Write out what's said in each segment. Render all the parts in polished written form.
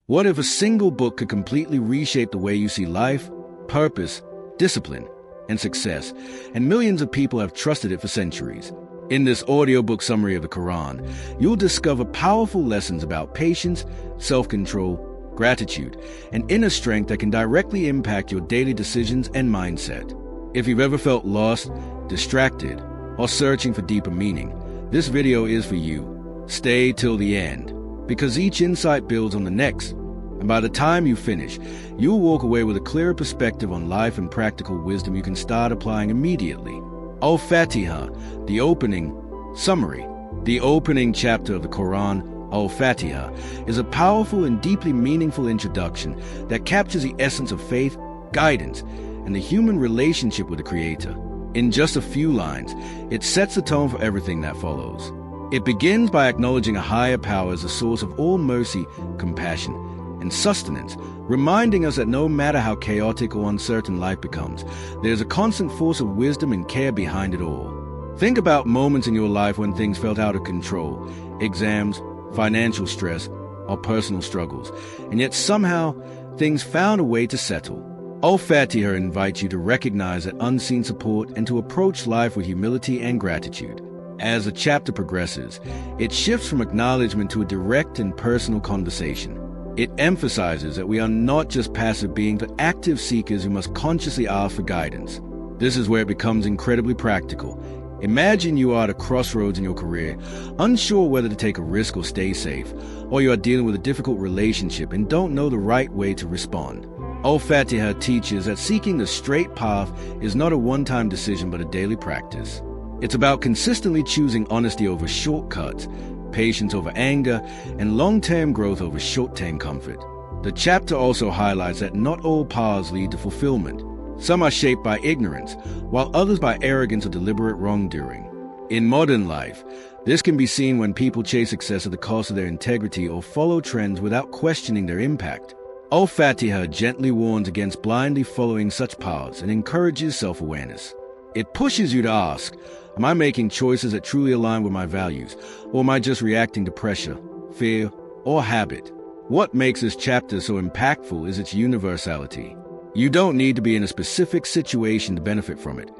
What if a single book could completely reshape the way you see life, purpose, discipline, and success, and millions of people have trusted it for centuries? In this audiobook summary of the Quran, you'll discover powerful lessons about patience, self-control, gratitude, and inner strength that can directly impact your daily decisions and mindset. If you've ever felt lost, distracted, or searching for deeper meaning, this video is for you. Stay till the end, because each insight builds on the next, and by the time you finish, you'll walk away with a clearer perspective on life and practical wisdom you can start applying immediately. Al-Fatiha, the opening summary. The opening chapter of the Quran, Al-Fatiha, is a powerful and deeply meaningful introduction that captures the essence of faith, guidance, and the human relationship with the Creator. In just a few lines, it sets the tone for everything that follows. It begins by acknowledging a higher power as the source of all mercy, compassion, and sustenance, reminding us that no matter how chaotic or uncertain life becomes, there's a constant force of wisdom and care behind it all. Think about moments in your life when things felt out of control, exams, financial stress, or personal struggles, and yet somehow things found a way to settle. Al-Fatiha invites you to recognize that unseen support and to approach life with humility and gratitude. As the chapter progresses, it shifts from acknowledgement to a direct and personal conversation. It emphasizes that we are not just passive beings, but active seekers who must consciously ask for guidance. This is where it becomes incredibly practical. Imagine you are at a crossroads in your career, unsure whether to take a risk or stay safe, or you are dealing with a difficult relationship and don't know the right way to respond. Al-Fatiha teaches that seeking the straight path is not a one-time decision but a daily practice. It's about consistently choosing honesty over shortcuts, patience over anger, and long-term growth over short-term comfort. The chapter also highlights that not all paths lead to fulfillment. Some are shaped by ignorance, while others by arrogance or deliberate wrongdoing. In modern life, this can be seen when people chase success at the cost of their integrity or follow trends without questioning their impact. Al-Fatiha gently warns against blindly following such paths and encourages self-awareness. It pushes you to ask, am I making choices that truly align with my values, or am I just reacting to pressure, fear, or habit? What makes this chapter so impactful is its universality. You don't need to be in a specific situation to benefit from it.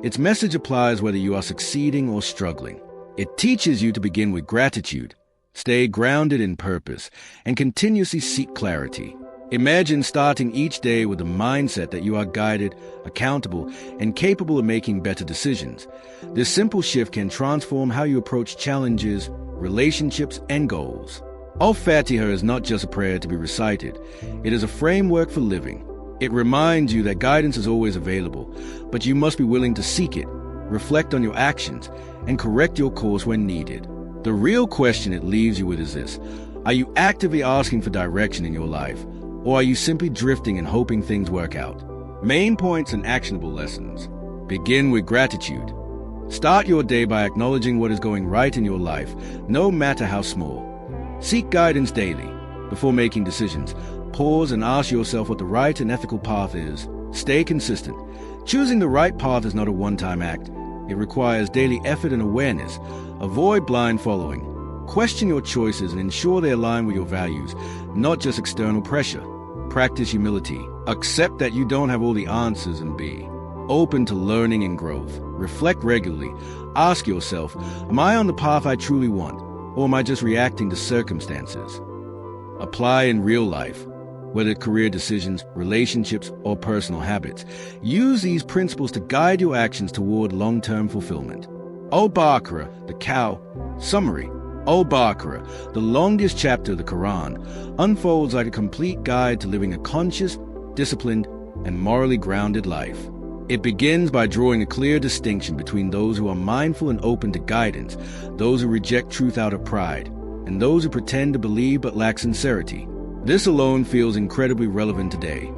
Its message applies whether you are succeeding or struggling. It teaches you to begin with gratitude, stay grounded in purpose, and continuously seek clarity. Imagine starting each day with the mindset that you are guided, accountable, and capable of making better decisions. This simple shift can transform how you approach challenges, relationships, and goals. Al-Fatiha is not just a prayer to be recited. It is a framework for living. It reminds you that guidance is always available, but you must be willing to seek it, reflect on your actions, and correct your course when needed. The real question it leaves you with is this: are you actively asking for direction in your life? Or are you simply drifting and hoping things work out? Main points and actionable lessons. Begin with gratitude. Start your day by acknowledging what is going right in your life, no matter how small. Seek guidance daily. Before making decisions, pause and ask yourself what the right and ethical path is. Stay consistent. Choosing the right path is not a one-time act. It requires daily effort and awareness. Avoid blind following. Question your choices and ensure they align with your values, not just external pressure. Practice humility. Accept that you don't have all the answers and be open to learning and growth. Reflect regularly. Ask yourself, am I on the path I truly want, or am I just reacting to circumstances? Apply in real life, whether career decisions, relationships, or personal habits. Use these principles to guide your actions toward long-term fulfillment. Al-Baqarah, the cow. Summary. Al-Baqarah, the longest chapter of the Quran, unfolds like a complete guide to living a conscious, disciplined, and morally grounded life. It begins by drawing a clear distinction between those who are mindful and open to guidance, those who reject truth out of pride, and those who pretend to believe but lack sincerity. This alone feels incredibly relevant today.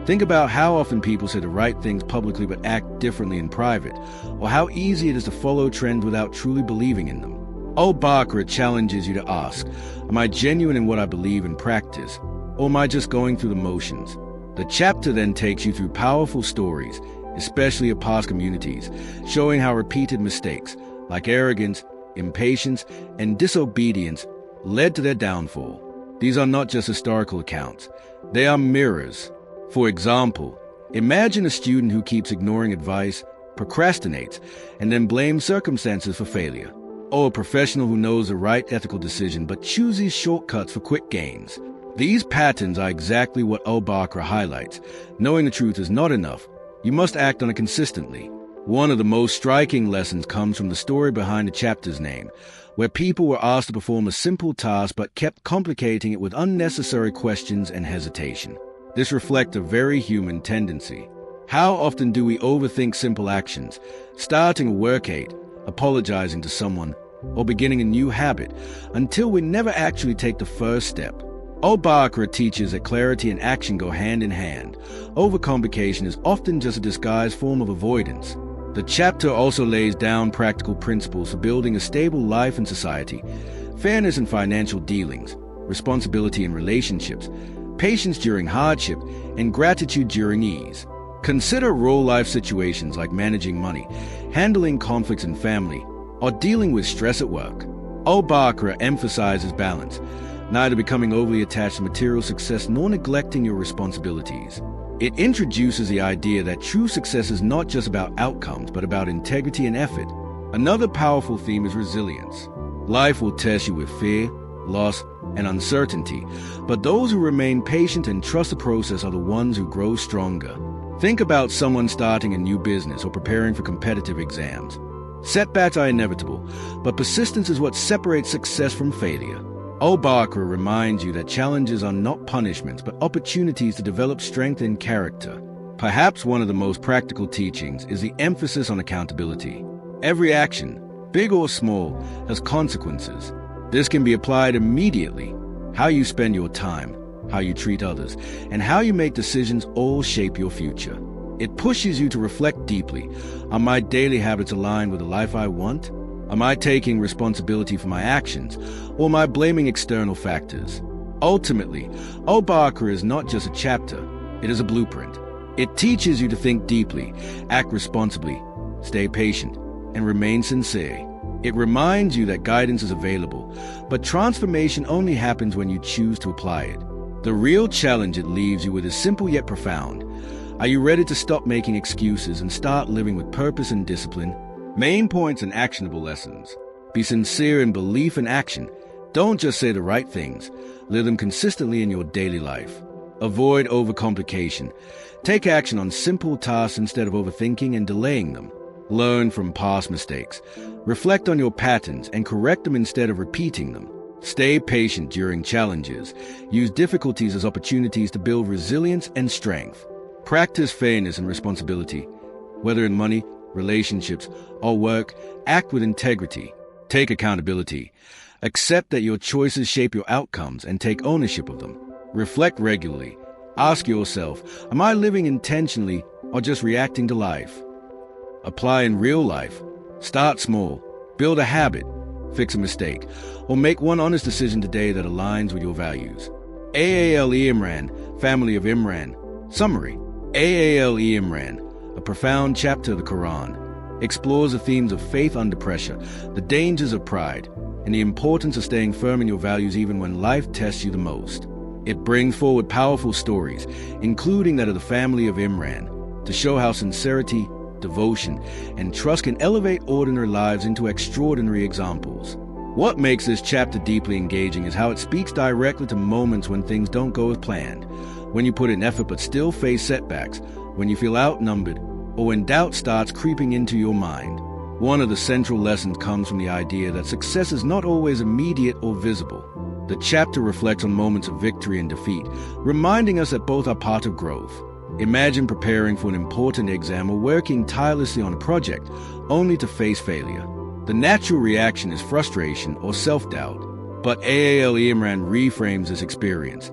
Think about how often people say the right things publicly but act differently in private, or how easy it is to follow trends without truly believing in them. Al-Baqarah challenges you to ask, am I genuine in what I believe and practice, or am I just going through the motions? The chapter then takes you through powerful stories, especially of past communities, showing how repeated mistakes, like arrogance, impatience, and disobedience, led to their downfall. These are not just historical accounts. They are mirrors. For example, imagine a student who keeps ignoring advice, procrastinates, and then blames circumstances for failure. Or a professional who knows the right ethical decision but chooses shortcuts for quick gains. These patterns are exactly what Al-Bakr highlights. Knowing the truth is not enough. You must act on it consistently. One of the most striking lessons comes from the story behind the chapter's name, where people were asked to perform a simple task but kept complicating it with unnecessary questions and hesitation. This reflects a very human tendency. How often do we overthink simple actions, starting a workout, apologizing to someone, or beginning a new habit, until we never actually take the first step? Al-Bakr teaches that clarity and action go hand in hand. Overcomplication is often just a disguised form of avoidance. The chapter also lays down practical principles for building a stable life in society, fairness in financial dealings, responsibility in relationships, patience during hardship, and gratitude during ease. Consider real-life situations like managing money, handling conflicts in family, or dealing with stress at work. Al-Bakr emphasizes balance, neither becoming overly attached to material success nor neglecting your responsibilities. It introduces the idea that true success is not just about outcomes, but about integrity and effort. Another powerful theme is resilience. Life will test you with fear, loss, and uncertainty, but those who remain patient and trust the process are the ones who grow stronger. Think about someone starting a new business or preparing for competitive exams. Setbacks are inevitable, but persistence is what separates success from failure. Al-Bakr reminds you that challenges are not punishments, but opportunities to develop strength and character. Perhaps one of the most practical teachings is the emphasis on accountability. Every action, big or small, has consequences. This can be applied immediately. How you spend your time, how you treat others, and how you make decisions all shape your future. It pushes you to reflect deeply. Are my daily habits aligned with the life I want? Am I taking responsibility for my actions, or am I blaming external factors? Ultimately, Al-Bakr is not just a chapter, it is a blueprint. It teaches you to think deeply, act responsibly, stay patient, and remain sincere. It reminds you that guidance is available, but transformation only happens when you choose to apply it. The real challenge it leaves you with is simple yet profound. Are you ready to stop making excuses and start living with purpose and discipline? Main points and actionable lessons. Be sincere in belief and action. Don't just say the right things. Live them consistently in your daily life. Avoid overcomplication. Take action on simple tasks instead of overthinking and delaying them. Learn from past mistakes. Reflect on your patterns and correct them instead of repeating them. Stay patient during challenges. Use difficulties as opportunities to build resilience and strength. Practice fairness and responsibility. Whether in money, relationships, or work, act with integrity. Take accountability. Accept that your choices shape your outcomes and take ownership of them. Reflect regularly. Ask yourself, am I living intentionally or just reacting to life? Apply in real life. Start small. Build a habit. Fix a mistake. Or make one honest decision today that aligns with your values. Aal-e Imran, family of Imran. Summary. Aal-e Imran, a profound chapter of the Quran, explores the themes of faith under pressure, the dangers of pride, and the importance of staying firm in your values even when life tests you the most. It brings forward powerful stories, including that of the family of Imran, to show how sincerity, devotion, and trust can elevate ordinary lives into extraordinary examples. What makes this chapter deeply engaging is how it speaks directly to moments when things don't go as planned, when you put in effort but still face setbacks, when you feel outnumbered, or when doubt starts creeping into your mind. One of the central lessons comes from the idea that success is not always immediate or visible. The chapter reflects on moments of victory and defeat, reminding us that both are part of growth. Imagine preparing for an important exam or working tirelessly on a project, only to face failure. The natural reaction is frustration or self-doubt, but Aal-e Imran reframes this experience.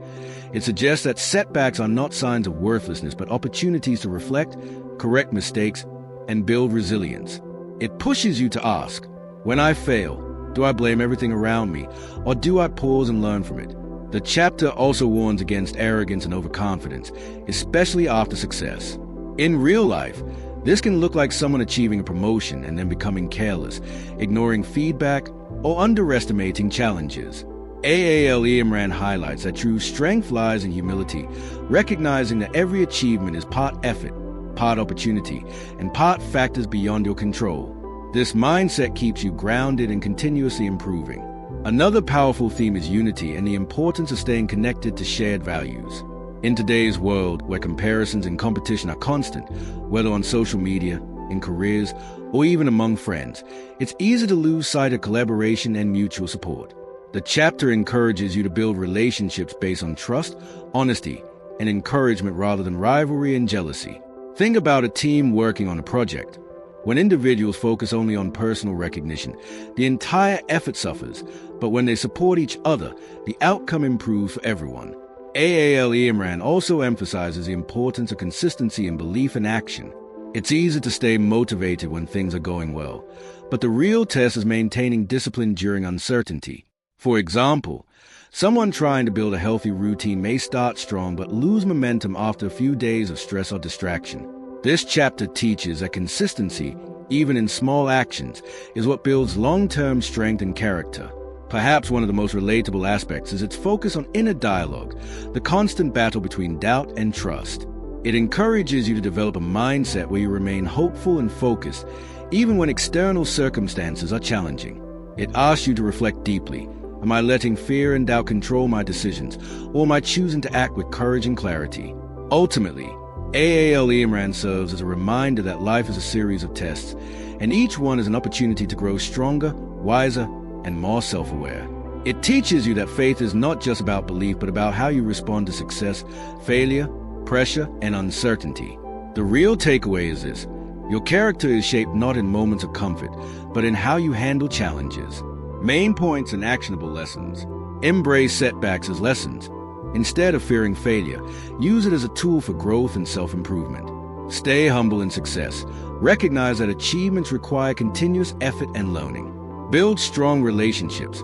It suggests that setbacks are not signs of worthlessness, but opportunities to reflect, correct mistakes, and build resilience. It pushes you to ask, when I fail, do I blame everything around me, or do I pause and learn from it? The chapter also warns against arrogance and overconfidence, especially after success. In real life, this can look like someone achieving a promotion and then becoming careless, ignoring feedback, or underestimating challenges. AAL Imran highlights that true strength lies in humility, recognizing that every achievement is part effort, part opportunity, and part factors beyond your control. This mindset keeps you grounded and continuously improving. Another powerful theme is unity and the importance of staying connected to shared values. In today's world, where comparisons and competition are constant, whether on social media, in careers, or even among friends, it's easy to lose sight of collaboration and mutual support. The chapter encourages you to build relationships based on trust, honesty, and encouragement rather than rivalry and jealousy. Think about a team working on a project. When individuals focus only on personal recognition, the entire effort suffers, but when they support each other, the outcome improves for everyone. AAL Imran also emphasizes the importance of consistency in belief and action. It's easy to stay motivated when things are going well, but the real test is maintaining discipline during uncertainty. For example, someone trying to build a healthy routine may start strong but lose momentum after a few days of stress or distraction. This chapter teaches that consistency, even in small actions, is what builds long-term strength and character. Perhaps one of the most relatable aspects is its focus on inner dialogue, the constant battle between doubt and trust. It encourages you to develop a mindset where you remain hopeful and focused, even when external circumstances are challenging. It asks you to reflect deeply. Am I letting fear and doubt control my decisions, or am I choosing to act with courage and clarity? Ultimately, AAL Imran serves as a reminder that life is a series of tests, and each one is an opportunity to grow stronger, wiser, and more self-aware. It teaches you that faith is not just about belief, but about how you respond to success, failure, pressure, and uncertainty. The real takeaway is this: your character is shaped not in moments of comfort, but in how you handle challenges. Main points and actionable lessons. Embrace setbacks as lessons. Instead of fearing failure, use it as a tool for growth and self-improvement. Stay humble in success. Recognize that achievements require continuous effort and learning. Build strong relationships.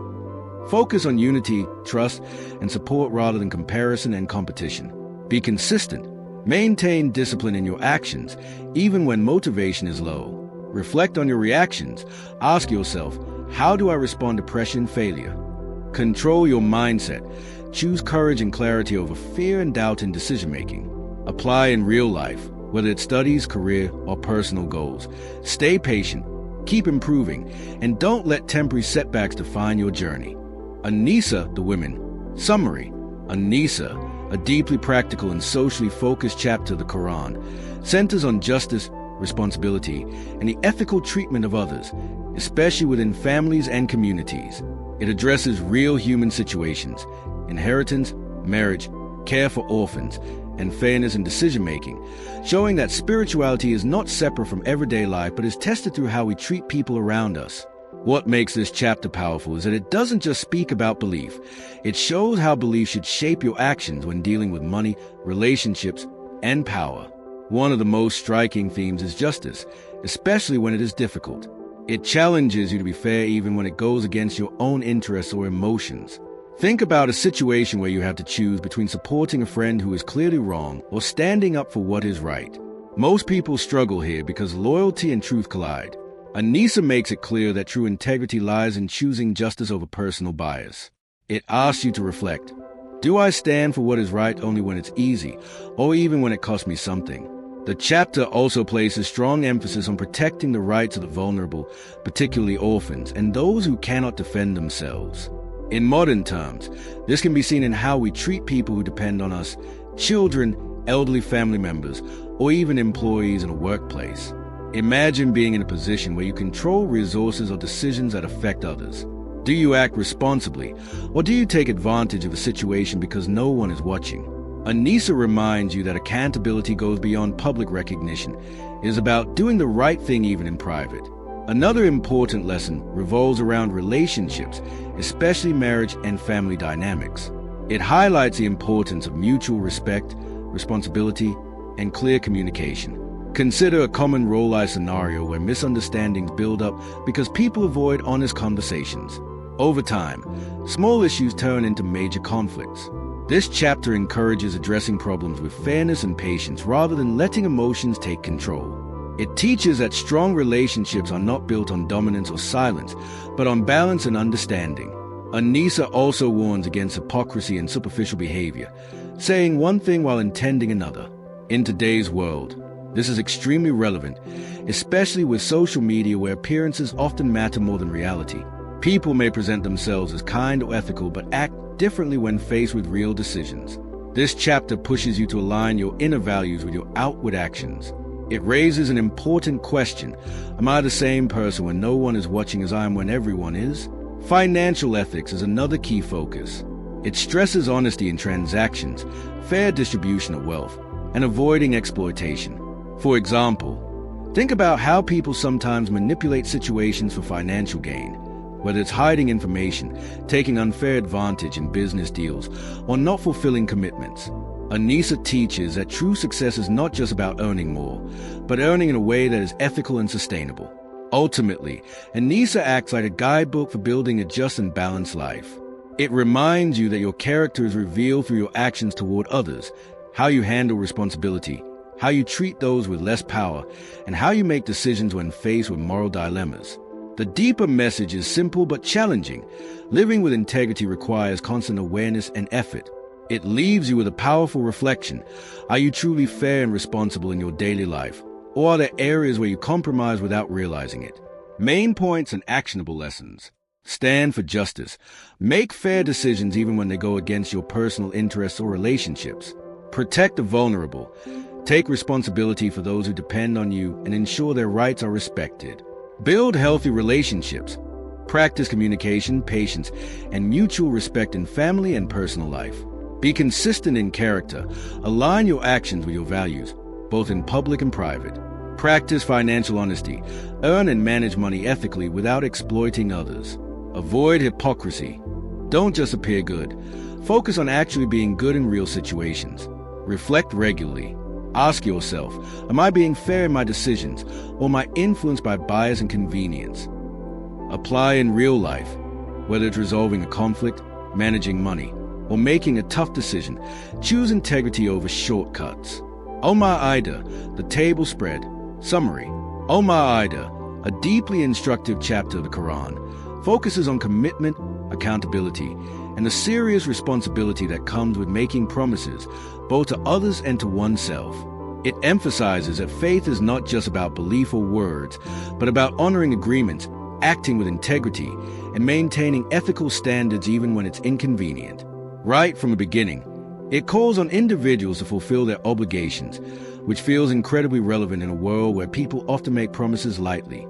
Focus on unity, trust, and support rather than comparison and competition. Be consistent. Maintain discipline in your actions, even when motivation is low. Reflect on your reactions. Ask yourself, how do I respond to pressure and failure? Control your mindset. Choose courage and clarity over fear and doubt in decision-making. Apply in real life, whether it's studies, career, or personal goals. Stay patient, keep improving, and don't let temporary setbacks define your journey. An-Nisa, the women. Summary. An-Nisa, a deeply practical and socially focused chapter of the Quran, centers on justice, responsibility, and the ethical treatment of others, especially within families and communities. It addresses real human situations: inheritance, marriage, care for orphans, and fairness in decision-making, showing that spirituality is not separate from everyday life but is tested through how we treat people around us. What makes this chapter powerful is that it doesn't just speak about belief. It shows how belief should shape your actions when dealing with money, relationships, and power. One of the most striking themes is justice, especially when it is difficult. It challenges you to be fair even when it goes against your own interests or emotions. Think about a situation where you have to choose between supporting a friend who is clearly wrong or standing up for what is right. Most people struggle here because loyalty and truth collide. An-Nisa makes it clear that true integrity lies in choosing justice over personal bias. It asks you to reflect. Do I stand for what is right only when it's easy, or even when it costs me something? The chapter also places strong emphasis on protecting the rights of the vulnerable, particularly orphans, and those who cannot defend themselves. In modern terms, this can be seen in how we treat people who depend on us: children, elderly family members, or even employees in a workplace. Imagine being in a position where you control resources or decisions that affect others. Do you act responsibly, or do you take advantage of a situation because no one is watching? An-Nisa reminds you that accountability goes beyond public recognition. It is about doing the right thing even in private. Another important lesson revolves around relationships, especially marriage and family dynamics. It highlights the importance of mutual respect, responsibility, and clear communication. Consider a common role-life scenario where misunderstandings build up because people avoid honest conversations. Over time, small issues turn into major conflicts. This chapter encourages addressing problems with fairness and patience rather than letting emotions take control. It teaches that strong relationships are not built on dominance or silence, but on balance and understanding. Anisa also warns against hypocrisy and superficial behavior, saying one thing while intending another. In today's world, this is extremely relevant, especially with social media where appearances often matter more than reality. People may present themselves as kind or ethical but act differently when faced with real decisions. This chapter pushes you to align your inner values with your outward actions. It raises an important question. Am I the same person when no one is watching as I am when everyone is? Financial ethics is another key focus. It stresses honesty in transactions, fair distribution of wealth, and avoiding exploitation. For example, think about how people sometimes manipulate situations for financial gain, whether it's hiding information, taking unfair advantage in business deals, or not fulfilling commitments. Anisa teaches that true success is not just about earning more, but earning in a way that is ethical and sustainable. Ultimately, Anisa acts like a guidebook for building a just and balanced life. It reminds you that your character is revealed through your actions toward others, how you handle responsibility, how you treat those with less power, and how you make decisions when faced with moral dilemmas. The deeper message is simple but challenging. Living with integrity requires constant awareness and effort. It leaves you with a powerful reflection. Are you truly fair and responsible in your daily life? Or are there areas where you compromise without realizing it? Main points and actionable lessons. Stand for justice. Make fair decisions even when they go against your personal interests or relationships. Protect the vulnerable. Take responsibility for those who depend on you and ensure their rights are respected. Build healthy relationships. Practice communication, patience, and mutual respect in family and personal life. Be consistent in character. Align your actions with your values, both in public and private. Practice financial honesty. Earn and manage money ethically without exploiting others. Avoid hypocrisy. Don't just appear good. Focus on actually being good in real situations. Reflect regularly. Ask yourself, am I being fair in my decisions, or am I influenced by bias and convenience? Apply in real life, whether it's resolving a conflict, managing money, or making a tough decision. Choose integrity over shortcuts. Omar Ida, The Table Spread. Summary. Omar Ida, a deeply instructive chapter of the Quran, focuses on commitment, accountability, and the serious responsibility that comes with making promises, both to others and to oneself. It emphasizes that faith is not just about belief or words, but about honoring agreements, acting with integrity, and maintaining ethical standards even when it's inconvenient. Right from the beginning, it calls on individuals to fulfill their obligations, which feels incredibly relevant in a world where people often make promises lightly,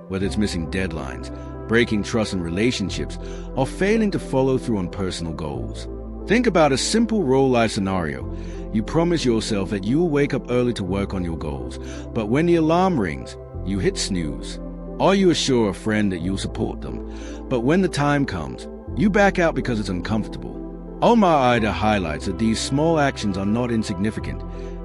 whether it's missing deadlines, breaking trust in relationships, or failing to follow through on personal goals. Think about a simple real-life scenario. You promise yourself that you will wake up early to work on your goals, but when the alarm rings, you hit snooze. Or you assure a friend that you'll support them, but when the time comes, you back out because it's uncomfortable. Omar Ida highlights that these small actions are not insignificant.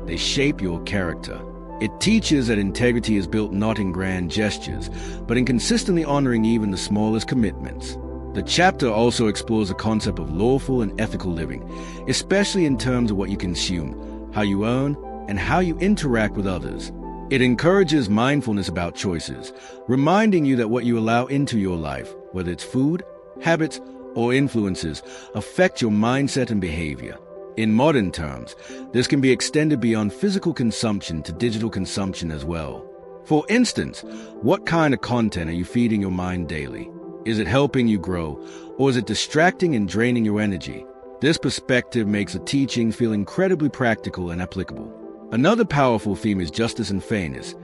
They shape your character. It teaches that integrity is built not in grand gestures, but in consistently honoring even the smallest commitments. The chapter also explores the concept of lawful and ethical living, especially in terms of what you consume, how you earn, and how you interact with others. It encourages mindfulness about choices, reminding you that what you allow into your life, whether it's food, habits, or influences, affect your mindset and behavior. In modern terms, this can be extended beyond physical consumption to digital consumption as well. For instance, what kind of content are you feeding your mind daily? Is it helping you grow, or is it distracting and draining your energy? This perspective makes the teaching feel incredibly practical and applicable. Another powerful theme is justice and fairness,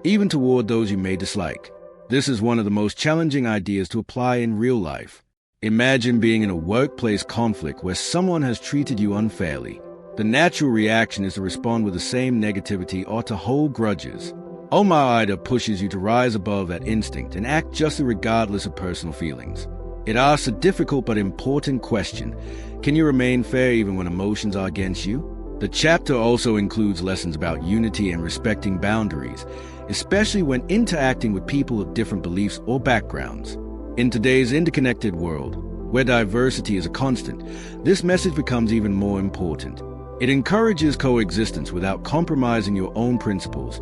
even toward those you may dislike. This is one of the most challenging ideas to apply in real life. Imagine being in a workplace conflict where someone has treated you unfairly. The natural reaction is to respond with the same negativity or to hold grudges. Omar Ida pushes you to rise above that instinct and act justly regardless of personal feelings. It asks a difficult but important question. Can you remain fair even when emotions are against you? The chapter also includes lessons about unity and respecting boundaries, especially when interacting with people of different beliefs or backgrounds. In today's interconnected world, where diversity is a constant, this message becomes even more important. It encourages coexistence without compromising your own principles,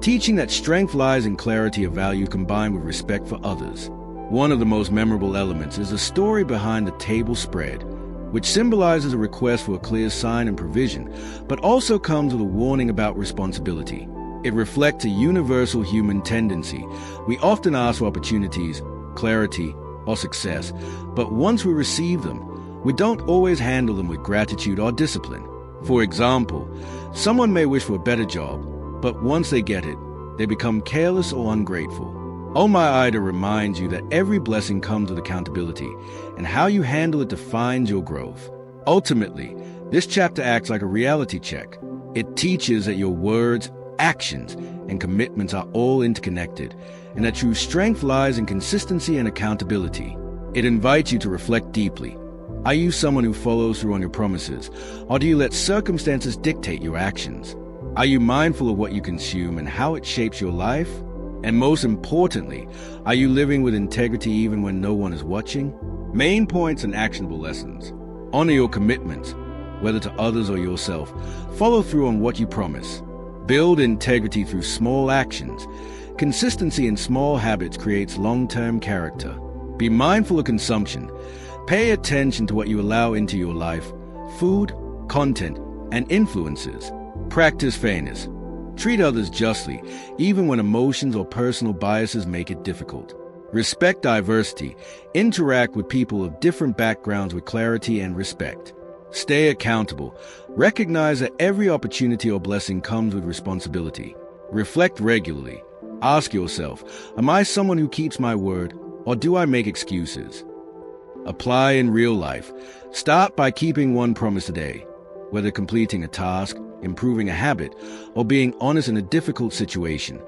teaching that strength lies in clarity of value combined with respect for others. One of the most memorable elements is the story behind the table spread, which symbolizes a request for a clear sign and provision, but also comes with a warning about responsibility. It reflects a universal human tendency. We often ask for opportunities, clarity, or success, but once we receive them, we don't always handle them with gratitude or discipline. For example, someone may wish for a better job, but once they get it, they become careless or ungrateful. Oh My Ida reminds you that every blessing comes with accountability, and how you handle it defines your growth. Ultimately, this chapter acts like a reality check. It teaches that your words, actions, and commitments are all interconnected, and that true strength lies in consistency and accountability. It invites you to reflect deeply. Are you someone who follows through on your promises, or do you let circumstances dictate your actions? Are you mindful of what you consume and how it shapes your life? And most importantly, are you living with integrity even when no one is watching? Main points and actionable lessons. Honor your commitments, whether to others or yourself. Follow through on what you promise. Build integrity through small actions. Consistency in small habits creates long-term character. Be mindful of consumption. Pay attention to what you allow into your life, food, content, and influences. Practice fairness. Treat others justly, even when emotions or personal biases make it difficult. Respect diversity. Interact with people of different backgrounds with clarity and respect. Stay accountable. Recognize that every opportunity or blessing comes with responsibility. Reflect regularly. Ask yourself, am I someone who keeps my word, or do I make excuses? Apply in real life. Start by keeping one promise a day, whether completing a task, improving a habit, or being honest in a difficult situation.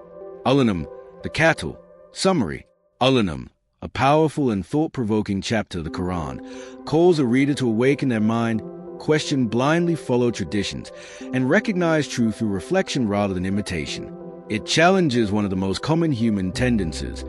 Al-Anam, the cattle. Summary. Al-Anam, a powerful and thought-provoking chapter of the Quran, calls a reader to awaken their mind, question blindly follow traditions, and recognize truth through reflection rather than imitation. It challenges one of the most common human tendencies,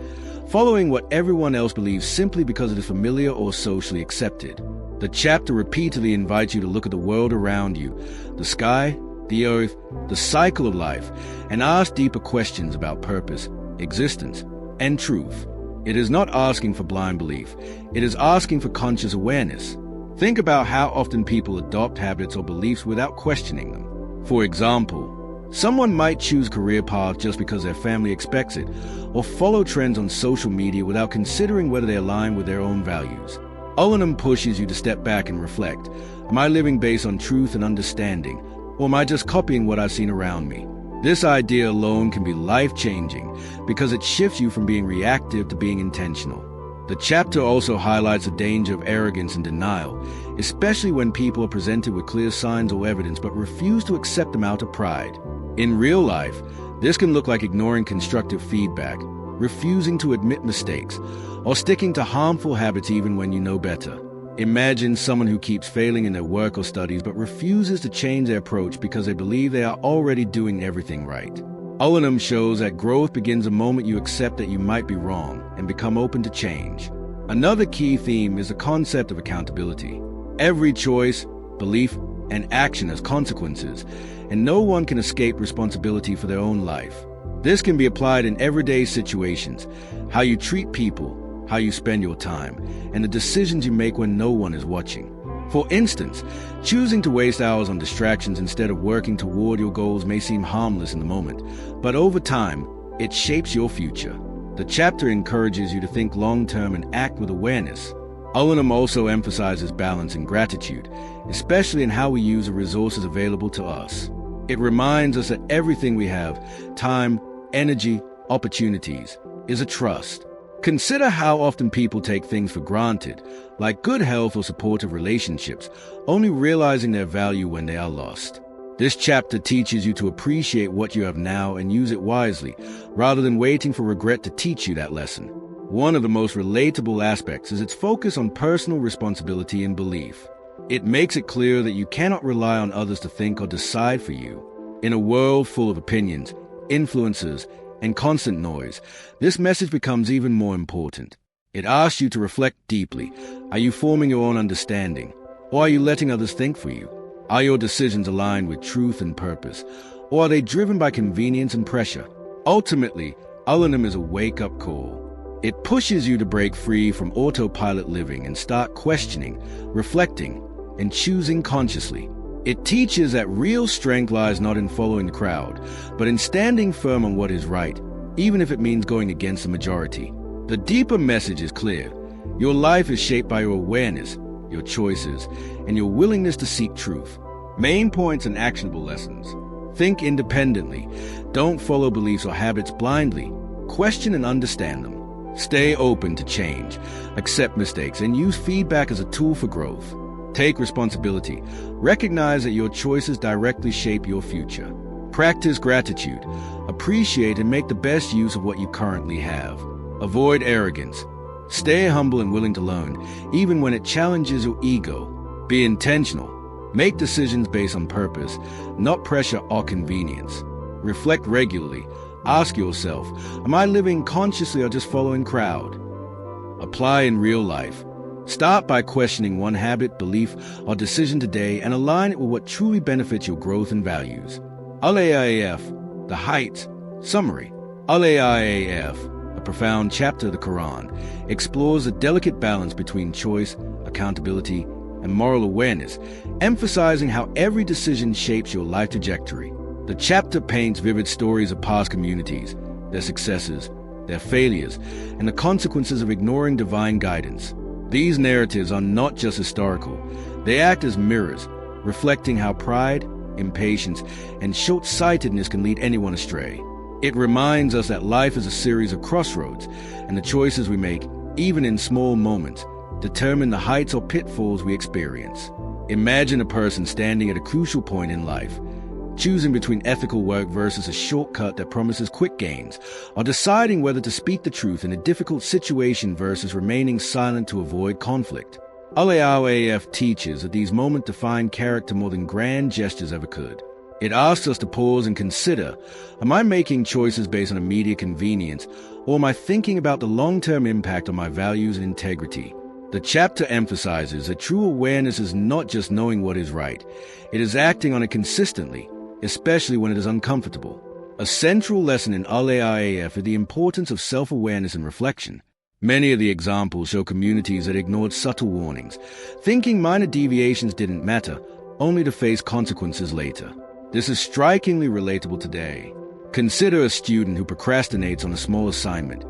following what everyone else believes simply because it is familiar or socially accepted. The chapter repeatedly invites you to look at the world around you, the sky, the earth, the cycle of life, and ask deeper questions about purpose, existence, and truth. It is not asking for blind belief. It is asking for conscious awareness. Think about how often people adopt habits or beliefs without questioning them. For example, someone might choose a career path just because their family expects it, or follow trends on social media without considering whether they align with their own values. Al-Anam pushes you to step back and reflect. Am I living based on truth and understanding, or am I just copying what I've seen around me? This idea alone can be life-changing because it shifts you from being reactive to being intentional. The chapter also highlights the danger of arrogance and denial, especially when people are presented with clear signs or evidence but refuse to accept them out of pride. In real life, this can look like ignoring constructive feedback, refusing to admit mistakes, or sticking to harmful habits even when you know better. Imagine someone who keeps failing in their work or studies but refuses to change their approach because they believe they are already doing everything right. Al-Anam shows that growth begins the moment you accept that you might be wrong and become open to change. Another key theme is the concept of accountability. Every choice, belief, and action has consequences, and no one can escape responsibility for their own life. This can be applied in everyday situations, how you treat people, how you spend your time, and the decisions you make when no one is watching. For instance, choosing to waste hours on distractions instead of working toward your goals may seem harmless in the moment, but over time, it shapes your future. The chapter encourages you to think long-term and act with awareness. Al-Anam also emphasizes balance and gratitude, especially in how we use the resources available to us. It reminds us that everything we have, time, energy, opportunities, is a trust. Consider how often people take things for granted, like good health or supportive relationships, only realizing their value when they are lost. This chapter teaches you to appreciate what you have now and use it wisely, rather than waiting for regret to teach you that lesson. One of the most relatable aspects is its focus on personal responsibility and belief. It makes it clear that you cannot rely on others to think or decide for you. In a world full of opinions, influences, and constant noise, this message becomes even more important. It asks you to reflect deeply. Are you forming your own understanding, or are you letting others think for you? Are your decisions aligned with truth and purpose, or are they driven by convenience and pressure? Ultimately, Al-Anam is a wake-up call. It pushes you to break free from autopilot living and start questioning, reflecting, and choosing consciously. It teaches that real strength lies not in following the crowd, but in standing firm on what is right, even if it means going against the majority. The deeper message is clear. Your life is shaped by your awareness, your choices, and your willingness to seek truth. Main points and actionable lessons. Think independently. Don't follow beliefs or habits blindly. Question and understand them. Stay open to change. Accept mistakes and use feedback as a tool for growth. Take responsibility. Recognize that your choices directly shape your future. Practice gratitude. Appreciate and make the best use of what you currently have. Avoid arrogance. Stay humble and willing to learn, even when it challenges your ego. Be intentional. Make decisions based on purpose, not pressure or convenience. Reflect regularly. Ask yourself, am I living consciously or just following crowd? Apply in real life. Start by questioning one habit, belief, or decision today and align it with what truly benefits your growth and values. Al-Ayaf, the heights. Summary. Al-Ayaf, a profound chapter of the Quran, explores the delicate balance between choice, accountability, and moral awareness, emphasizing how every decision shapes your life trajectory. The chapter paints vivid stories of past communities, their successes, their failures, and the consequences of ignoring divine guidance. These narratives are not just historical. They act as mirrors, reflecting how pride, impatience, and short-sightedness can lead anyone astray. It reminds us that life is a series of crossroads, and the choices we make, even in small moments, determine the heights or pitfalls we experience. Imagine a person standing at a crucial point in life, choosing between ethical work versus a shortcut that promises quick gains, or deciding whether to speak the truth in a difficult situation versus remaining silent to avoid conflict. Al-Ayaf teaches that these moments define character more than grand gestures ever could. It asks us to pause and consider, am I making choices based on immediate convenience, or am I thinking about the long-term impact on my values and integrity? The chapter emphasizes that true awareness is not just knowing what is right, it is acting on it consistently, especially when it is uncomfortable. A central lesson in Al-Ayaf is the importance of self-awareness and reflection. Many of the examples show communities that ignored subtle warnings, thinking minor deviations didn't matter, only to face consequences later. This is strikingly relatable today. Consider a student who procrastinates on a small assignment,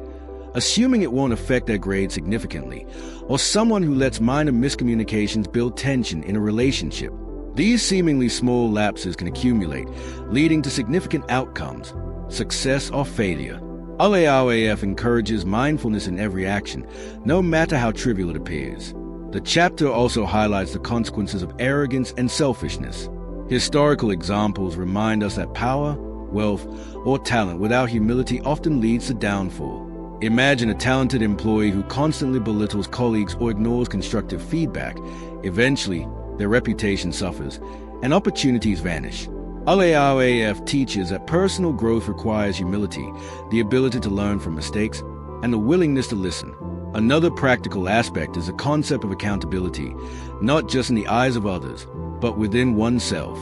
assuming it won't affect their grade significantly, or someone who lets minor miscommunications build tension in a relationship. These seemingly small lapses can accumulate, leading to significant outcomes, success or failure. Al-Ayaf encourages mindfulness in every action, no matter how trivial it appears. The chapter also highlights the consequences of arrogance and selfishness. Historical examples remind us that power, wealth, or talent without humility often leads to downfall. Imagine a talented employee who constantly belittles colleagues or ignores constructive feedback. Eventually, their reputation suffers, and opportunities vanish. Al-Ayaf teaches that personal growth requires humility, the ability to learn from mistakes, and the willingness to listen. Another practical aspect is the concept of accountability, not just in the eyes of others, but within oneself.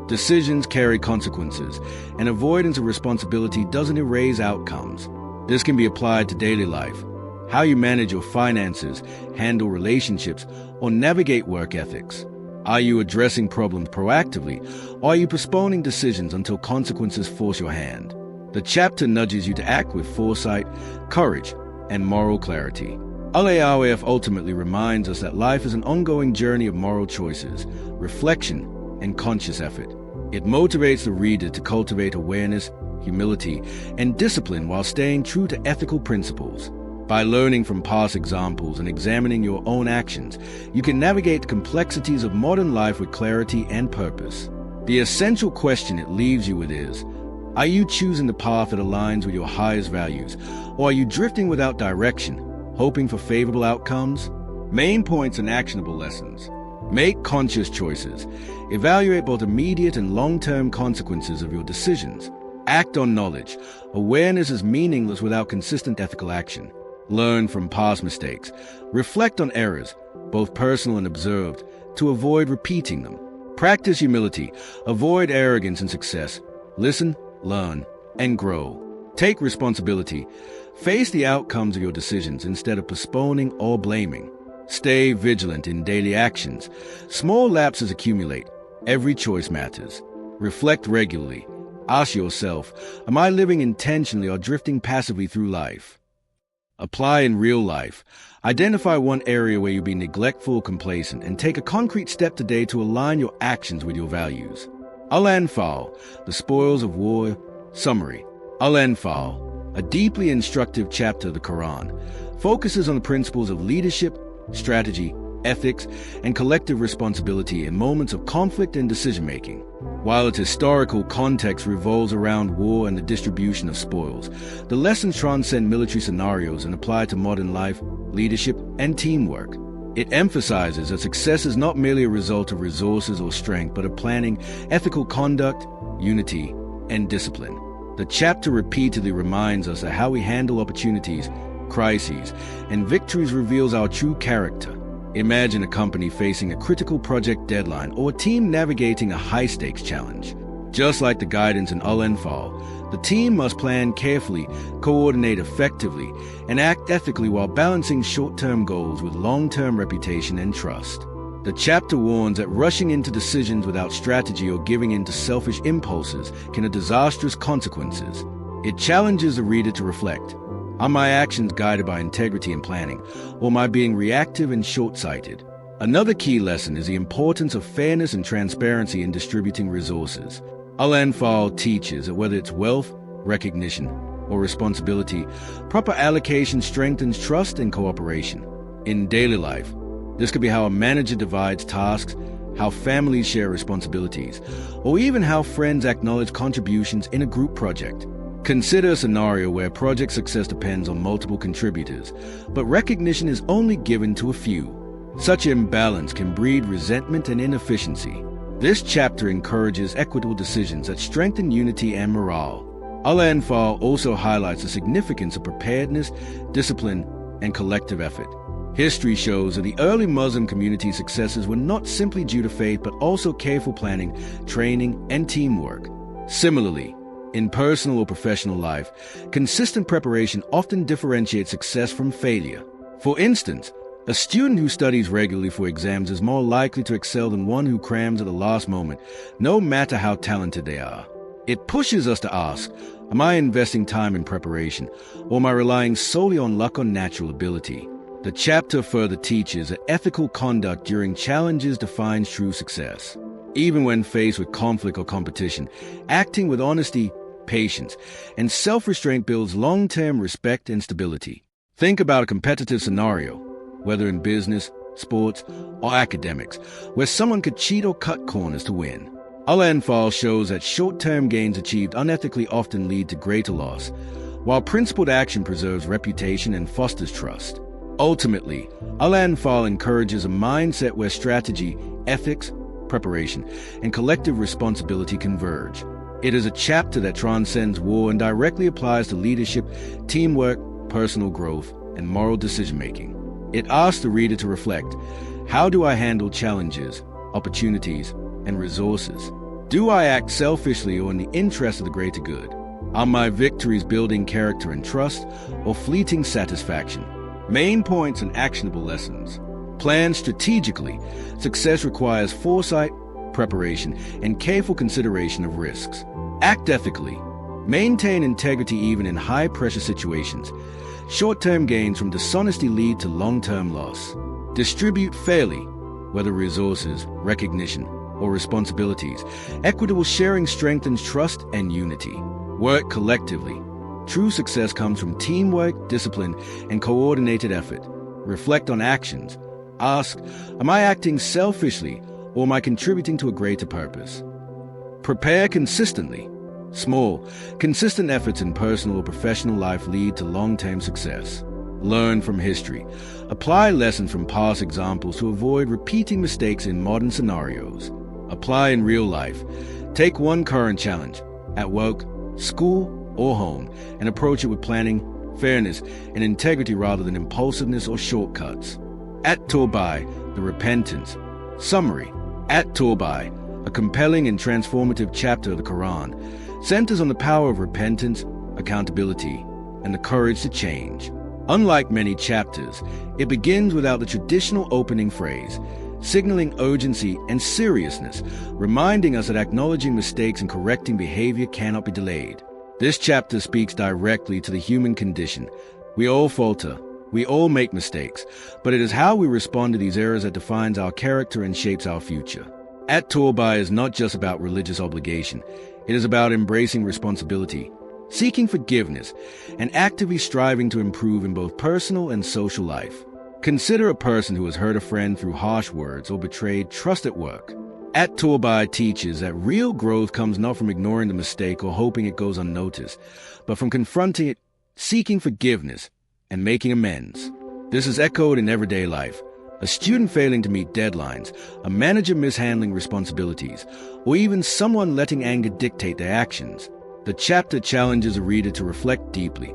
Decisions carry consequences, and avoidance of responsibility doesn't erase outcomes. This can be applied to daily life, how you manage your finances, handle relationships, or navigate work ethics. Are you addressing problems proactively, or are you postponing decisions until consequences force your hand? The chapter nudges you to act with foresight, courage, and moral clarity. Al-Ayaf ultimately reminds us that life is an ongoing journey of moral choices, reflection, and conscious effort. It motivates the reader to cultivate awareness, humility, and discipline while staying true to ethical principles. By learning from past examples and examining your own actions, you can navigate the complexities of modern life with clarity and purpose. The essential question it leaves you with is, are you choosing the path that aligns with your highest values, or are you drifting without direction, hoping for favorable outcomes? Main points and actionable lessons. Make conscious choices. Evaluate both immediate and long-term consequences of your decisions. Act on knowledge. Awareness is meaningless without consistent ethical action. Learn from past mistakes. Reflect on errors, both personal and observed, to avoid repeating them. Practice humility. Avoid arrogance and success. Listen, learn, and grow. Take responsibility. Face the outcomes of your decisions instead of postponing or blaming. Stay vigilant in daily actions. Small lapses accumulate. Every choice matters. Reflect regularly. Ask yourself, am I living intentionally or drifting passively through life? Apply in real life. Identify one area where you've been neglectful or complacent and take a concrete step today to align your actions with your values. Al-Anfal, the Spoils of War. Summary. Al-Anfal, a deeply instructive chapter of the Quran, focuses on the principles of leadership, strategy, ethics, and collective responsibility in moments of conflict and decision-making. While its historical context revolves around war and the distribution of spoils, the lessons transcend military scenarios and apply to modern life, leadership, and teamwork. It emphasizes that success is not merely a result of resources or strength, but of planning, ethical conduct, unity, and discipline. The chapter repeatedly reminds us that how we handle opportunities, crises, and victories reveals our true character. Imagine a company facing a critical project deadline or a team navigating a high-stakes challenge. Just like the guidance in Al-Anfal, the team must plan carefully, coordinate effectively, and act ethically while balancing short-term goals with long-term reputation and trust. The chapter warns that rushing into decisions without strategy or giving in to selfish impulses can have disastrous consequences. It challenges the reader to reflect. Are my actions guided by integrity and planning, or am I being reactive and short-sighted? Another key lesson is the importance of fairness and transparency in distributing resources. Al-Anfal teaches that whether it's wealth, recognition, or responsibility, proper allocation strengthens trust and cooperation. In daily life, this could be how a manager divides tasks, how families share responsibilities, or even how friends acknowledge contributions in a group project. Consider a scenario where project success depends on multiple contributors, but recognition is only given to a few. Such imbalance can breed resentment and inefficiency. This chapter encourages equitable decisions that strengthen unity and morale. Al-Anfal also highlights the significance of preparedness, discipline, and collective effort. History shows that the early Muslim community's successes were not simply due to faith, but also careful planning, training, and teamwork. Similarly, in personal or professional life, consistent preparation often differentiates success from failure. For instance, a student who studies regularly for exams is more likely to excel than one who crams at the last moment, no matter how talented they are. It pushes us to ask, am I investing time in preparation, or am I relying solely on luck or natural ability? The chapter further teaches that ethical conduct during challenges defines true success. Even when faced with conflict or competition, acting with honesty, patience, and self-restraint builds long-term respect and stability. Think about a competitive scenario, whether in business, sports, or academics, where someone could cheat or cut corners to win. Al-Anfal shows that short-term gains achieved unethically often lead to greater loss, while principled action preserves reputation and fosters trust. Ultimately, Al-Anfal encourages a mindset where strategy, ethics, preparation, and collective responsibility converge. It is a chapter that transcends war and directly applies to leadership, teamwork, personal growth, and moral decision-making. It asks the reader to reflect, how do I handle challenges, opportunities, and resources? Do I act selfishly or in the interest of the greater good? Are my victories building character and trust, or fleeting satisfaction? Main points and actionable lessons. Plan strategically. Success requires foresight, preparation, and careful consideration of risks. Act ethically. Maintain integrity even in high-pressure situations. Short-term gains from dishonesty lead to long-term loss. Distribute fairly, whether resources, recognition, or responsibilities. Equitable sharing strengthens trust and unity. Work collectively. True success comes from teamwork, discipline, and coordinated effort. Reflect on actions. Ask, am I acting selfishly, or am I contributing to a greater purpose? Prepare consistently. Small, consistent efforts in personal or professional life lead to long-term success. Learn from history. Apply lessons from past examples to avoid repeating mistakes in modern scenarios. Apply in real life. Take one current challenge, at work, school, or home, and approach it with planning, fairness, and integrity rather than impulsiveness or shortcuts. At-Tawbah, the Repentance. Summary. At-Tawbah, a compelling and transformative chapter of the Quran, centers on the power of repentance, accountability, and the courage to change. Unlike many chapters, it begins without the traditional opening phrase, signaling urgency and seriousness, reminding us that acknowledging mistakes and correcting behavior cannot be delayed. This chapter speaks directly to the human condition. We all falter, we all make mistakes, but it is how we respond to these errors that defines our character and shapes our future. At Torbay is not just about religious obligation, it is about embracing responsibility, seeking forgiveness, and actively striving to improve in both personal and social life. Consider a person who has hurt a friend through harsh words or betrayed trust at work. At Torbay teaches that real growth comes not from ignoring the mistake or hoping it goes unnoticed, but from confronting it, seeking forgiveness, and making amends. This is echoed in everyday life. A student failing to meet deadlines, a manager mishandling responsibilities, or even someone letting anger dictate their actions. The chapter challenges a reader to reflect deeply.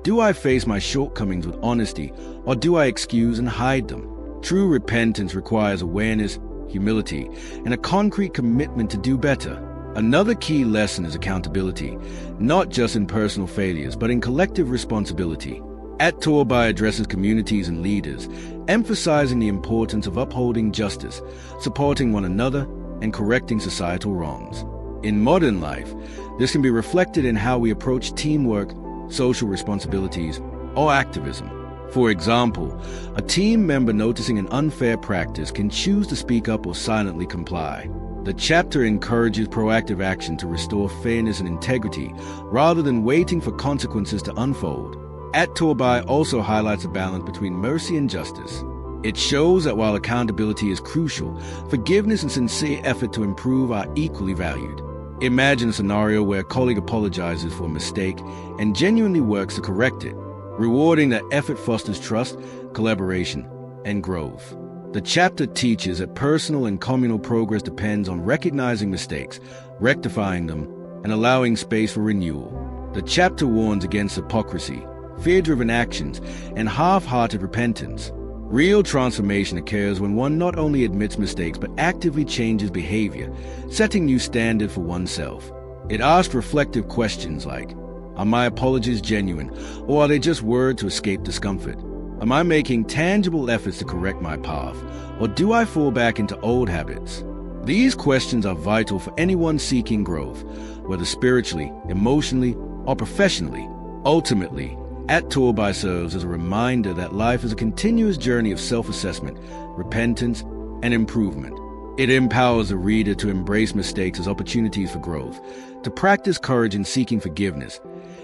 Do I face my shortcomings with honesty, or do I excuse and hide them? True repentance requires awareness, humility, and a concrete commitment to do better. Another key lesson is accountability, not just in personal failures, but in collective responsibility. At Torbay addresses communities and leaders, emphasizing the importance of upholding justice, supporting one another, and correcting societal wrongs. In modern life, this can be reflected in how we approach teamwork, social responsibilities, or activism. For example, a team member noticing an unfair practice can choose to speak up or silently comply. The chapter encourages proactive action to restore fairness and integrity, rather than waiting for consequences to unfold. At Torbay also highlights a balance between mercy and justice. It shows that while accountability is crucial, forgiveness and sincere effort to improve are equally valued. Imagine a scenario where a colleague apologizes for a mistake and genuinely works to correct it. Rewarding that effort fosters trust, collaboration, and growth. The chapter teaches that personal and communal progress depends on recognizing mistakes, rectifying them, and allowing space for renewal. The chapter warns against hypocrisy, fear-driven actions, and half-hearted repentance. Real transformation occurs when one not only admits mistakes but actively changes behavior, setting new standards for oneself. It asks reflective questions like, are my apologies genuine, or are they just words to escape discomfort? Am I making tangible efforts to correct my path, or do I fall back into old habits? These questions are vital for anyone seeking growth, whether spiritually, emotionally, or professionally. Ultimately, At Torbay serves as a reminder that life is a continuous journey of self-assessment, repentance, and improvement. It empowers the reader to embrace mistakes as opportunities for growth, to practice courage in seeking forgiveness,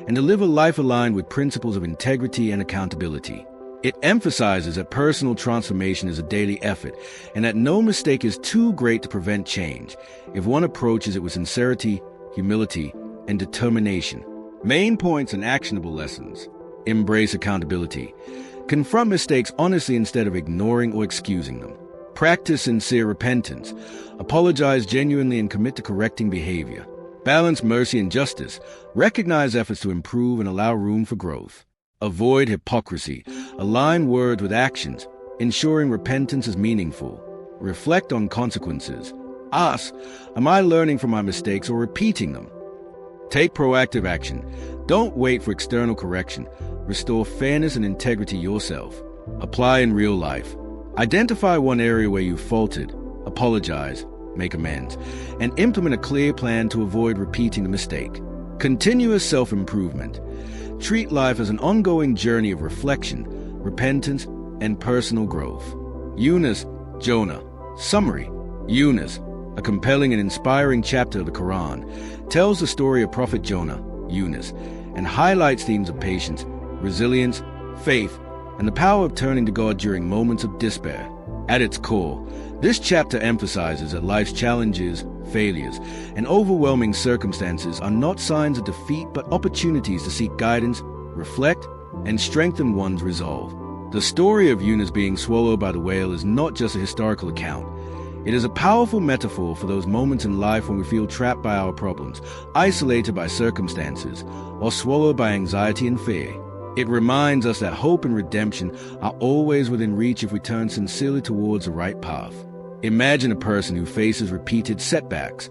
and to live a life aligned with principles of integrity and accountability. It emphasizes that personal transformation is a daily effort, and that no mistake is too great to prevent change if one approaches it with sincerity, humility, and determination. Main points and actionable lessons. Embrace accountability. Confront mistakes honestly instead of ignoring or excusing them. Practice sincere repentance. Apologize genuinely and commit to correcting behavior. Balance mercy and justice. Recognize efforts to improve and allow room for growth. Avoid hypocrisy. Align words with actions, ensuring repentance is meaningful. Reflect on consequences. Ask, am I learning from my mistakes or repeating them? Take proactive action. Don't wait for external correction. Restore fairness and integrity yourself. Apply in real life. Identify one area where you faltered. Apologize, make amends, and implement a clear plan to avoid repeating the mistake. Continuous self-improvement. Treat life as an ongoing journey of reflection, repentance, and personal growth. Yunus, Jonah. Summary. Yunus, a compelling and inspiring chapter of the Quran, tells the story of Prophet Jonah, Yunus, and highlights themes of patience, resilience, faith, and the power of turning to God during moments of despair. At its core, this chapter emphasizes that life's challenges, failures, and overwhelming circumstances are not signs of defeat but opportunities to seek guidance, reflect, and strengthen one's resolve. The story of Yunus being swallowed by the whale is not just a historical account. It is a powerful metaphor for those moments in life when we feel trapped by our problems, isolated by circumstances, or swallowed by anxiety and fear. It reminds us that hope and redemption are always within reach if we turn sincerely towards the right path. Imagine a person who faces repeated setbacks,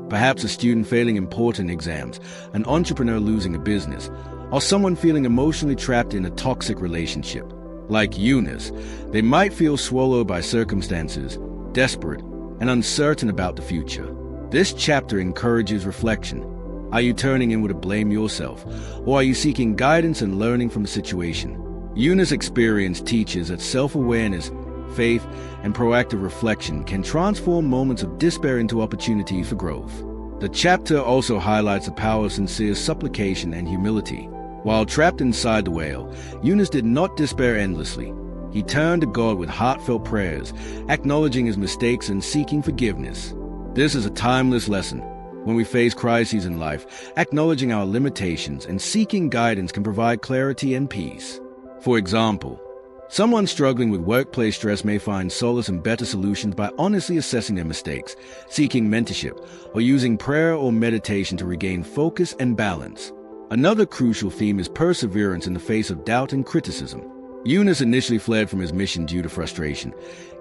perhaps a student failing important exams, an entrepreneur losing a business, or someone feeling emotionally trapped in a toxic relationship. Like Eunice, they might feel swallowed by circumstances, desperate, and uncertain about the future. This chapter encourages reflection. Are you turning inward to blame yourself, or are you seeking guidance and learning from the situation? Eunice's experience teaches that self-awareness, faith, and proactive reflection can transform moments of despair into opportunities for growth. The chapter also highlights the power of sincere supplication and humility. While trapped inside the whale, Eunice did not despair endlessly. He turned to God with heartfelt prayers, acknowledging his mistakes and seeking forgiveness. This is a timeless lesson. When we face crises in life, acknowledging our limitations and seeking guidance can provide clarity and peace. For example, someone struggling with workplace stress may find solace and better solutions by honestly assessing their mistakes, seeking mentorship, or using prayer or meditation to regain focus and balance. Another crucial theme is perseverance in the face of doubt and criticism. Eunice initially fled from his mission due to frustration,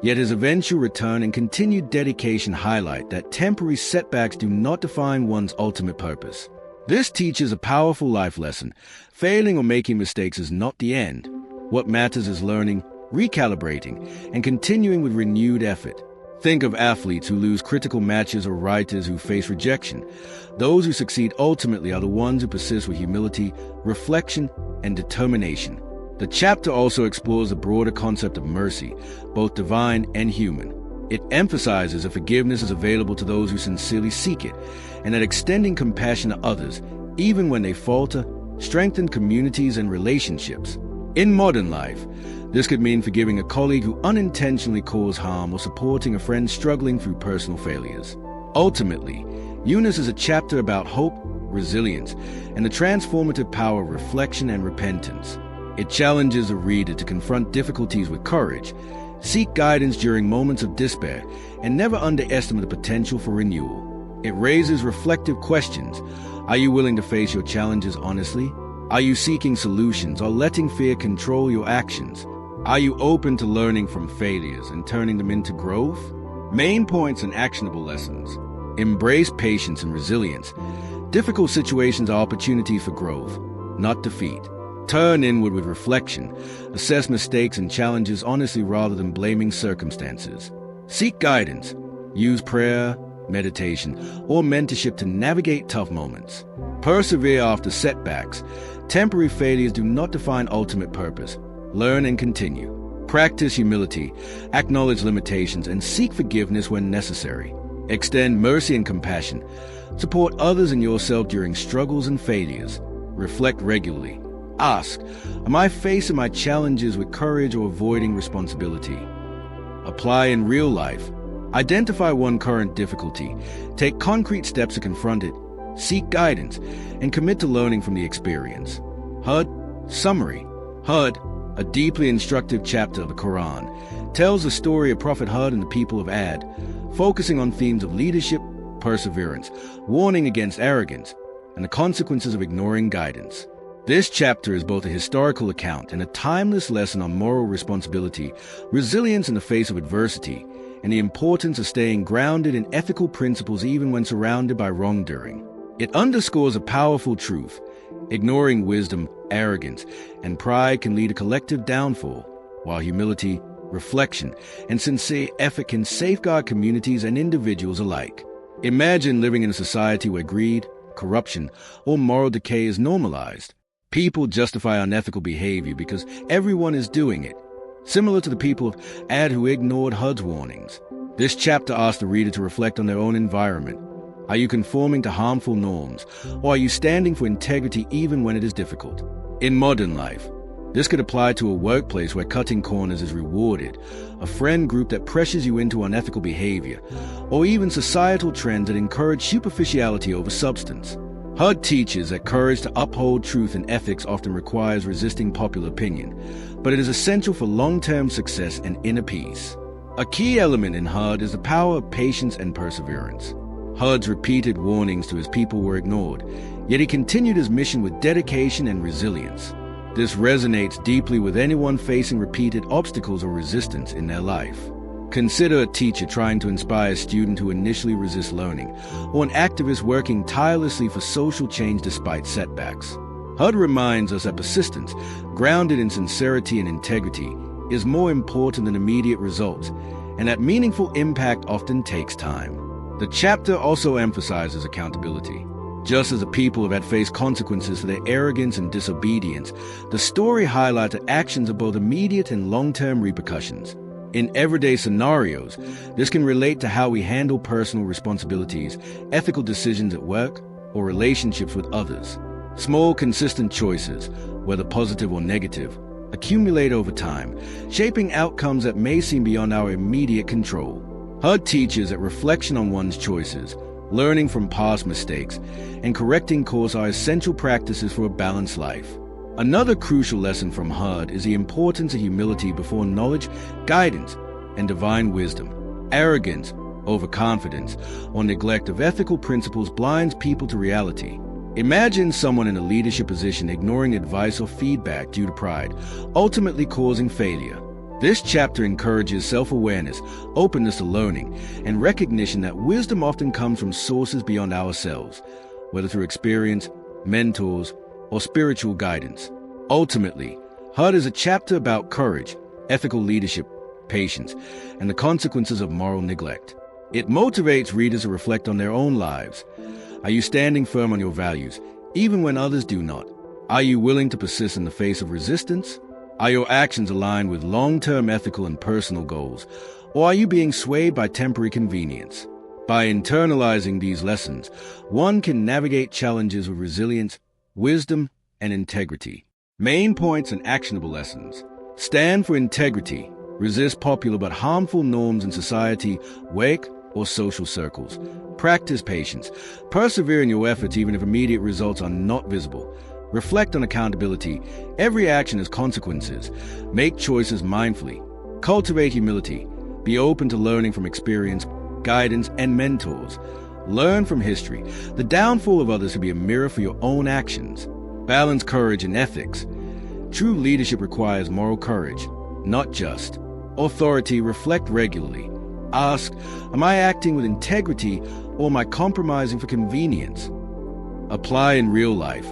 yet his eventual return and continued dedication highlight that temporary setbacks do not define one's ultimate purpose. This teaches a powerful life lesson. Failing or making mistakes is not the end. What matters is learning, recalibrating, and continuing with renewed effort. Think of athletes who lose critical matches or writers who face rejection. Those who succeed ultimately are the ones who persist with humility, reflection, and determination. The chapter also explores the broader concept of mercy, both divine and human. It emphasizes that forgiveness is available to those who sincerely seek it, and that extending compassion to others, even when they falter, strengthens communities and relationships. In modern life, this could mean forgiving a colleague who unintentionally caused harm or supporting a friend struggling through personal failures. Ultimately, Eunice is a chapter about hope, resilience, and the transformative power of reflection and repentance. It challenges the reader to confront difficulties with courage, seek guidance during moments of despair, and never underestimate the potential for renewal. It raises reflective questions. Are you willing to face your challenges honestly? Are you seeking solutions or letting fear control your actions? Are you open to learning from failures and turning them into growth? Main points and actionable lessons. Embrace patience and resilience. Difficult situations are opportunities for growth, not defeat. Turn inward with reflection. Assess mistakes and challenges honestly rather than blaming circumstances. Seek guidance. Use prayer, meditation, or mentorship to navigate tough moments. Persevere after setbacks. Temporary failures do not define ultimate purpose. Learn and continue. Practice humility, acknowledge limitations, and seek forgiveness when necessary. Extend mercy and compassion. Support others and yourself during struggles and failures. Reflect regularly. Ask, am I facing my challenges with courage or avoiding responsibility? Apply in real life. Identify one current difficulty. Take concrete steps to confront it. Seek guidance and commit to learning from the experience. Hud, summary. Hud, a deeply instructive chapter of the Quran, tells the story of Prophet Hud and the people of Ad, focusing on themes of leadership, perseverance, warning against arrogance, and the consequences of ignoring guidance. This chapter is both a historical account and a timeless lesson on moral responsibility, resilience in the face of adversity, and the importance of staying grounded in ethical principles even when surrounded by wrongdoing. It underscores a powerful truth. Ignoring wisdom, arrogance, and pride can lead to collective downfall, while humility, reflection, and sincere effort can safeguard communities and individuals alike. Imagine living in a society where greed, corruption, or moral decay is normalized. People justify unethical behavior because everyone is doing it, similar to the people of Ad who ignored Hud's warnings. This chapter asks the reader to reflect on their own environment. Are you conforming to harmful norms, or are you standing for integrity even when it is difficult? In modern life, this could apply to a workplace where cutting corners is rewarded, a friend group that pressures you into unethical behavior, or even societal trends that encourage superficiality over substance. Hud teaches that courage to uphold truth and ethics often requires resisting popular opinion, but it is essential for long-term success and inner peace. A key element in Hud is the power of patience and perseverance. Hud's repeated warnings to his people were ignored, yet he continued his mission with dedication and resilience. This resonates deeply with anyone facing repeated obstacles or resistance in their life. Consider a teacher trying to inspire a student who initially resists learning, or an activist working tirelessly for social change despite setbacks. Hud reminds us that persistence, grounded in sincerity and integrity, is more important than immediate results, and that meaningful impact often takes time. The chapter also emphasizes accountability. Just as the people have had faced consequences for their arrogance and disobedience, the story highlights that actions have both immediate and long-term repercussions. In everyday scenarios, this can relate to how we handle personal responsibilities, ethical decisions at work, or relationships with others. Small, consistent choices, whether positive or negative, accumulate over time, shaping outcomes that may seem beyond our immediate control. HUD teaches that reflection on one's choices, learning from past mistakes, and correcting course are essential practices for a balanced life. Another crucial lesson from HUD is the importance of humility before knowledge, guidance, and divine wisdom. Arrogance, overconfidence, or neglect of ethical principles blinds people to reality. Imagine someone in a leadership position ignoring advice or feedback due to pride, ultimately causing failure. This chapter encourages self-awareness, openness to learning, and recognition that wisdom often comes from sources beyond ourselves, whether through experience, mentors, or spiritual guidance. Ultimately, HUD is a chapter about courage, ethical leadership, patience, and the consequences of moral neglect. It motivates readers to reflect on their own lives. Are you standing firm on your values, even when others do not? Are you willing to persist in the face of resistance? Are your actions aligned with long-term ethical and personal goals, or are you being swayed by temporary convenience? By internalizing these lessons, one can navigate challenges with resilience, wisdom, and integrity. Main points and actionable lessons. Stand for integrity. Resist popular but harmful norms in society, work, or social circles. Practice patience. Persevere in your efforts even if immediate results are not visible. Reflect on accountability. Every action has consequences. Make choices mindfully. Cultivate humility. Be open to learning from experience, guidance, and mentors. Learn from history. The downfall of others should be a mirror for your own actions. Balance courage and ethics. True leadership requires moral courage, not just authority. Reflect regularly. Ask, am I acting with integrity or am I compromising for convenience? Apply in real life.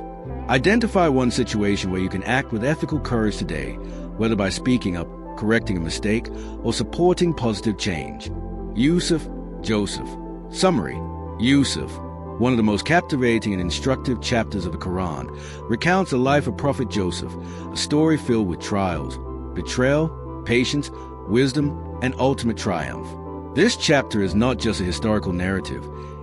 Identify one situation where you can act with ethical courage today, whether by speaking up, correcting a mistake, or supporting positive change. Yusuf, Joseph. Summary. Yusuf, one of the most captivating and instructive chapters of the Quran, recounts the life of Prophet Joseph, a story filled with trials, betrayal, patience, wisdom, and ultimate triumph. This chapter is not just a historical narrative.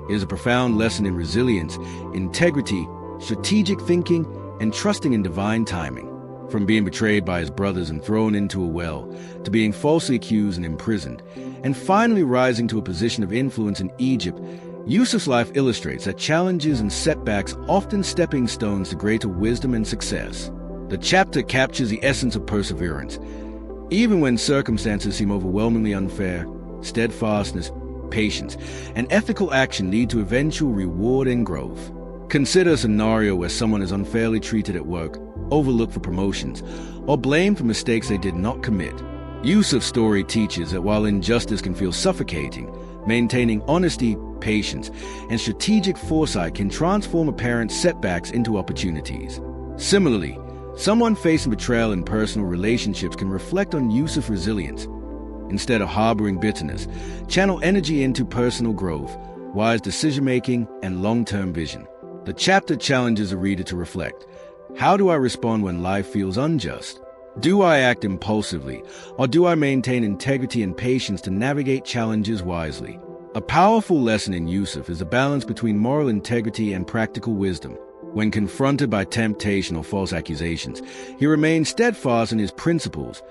It is a profound lesson in resilience, integrity, strategic thinking, and trusting in divine timing. From being betrayed by his brothers and thrown into a well, to being falsely accused and imprisoned, and finally rising to a position of influence in Egypt, Yusuf's life illustrates that challenges and setbacks are often stepping stones to greater wisdom and success. The chapter captures the essence of perseverance. Even when circumstances seem overwhelmingly unfair, steadfastness, patience, and ethical action lead to eventual reward and growth. Consider a scenario where someone is unfairly treated at work, overlooked for promotions, or blamed for mistakes they did not commit. Yusuf's story teaches that while injustice can feel suffocating, maintaining honesty, patience, and strategic foresight can transform apparent setbacks into opportunities. Similarly, someone facing betrayal in personal relationships can reflect on Yusuf's resilience. Instead of harboring bitterness, channel energy into personal growth, wise decision-making, and long-term vision. The chapter challenges the reader to reflect. How do I respond when life feels unjust? Do I act impulsively, or do I maintain integrity and patience to navigate challenges wisely? A powerful lesson in Yusuf is the balance between moral integrity and practical wisdom. When confronted by temptation or false accusations, he remains steadfast in his principles,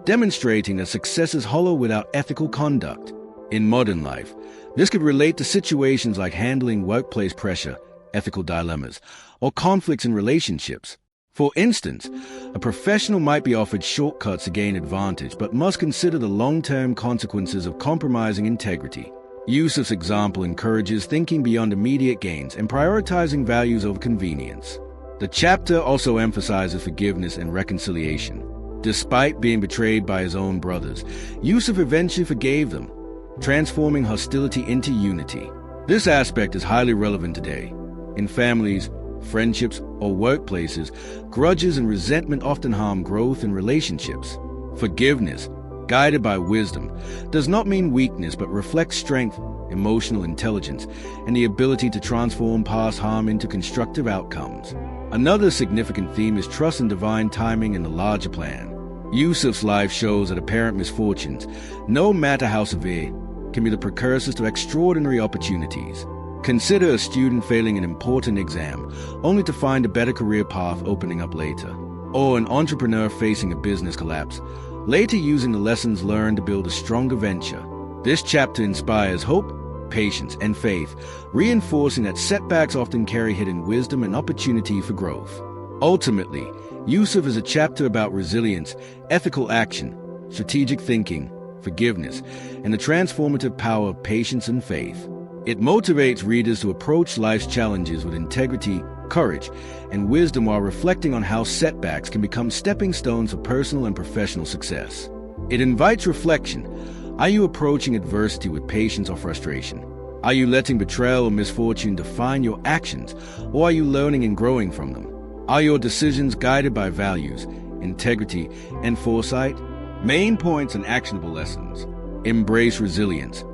demonstrating that success is hollow without ethical conduct. In modern life, this could relate to situations like handling workplace pressure, ethical dilemmas, or conflicts in relationships. For instance, a professional might be offered shortcuts to gain advantage, but must consider the long-term consequences of compromising integrity. Yusuf's example encourages thinking beyond immediate gains and prioritizing values over convenience. The chapter also emphasizes forgiveness and reconciliation. Despite being betrayed by his own brothers, Yusuf eventually forgave them, transforming hostility into unity. This aspect is highly relevant today. In families, friendships, or workplaces, grudges and resentment often harm growth in relationships. Forgiveness, guided by wisdom, does not mean weakness but reflects strength, emotional intelligence, and the ability to transform past harm into constructive outcomes. Another significant theme is trust in divine timing and the larger plan. Yusuf's life shows that apparent misfortunes, no matter how severe, can be the precursors to extraordinary opportunities. Consider a student failing an important exam, only to find a better career path opening up later. Or an entrepreneur facing a business collapse, later using the lessons learned to build a stronger venture. This chapter inspires hope, patience, and faith, reinforcing that setbacks often carry hidden wisdom and opportunity for growth. Ultimately, Yusuf is a chapter about resilience, ethical action, strategic thinking, forgiveness, and the transformative power of patience and faith. It motivates readers to approach life's challenges with integrity, courage, and wisdom while reflecting on how setbacks can become stepping stones for personal and professional success. It invites reflection. Are you approaching adversity with patience or frustration? Are you letting betrayal or misfortune define your actions, or are you learning and growing from them? Are your decisions guided by values, integrity, and foresight? Main points and actionable lessons. Embrace resilience.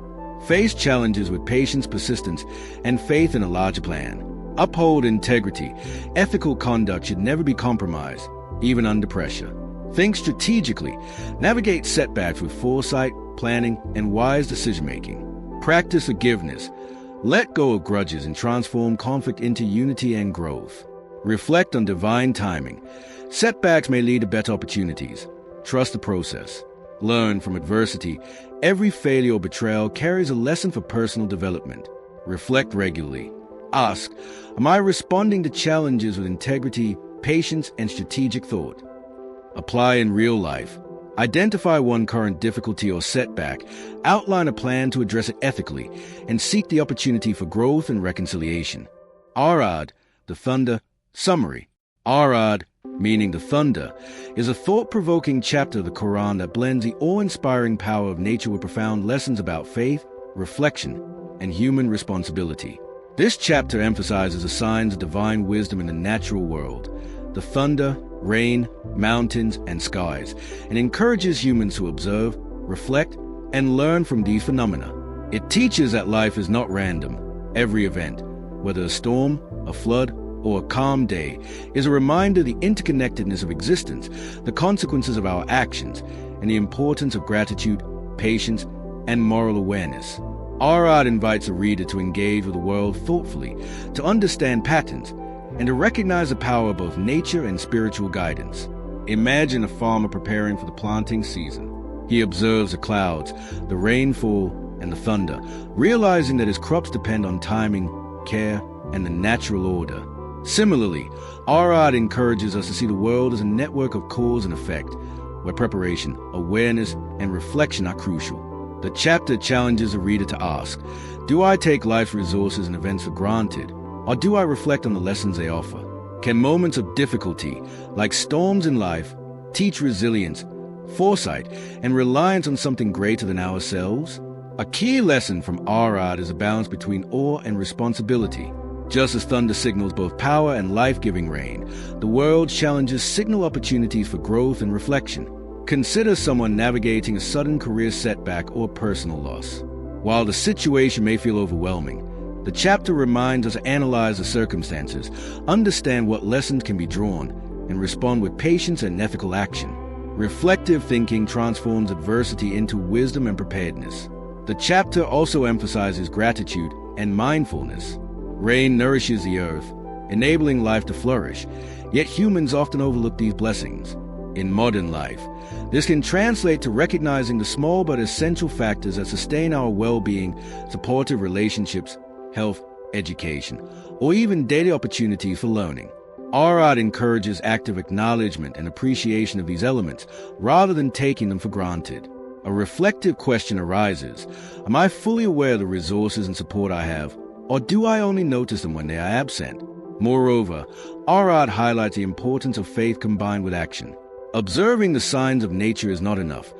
Face challenges with patience, persistence, and faith in a larger plan. Uphold integrity. Ethical conduct should never be compromised, even under pressure. Think strategically. Navigate setbacks with foresight, planning, and wise decision-making. Practice forgiveness. Let go of grudges and transform conflict into unity and growth. Reflect on divine timing. Setbacks may lead to better opportunities. Trust the process. Learn from adversity. Every failure or betrayal carries a lesson for personal development. Reflect regularly. Ask, am I responding to challenges with integrity, patience, and strategic thought? Apply in real life. Identify one current difficulty or setback, outline a plan to address it ethically, and seek the opportunity for growth and reconciliation. Arad, the thunder. Summary. Arad, meaning the thunder, is a thought-provoking chapter of the Quran that blends the awe-inspiring power of nature with profound lessons about faith, reflection, and human responsibility. This chapter emphasizes the signs of divine wisdom in the natural world, the thunder, rain, mountains, and skies, and encourages humans to observe, reflect, and learn from these phenomena. It teaches that life is not random. Every event, whether a storm, a flood, or a calm day, is a reminder of the interconnectedness of existence, the consequences of our actions, and the importance of gratitude, patience, and moral awareness. Arad invites the reader to engage with the world thoughtfully, to understand patterns, and to recognize the power of both nature and spiritual guidance. Imagine a farmer preparing for the planting season. He observes the clouds, the rainfall, and the thunder, realizing that his crops depend on timing, care, and the natural order. Similarly, Arad encourages us to see the world as a network of cause and effect, where preparation, awareness, and reflection are crucial. The chapter challenges the reader to ask, do I take life's resources and events for granted, or do I reflect on the lessons they offer? Can moments of difficulty, like storms in life, teach resilience, foresight, and reliance on something greater than ourselves? A key lesson from Arad is a balance between awe and responsibility. Just as thunder signals both power and life-giving rain, the world's challenges signal opportunities for growth and reflection. Consider someone navigating a sudden career setback or personal loss. While the situation may feel overwhelming, the chapter reminds us to analyze the circumstances, understand what lessons can be drawn, and respond with patience and ethical action. Reflective thinking transforms adversity into wisdom and preparedness. The chapter also emphasizes gratitude and mindfulness. Rain nourishes the earth, enabling life to flourish, yet humans often overlook these blessings. In modern life, this can translate to recognizing the small but essential factors that sustain our well-being, supportive relationships, health, education, or even daily opportunities for learning. Arad encourages active acknowledgement and appreciation of these elements, rather than taking them for granted. A reflective question arises, am I fully aware of the resources and support I have, or do I only notice them when they are absent? Moreover, Arad highlights the importance of faith combined with action. Observing the signs of nature is not enough.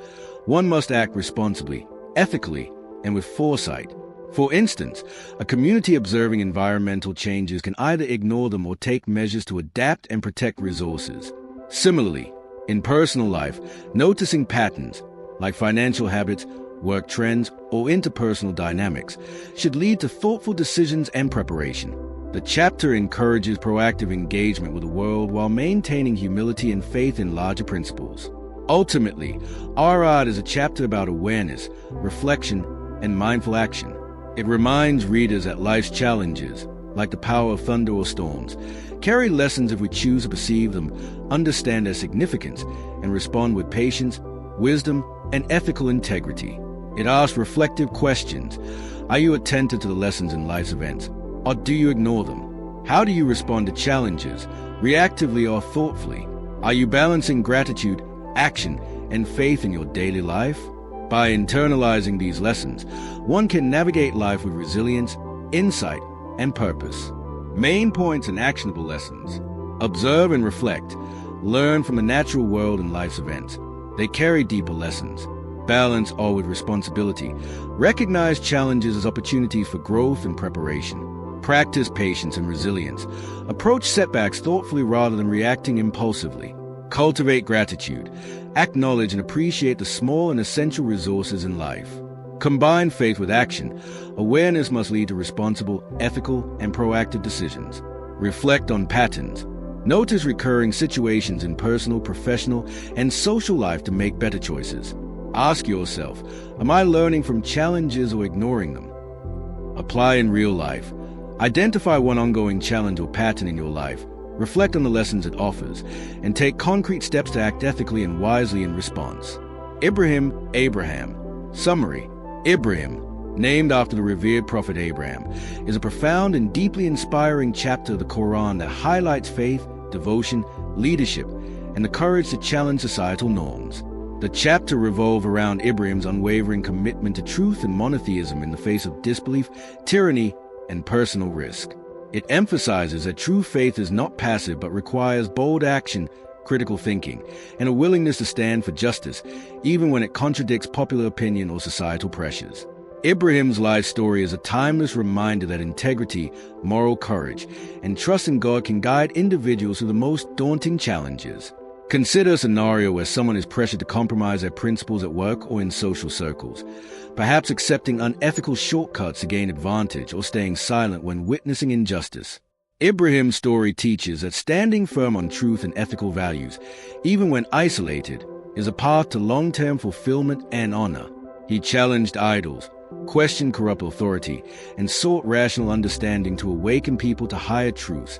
One must act responsibly, ethically, and with foresight. For instance, a community observing environmental changes can either ignore them or take measures to adapt and protect resources. Similarly, in personal life, noticing patterns, like financial habits, work trends, or interpersonal dynamics, should lead to thoughtful decisions and preparation. The chapter encourages proactive engagement with the world while maintaining humility and faith in larger principles. Ultimately, our art is a chapter about awareness, reflection, and mindful action. It reminds readers that life's challenges, like the power of thunder or storms, carry lessons if we choose to perceive them, understand their significance, and respond with patience, wisdom, and ethical integrity. It asks reflective questions. Are you attentive to the lessons in life's events, or do you ignore them? How do you respond to challenges, reactively or thoughtfully? Are you balancing gratitude, action, and faith in your daily life? By internalizing these lessons, one can navigate life with resilience, insight, and purpose. Main points and actionable lessons. Observe and reflect. Learn from the natural world and life's events. They carry deeper lessons. Balance all with responsibility. Recognize challenges as opportunities for growth and preparation. Practice patience and resilience. Approach setbacks thoughtfully rather than reacting impulsively. Cultivate gratitude. Acknowledge and appreciate the small and essential resources in life. Combine faith with action. Awareness must lead to responsible, ethical, and proactive decisions. Reflect on patterns. Notice recurring situations in personal, professional, and social life to make better choices. Ask yourself, am I learning from challenges or ignoring them? Apply in real life. Identify one ongoing challenge or pattern in your life. Reflect on the lessons it offers, and take concrete steps to act ethically and wisely in response. Abraham. Summary. Ibrahim, named after the revered prophet Abraham, is a profound and deeply inspiring chapter of the Quran that highlights faith, devotion, leadership, and the courage to challenge societal norms. The chapter revolves around Ibrahim's unwavering commitment to truth and monotheism in the face of disbelief, tyranny, and personal risk. It emphasizes that true faith is not passive but requires bold action, critical thinking, and a willingness to stand for justice, even when it contradicts popular opinion or societal pressures. Ibrahim's life story is a timeless reminder that integrity, moral courage, and trust in God can guide individuals through the most daunting challenges. Consider a scenario where someone is pressured to compromise their principles at work or in social circles, perhaps accepting unethical shortcuts to gain advantage or staying silent when witnessing injustice. Ibrahim's story teaches that standing firm on truth and ethical values, even when isolated, is a path to long-term fulfillment and honor. He challenged idols, questioned corrupt authority, and sought rational understanding to awaken people to higher truths,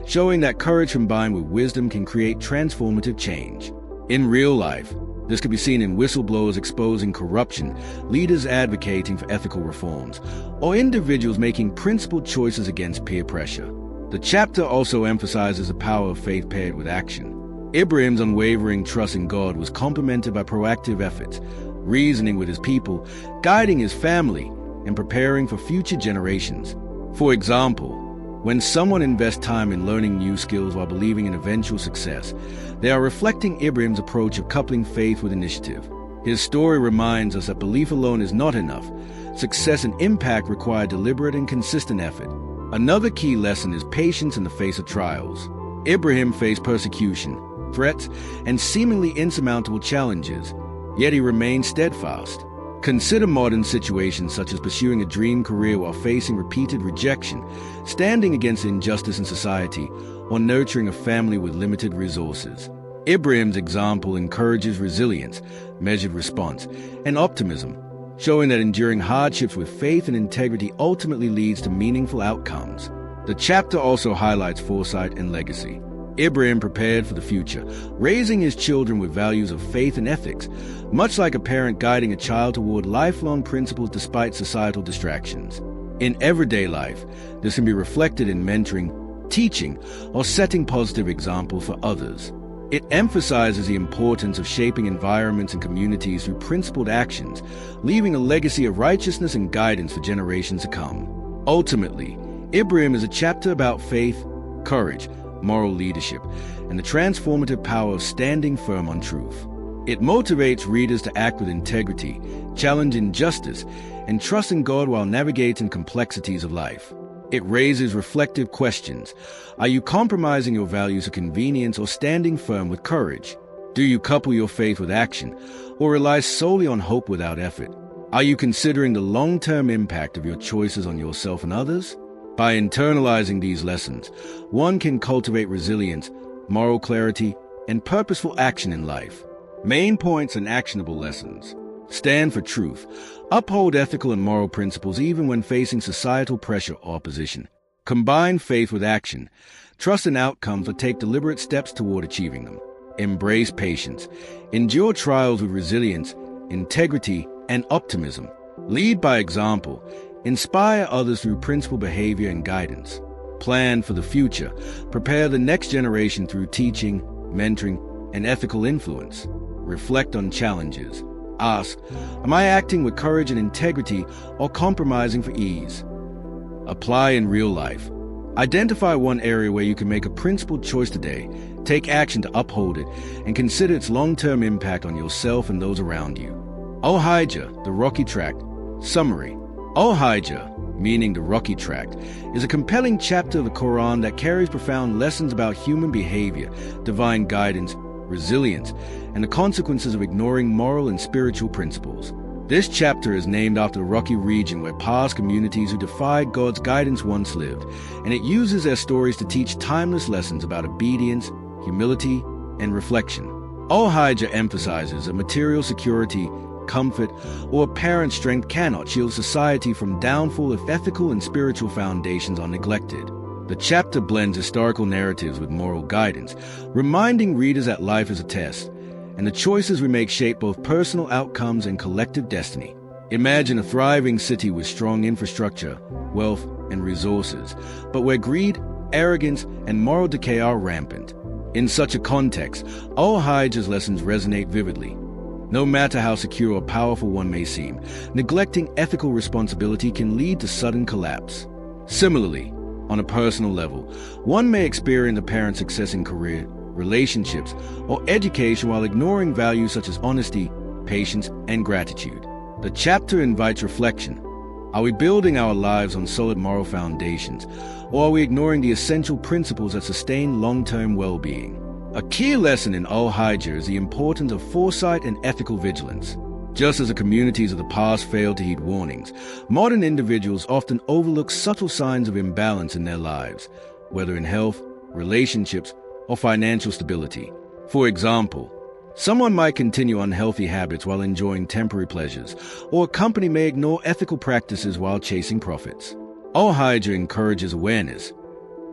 showing that courage combined with wisdom can create transformative change. In real life, this can be seen in whistleblowers exposing corruption, leaders advocating for ethical reforms, or individuals making principled choices against peer pressure. The chapter also emphasizes the power of faith paired with action. Ibrahim's unwavering trust in God was complemented by proactive efforts, reasoning with his people, guiding his family, and preparing for future generations. For example, when someone invests time in learning new skills while believing in eventual success, they are reflecting Ibrahim's approach of coupling faith with initiative. His story reminds us that belief alone is not enough. Success and impact require deliberate and consistent effort. Another key lesson is patience in the face of trials. Ibrahim faced persecution, threats, and seemingly insurmountable challenges, yet he remained steadfast. Consider modern situations such as pursuing a dream career while facing repeated rejection, standing against injustice in society, or nurturing a family with limited resources. Ibrahim's example encourages resilience, measured response, and optimism, showing that enduring hardships with faith and integrity ultimately leads to meaningful outcomes. The chapter also highlights foresight and legacy. Ibrahim prepared for the future, raising his children with values of faith and ethics, much like a parent guiding a child toward lifelong principles despite societal distractions. In everyday life, this can be reflected in mentoring, teaching, or setting positive examples for others. It emphasizes the importance of shaping environments and communities through principled actions, leaving a legacy of righteousness and guidance for generations to come. Ultimately, Ibrahim is a chapter about faith, courage, moral leadership, and the transformative power of standing firm on truth. It motivates readers to act with integrity, challenge injustice, and trust in God while navigating complexities of life. It raises reflective questions. Are you compromising your values for convenience or standing firm with courage? Do you couple your faith with action or rely solely on hope without effort? Are you considering the long-term impact of your choices on yourself and others? By internalizing these lessons, one can cultivate resilience, moral clarity, and purposeful action in life. Main points and actionable lessons. Stand for truth. Uphold ethical and moral principles even when facing societal pressure or opposition. Combine faith with action. Trust in outcomes or take deliberate steps toward achieving them. Embrace patience. Endure trials with resilience, integrity, and optimism. Lead by example. Inspire others through principled behavior and guidance. Plan for the future. Prepare the next generation through teaching, mentoring, and ethical influence. Reflect on challenges. Ask, am I acting with courage and integrity or compromising for ease? Apply in real life. Identify one area where you can make a principled choice today, take action to uphold it, and consider its long-term impact on yourself and those around you. Al-Hijr, the Rocky Tract. Summary. Al-Hijr, meaning the Rocky Tract, is a compelling chapter of the Quran that carries profound lessons about human behavior, divine guidance, resilience, and the consequences of ignoring moral and spiritual principles. This chapter is named after the Rocky region where past communities who defied God's guidance once lived, and it uses their stories to teach timeless lessons about obedience, humility, and reflection. Al-Hijr emphasizes that material security, comfort, or apparent strength cannot shield society from downfall if ethical and spiritual foundations are neglected. The chapter blends historical narratives with moral guidance, reminding readers that life is a test, and the choices we make shape both personal outcomes and collective destiny. Imagine a thriving city with strong infrastructure, wealth, and resources, but where greed, arrogance, and moral decay are rampant. In such a context, Al-Hijr's lessons resonate vividly. No matter how secure or powerful one may seem, neglecting ethical responsibility can lead to sudden collapse. Similarly, on a personal level, one may experience apparent success in career, relationships, or education while ignoring values such as honesty, patience, and gratitude. The chapter invites reflection. Are we building our lives on solid moral foundations, or are we ignoring the essential principles that sustain long-term well-being? A key lesson in Al-Hijr is the importance of foresight and ethical vigilance. Just as the communities of the past failed to heed warnings, modern individuals often overlook subtle signs of imbalance in their lives, whether in health, relationships, or financial stability. For example, someone might continue unhealthy habits while enjoying temporary pleasures, or a company may ignore ethical practices while chasing profits. Al-Hijr encourages awareness,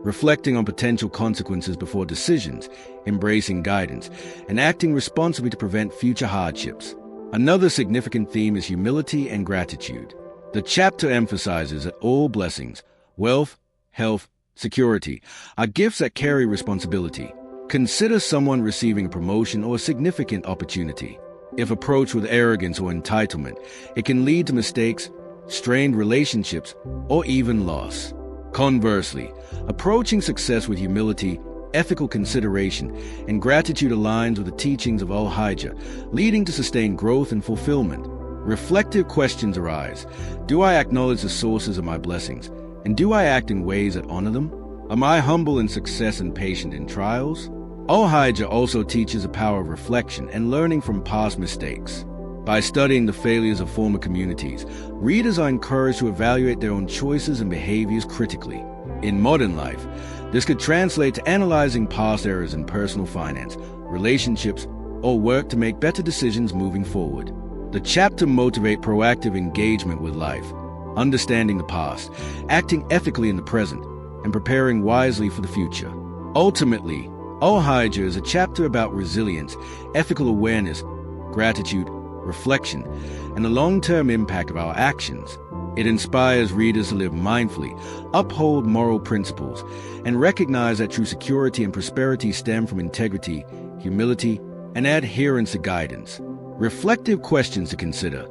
reflecting on potential consequences before decisions, embracing guidance, and acting responsibly to prevent future hardships. Another significant theme is humility and gratitude. The chapter emphasizes that all blessings, wealth, health, security, are gifts that carry responsibility. Consider someone receiving a promotion or a significant opportunity. If approached with arrogance or entitlement, it can lead to mistakes, strained relationships, or even loss. Conversely, approaching success with humility, ethical consideration, and gratitude aligns with the teachings of Al-Hijr, leading to sustained growth and fulfillment. Reflective questions arise. Do I acknowledge the sources of my blessings? And do I act in ways that honor them? Am I humble in success and patient in trials? Al-Hijr also teaches the power of reflection and learning from past mistakes. By studying the failures of former communities, readers are encouraged to evaluate their own choices and behaviors critically. In modern life, this could translate to analyzing past errors in personal finance, relationships, or work to make better decisions moving forward. The chapter motivates proactive engagement with life, understanding the past, acting ethically in the present, and preparing wisely for the future. Ultimately, Al-Hijr is a chapter about resilience, ethical awareness, gratitude, reflection, and the long-term impact of our actions. It inspires readers to live mindfully, uphold moral principles, and recognize that true security and prosperity stem from integrity, humility, and adherence to guidance. Reflective questions to consider.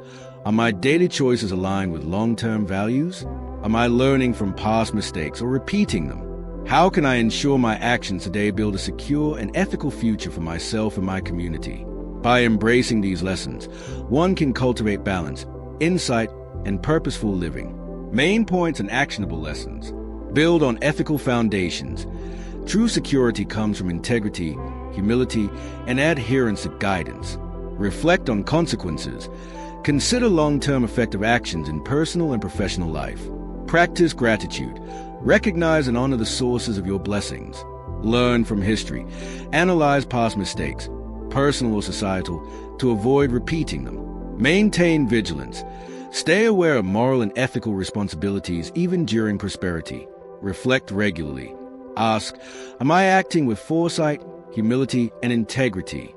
Are my daily choices aligned with long-term values? Am I learning from past mistakes or repeating them? How can I ensure my actions today build a secure and ethical future for myself and my community? By embracing these lessons, one can cultivate balance, insight, and purposeful living. Main points and actionable lessons. Build on ethical foundations. True security comes from integrity, humility, and adherence to guidance. Reflect on consequences. Consider long-term effective actions in personal and professional life. Practice gratitude. Recognize and honor the sources of your blessings. Learn from history. Analyze past mistakes, personal or societal, to avoid repeating them. Maintain vigilance. Stay aware of moral and ethical responsibilities even during prosperity. Reflect regularly. Ask, am I acting with foresight, humility, and integrity?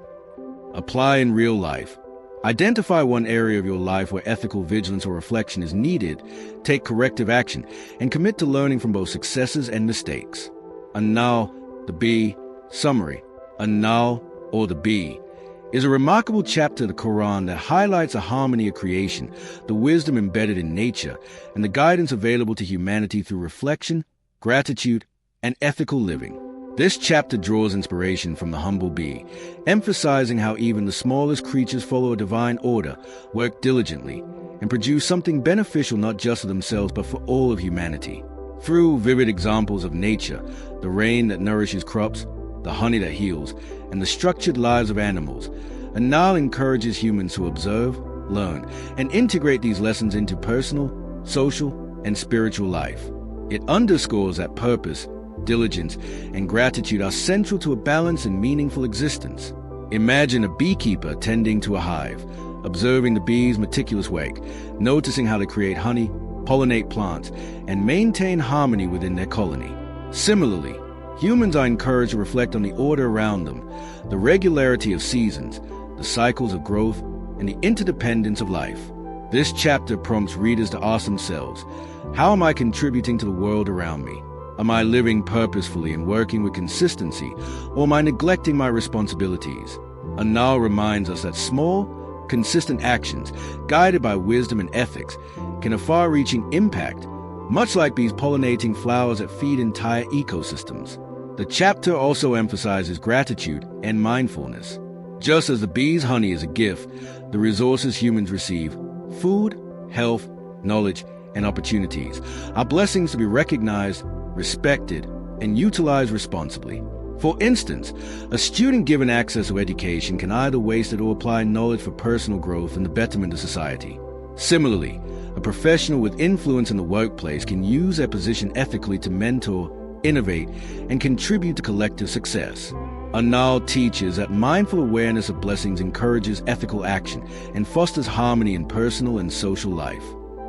Apply in real life. Identify one area of your life where ethical vigilance or reflection is needed, take corrective action, and commit to learning from both successes and mistakes. Annal, the bee, summary. Annal, or the bee, is a remarkable chapter of the Quran that highlights the harmony of creation, the wisdom embedded in nature, and the guidance available to humanity through reflection, gratitude, and ethical living. This chapter draws inspiration from the humble bee, emphasizing how even the smallest creatures follow a divine order, work diligently, and produce something beneficial not just for themselves but for all of humanity. Through vivid examples of nature, the rain that nourishes crops, the honey that heals, and the structured lives of animals, Annal encourages humans to observe, learn, and integrate these lessons into personal, social, and spiritual life. It underscores that purpose, diligence, and gratitude are central to a balanced and meaningful existence. Imagine a beekeeper tending to a hive, observing the bees' meticulous work, noticing how they create honey, pollinate plants, and maintain harmony within their colony. Similarly, humans are encouraged to reflect on the order around them, the regularity of seasons, the cycles of growth, and the interdependence of life. This chapter prompts readers to ask themselves, how am I contributing to the world around me? Am I living purposefully and working with consistency, or am I neglecting my responsibilities? Annal reminds us that small, consistent actions, guided by wisdom and ethics, can have far-reaching impact, much like bees pollinating flowers that feed entire ecosystems. The chapter also emphasizes gratitude and mindfulness. Just as the bee's honey is a gift, the resources humans receive, food, health, knowledge, and opportunities, are blessings to be recognized, respected, and utilized responsibly. For instance, a student given access to education can either waste it or apply knowledge for personal growth and the betterment of society. Similarly, a professional with influence in the workplace can use their position ethically to mentor, innovate, and contribute to collective success. Annal teaches that mindful awareness of blessings encourages ethical action and fosters harmony in personal and social life.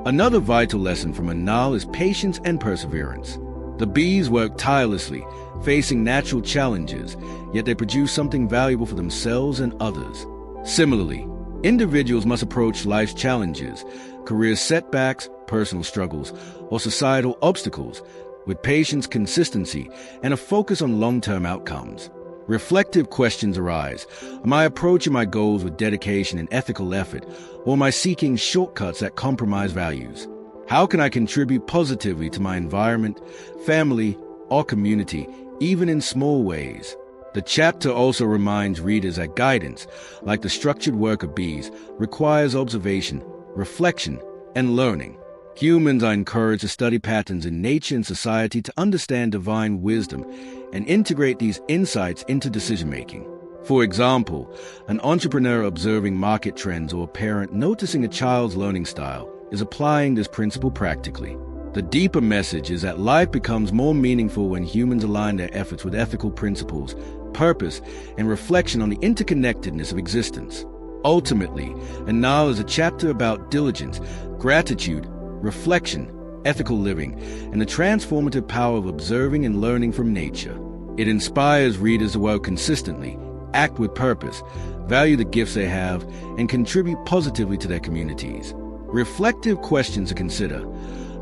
Another vital lesson from Annal is patience and perseverance. The bees work tirelessly, facing natural challenges, yet they produce something valuable for themselves and others. Similarly, individuals must approach life's challenges, career setbacks, personal struggles, or societal obstacles with patience, consistency, and a focus on long-term outcomes. Reflective questions arise. Am I approaching my goals with dedication and ethical effort, or am I seeking shortcuts that compromise values? How can I contribute positively to my environment, family, or community, even in small ways? The chapter also reminds readers that guidance, like the structured work of bees, requires observation, reflection, and learning. Humans are encouraged to study patterns in nature and society to understand divine wisdom and integrate these insights into decision-making. For example, an entrepreneur observing market trends or a parent noticing a child's learning style is applying this principle practically. The deeper message is that life becomes more meaningful when humans align their efforts with ethical principles, purpose, and reflection on the interconnectedness of existence. Ultimately, Annal is a chapter about diligence, gratitude, reflection, ethical living, and the transformative power of observing and learning from nature. It inspires readers to work consistently, act with purpose, value the gifts they have, and contribute positively to their communities. Reflective questions to consider.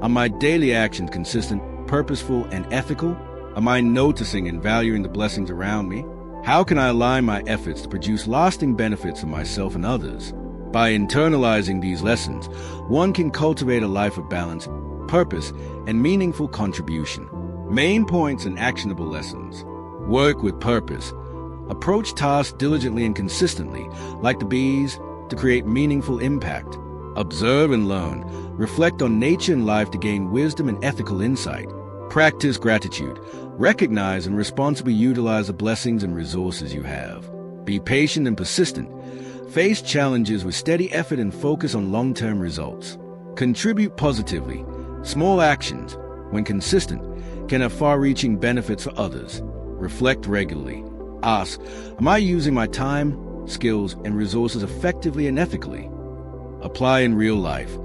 Are my daily actions consistent, purposeful, and ethical? Am I noticing and valuing the blessings around me? How can I align my efforts to produce lasting benefits for myself and others? By internalizing these lessons, one can cultivate a life of balance, purpose, and meaningful contribution. Main points and actionable lessons. Work with purpose. Approach tasks diligently and consistently, like the bees, to create meaningful impact. Observe and learn. Reflect on nature and life to gain wisdom and ethical insight. Practice gratitude. Recognize and responsibly utilize the blessings and resources you have. Be patient and persistent. Face challenges with steady effort and focus on long-term results. Contribute positively. Small actions, when consistent, can have far-reaching benefits for others. Reflect regularly. Ask, am I using my time, skills, and resources effectively and ethically? Apply in real life.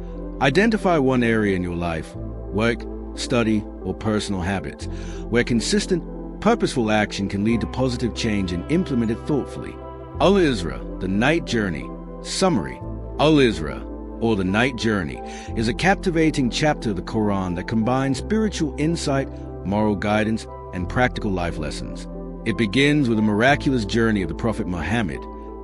Identify one area in your life, work, study, or personal habits, where consistent, purposeful action can lead to positive change and implement it thoughtfully. Al-Isra, the Night Journey. Summary. Al-Isra, or the Night Journey, is a captivating chapter of the Quran that combines spiritual insight, moral guidance, and practical life lessons. It begins with a miraculous journey of the Prophet Muhammad,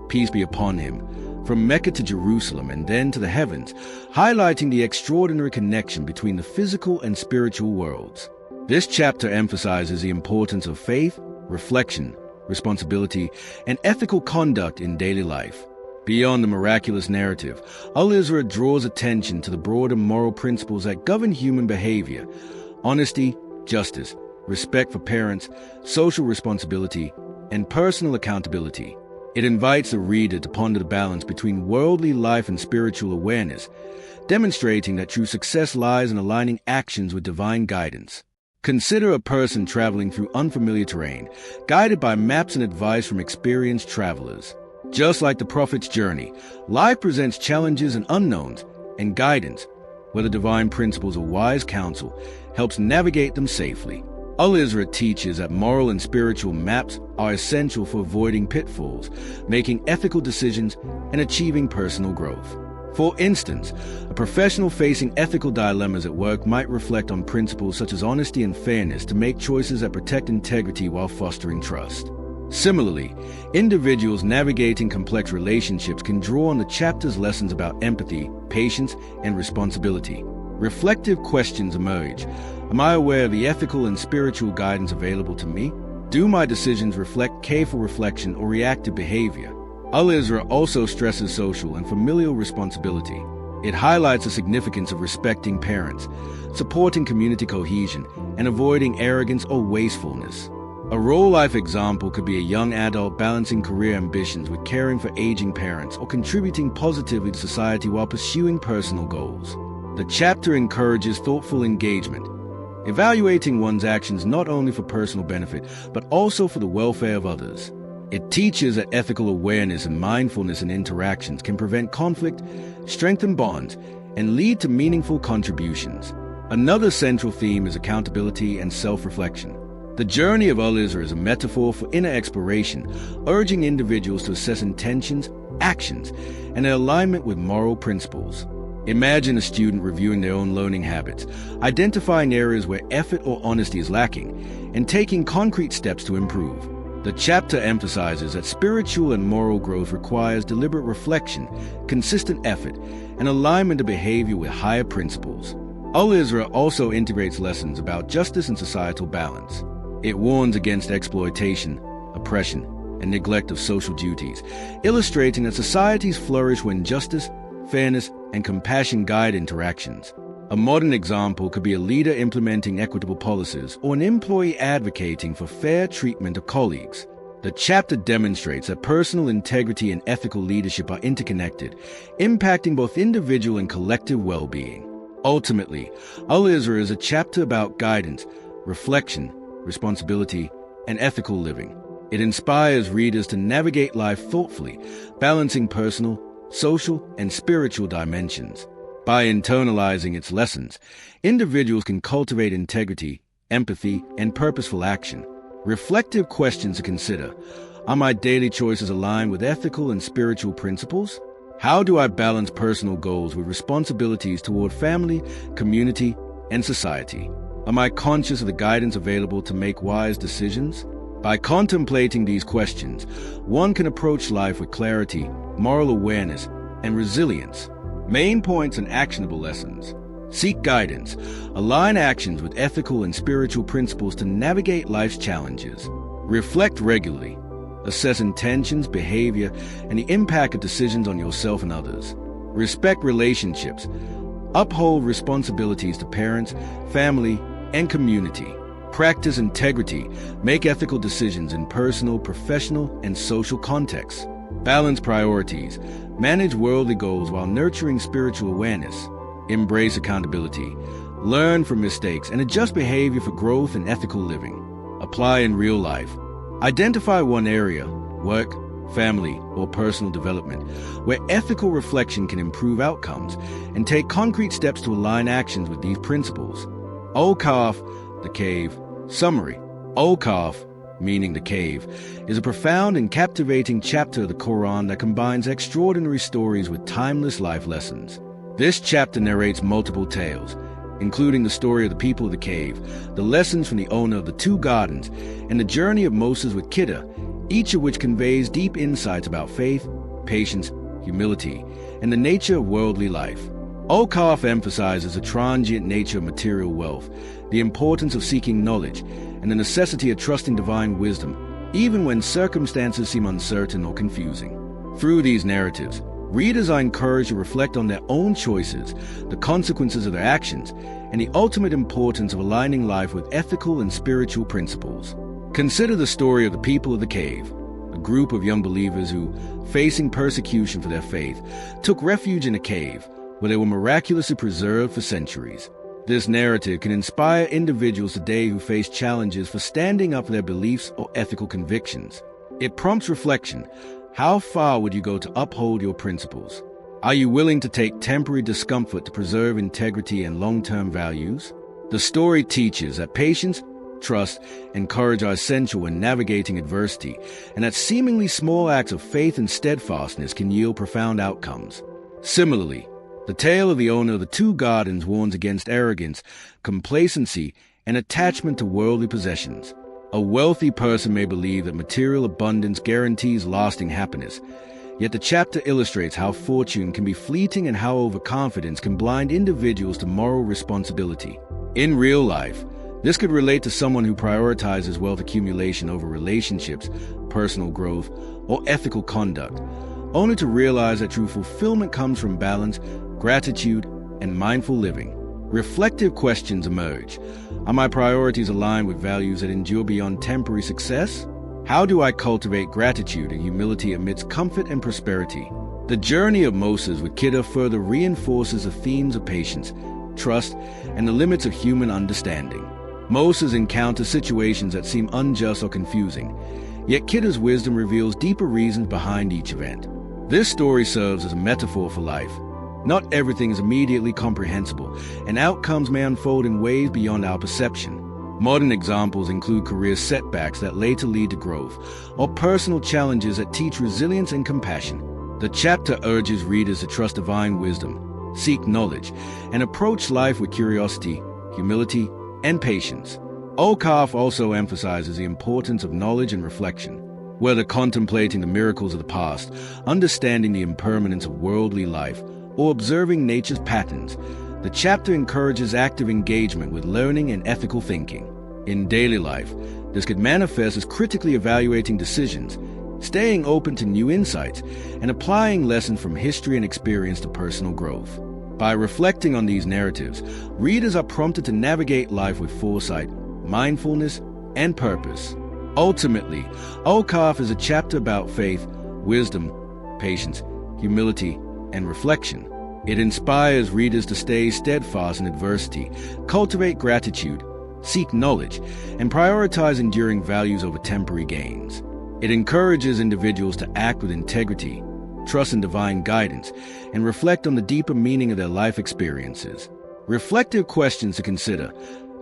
peace be upon him, from Mecca to Jerusalem and then to the heavens, highlighting the extraordinary connection between the physical and spiritual worlds. This chapter emphasizes the importance of faith, reflection, responsibility, and ethical conduct in daily life. Beyond the miraculous narrative, Al-Isra draws attention to the broader moral principles that govern human behavior: honesty, justice, respect for parents, social responsibility, and personal accountability. It invites the reader to ponder the balance between worldly life and spiritual awareness, demonstrating that true success lies in aligning actions with divine guidance. Consider a person traveling through unfamiliar terrain, guided by maps and advice from experienced travelers. Just like the Prophet's journey, life presents challenges and unknowns, and guidance, whether divine principles or wise counsel, helps navigate them safely. Al-Isra teaches that moral and spiritual maps are essential for avoiding pitfalls, making ethical decisions, and achieving personal growth. For instance, a professional facing ethical dilemmas at work might reflect on principles such as honesty and fairness to make choices that protect integrity while fostering trust. Similarly, individuals navigating complex relationships can draw on the chapter's lessons about empathy, patience, and responsibility. Reflective questions emerge. Am I aware of the ethical and spiritual guidance available to me? Do my decisions reflect careful reflection or reactive behavior? Al-Isra also stresses social and familial responsibility. It highlights the significance of respecting parents, supporting community cohesion, and avoiding arrogance or wastefulness. A real-life example could be a young adult balancing career ambitions with caring for aging parents or contributing positively to society while pursuing personal goals. The chapter encourages thoughtful engagement, evaluating one's actions not only for personal benefit, but also for the welfare of others. It teaches that ethical awareness and mindfulness in interactions can prevent conflict, strengthen bonds, and lead to meaningful contributions. Another central theme is accountability and self-reflection. The journey of Al-Isra is a metaphor for inner exploration, urging individuals to assess intentions, actions, and their alignment with moral principles. Imagine a student reviewing their own learning habits, identifying areas where effort or honesty is lacking, and taking concrete steps to improve. The chapter emphasizes that spiritual and moral growth requires deliberate reflection, consistent effort, and alignment of behavior with higher principles. Al-Isra also integrates lessons about justice and societal balance. It warns against exploitation, oppression, and neglect of social duties, illustrating that societies flourish when justice, fairness, and compassion guide interactions. A modern example could be a leader implementing equitable policies or an employee advocating for fair treatment of colleagues. The chapter demonstrates that personal integrity and ethical leadership are interconnected, impacting both individual and collective well-being. Ultimately, Al-Isra is a chapter about guidance, reflection, responsibility, and ethical living. It inspires readers to navigate life thoughtfully, balancing personal, social, and spiritual dimensions. By internalizing its lessons, individuals can cultivate integrity, empathy, and purposeful action. Reflective questions to consider: are my daily choices aligned with ethical and spiritual principles? How do I balance personal goals with responsibilities toward family, community, and society? Am I conscious of the guidance available to make wise decisions? By contemplating these questions, one can approach life with clarity, moral awareness, and resilience. Main points and actionable lessons. Seek guidance. Align actions with ethical and spiritual principles to navigate life's challenges. Reflect regularly. Assess intentions, behavior, and the impact of decisions on yourself and others. Respect relationships. Uphold responsibilities to parents, family, and community. Practice integrity. Make ethical decisions in personal, professional, and social contexts. Balance priorities. Manage worldly goals while nurturing spiritual awareness. Embrace accountability. Learn from mistakes and adjust behavior for growth and ethical living. Apply in real life. Identify one area, work, family, or personal development, where ethical reflection can improve outcomes, and take concrete steps to align actions with these principles. Al-Kahf, the cave. Summary. Al-Kahf, meaning the cave, is a profound and captivating chapter of the Quran that combines extraordinary stories with timeless life lessons. This chapter narrates multiple tales, including the story of the people of the cave, the lessons from the owner of the two gardens, and the journey of Moses with Khidr, each of which conveys deep insights about faith, patience, humility, and the nature of worldly life. Al-Kahf emphasizes the transient nature of material wealth, the importance of seeking knowledge, and the necessity of trusting divine wisdom, even when circumstances seem uncertain or confusing. Through these narratives, readers are encouraged to reflect on their own choices, the consequences of their actions, and the ultimate importance of aligning life with ethical and spiritual principles. Consider the story of the people of the cave, a group of young believers who, facing persecution for their faith, took refuge in a cave where they were miraculously preserved for centuries. This narrative can inspire individuals today who face challenges for standing up for their beliefs or ethical convictions. It prompts reflection. How far would you go to uphold your principles? Are you willing to take temporary discomfort to preserve integrity and long-term values? The story teaches that patience, trust, and courage are essential when navigating adversity, and that seemingly small acts of faith and steadfastness can yield profound outcomes. Similarly, the tale of the owner of the two gardens warns against arrogance, complacency, and attachment to worldly possessions. A wealthy person may believe that material abundance guarantees lasting happiness, yet the chapter illustrates how fortune can be fleeting and how overconfidence can blind individuals to moral responsibility. In real life, this could relate to someone who prioritizes wealth accumulation over relationships, personal growth, or ethical conduct, only to realize that true fulfillment comes from balance, gratitude, and mindful living. Reflective questions emerge. Are my priorities aligned with values that endure beyond temporary success? How do I cultivate gratitude and humility amidst comfort and prosperity? The journey of Moses with Khidr further reinforces the themes of patience, trust, and the limits of human understanding. Moses encounters situations that seem unjust or confusing, yet Khidr's wisdom reveals deeper reasons behind each event. This story serves as a metaphor for life. Not everything is immediately comprehensible, and outcomes may unfold in ways beyond our perception. Modern examples include career setbacks that later lead to growth, or personal challenges that teach resilience and compassion. The chapter urges readers to trust divine wisdom, seek knowledge, and approach life with curiosity, humility, and patience. Al-Kahf also emphasizes the importance of knowledge and reflection. Whether contemplating the miracles of the past, understanding the impermanence of worldly life, or observing nature's patterns, the chapter encourages active engagement with learning and ethical thinking. In daily life, this could manifest as critically evaluating decisions, staying open to new insights, and applying lessons from history and experience to personal growth. By reflecting on these narratives, readers are prompted to navigate life with foresight, mindfulness, and purpose. Ultimately, Al-Kahf is a chapter about faith, wisdom, patience, humility, and reflection. It inspires readers to stay steadfast in adversity, cultivate gratitude, seek knowledge, and prioritize enduring values over temporary gains. It encourages individuals to act with integrity, trust in divine guidance, and reflect on the deeper meaning of their life experiences. Reflective questions to consider.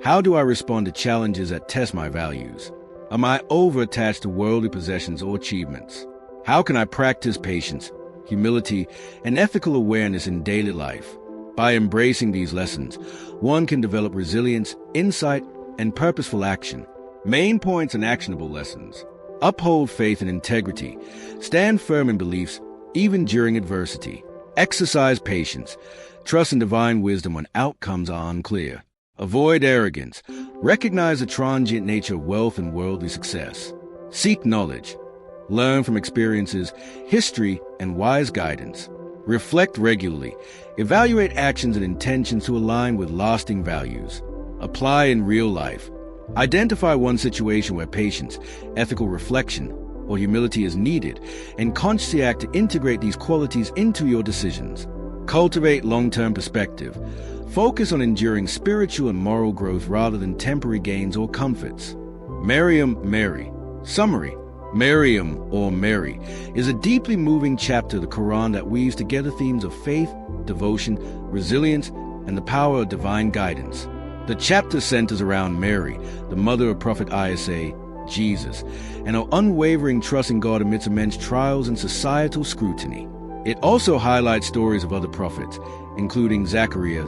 How do I respond to challenges that test my values? Am I over-attached to worldly possessions or achievements? How can I practice patience, humility, and ethical awareness in daily life? By embracing these lessons, one can develop resilience, insight, and purposeful action. Main points and actionable lessons. Uphold faith and integrity. Stand firm in beliefs, even during adversity. Exercise patience. Trust in divine wisdom when outcomes are unclear. Avoid arrogance. Recognize the transient nature of wealth and worldly success. Seek knowledge. Learn from experiences, history, and wise guidance. Reflect regularly. Evaluate actions and intentions to align with lasting values. Apply in real life. Identify one situation where patience, ethical reflection, or humility is needed, and consciously act to integrate these qualities into your decisions. Cultivate long-term perspective. Focus on enduring spiritual and moral growth rather than temporary gains or comforts. Mary. Summary. Maryam, or Mary, is a deeply moving chapter of the Quran that weaves together themes of faith, devotion, resilience, and the power of divine guidance. The chapter centers around Mary, the mother of Prophet Isa, Jesus, and her unwavering trust in God amidst immense trials and societal scrutiny. It also highlights stories of other prophets, including Zechariah,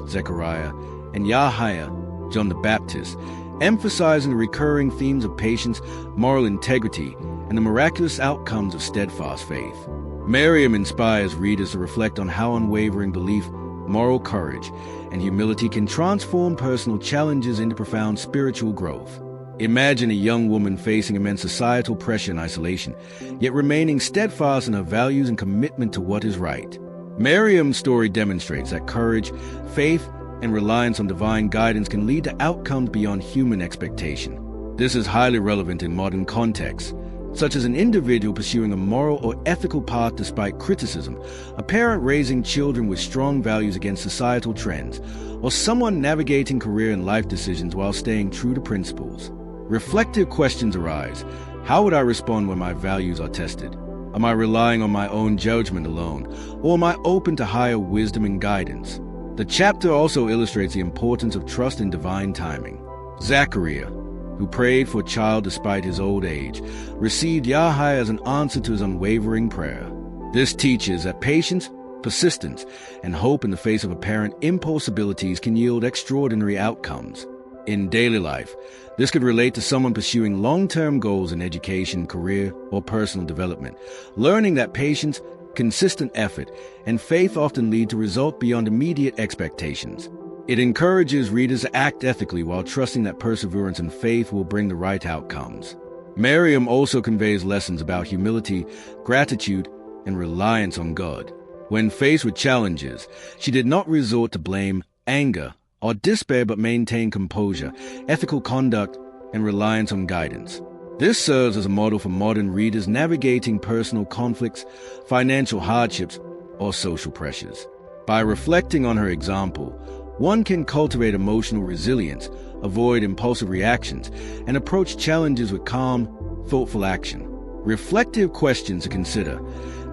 and Yahya, John the Baptist, emphasizing the recurring themes of patience, moral integrity, and the miraculous outcomes of steadfast faith. Maryam inspires readers to reflect on how unwavering belief, moral courage, and humility can transform personal challenges into profound spiritual growth. Imagine a young woman facing immense societal pressure and isolation, yet remaining steadfast in her values and commitment to what is right. Maryam's story demonstrates that courage, faith, and reliance on divine guidance can lead to outcomes beyond human expectation. This is highly relevant in modern contexts, such as an individual pursuing a moral or ethical path despite criticism, a parent raising children with strong values against societal trends, or someone navigating career and life decisions while staying true to principles. Reflective questions arise. How would I respond when my values are tested? Am I relying on my own judgment alone, or am I open to higher wisdom and guidance? The chapter also illustrates the importance of trust in divine timing. Zachariah, who prayed for a child despite his old age, received Yahya as an answer to his unwavering prayer. This teaches that patience, persistence, and hope in the face of apparent impossibilities can yield extraordinary outcomes. In daily life, this could relate to someone pursuing long-term goals in education, career, or personal development, learning that patience, consistent effort, and faith often lead to results beyond immediate expectations. It encourages readers to act ethically while trusting that perseverance and faith will bring the right outcomes. Maryam also conveys lessons about humility, gratitude, and reliance on God. When faced with challenges, she did not resort to blame, anger, or despair but maintained composure, ethical conduct, and reliance on guidance. This serves as a model for modern readers navigating personal conflicts, financial hardships, or social pressures. By reflecting on her example, one can cultivate emotional resilience, avoid impulsive reactions, and approach challenges with calm, thoughtful action. Reflective questions to consider.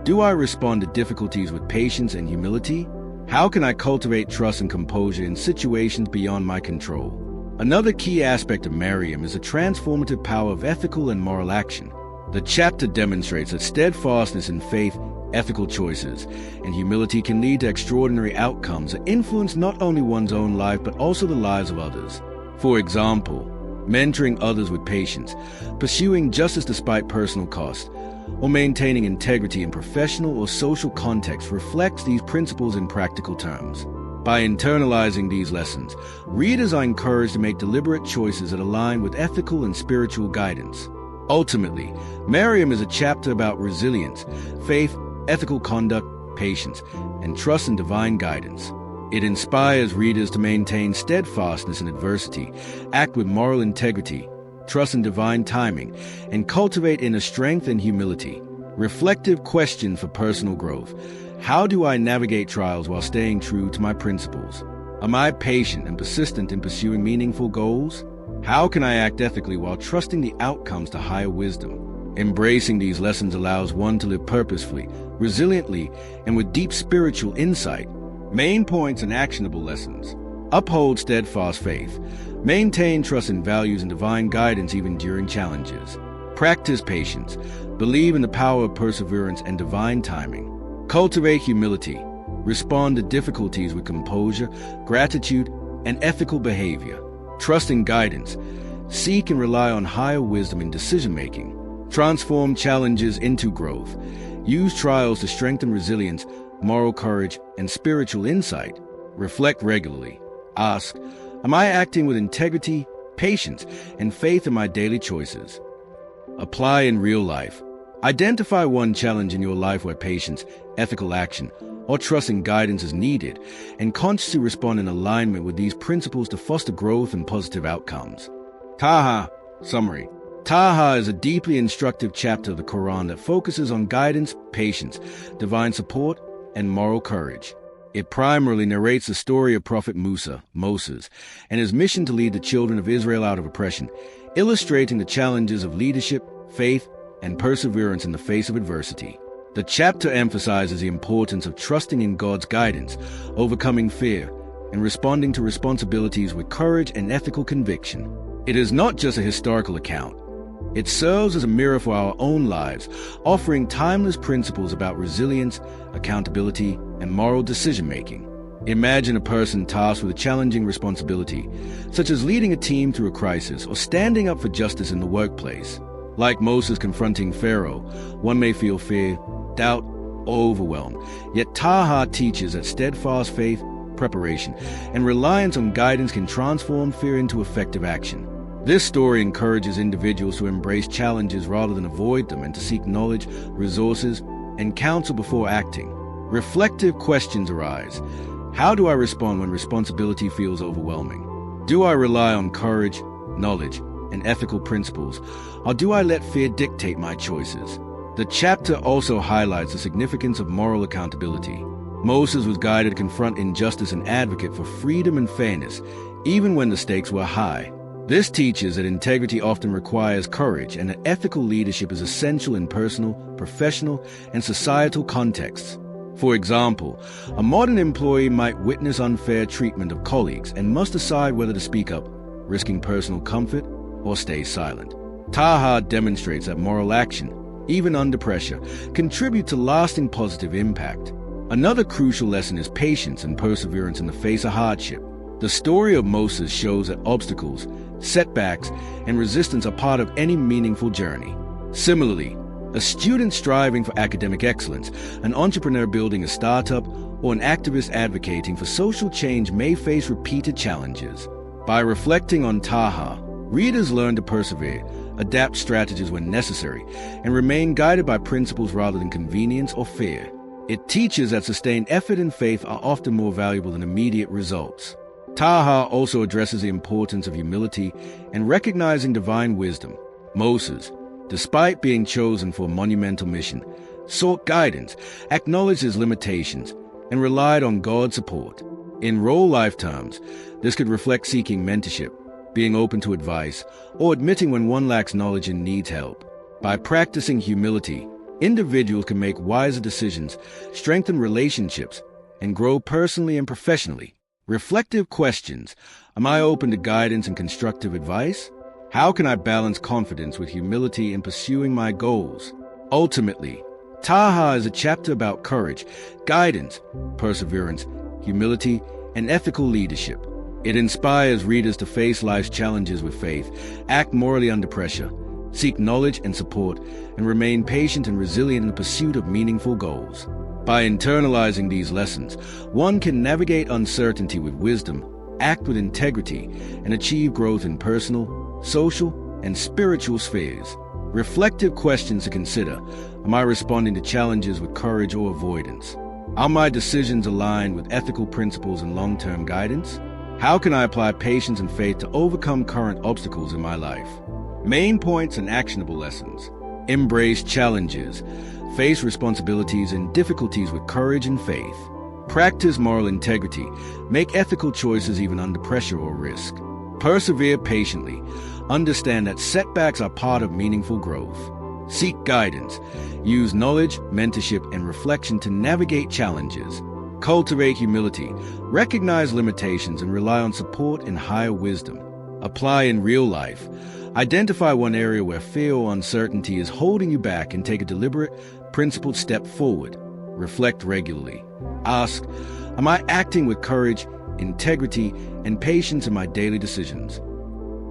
Do I respond to difficulties with patience and humility? How can I cultivate trust and composure in situations beyond my control? Another key aspect of Maryam is the transformative power of ethical and moral action. The chapter demonstrates that steadfastness in faith, ethical choices, and humility can lead to extraordinary outcomes that influence not only one's own life but also the lives of others. For example, mentoring others with patience, pursuing justice despite personal cost, or maintaining integrity in professional or social contexts reflects these principles in practical terms. By internalizing these lessons, readers are encouraged to make deliberate choices that align with ethical and spiritual guidance. Ultimately, Maryam is a chapter about resilience, faith, ethical conduct, patience, and trust in divine guidance. It inspires readers to maintain steadfastness in adversity, act with moral integrity, trust in divine timing, and cultivate inner strength and humility. Reflective questions for personal growth. How do I navigate trials while staying true to my principles? Am I patient and persistent in pursuing meaningful goals? How can I act ethically while trusting the outcomes to higher wisdom? Embracing these lessons allows one to live purposefully, resiliently, and with deep spiritual insight. Main points and actionable lessons. Uphold steadfast faith. Maintain trust in values and divine guidance even during challenges. Practice patience. Believe in the power of perseverance and divine timing. Cultivate humility. Respond to difficulties with composure, gratitude, and ethical behavior. Trust in guidance. Seek and rely on higher wisdom in decision-making. Transform challenges into growth. Use trials to strengthen resilience, moral courage, and spiritual insight. Reflect regularly. Ask, am I acting with integrity, patience, and faith in my daily choices? Apply in real life. Identify one challenge in your life where patience, ethical action, or trust in guidance is needed, and consciously respond in alignment with these principles to foster growth and positive outcomes. Taha. Summary. Taha is a deeply instructive chapter of the Quran that focuses on guidance, patience, divine support, and moral courage. It primarily narrates the story of Prophet Musa, Moses, and his mission to lead the children of Israel out of oppression, illustrating the challenges of leadership, faith, and perseverance in the face of adversity. The chapter emphasizes the importance of trusting in God's guidance, overcoming fear, and responding to responsibilities with courage and ethical conviction. It is not just a historical account. It serves as a mirror for our own lives, offering timeless principles about resilience, accountability, and moral decision-making. Imagine a person tasked with a challenging responsibility, such as leading a team through a crisis or standing up for justice in the workplace. Like Moses confronting Pharaoh, one may feel fear, doubt, or overwhelm. Yet Taha teaches that steadfast faith, preparation, and reliance on guidance can transform fear into effective action. This story encourages individuals to embrace challenges rather than avoid them and to seek knowledge, resources, and counsel before acting. Reflective questions arise. How do I respond when responsibility feels overwhelming? Do I rely on courage, knowledge, and ethical principles, or do I let fear dictate my choices? The chapter also highlights the significance of moral accountability. Moses was guided to confront injustice and advocate for freedom and fairness, even when the stakes were high. This teaches that integrity often requires courage and that ethical leadership is essential in personal, professional, and societal contexts. For example, a modern employee might witness unfair treatment of colleagues and must decide whether to speak up, risking personal comfort, or stay silent. Taha demonstrates that moral action, even under pressure, contribute to lasting positive impact. Another crucial lesson is patience and perseverance in the face of hardship. The story of Moses shows that obstacles, setbacks, and resistance are part of any meaningful journey. Similarly, a student striving for academic excellence, an entrepreneur building a startup, or an activist advocating for social change may face repeated challenges. By reflecting on Taha, readers learn to persevere, adapt strategies when necessary, and remain guided by principles rather than convenience or fear. It teaches that sustained effort and faith are often more valuable than immediate results. Taha also addresses the importance of humility and recognizing divine wisdom. Moses, despite being chosen for a monumental mission, sought guidance, acknowledged his limitations, and relied on God's support. In real-life terms, this could reflect seeking mentorship, being open to advice, or admitting when one lacks knowledge and needs help. By practicing humility, individuals can make wiser decisions, strengthen relationships, and grow personally and professionally. Reflective questions. Am I open to guidance and constructive advice? How can I balance confidence with humility in pursuing my goals? Ultimately, Taha is a chapter about courage, guidance, perseverance, humility, and ethical leadership. It inspires readers to face life's challenges with faith, act morally under pressure, seek knowledge and support, and remain patient and resilient in the pursuit of meaningful goals. By internalizing these lessons, one can navigate uncertainty with wisdom, act with integrity, and achieve growth in personal, social, and spiritual spheres. Reflective questions to consider. Am I responding to challenges with courage or avoidance? Are my decisions aligned with ethical principles and long-term guidance? How can I apply patience and faith to overcome current obstacles in my life? Main points and actionable lessons. Embrace challenges. Face responsibilities and difficulties with courage and faith. Practice moral integrity. Make ethical choices even under pressure or risk. Persevere patiently. Understand that setbacks are part of meaningful growth. Seek guidance. Use knowledge, mentorship, and reflection to navigate challenges. Cultivate humility. Recognize limitations and rely on support and higher wisdom. Apply in real life. Identify one area where fear or uncertainty is holding you back and take a deliberate, principled step forward. Reflect regularly. Ask, am I acting with courage, integrity, and patience in my daily decisions?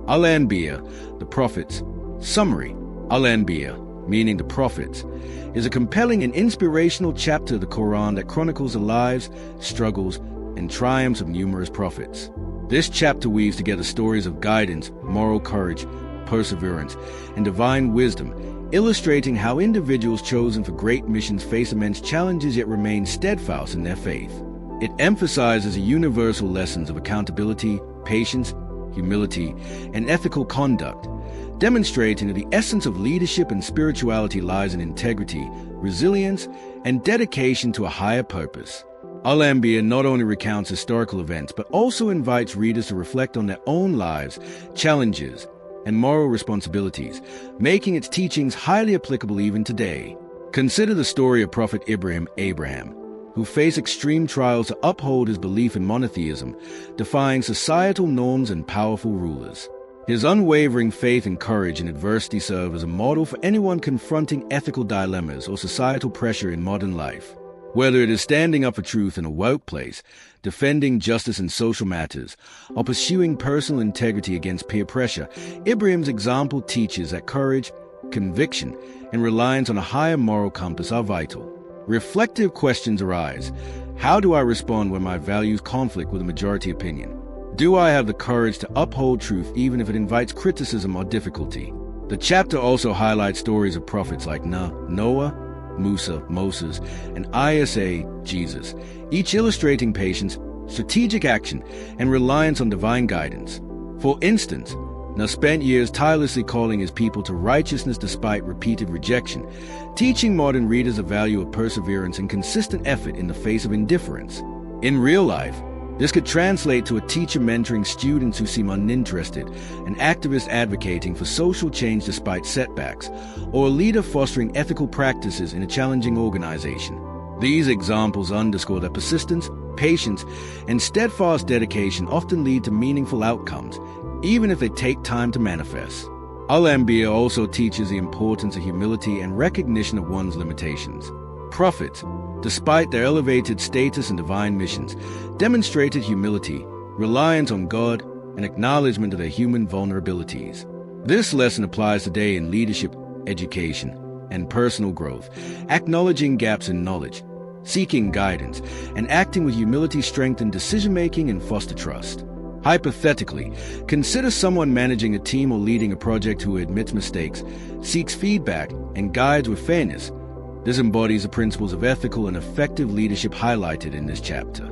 Al-Anbiya, the Prophets. Summary. Al-Anbiya, meaning the Prophets, is a compelling and inspirational chapter of the Quran that chronicles the lives, struggles, and triumphs of numerous prophets. This chapter weaves together stories of guidance, moral courage, perseverance, and divine wisdom, illustrating how individuals chosen for great missions face immense challenges yet remain steadfast in their faith. It emphasizes the universal lessons of accountability, patience, humility, and ethical conduct, demonstrating that the essence of leadership and spirituality lies in integrity, resilience, and dedication to a higher purpose. Al-Anbiya not only recounts historical events, but also invites readers to reflect on their own lives, challenges, and moral responsibilities, making its teachings highly applicable even today. Consider the story of Prophet Abraham, who faced extreme trials to uphold his belief in monotheism, defying societal norms and powerful rulers. His unwavering faith and courage in adversity serve as a model for anyone confronting ethical dilemmas or societal pressure in modern life. Whether it is standing up for truth in a workplace, defending justice in social matters, or pursuing personal integrity against peer pressure, Ibrahim's example teaches that courage, conviction, and reliance on a higher moral compass are vital. Reflective questions arise. How do I respond when my values conflict with a majority opinion? Do I have the courage to uphold truth even if it invites criticism or difficulty? The chapter also highlights stories of prophets like Noah, Musa, Moses, and Isa, Jesus, each illustrating patience, strategic action, and reliance on divine guidance. For instance, Noah spent years tirelessly calling his people to righteousness despite repeated rejection, teaching modern readers the value of perseverance and consistent effort in the face of indifference. In real life, this could translate to a teacher mentoring students who seem uninterested, an activist advocating for social change despite setbacks, or a leader fostering ethical practices in a challenging organization. These examples underscore that persistence, patience, and steadfast dedication often lead to meaningful outcomes, even if they take time to manifest. Al-Anbiya also teaches the importance of humility and recognition of one's limitations. Prophets, despite their elevated status and divine missions, demonstrated humility, reliance on God, and acknowledgement of their human vulnerabilities. This lesson applies today in leadership, education, and personal growth, acknowledging gaps in knowledge, seeking guidance, and acting with humility strengthen decision-making and foster trust. Hypothetically, consider someone managing a team or leading a project who admits mistakes, seeks feedback, and guides with fairness. This embodies the principles of ethical and effective leadership highlighted in this chapter.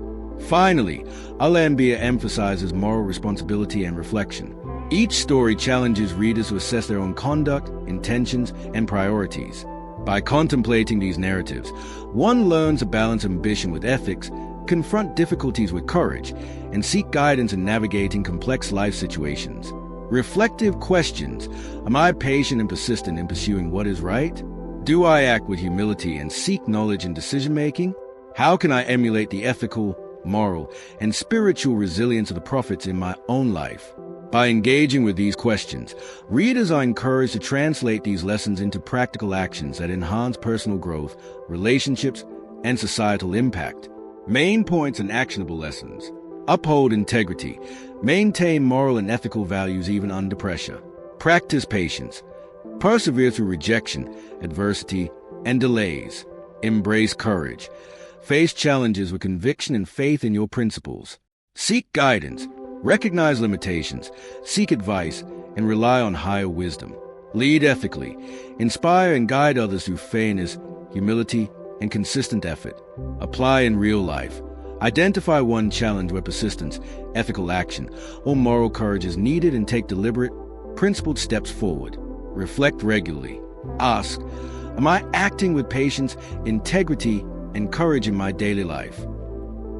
Finally, Al-Anbiya emphasizes moral responsibility and reflection. Each story challenges readers to assess their own conduct, intentions, and priorities. By contemplating these narratives, one learns to balance ambition with ethics, confront difficulties with courage, and seek guidance in navigating complex life situations. Reflective questions: am I patient and persistent in pursuing what is right? Do I act with humility and seek knowledge in decision-making? How can I emulate the ethical, moral, and spiritual resilience of the prophets in my own life? By engaging with these questions, readers are encouraged to translate these lessons into practical actions that enhance personal growth, relationships, and societal impact. Main points and actionable lessons: uphold integrity, maintain moral and ethical values even under pressure, practice patience, persevere through rejection, adversity, and delays, embrace courage, face challenges with conviction and faith in your principles, seek guidance, recognize limitations, seek advice, and rely on higher wisdom, lead ethically, inspire and guide others through fairness, humility, and consistent effort. Apply in real life. Identify one challenge where persistence, ethical action, or moral courage is needed and take deliberate, principled steps forward. Reflect regularly. Ask, am I acting with patience, integrity, and courage in my daily life?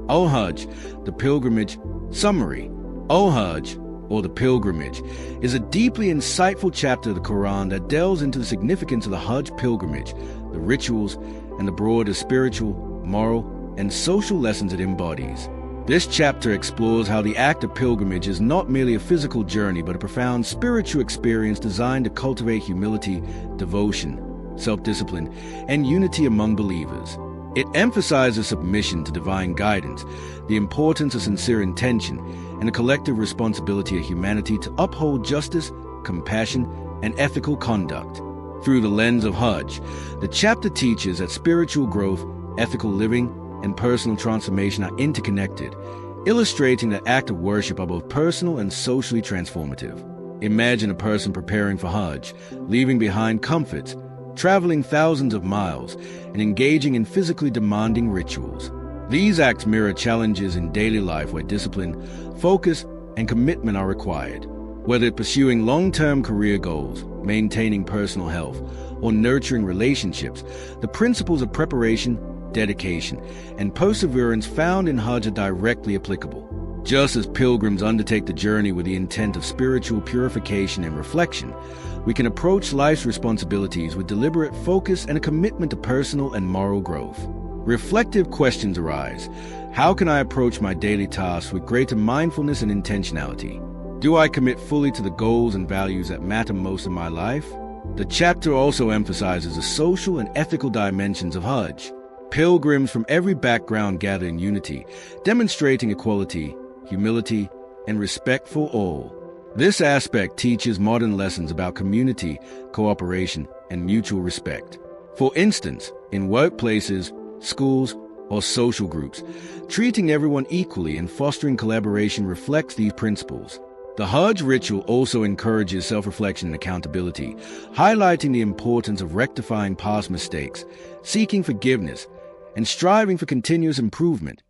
Al-Hajj, the pilgrimage. Summary: Al-Hajj, or the pilgrimage, is a deeply insightful chapter of the Quran that delves into the significance of the Hajj pilgrimage, the rituals, and the broader spiritual, moral, and social lessons it embodies. This chapter explores how the act of pilgrimage is not merely a physical journey, but a profound spiritual experience designed to cultivate humility, devotion, self-discipline, and unity among believers. It emphasizes submission to divine guidance, the importance of sincere intention, and the collective responsibility of humanity to uphold justice, compassion, and ethical conduct. Through the lens of Hajj, the chapter teaches that spiritual growth, ethical living, and personal transformation are interconnected, illustrating that acts of worship are both personal and socially transformative. Imagine a person preparing for Hajj, leaving behind comforts, traveling thousands of miles, and engaging in physically demanding rituals. These acts mirror challenges in daily life where discipline, focus, and commitment are required. Whether pursuing long-term career goals, maintaining personal health, or nurturing relationships, the principles of preparation, dedication, and perseverance found in Hajj are directly applicable. Just as pilgrims undertake the journey with the intent of spiritual purification and reflection, we can approach life's responsibilities with deliberate focus and a commitment to personal and moral growth. Reflective questions arise. How can I approach my daily tasks with greater mindfulness and intentionality? Do I commit fully to the goals and values that matter most in my life? The chapter also emphasizes the social and ethical dimensions of Hajj. Pilgrims from every background gather in unity, demonstrating equality, humility, and respect for all. This aspect teaches modern lessons about community, cooperation, and mutual respect. For instance, in workplaces, schools, or social groups, treating everyone equally and fostering collaboration reflects these principles. The Hajj ritual also encourages self-reflection and accountability, highlighting the importance of rectifying past mistakes, seeking forgiveness, and striving for continuous improvement.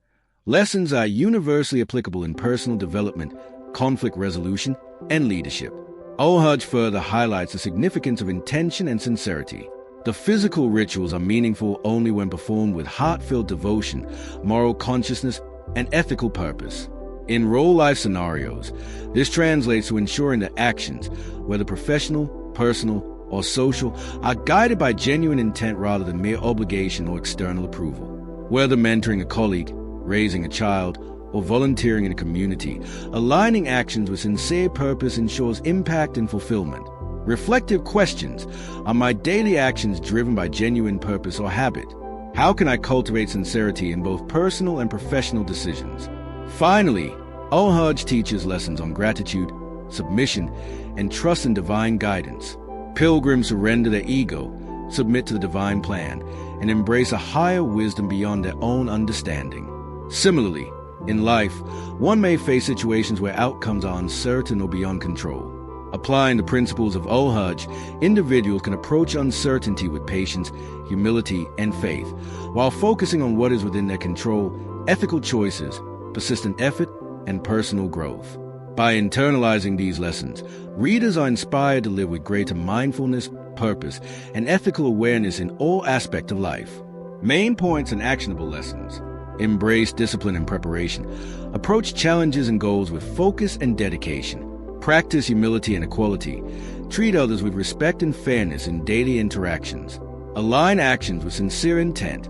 Lessons are universally applicable in personal development, conflict resolution, and leadership. Hajj further highlights the significance of intention and sincerity. The physical rituals are meaningful only when performed with heartfelt devotion, moral consciousness, and ethical purpose. In real-life scenarios, this translates to ensuring that actions, whether professional, personal, or social, are guided by genuine intent rather than mere obligation or external approval. Whether mentoring a colleague, raising a child, or volunteering in a community, aligning actions with sincere purpose ensures impact and fulfillment. Reflective questions: are my daily actions driven by genuine purpose or habit? How can I cultivate sincerity in both personal and professional decisions? Finally, Hajj teaches lessons on gratitude, submission, and trust in divine guidance. Pilgrims surrender their ego, submit to the divine plan, and embrace a higher wisdom beyond their own understanding. Similarly, in life, one may face situations where outcomes are uncertain or beyond control. Applying the principles of Hajj, individuals can approach uncertainty with patience, humility, and faith, while focusing on what is within their control, ethical choices, persistent effort, and personal growth. By internalizing these lessons, readers are inspired to live with greater mindfulness, purpose, and ethical awareness in all aspects of life. Main points and actionable lessons: embrace discipline and preparation. Approach challenges and goals with focus and dedication. Practice humility and equality. Treat others with respect and fairness in daily interactions. Align actions with sincere intent.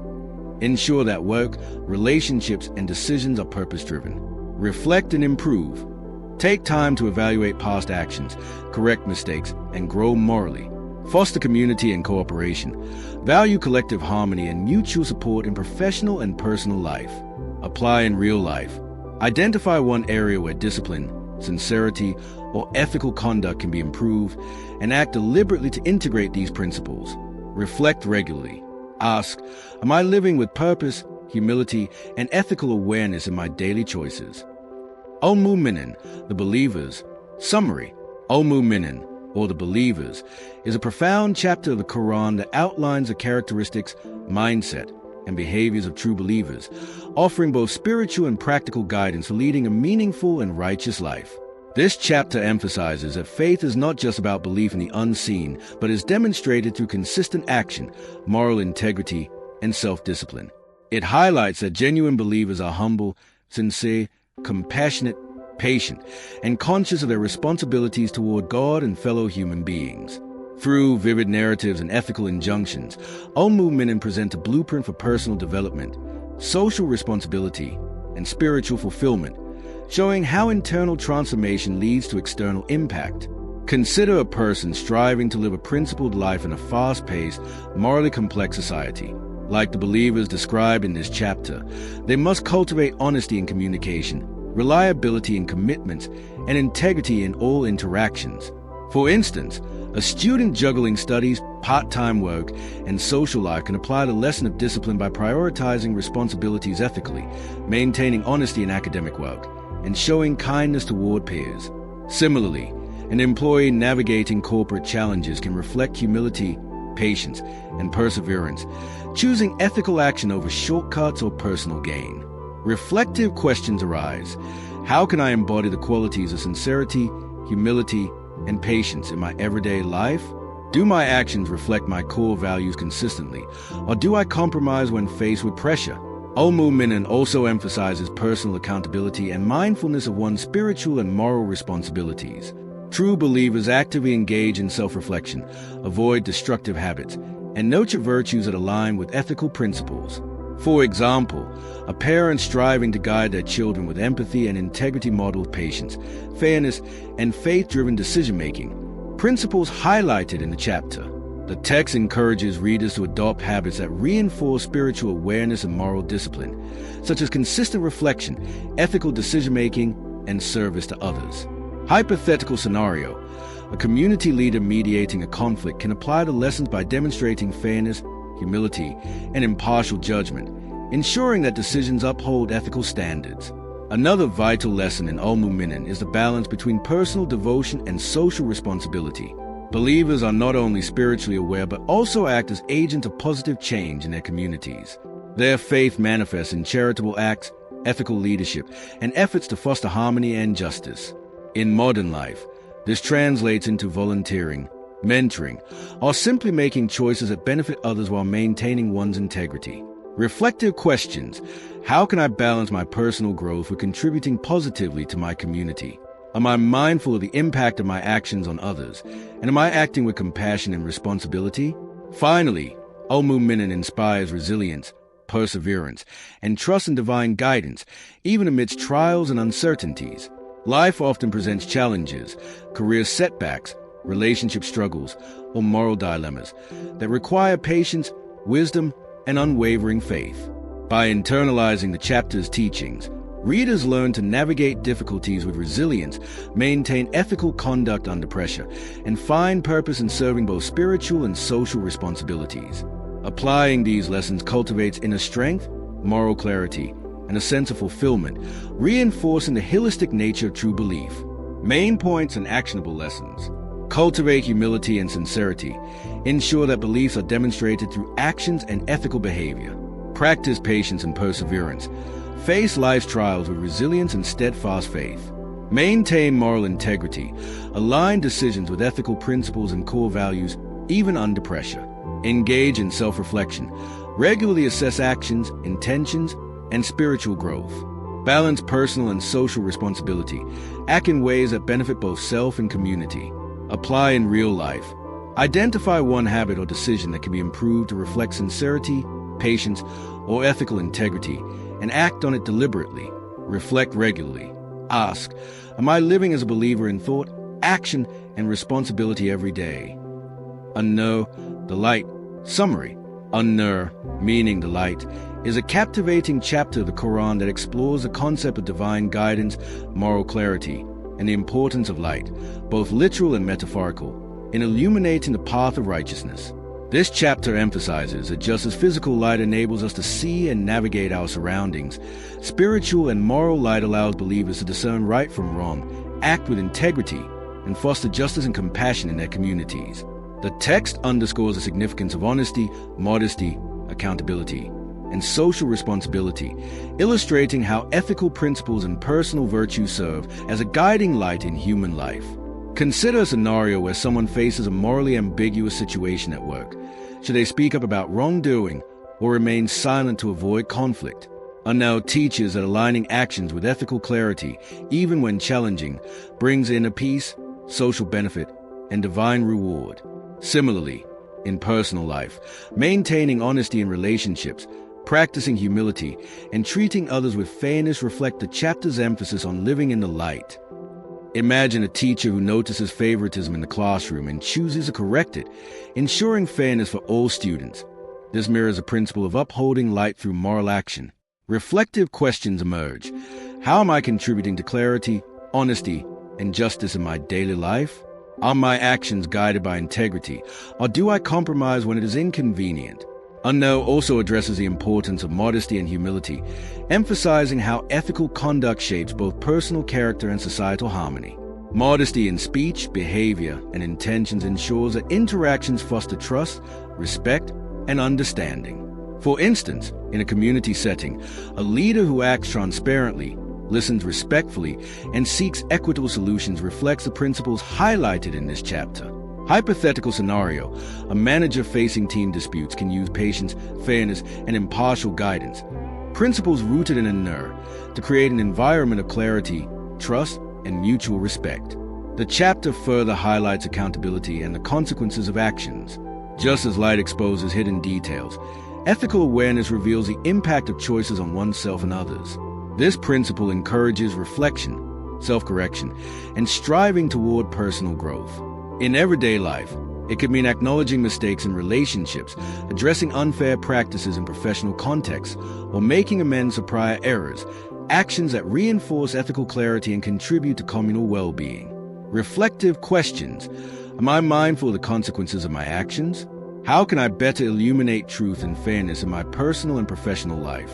Ensure that work, relationships, and decisions are purpose-driven. Reflect and improve. Take time to evaluate past actions, correct mistakes, and grow morally. Foster community and cooperation. Value collective harmony and mutual support in professional and personal life. Apply in real life. Identify one area where discipline, sincerity, or ethical conduct can be improved, and act deliberately to integrate these principles. Reflect regularly. Ask, am I living with purpose, humility, and ethical awareness in my daily choices? Al-Mu'minin, the believers. Summary: Al-Mu'minin, or the believers, is a profound chapter of the Quran that outlines the characteristics, mindset, and behaviors of true believers, offering both spiritual and practical guidance for leading a meaningful and righteous life. This chapter emphasizes that faith is not just about belief in the unseen, but is demonstrated through consistent action, moral integrity, and self-discipline. It highlights that genuine believers are humble, sincere, compassionate, patient, and conscious of their responsibilities toward God and fellow human beings. Through vivid narratives and ethical injunctions, Al-Mu'minin present a blueprint for personal development, social responsibility, and spiritual fulfillment, showing how internal transformation leads to external impact. Consider a person striving to live a principled life in a fast-paced, morally complex society. Like the believers described in this chapter, they must cultivate honesty in communication, reliability in commitments, and integrity in all interactions. For instance, a student juggling studies, part-time work, and social life can apply the lesson of discipline by prioritizing responsibilities ethically, maintaining honesty in academic work, and showing kindness toward peers. Similarly, an employee navigating corporate challenges can reflect humility, patience, and perseverance, choosing ethical action over shortcuts or personal gain. Reflective questions arise. How can I embody the qualities of sincerity, humility, and patience in my everyday life? Do my actions reflect my core values consistently, or do I compromise when faced with pressure? Al-Mu'minin also emphasizes personal accountability and mindfulness of one's spiritual and moral responsibilities. True believers actively engage in self-reflection, avoid destructive habits, and nurture virtues that align with ethical principles. For example, a parent striving to guide their children with empathy and integrity models patience, fairness, and faith-driven decision-making, principles highlighted in the chapter. The text encourages readers to adopt habits that reinforce spiritual awareness and moral discipline, such as consistent reflection, ethical decision-making, and service to others. Hypothetical scenario: a community leader mediating a conflict can apply the lessons by demonstrating fairness, humility, and impartial judgment, ensuring that decisions uphold ethical standards. Another vital lesson in Al-Mu'minin is the balance between personal devotion and social responsibility. Believers are not only spiritually aware but also act as agents of positive change in their communities. Their faith manifests in charitable acts, ethical leadership, and efforts to foster harmony and justice. In modern life, this translates into volunteering, mentoring, or simply making choices that benefit others while maintaining one's integrity. Reflective questions: how can I balance my personal growth with contributing positively to my community? Am I mindful of the impact of my actions on others? And am I acting with compassion and responsibility? Finally, Al-Mu'minin inspires resilience, perseverance, and trust in divine guidance, even amidst trials and uncertainties. Life often presents challenges, career setbacks, relationship struggles, or moral dilemmas that require patience, wisdom, and unwavering faith. By internalizing the chapter's teachings, readers learn to navigate difficulties with resilience, maintain ethical conduct under pressure, and find purpose in serving both spiritual and social responsibilities. Applying these lessons cultivates inner strength, moral clarity, and a sense of fulfillment, reinforcing the holistic nature of true belief. Main points and actionable lessons: cultivate humility and sincerity. Ensure that beliefs are demonstrated through actions and ethical behavior. Practice patience and perseverance. Face life's trials with resilience and steadfast faith. Maintain moral integrity. Align decisions with ethical principles and core values, even under pressure. Engage in self-reflection. Regularly assess actions, intentions, and spiritual growth. Balance personal and social responsibility. Act in ways that benefit both self and community. Apply in real life. Identify one habit or decision that can be improved to reflect sincerity, patience, or ethical integrity, and act on it deliberately. Reflect regularly. Ask, am I living as a believer in thought, action, and responsibility every day? An-Nur, the light. Summary: An-Nur, meaning the light, is a captivating chapter of the Quran that explores the concept of divine guidance, moral clarity, and the importance of light, both literal and metaphorical, in illuminating the path of righteousness. This chapter emphasizes that just as physical light enables us to see and navigate our surroundings, spiritual and moral light allows believers to discern right from wrong, act with integrity, and foster justice and compassion in their communities. The text underscores the significance of honesty, modesty, accountability, and social responsibility, illustrating how ethical principles and personal virtues serve as a guiding light in human life. Consider a scenario where someone faces a morally ambiguous situation at work. Should they speak up about wrongdoing or remain silent to avoid conflict? An-Nur teaches that aligning actions with ethical clarity, even when challenging, brings inner peace, social benefit, and divine reward. Similarly, in personal life, maintaining honesty in relationships, practicing humility, and treating others with fairness reflect the chapter's emphasis on living in the light. Imagine a teacher who notices favoritism in the classroom and chooses to correct it, ensuring fairness for all students. This mirrors the principle of upholding light through moral action. Reflective questions emerge. How am I contributing to clarity, honesty, and justice in my daily life? Are my actions guided by integrity, or do I compromise when it is inconvenient? An-Nur also addresses the importance of modesty and humility, emphasizing how ethical conduct shapes both personal character and societal harmony. Modesty in speech, behavior, and intentions ensures that interactions foster trust, respect, and understanding. For instance, in a community setting, a leader who acts transparently, listens respectfully, and seeks equitable solutions reflects the principles highlighted in this chapter. Hypothetical scenario: a manager facing team disputes can use patience, fairness, and impartial guidance, principles rooted in a NER, to create an environment of clarity, trust, and mutual respect. The chapter further highlights accountability and the consequences of actions. Just as light exposes hidden details, ethical awareness reveals the impact of choices on oneself and others. This principle encourages reflection, self-correction, and striving toward personal growth. In everyday life, it could mean acknowledging mistakes in relationships, addressing unfair practices in professional contexts, or making amends for prior errors, actions that reinforce ethical clarity and contribute to communal well-being. Reflective questions: am I mindful of the consequences of my actions? How can I better illuminate truth and fairness in my personal and professional life?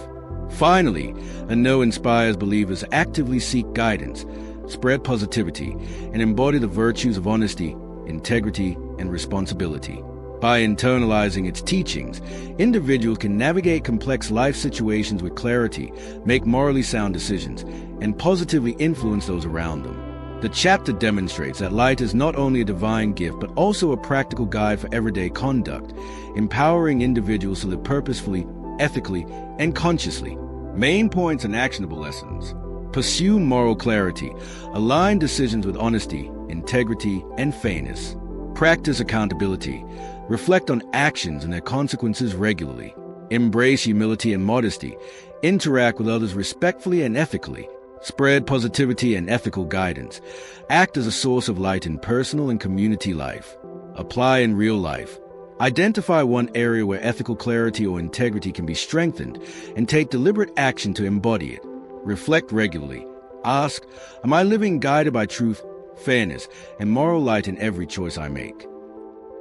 Finally, a No inspires believers to actively seek guidance, spread positivity, and embody the virtues of honesty, integrity, and responsibility. By internalizing its teachings, individuals can navigate complex life situations with clarity, make morally sound decisions, and positively influence those around them. The chapter demonstrates that light is not only a divine gift but also a practical guide for everyday conduct, empowering individuals to live purposefully, ethically, and consciously. Main points and actionable lessons: pursue moral clarity, align decisions with honesty, integrity, and fairness. Practice accountability, reflect on actions and their consequences regularly. Embrace humility and modesty, interact with others respectfully and ethically. Spread positivity and ethical guidance. Act as a source of light in personal and community life. Apply in real life. Identify one area where ethical clarity or integrity can be strengthened and take deliberate action to embody it. Reflect regularly. Ask, am I living guided by truth, fairness, and moral light in every choice I make?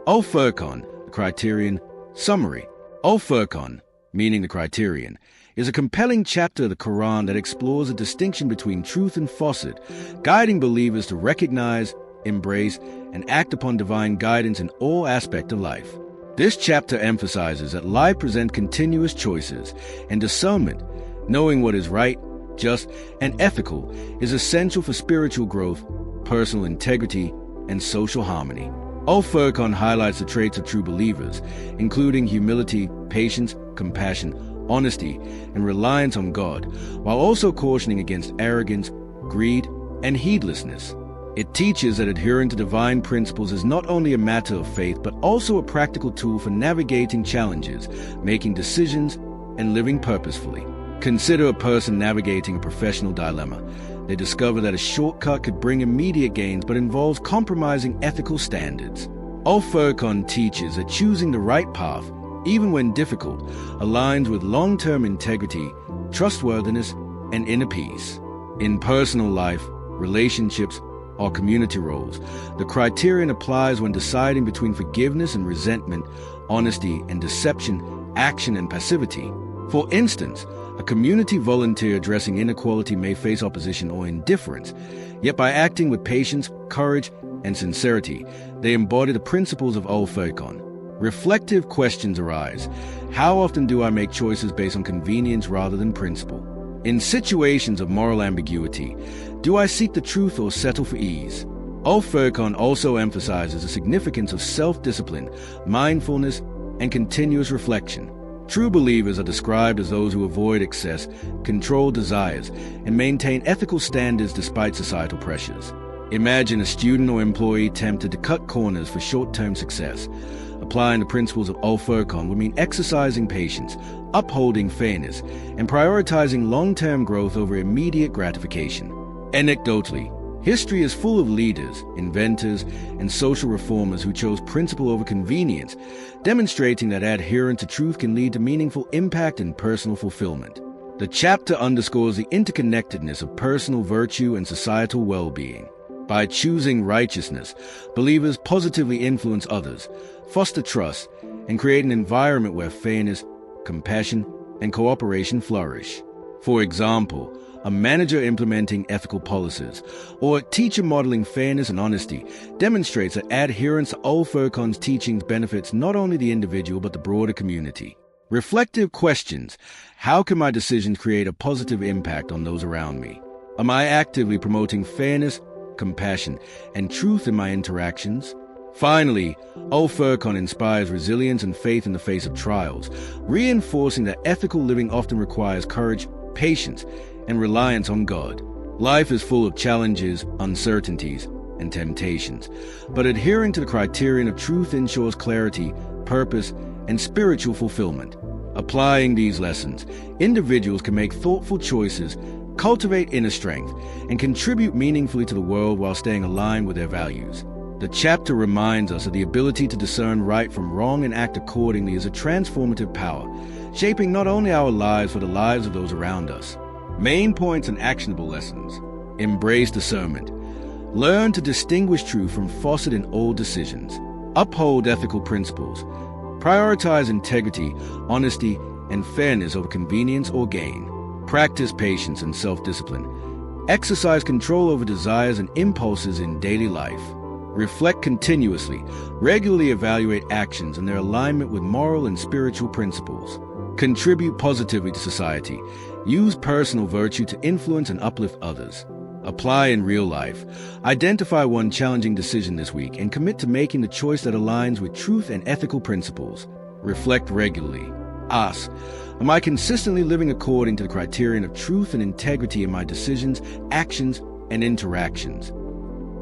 Al-Furqan, the criterion. Summary: Al-Furqan, meaning the criterion, is a compelling chapter of the Quran that explores the distinction between truth and falsehood, guiding believers to recognize, embrace, and act upon divine guidance in all aspects of life. This chapter emphasizes that life presents continuous choices, and discernment, knowing what is right, just, and ethical, is essential for spiritual growth, personal integrity, and social harmony. Al-Furqan highlights the traits of true believers, including humility, patience, compassion, honesty, and reliance on God, while also cautioning against arrogance, greed, and heedlessness. It teaches that adhering to divine principles is not only a matter of faith, but also a practical tool for navigating challenges, making decisions, and living purposefully. Consider a person navigating a professional dilemma. They discover that a shortcut could bring immediate gains but involves compromising ethical standards. Al-Furqan teaches that choosing the right path, even when difficult, aligns with long-term integrity, trustworthiness, and inner peace. In personal life, relationships, or community roles, the criterion applies when deciding between forgiveness and resentment, honesty and deception, action and passivity. For instance, a community volunteer addressing inequality may face opposition or indifference, yet by acting with patience, courage, and sincerity, they embody the principles of Al-Furqan. Reflective questions arise. How often do I make choices based on convenience rather than principle? In situations of moral ambiguity, do I seek the truth or settle for ease? Al-Furqan also emphasizes the significance of self-discipline, mindfulness, and continuous reflection. True believers are described as those who avoid excess, control desires, and maintain ethical standards despite societal pressures. Imagine a student or employee tempted to cut corners for short-term success. Applying the principles of Al-Furqan would mean exercising patience, upholding fairness, and prioritizing long-term growth over immediate gratification. Anecdotally, history is full of leaders, inventors, and social reformers who chose principle over convenience, demonstrating that adherence to truth can lead to meaningful impact and personal fulfillment. The chapter underscores the interconnectedness of personal virtue and societal well-being. By choosing righteousness, believers positively influence others, foster trust, and create an environment where fairness, compassion, and cooperation flourish. For example, a manager implementing ethical policies, or a teacher modeling fairness and honesty demonstrates that adherence to Old Furcon's teachings benefits not only the individual but the broader community. Reflective questions. How can my decisions create a positive impact on those around me? Am I actively promoting fairness, compassion, and truth in my interactions? Finally, Old Furcon inspires resilience and faith in the face of trials, reinforcing that ethical living often requires courage, patience, and reliance on God. Life is full of challenges, uncertainties, and temptations, but adhering to the criterion of truth ensures clarity, purpose, and spiritual fulfillment. Applying these lessons, individuals can make thoughtful choices, cultivate inner strength, and contribute meaningfully to the world while staying aligned with their values. The chapter reminds us that the ability to discern right from wrong and act accordingly is a transformative power, shaping not only our lives but the lives of those around us. Main points and actionable lessons. Embrace discernment. Learn to distinguish truth from falsehood in all decisions. Uphold ethical principles. Prioritize integrity, honesty, and fairness over convenience or gain. Practice patience and self-discipline. Exercise control over desires and impulses in daily life. Reflect continuously. Regularly evaluate actions and their alignment with moral and spiritual principles. Contribute positively to society. Use personal virtue to influence and uplift others. Apply in real life. Identify one challenging decision this week and commit to making the choice that aligns with truth and ethical principles. Reflect regularly. Ask, am I consistently living according to the criterion of truth and integrity in my decisions, actions, and interactions?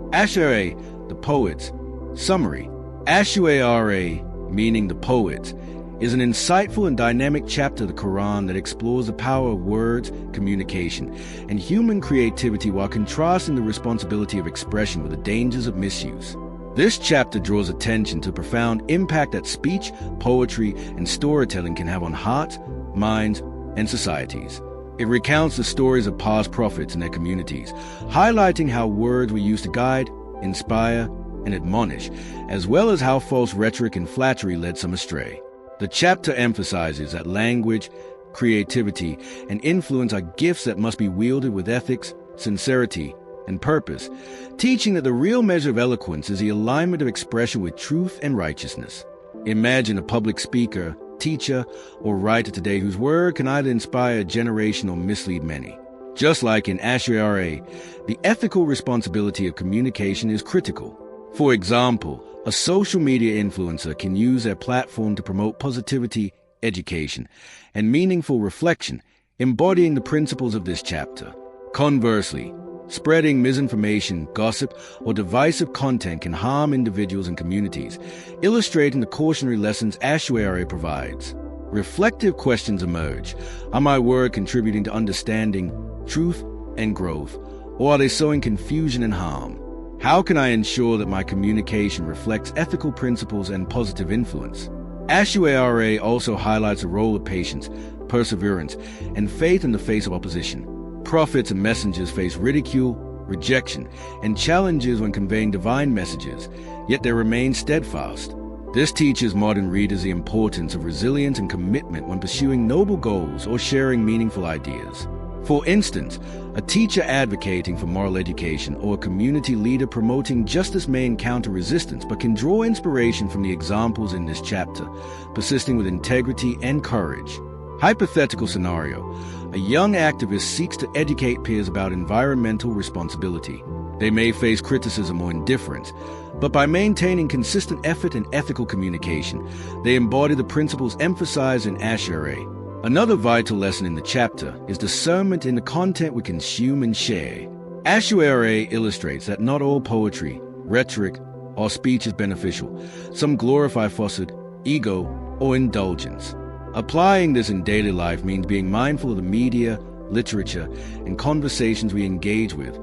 Ashuara, the poets. Summary. Ashuara, meaning the poets, is an insightful and dynamic chapter of the Quran that explores the power of words, communication, and human creativity while contrasting the responsibility of expression with the dangers of misuse. This chapter draws attention to the profound impact that speech, poetry, and storytelling can have on hearts, minds, and societies. It recounts the stories of past prophets and their communities, highlighting how words were used to guide, inspire, and admonish, as well as how false rhetoric and flattery led some astray. The chapter emphasizes that language, creativity, and influence are gifts that must be wielded with ethics, sincerity, and purpose, teaching that the real measure of eloquence is the alignment of expression with truth and righteousness. Imagine a public speaker, teacher, or writer today whose word can either inspire a generation or mislead many. Just like in Ashuara, the ethical responsibility of communication is critical. For example, a social media influencer can use their platform to promote positivity, education, and meaningful reflection, embodying the principles of this chapter. Conversely, spreading misinformation, gossip, or divisive content can harm individuals and communities, illustrating the cautionary lessons Ashuara provides. Reflective questions emerge. Are my words contributing to understanding, truth, and growth, or are they sowing confusion and harm? How can I ensure that my communication reflects ethical principles and positive influence? Ashuara also highlights the role of patience, perseverance, and faith in the face of opposition. Prophets and messengers face ridicule, rejection, and challenges when conveying divine messages, yet they remain steadfast. This teaches modern readers the importance of resilience and commitment when pursuing noble goals or sharing meaningful ideas. For instance, a teacher advocating for moral education or a community leader promoting justice may encounter resistance but can draw inspiration from the examples in this chapter, persisting with integrity and courage. Hypothetical scenario. A young activist seeks to educate peers about environmental responsibility. They may face criticism or indifference, but by maintaining consistent effort and ethical communication, they embody the principles emphasized in Ashuara. Another vital lesson in the chapter is discernment in the content we consume and share. Ashuara illustrates that not all poetry, rhetoric, or speech is beneficial. Some glorify falsehood, ego, or indulgence. Applying this in daily life means being mindful of the media, literature, and conversations we engage with,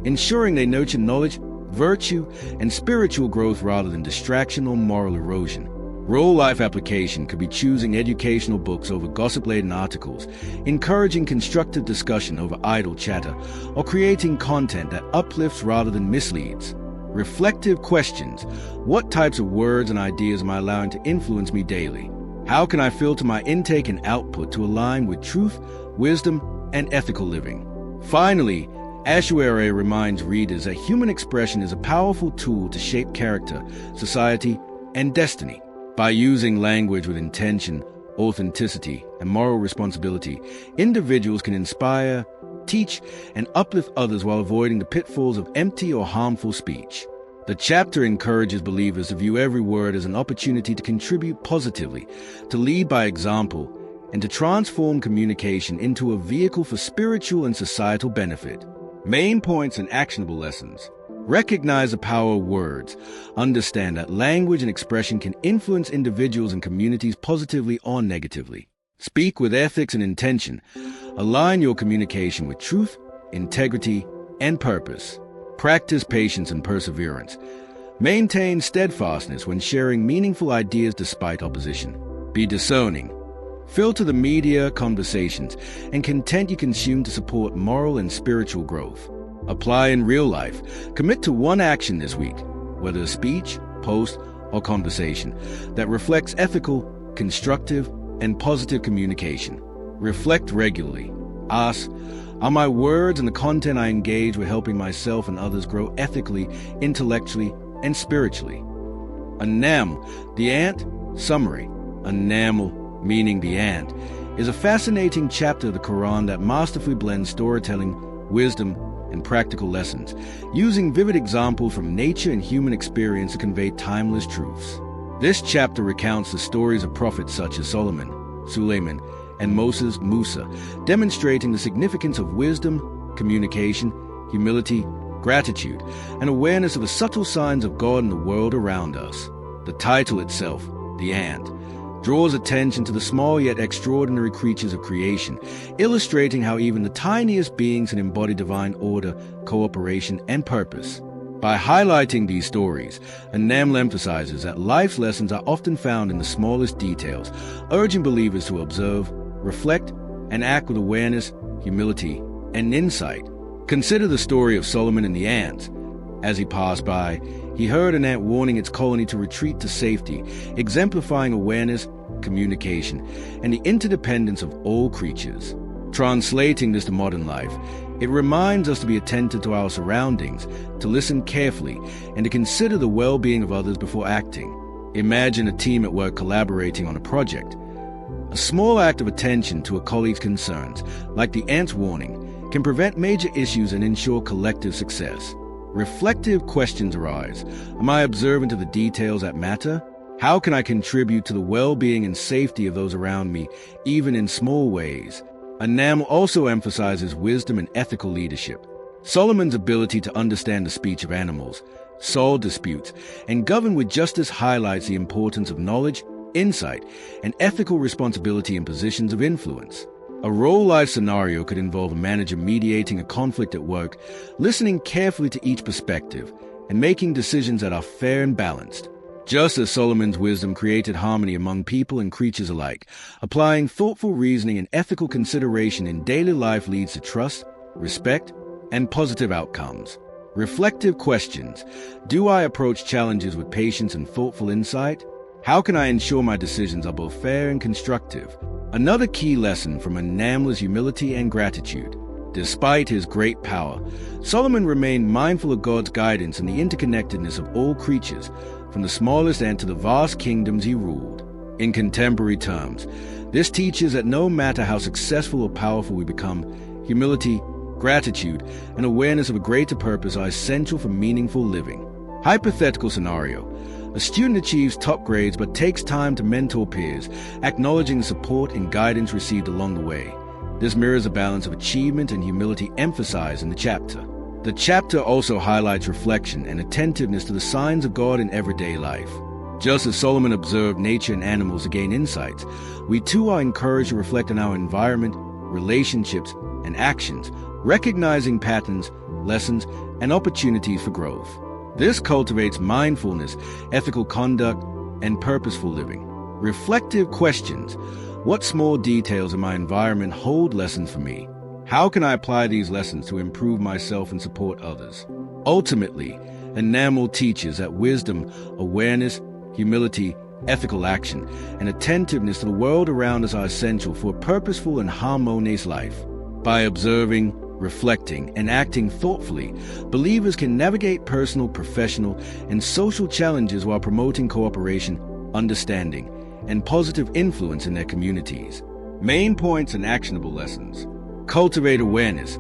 ensuring they nurture knowledge, virtue, and spiritual growth rather than distraction or moral erosion. Real-life application could be choosing educational books over gossip-laden articles, encouraging constructive discussion over idle chatter, or creating content that uplifts rather than misleads. Reflective questions. What types of words and ideas am I allowing to influence me daily? How can I filter my intake and output to align with truth, wisdom, and ethical living. Finally, Ashuere reminds readers that human expression is a powerful tool to shape character, society, and destiny. By using language with intention, authenticity, and moral responsibility, individuals can inspire, teach, and uplift others while avoiding the pitfalls of empty or harmful speech. The chapter encourages believers to view every word as an opportunity to contribute positively, to lead by example, and to transform communication into a vehicle for spiritual and societal benefit. Main points and actionable lessons. Recognize the power of words. Understand that language and expression can influence individuals and communities positively or negatively. Speak with ethics and intention. Align your communication with truth, integrity, and purpose. Practice patience and perseverance. Maintain steadfastness when sharing meaningful ideas despite opposition. Be discerning. Filter the media, conversations, and content you consume to support moral and spiritual growth. Apply in real life. Commit to one action this week, whether a speech, post, or conversation, that reflects ethical, constructive, and positive communication. Reflect regularly. Ask, are my words and the content I engage with helping myself and others grow ethically, intellectually, and spiritually? Anam, the ant. Summary. Anam, meaning the ant, is a fascinating chapter of the Quran that masterfully blends storytelling, wisdom, and practical lessons, using vivid examples from nature and human experience to convey timeless truths. This chapter recounts the stories of prophets such as Solomon, Suleiman, and Moses, Musa, demonstrating the significance of wisdom, communication, humility, gratitude, and awareness of the subtle signs of God in the world around us. The title itself, The Ant, draws attention to the small yet extraordinary creatures of creation, illustrating how even the tiniest beings can embody divine order, cooperation, and purpose. By highlighting these stories, An-Naml emphasizes that life's lessons are often found in the smallest details, urging believers to observe, reflect, and act with awareness, humility, and insight. Consider the story of Solomon and the ants. As he passed by, he heard an ant warning its colony to retreat to safety, exemplifying awareness, communication, and the interdependence of all creatures. Translating this to modern life, it reminds us to be attentive to our surroundings, to listen carefully, and to consider the well-being of others before acting. Imagine a team at work collaborating on a project. A small act of attention to a colleague's concerns, like the ant's warning, can prevent major issues and ensure collective success. Reflective questions arise. Am I observant of the details that matter? How can I contribute to the well-being and safety of those around me, even in small ways? An-Naml also emphasizes wisdom and ethical leadership. Solomon's ability to understand the speech of animals, solve disputes, and govern with justice highlights the importance of knowledge, insight, and ethical responsibility in positions of influence. A role-life scenario could involve a manager mediating a conflict at work, listening carefully to each perspective, and making decisions that are fair and balanced. Just as Solomon's wisdom created harmony among people and creatures alike, applying thoughtful reasoning and ethical consideration in daily life leads to trust, respect, and positive outcomes. Reflective questions. Do I approach challenges with patience and thoughtful insight? How can I ensure my decisions are both fair and constructive? Another key lesson from An-Naml is humility and gratitude. Despite his great power, Solomon remained mindful of God's guidance and the interconnectedness of all creatures, from the smallest ant to the vast kingdoms he ruled. In contemporary terms, this teaches that no matter how successful or powerful we become, humility, gratitude, and awareness of a greater purpose are essential for meaningful living. Hypothetical scenario. A student achieves top grades but takes time to mentor peers, acknowledging the support and guidance received along the way. This mirrors a balance of achievement and humility emphasized in the chapter. The chapter also highlights reflection and attentiveness to the signs of God in everyday life. Just as Solomon observed nature and animals to gain insights, we too are encouraged to reflect on our environment, relationships, and actions, recognizing patterns, lessons, and opportunities for growth. This cultivates mindfulness, ethical conduct, and purposeful living. Reflective questions. What small details in my environment hold lessons for me? How can I apply these lessons to improve myself and support others? Ultimately, An-Naml teaches that wisdom, awareness, humility, ethical action, and attentiveness to the world around us are essential for a purposeful and harmonious life. By observing, reflecting, and acting thoughtfully, believers can navigate personal, professional, and social challenges while promoting cooperation, understanding, and positive influence in their communities. Main points and actionable lessons. Cultivate awareness.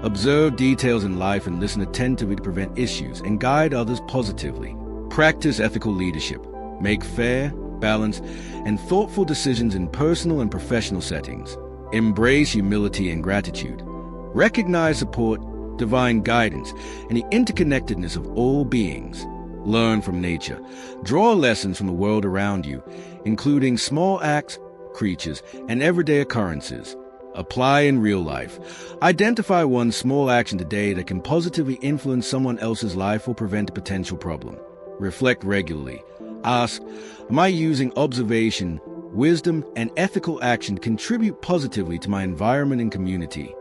Observe details in life and listen attentively to prevent issues and guide others positively. Practice ethical leadership. Make fair, balanced, and thoughtful decisions in personal and professional settings. Embrace humility and gratitude. Recognize support, divine guidance, and the interconnectedness of all beings. Learn from nature. Draw lessons from the world around you, including small acts, creatures, and everyday occurrences. Apply in real life. Identify one small action today that can positively influence someone else's life or prevent a potential problem. Reflect regularly. Ask, am I using observation, wisdom, and ethical action to contribute positively to my environment and community?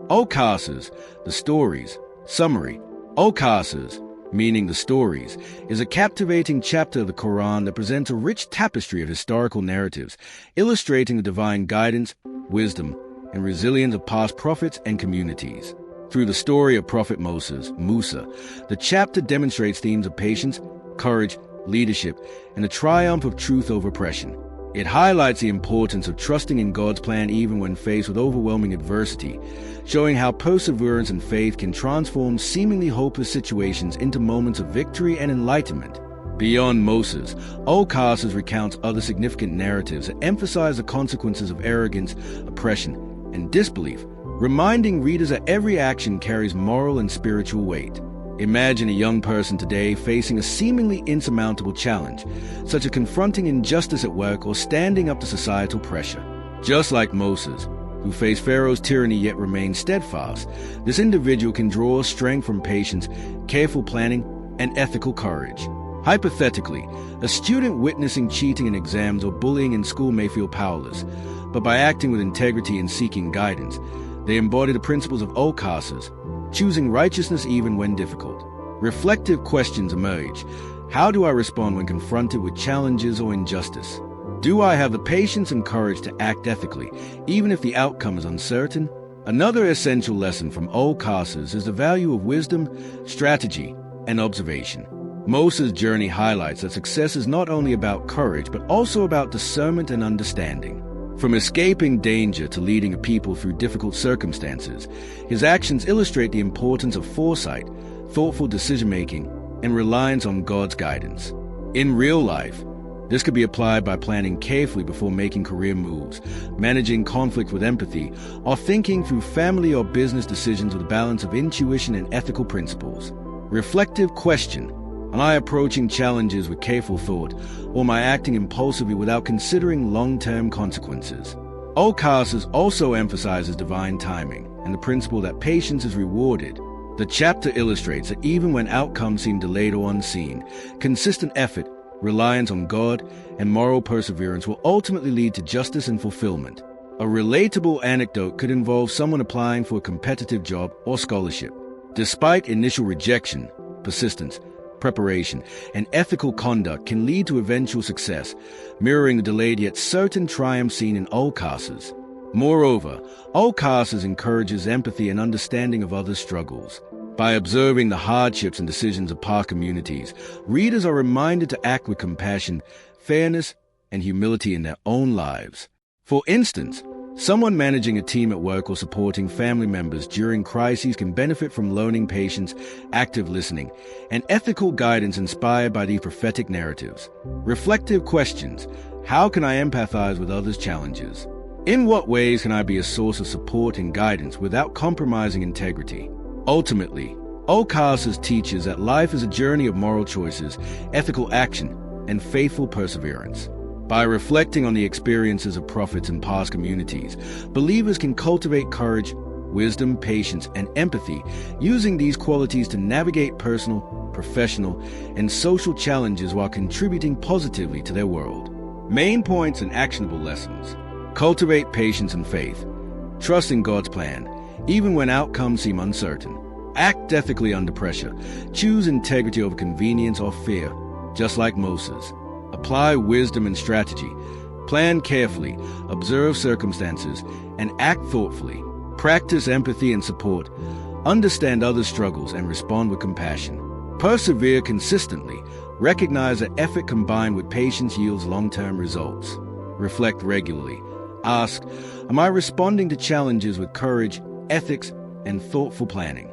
Okaxis, the stories. Summary. Okaxis, meaning the stories, is a captivating chapter of the Quran that presents a rich tapestry of historical narratives, illustrating the divine guidance, wisdom, and resilience of past prophets and communities. Through the story of Prophet Musa, the chapter demonstrates themes of patience, courage, leadership, and the triumph of truth over oppression. It highlights the importance of trusting in God's plan even when faced with overwhelming adversity, showing how perseverance and faith can transform seemingly hopeless situations into moments of victory and enlightenment. Beyond Moses, Okaxis recounts other significant narratives that emphasize the consequences of arrogance, oppression, and disbelief, reminding readers that every action carries moral and spiritual weight. Imagine a young person today facing a seemingly insurmountable challenge, such as confronting injustice at work or standing up to societal pressure. Just like Moses, who faced Pharaoh's tyranny yet remained steadfast, this individual can draw strength from patience, careful planning, and ethical courage. Hypothetically, a student witnessing cheating in exams or bullying in school may feel powerless, but by acting with integrity and seeking guidance, they embody the principles of Okaxis, choosing righteousness even when difficult. Reflective questions emerge. How do I respond when confronted with challenges or injustice? Do I have the patience and courage to act ethically, even if the outcome is uncertain? Another essential lesson from Okaxis is the value of wisdom, strategy, and observation. Moses' journey highlights that success is not only about courage, but also about discernment and understanding. From escaping danger to leading a people through difficult circumstances, his actions illustrate the importance of foresight, thoughtful decision-making, and reliance on God's guidance. In real life, this could be applied by planning carefully before making career moves, managing conflict with empathy, or thinking through family or business decisions with a balance of intuition and ethical principles. Reflective question. Am I approaching challenges with careful thought, or am I acting impulsively without considering long-term consequences? Okaxis also emphasizes divine timing and the principle that patience is rewarded. The chapter illustrates that even when outcomes seem delayed or unseen, consistent effort, reliance on God, and moral perseverance will ultimately lead to justice and fulfillment. A relatable anecdote could involve someone applying for a competitive job or scholarship. Despite initial rejection, persistence, preparation, and ethical conduct can lead to eventual success, mirroring the delayed yet certain triumph seen in Okaxis. Moreover, Okaxis encourages empathy and understanding of others' struggles. By observing the hardships and decisions of past communities, readers are reminded to act with compassion, fairness, and humility in their own lives. For instance, someone managing a team at work or supporting family members during crises can benefit from learning patience, active listening, and ethical guidance inspired by these prophetic narratives. Reflective questions. How can I empathize with others' challenges? In what ways can I be a source of support and guidance without compromising integrity? Ultimately, Okaxis teaches that life is a journey of moral choices, ethical action, and faithful perseverance. By reflecting on the experiences of prophets and past communities, believers can cultivate courage, wisdom, patience, and empathy, using these qualities to navigate personal, professional, and social challenges while contributing positively to their world. Main points and actionable lessons. Cultivate patience and faith. Trust in God's plan, even when outcomes seem uncertain. Act ethically under pressure. Choose integrity over convenience or fear, just like Moses. Apply wisdom and strategy. Plan carefully, observe circumstances, and act thoughtfully. Practice empathy and support. Understand others' struggles and respond with compassion. Persevere consistently. Recognize that effort combined with patience yields long-term results. Reflect regularly. Ask, am I responding to challenges with courage, ethics, and thoughtful planning?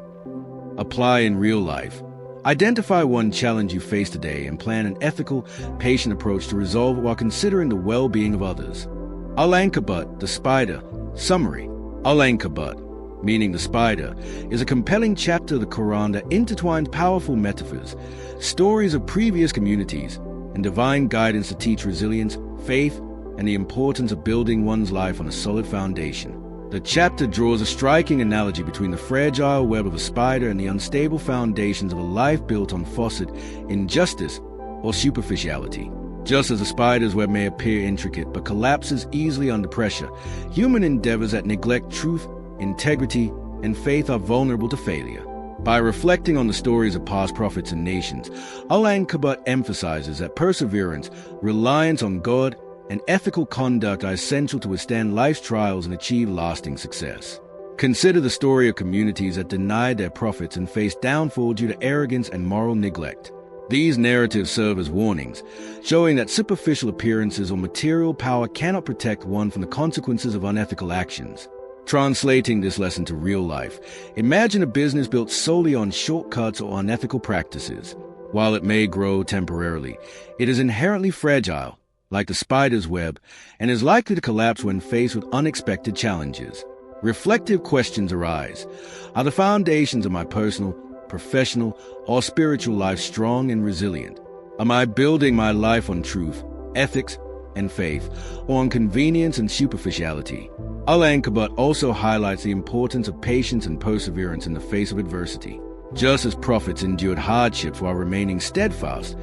Apply in real life. Identify one challenge you face today and plan an ethical, patient approach to resolve it while considering the well-being of others. Al-Ankabut, the spider. Summary. Al-Ankabut, meaning the spider, is a compelling chapter of the Quran that intertwines powerful metaphors, stories of previous communities, and divine guidance to teach resilience, faith, and the importance of building one's life on a solid foundation. The chapter draws a striking analogy between the fragile web of a spider and the unstable foundations of a life built on falsehood, injustice, or superficiality. Just as a spider's web may appear intricate but collapses easily under pressure, human endeavors that neglect truth, integrity, and faith are vulnerable to failure. By reflecting on the stories of past prophets and nations, Al-Ankabut emphasizes that perseverance, reliance on God, and ethical conduct are essential to withstand life's trials and achieve lasting success. Consider the story of communities that denied their prophets and faced downfall due to arrogance and moral neglect. These narratives serve as warnings, showing that superficial appearances or material power cannot protect one from the consequences of unethical actions. Translating this lesson to real life, imagine a business built solely on shortcuts or unethical practices. While it may grow temporarily, it is inherently fragile, like the spider's web, and is likely to collapse when faced with unexpected challenges. Reflective questions arise. Are the foundations of my personal, professional, or spiritual life strong and resilient? Am I building my life on truth, ethics, and faith, or on convenience and superficiality? Al-Ankabut also highlights the importance of patience and perseverance in the face of adversity. Just as prophets endured hardships while remaining steadfast,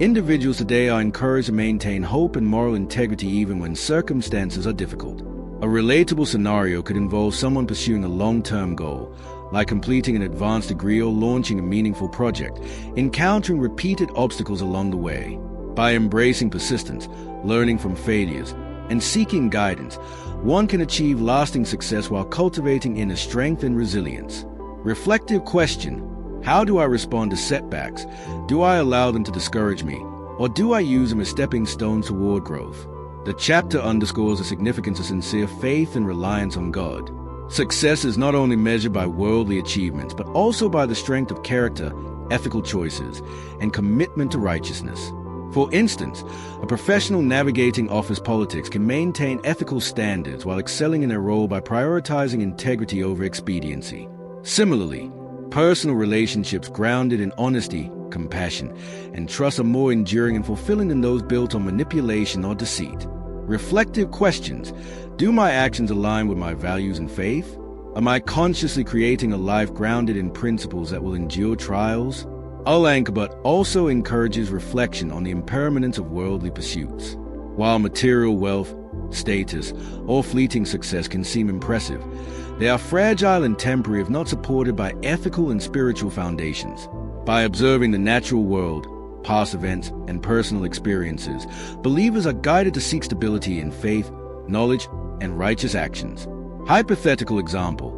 individuals today are encouraged to maintain hope and moral integrity even when circumstances are difficult. A relatable scenario could involve someone pursuing a long-term goal, like completing an advanced degree or launching a meaningful project, encountering repeated obstacles along the way. By embracing persistence, learning from failures, and seeking guidance, one can achieve lasting success while cultivating inner strength and resilience. Reflective question: how do I respond to setbacks? Do I allow them to discourage me, or do I use them as stepping stones toward growth? The chapter underscores the significance of sincere faith and reliance on God. Success is not only measured by worldly achievements, but also by the strength of character, ethical choices, and commitment to righteousness. For instance, a professional navigating office politics can maintain ethical standards while excelling in their role by prioritizing integrity over expediency. Similarly, personal relationships grounded in honesty, compassion, and trust are more enduring and fulfilling than those built on manipulation or deceit. Reflective questions: do my actions align with my values and faith? Am I consciously creating a life grounded in principles that will endure trials? Al-Ankabut also encourages reflection on the impermanence of worldly pursuits. While material wealth, status, or fleeting success can seem impressive, they are fragile and temporary if not supported by ethical and spiritual foundations. By observing the natural world, past events, and personal experiences, believers are guided to seek stability in faith, knowledge, and righteous actions. Hypothetical example: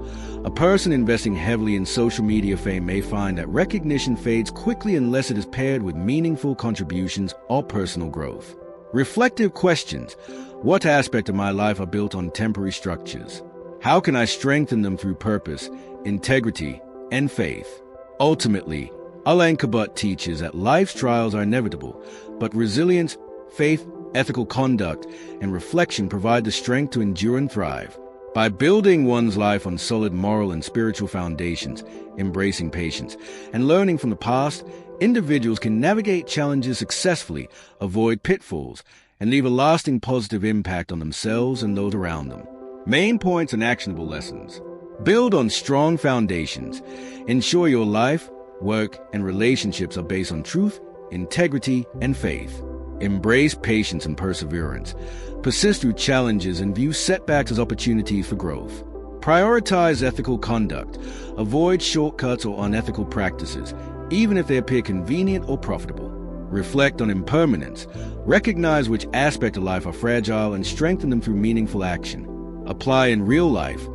a person investing heavily in social media fame may find that recognition fades quickly unless it is paired with meaningful contributions or personal growth. Reflective questions: what aspect of my life are built on temporary structures? How can I strengthen them through purpose, integrity, and faith? Ultimately, Al-Ankabut teaches that life's trials are inevitable, but resilience, faith, ethical conduct, and reflection provide the strength to endure and thrive. By building one's life on solid moral and spiritual foundations, embracing patience, and learning from the past, individuals can navigate challenges successfully, avoid pitfalls, and leave a lasting positive impact on themselves and those around them. Main points and actionable lessons: build on strong foundations. Ensure your life, work, and relationships are based on truth, integrity, and faith. Embrace patience and perseverance. Persist through challenges and view setbacks as opportunities for growth. Prioritize ethical conduct. Avoid shortcuts or unethical practices, even if they appear convenient or profitable. Reflect on impermanence. Recognize which aspects of life are fragile and strengthen them through meaningful action. Apply in real life.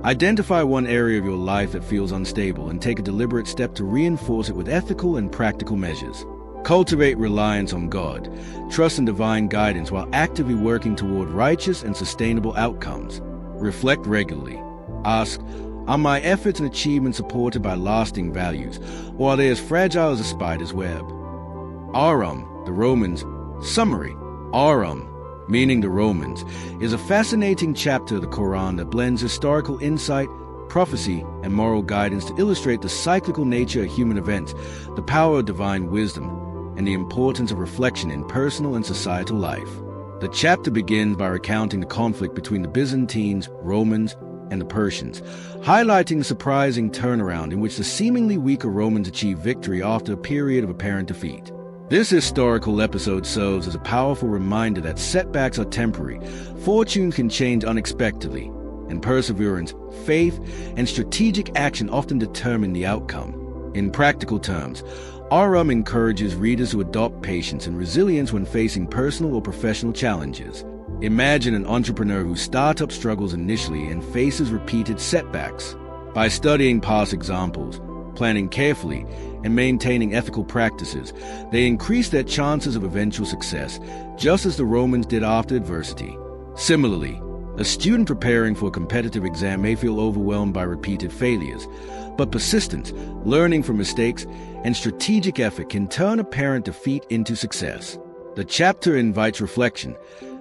Identify one area of your life that feels unstable and take a deliberate step to reinforce it with ethical and practical measures. Cultivate reliance on God, trust in divine guidance while actively working toward righteous and sustainable outcomes. Reflect regularly. Ask, are my efforts and achievements supported by lasting values, or are they as fragile as a spider's web? Aram, the Romans. Summary. Aram, meaning the Romans, is a fascinating chapter of the Quran that blends historical insight, prophecy, and moral guidance to illustrate the cyclical nature of human events, the power of divine wisdom, and the importance of reflection in personal and societal life. The chapter begins by recounting the conflict between the Byzantines, Romans, and the Persians, highlighting the surprising turnaround in which the seemingly weaker Romans achieved victory after a period of apparent defeat. This historical episode serves as a powerful reminder that setbacks are temporary, fortune can change unexpectedly, and perseverance, faith, and strategic action often determine the outcome. In practical terms, Aram encourages readers to adopt patience and resilience when facing personal or professional challenges. Imagine an entrepreneur whose startup struggles initially and faces repeated setbacks. By studying past examples, planning carefully, and maintaining ethical practices, they increase their chances of eventual success, just as the Romans did after adversity. Similarly, a student preparing for a competitive exam may feel overwhelmed by repeated failures, but persistence, learning from mistakes, and strategic effort can turn apparent defeat into success. The chapter invites reflection.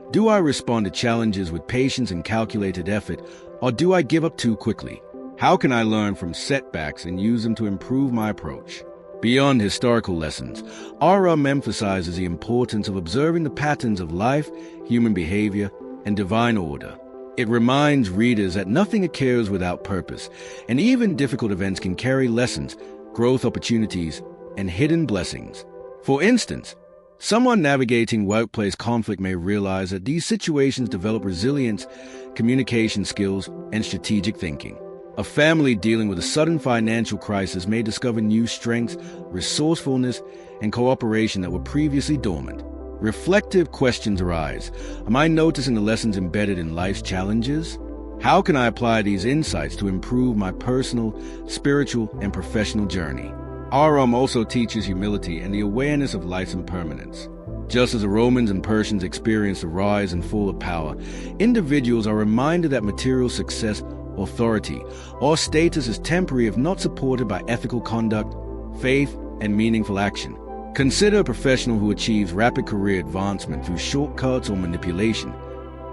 Do I respond to challenges with patience and calculated effort, or do I give up too quickly? How can I learn from setbacks and use them to improve my approach? Beyond historical lessons, Aram emphasizes the importance of observing the patterns of life, human behavior, and divine order. It reminds readers that nothing occurs without purpose, and even difficult events can carry lessons, growth opportunities, and hidden blessings. For instance, someone navigating workplace conflict may realize that these situations develop resilience, communication skills, and strategic thinking. A family dealing with a sudden financial crisis may discover new strengths, resourcefulness, and cooperation that were previously dormant. Reflective questions arise. Am I noticing the lessons embedded in life's challenges? How can I apply these insights to improve my personal, spiritual, and professional journey? Aram also teaches humility and the awareness of life's impermanence. Just as the Romans and Persians experienced the rise and fall of power, individuals are reminded that material success, authority, or status is temporary if not supported by ethical conduct, faith, and meaningful action. Consider a professional who achieves rapid career advancement through shortcuts or manipulation.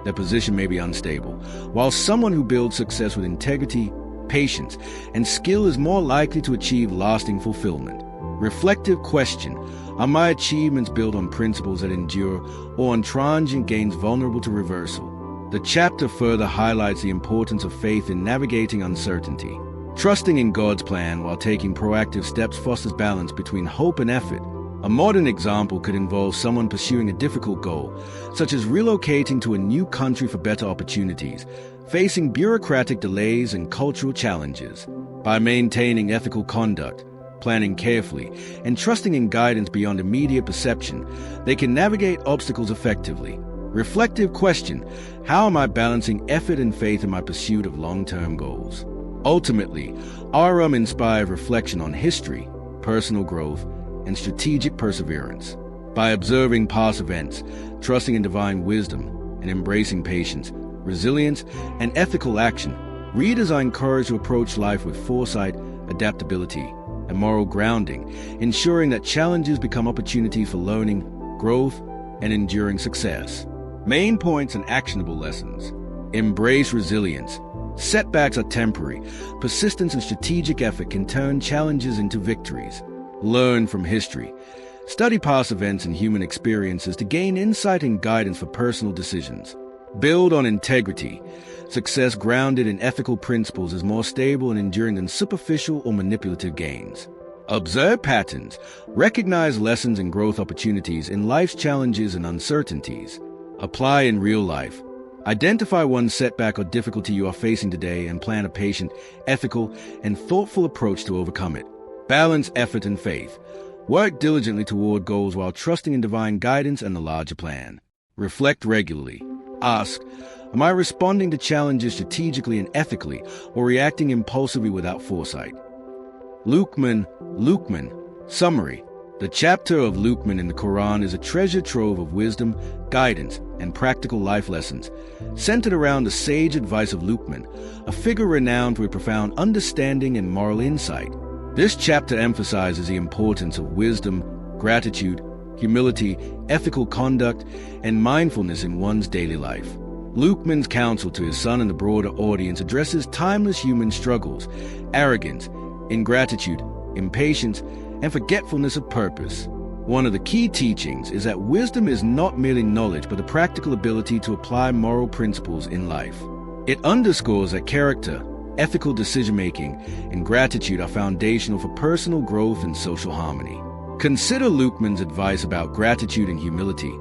Their position may be unstable, while someone who builds success with integrity, patience, and skill is more likely to achieve lasting fulfillment. Reflective question: are my achievements built on principles that endure or on transient gains vulnerable to reversal? The chapter further highlights the importance of faith in navigating uncertainty. Trusting in God's plan while taking proactive steps fosters balance between hope and effort. A modern example could involve someone pursuing a difficult goal, such as relocating to a new country for better opportunities, facing bureaucratic delays and cultural challenges. By maintaining ethical conduct, planning carefully, and trusting in guidance beyond immediate perception, they can navigate obstacles effectively. Reflective question: how am I balancing effort and faith in my pursuit of long-term goals? Ultimately, Aram inspired reflection on history, personal growth, and strategic perseverance. By observing past events, trusting in divine wisdom, and embracing patience, resilience, and ethical action, readers are encouraged to approach life with foresight, adaptability, and moral grounding, ensuring that challenges become opportunities for learning, growth, and enduring success. Main points and actionable lessons. Embrace resilience. Setbacks are temporary. Persistence and strategic effort can turn challenges into victories. Learn from history. Study past events and human experiences to gain insight and guidance for personal decisions. Build on integrity. Success grounded in ethical principles is more stable and enduring than superficial or manipulative gains. Observe patterns. Recognize lessons and growth opportunities in life's challenges and uncertainties. Apply in real life. Identify one setback or difficulty you are facing today and plan a patient, ethical, and thoughtful approach to overcome it. Balance effort and faith. Work diligently toward goals while trusting in divine guidance and the larger plan. Reflect regularly. Ask, Am I responding to challenges strategically and ethically, or reacting impulsively without foresight? Luqman. Summary. The chapter of Luqman in the Quran is a treasure trove of wisdom, guidance, and practical life lessons, centered around the sage advice of Luqman, a figure renowned for profound understanding and moral insight. This chapter emphasizes the importance of wisdom, gratitude, humility, ethical conduct, and mindfulness in one's daily life. Luqman's counsel to his son and the broader audience addresses timeless human struggles, arrogance, ingratitude, impatience, and forgetfulness of purpose. One of the key teachings is that wisdom is not merely knowledge, but the practical ability to apply moral principles in life. It underscores that character, ethical decision-making, and gratitude are foundational for personal growth and social harmony. Consider Luqman's advice about gratitude and humility.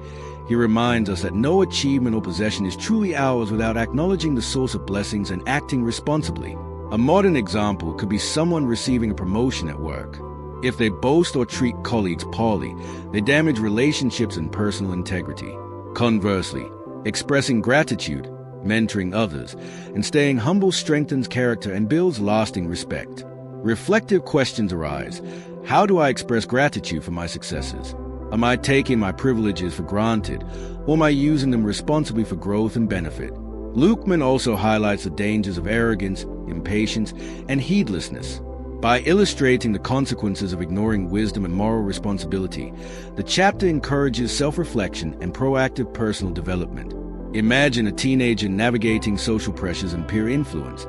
He reminds us that no achievement or possession is truly ours without acknowledging the source of blessings and acting responsibly. A modern example could be someone receiving a promotion at work. If they boast or treat colleagues poorly, they damage relationships and personal integrity. Conversely, expressing gratitude, mentoring others, and staying humble strengthens character and builds lasting respect. Reflective questions arise. How do I express gratitude for my successes? Am I taking my privileges for granted, or am I using them responsibly for growth and benefit? Luqman also highlights the dangers of arrogance, impatience, and heedlessness. By illustrating the consequences of ignoring wisdom and moral responsibility, the chapter encourages self-reflection and proactive personal development. Imagine a teenager navigating social pressures and peer influence.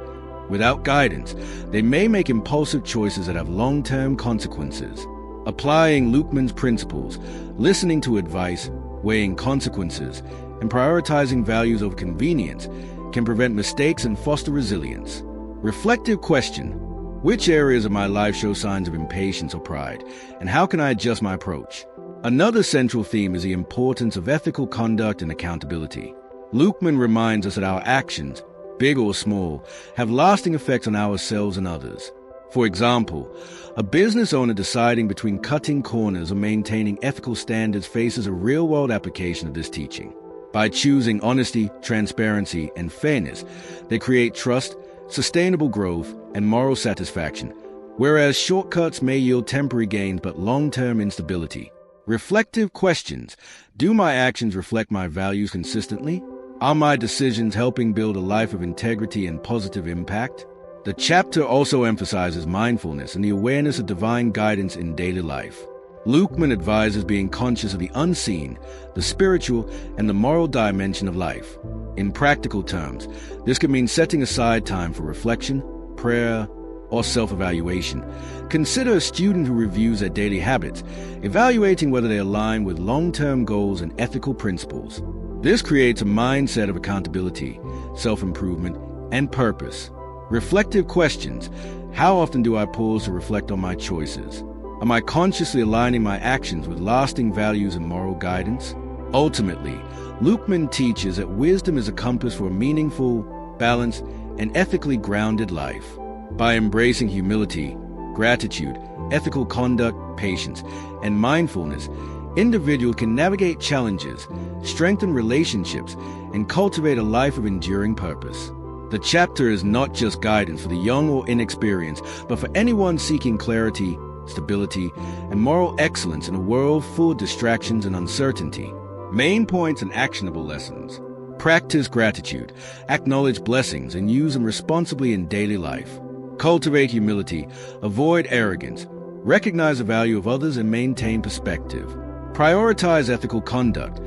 Without guidance, they may make impulsive choices that have long-term consequences. Applying Luqman's principles, listening to advice, weighing consequences, and prioritizing values over convenience can prevent mistakes and foster resilience. Reflective question. Which areas of my life show signs of impatience or pride, and how can I adjust my approach? Another central theme is the importance of ethical conduct and accountability. Luqman reminds us that our actions, big or small, have lasting effects on ourselves and others. For example, a business owner deciding between cutting corners or maintaining ethical standards faces a real-world application of this teaching. By choosing honesty, transparency, and fairness, they create trust, sustainable growth, and moral satisfaction, whereas shortcuts may yield temporary gains but long-term instability. Reflective questions. Do my actions reflect my values consistently? Are my decisions helping build a life of integrity and positive impact? The chapter also emphasizes mindfulness and the awareness of divine guidance in daily life. Luqman advises being conscious of the unseen, the spiritual, and the moral dimension of life. In practical terms, this could mean setting aside time for reflection, prayer, or self-evaluation. Consider a student who reviews their daily habits, evaluating whether they align with long-term goals and ethical principles. This creates a mindset of accountability, self-improvement, and purpose. Reflective questions. How often do I pause to reflect on my choices? Am I consciously aligning my actions with lasting values and moral guidance? Ultimately, Luqman teaches that wisdom is a compass for a meaningful, balanced, and ethically grounded life. By embracing humility, gratitude, ethical conduct, patience, and mindfulness, individuals can navigate challenges, strengthen relationships, and cultivate a life of enduring purpose. The chapter is not just guidance for the young or inexperienced, but for anyone seeking clarity, stability, and moral excellence in a world full of distractions and uncertainty. Main points and actionable lessons. Practice gratitude, acknowledge blessings, and use them responsibly in daily life. Cultivate humility, avoid arrogance, recognize the value of others, and maintain perspective. Prioritize ethical conduct,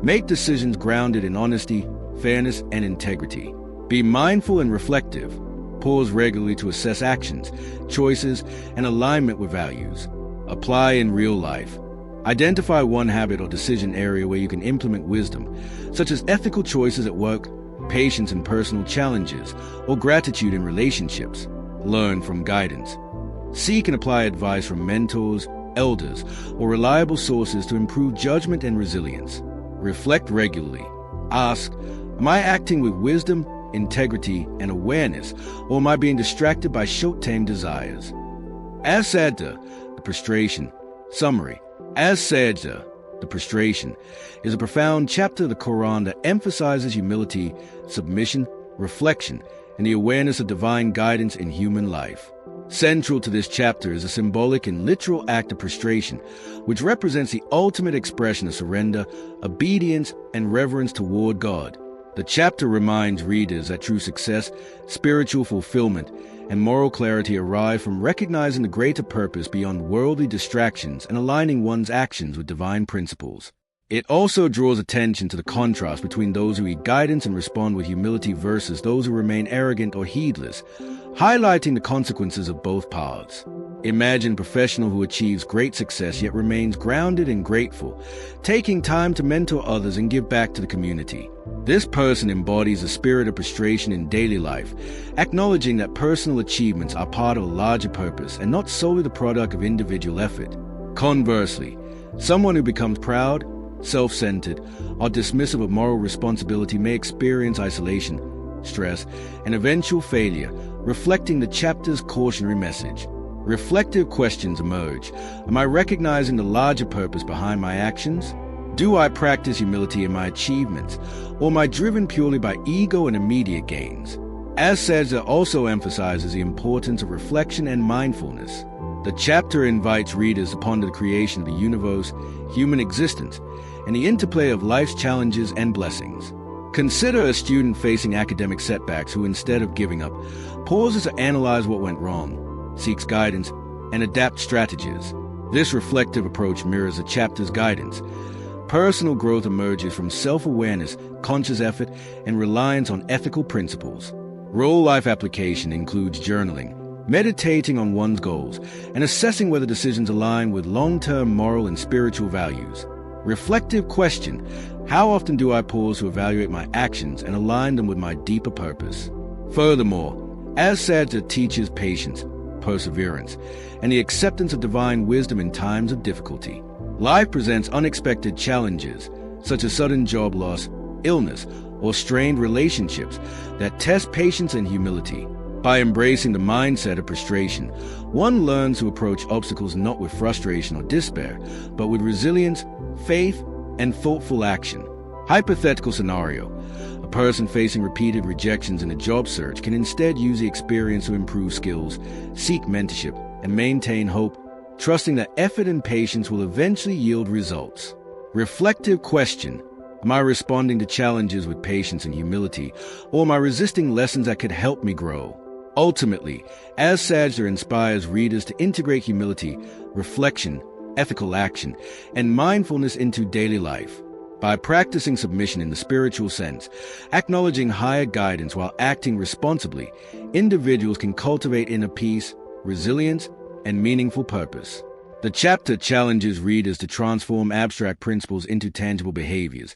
make decisions grounded in honesty, fairness, and integrity. Be mindful and reflective. Pause regularly to assess actions, choices, and alignment with values. Apply in real life. Identify one habit or decision area where you can implement wisdom, such as ethical choices at work, patience in personal challenges, or gratitude in relationships. Learn from guidance. Seek and apply advice from mentors, elders, or reliable sources to improve judgment and resilience. Reflect regularly. Ask, am I acting with wisdom, integrity, and awareness, or am I being distracted by short-term desires? As sajda, the prostration. Summary. As sajda, the prostration, is a profound chapter of the Quran that emphasizes humility, submission, reflection, and the awareness of divine guidance in human life. Central to this chapter is a symbolic and literal act of prostration, which represents the ultimate expression of surrender, obedience, and reverence toward God. The chapter reminds readers that true success, spiritual fulfillment, and moral clarity arrive from recognizing the greater purpose beyond worldly distractions and aligning one's actions with divine principles. It also draws attention to the contrast between those who heed guidance and respond with humility versus those who remain arrogant or heedless, highlighting the consequences of both paths. Imagine a professional who achieves great success yet remains grounded and grateful, taking time to mentor others and give back to the community. This person embodies a spirit of prostration in daily life, acknowledging that personal achievements are part of a larger purpose and not solely the product of individual effort. Conversely, someone who becomes proud, self-centered, or dismissive of moral responsibility may experience isolation, stress, and eventual failure, reflecting the chapter's cautionary message. Reflective questions emerge. Am I recognizing the larger purpose behind my actions? Do I practice humility in my achievements, or am I driven purely by ego and immediate gains? As Sajda also emphasizes the importance of reflection and mindfulness. The chapter invites readers to ponder the creation of the universe, human existence, and the interplay of life's challenges and blessings. Consider a student facing academic setbacks who, instead of giving up, pauses to analyze what went wrong, seeks guidance, and adapts strategies. This reflective approach mirrors the chapter's guidance. Personal growth emerges from self-awareness, conscious effort, and reliance on ethical principles. Real-life application includes journaling, meditating on one's goals, and assessing whether decisions align with long-term moral and spiritual values. Reflective question: how often do I pause to evaluate my actions and align them with my deeper purpose? Furthermore, as Sajda teaches patience, perseverance, and the acceptance of divine wisdom in times of difficulty. Life presents unexpected challenges, such as sudden job loss, illness, or strained relationships that test patience and humility. By embracing the mindset of prostration, one learns to approach obstacles not with frustration or despair, but with resilience, faith, and thoughtful action. Hypothetical scenario: a person facing repeated rejections in a job search can instead use the experience to improve skills, seek mentorship, and maintain hope, trusting that effort and patience will eventually yield results. Reflective question: am I responding to challenges with patience and humility, or am I resisting lessons that could help me grow? Ultimately, as Sajda inspires readers to integrate humility, reflection, ethical action, and mindfulness into daily life. By practicing submission in the spiritual sense, acknowledging higher guidance while acting responsibly, individuals can cultivate inner peace, resilience, and meaningful purpose. The chapter challenges readers to transform abstract principles into tangible behaviors,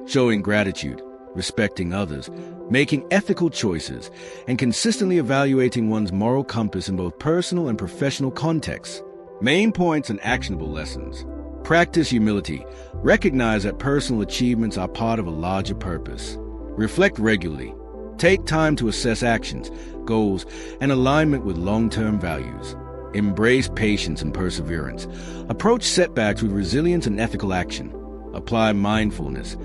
showing gratitude, respecting others, making ethical choices, and consistently evaluating one's moral compass in both personal and professional contexts. Main points and actionable lessons. Practice humility. Recognize that personal achievements are part of a larger purpose. Reflect regularly. Take time to assess actions, goals, and alignment with long-term values. Embrace patience and perseverance. Approach setbacks with resilience and ethical action. Apply mindfulness.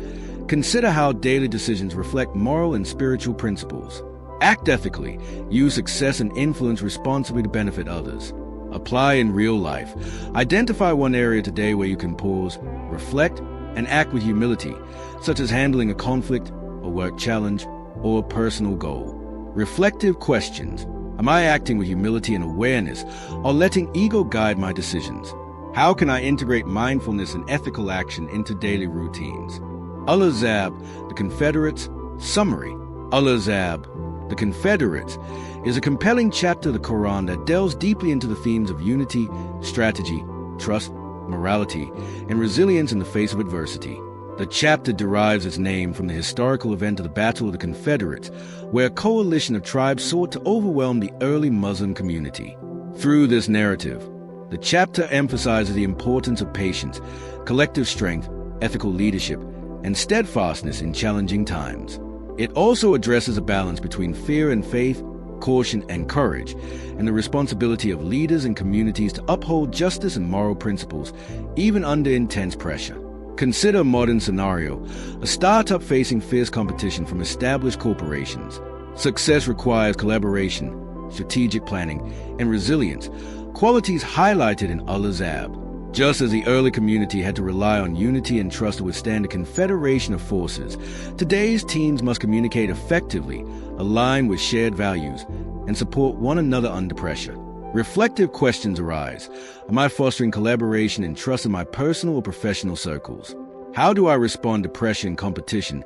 Consider how daily decisions reflect moral and spiritual principles. Act ethically. Use success and influence responsibly to benefit others. Apply in real life. Identify one area today where you can pause, reflect, and act with humility, such as handling a conflict, a work challenge, or a personal goal. Reflective questions. Am I acting with humility and awareness, or letting ego guide my decisions? How can I integrate mindfulness and ethical action into daily routines? Al-Ahzab, the Confederates. Summary. Al-Ahzab, the Confederates, is a compelling chapter of the Quran that delves deeply into the themes of unity, strategy, trust, morality, and resilience in the face of adversity. The chapter derives its name from the historical event of the Battle of the Confederates, where a coalition of tribes sought to overwhelm the early Muslim community. Through this narrative, the chapter emphasizes the importance of patience, collective strength, ethical leadership, and steadfastness in challenging times. It also addresses a balance between fear and faith, caution and courage, and the responsibility of leaders and communities to uphold justice and moral principles, even under intense pressure. Consider a modern scenario, a startup facing fierce competition from established corporations. Success requires collaboration, strategic planning, and resilience, qualities highlighted in Al-Azab. Just as the early community had to rely on unity and trust to withstand a confederation of forces, today's teams must communicate effectively, align with shared values, and support one another under pressure. Reflective questions arise. Am I fostering collaboration and trust in my personal or professional circles? How do I respond to pressure and competition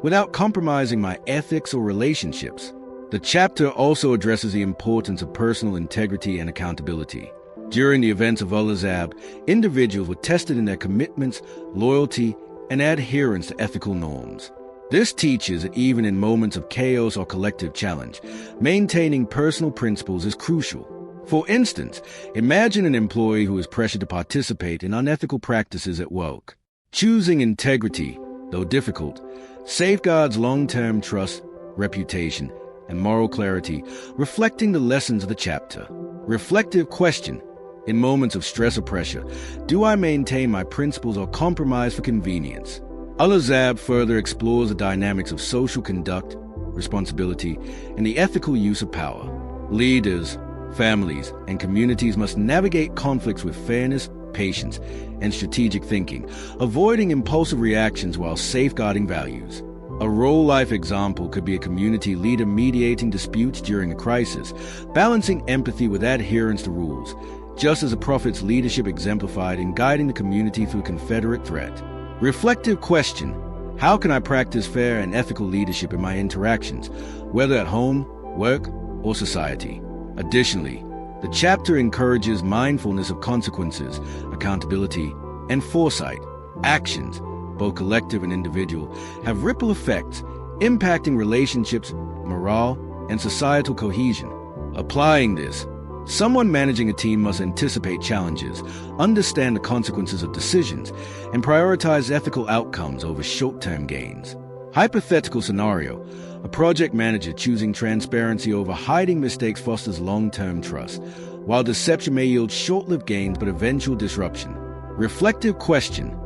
without compromising my ethics or relationships? The chapter also addresses the importance of personal integrity and accountability. During the events of Al-Azab, individuals were tested in their commitments, loyalty, and adherence to ethical norms. This teaches that even in moments of chaos or collective challenge, maintaining personal principles is crucial. For instance, imagine an employee who is pressured to participate in unethical practices at work. Choosing integrity, though difficult, safeguards long-term trust, reputation, and moral clarity, reflecting the lessons of the chapter. Reflective question. In moments of stress or pressure, do I maintain my principles or compromise for convenience? Al-Azab further explores the dynamics of social conduct, responsibility, and the ethical use of power. Leaders, families, and communities must navigate conflicts with fairness, patience, and strategic thinking, avoiding impulsive reactions while safeguarding values. A role-life example could be a community leader mediating disputes during a crisis, balancing empathy with adherence to rules, just as the Prophet's leadership exemplified in guiding the community through a Confederate threat. Reflective question. How can I practice fair and ethical leadership in my interactions, whether at home, work, or society? Additionally, the chapter encourages mindfulness of consequences, accountability, and foresight. Actions, both collective and individual, have ripple effects, impacting relationships, morale, and societal cohesion. Applying this, someone managing a team must anticipate challenges, understand the consequences of decisions, and prioritize ethical outcomes over short-term gains. Hypothetical scenario. A project manager choosing transparency over hiding mistakes fosters long-term trust, while deception may yield short-lived gains but eventual disruption. Reflective question.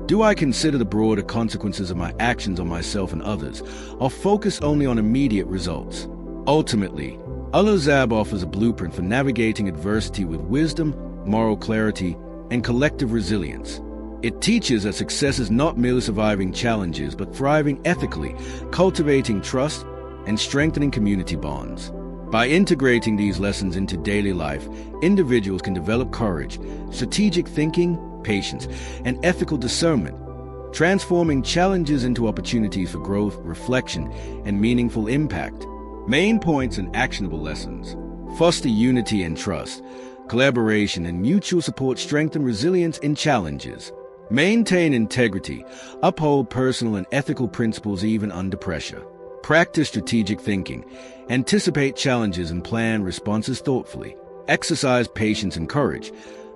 Do I consider the broader consequences of my actions on myself and others, or focus only on immediate results? Ultimately, Al-Azab offers a blueprint for navigating adversity with wisdom, moral clarity, and collective resilience. It teaches that success is not merely surviving challenges, but thriving ethically, cultivating trust, and strengthening community bonds. By integrating these lessons into daily life, individuals can develop courage, strategic thinking, patience, and ethical discernment, transforming challenges into opportunities for growth, reflection, and meaningful impact. Main points and actionable lessons. Foster unity and trust. Collaboration and mutual support strengthen resilience in challenges. Maintain integrity. Uphold personal and ethical principles even under pressure. Practice strategic thinking. Anticipate challenges and plan responses thoughtfully. Exercise patience and courage.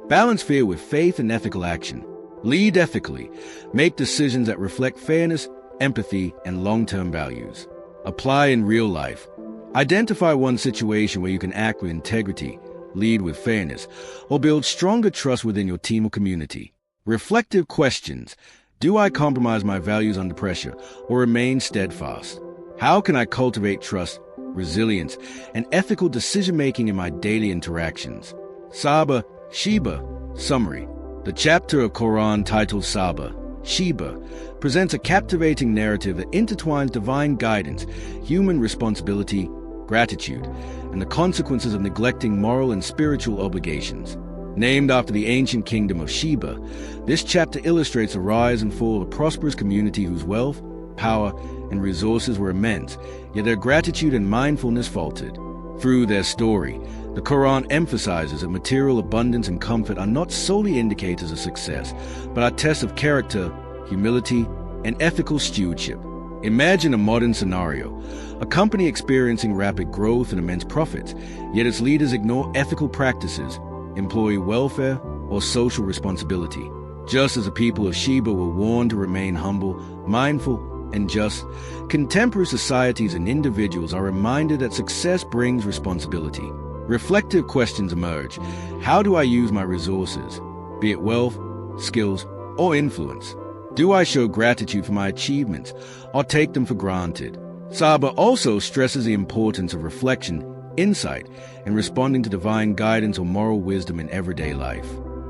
Balance fear with faith and ethical action. Lead ethically. Make decisions that reflect fairness, empathy, and long-term values. Apply in real life. Identify one situation where you can act with integrity, lead with fairness, or build stronger trust within your team or community. Reflective questions. Do I compromise my values under pressure or remain steadfast? How can I cultivate trust, resilience, and ethical decision-making in my daily interactions? Saba, Sheba. Summary. The chapter of Quran titled Saba, Sheba, presents a captivating narrative that intertwines divine guidance, human responsibility, gratitude, and the consequences of neglecting moral and spiritual obligations. Named after the ancient kingdom of Sheba, this chapter illustrates the rise and fall of a prosperous community whose wealth, power, and resources were immense, yet their gratitude and mindfulness faltered. Through their story, the Quran emphasizes that material abundance and comfort are not solely indicators of success, but are tests of character, humility, and ethical stewardship. Imagine a modern scenario, a company experiencing rapid growth and immense profits, yet its leaders ignore ethical practices, employee welfare, or social responsibility. Just as the people of Sheba were warned to remain humble, mindful, and just, contemporary societies and individuals are reminded that success brings responsibility. Reflective questions emerge. How do I use my resources, be it wealth, skills, or influence? Do I show gratitude for my achievements or take them for granted? Sabr also stresses the importance of reflection, insight, and responding to divine guidance or moral wisdom in everyday life.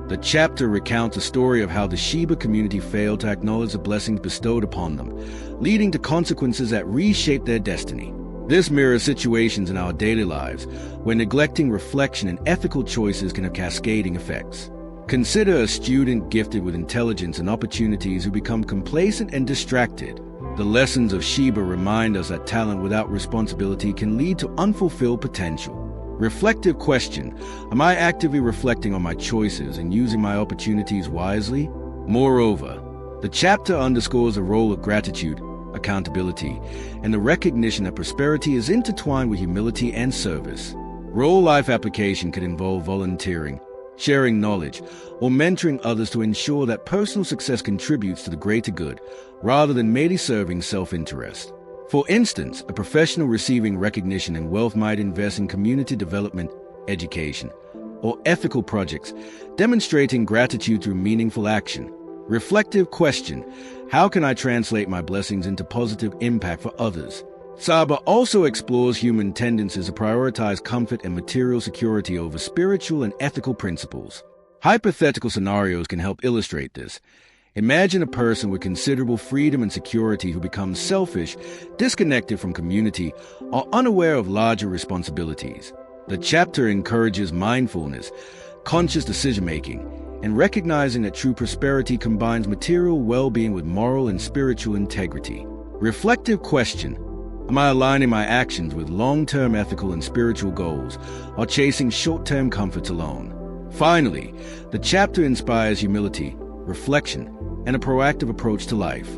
The chapter recounts a story of how the Sheba community failed to acknowledge the blessings bestowed upon them, leading to consequences that reshape their destiny. This mirrors situations in our daily lives where neglecting reflection and ethical choices can have cascading effects. Consider a student gifted with intelligence and opportunities who become complacent and distracted. The lessons of Sheba remind us that talent without responsibility can lead to unfulfilled potential. Reflective question: am I actively reflecting on my choices and using my opportunities wisely? Moreover, the chapter underscores the role of gratitude, accountability, and the recognition that prosperity is intertwined with humility and service. Role-life application could involve volunteering, sharing knowledge, or mentoring others to ensure that personal success contributes to the greater good, rather than merely serving self-interest. For instance, a professional receiving recognition and wealth might invest in community development, education, or ethical projects, demonstrating gratitude through meaningful action. Reflective question: how can I translate my blessings into positive impact for others? Sabr also explores human tendencies to prioritize comfort and material security over spiritual and ethical principles. Hypothetical scenarios can help illustrate this. Imagine a person with considerable freedom and security who becomes selfish, disconnected from community, or unaware of larger responsibilities. The chapter encourages mindfulness, conscious decision-making, and recognizing that true prosperity combines material well-being with moral and spiritual integrity. Reflective question: am I aligning my actions with long-term ethical and spiritual goals, or chasing short-term comforts alone? Finally, the chapter inspires humility, reflection, and a proactive approach to life.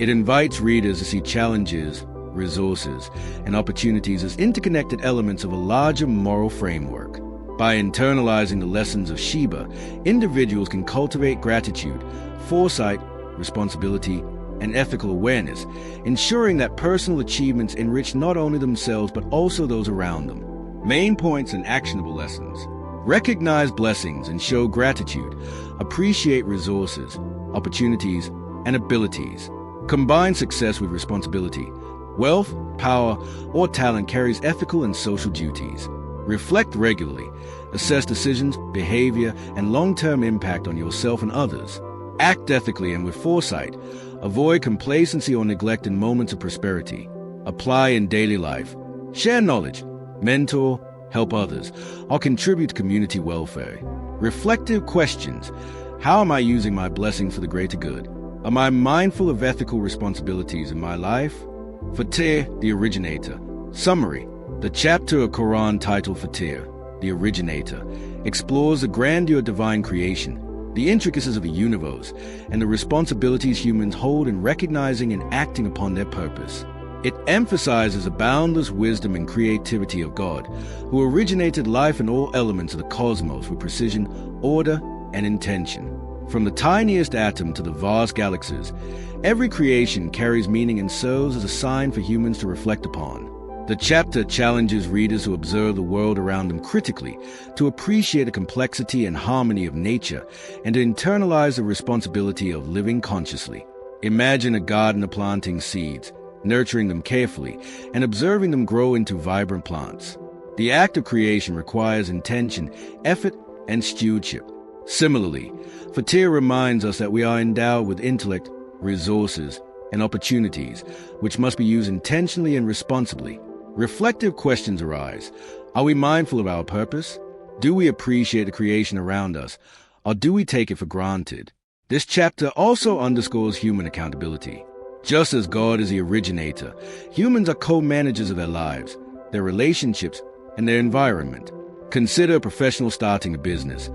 It invites readers to see challenges, resources, and opportunities as interconnected elements of a larger moral framework. By internalizing the lessons of Sheba, individuals can cultivate gratitude, foresight, responsibility, and ethical awareness, ensuring that personal achievements enrich not only themselves but also those around them. Main points and actionable lessons: recognize blessings and show gratitude. Appreciate resources, opportunities, and abilities. Combine success with responsibility. Wealth, power, or talent carries ethical and social duties. Reflect regularly. Assess decisions, behavior, and long-term impact on yourself and others. Act ethically and with foresight. Avoid complacency or neglect in moments of prosperity. Apply in daily life. Share knowledge. Mentor, help others, or contribute to community welfare. Reflective questions: how am I using my blessings for the greater good? Am I mindful of ethical responsibilities in my life? Fatir, the originator. Summary: the chapter of Quran titled Fatir, the originator, explores the grandeur of divine creation, the intricacies of the universe, and the responsibilities humans hold in recognizing and acting upon their purpose. It emphasizes the boundless wisdom and creativity of God, who originated life and all elements of the cosmos with precision, order, and intention. From the tiniest atom to the vast galaxies, every creation carries meaning and serves as a sign for humans to reflect upon. The chapter challenges readers to observe the world around them critically, to appreciate the complexity and harmony of nature, and to internalize the responsibility of living consciously. Imagine a gardener planting seeds, nurturing them carefully, and observing them grow into vibrant plants. The act of creation requires intention, effort, and stewardship. Similarly, Fatir reminds us that we are endowed with intellect, resources, and opportunities, which must be used intentionally and responsibly. Reflective questions arise. Are we mindful of our purpose? Do we appreciate the creation around us, or do we take it for granted? This chapter also underscores human accountability. Just as God is the originator, humans are co-managers of their lives, their relationships, and their environment. Consider a professional starting a business.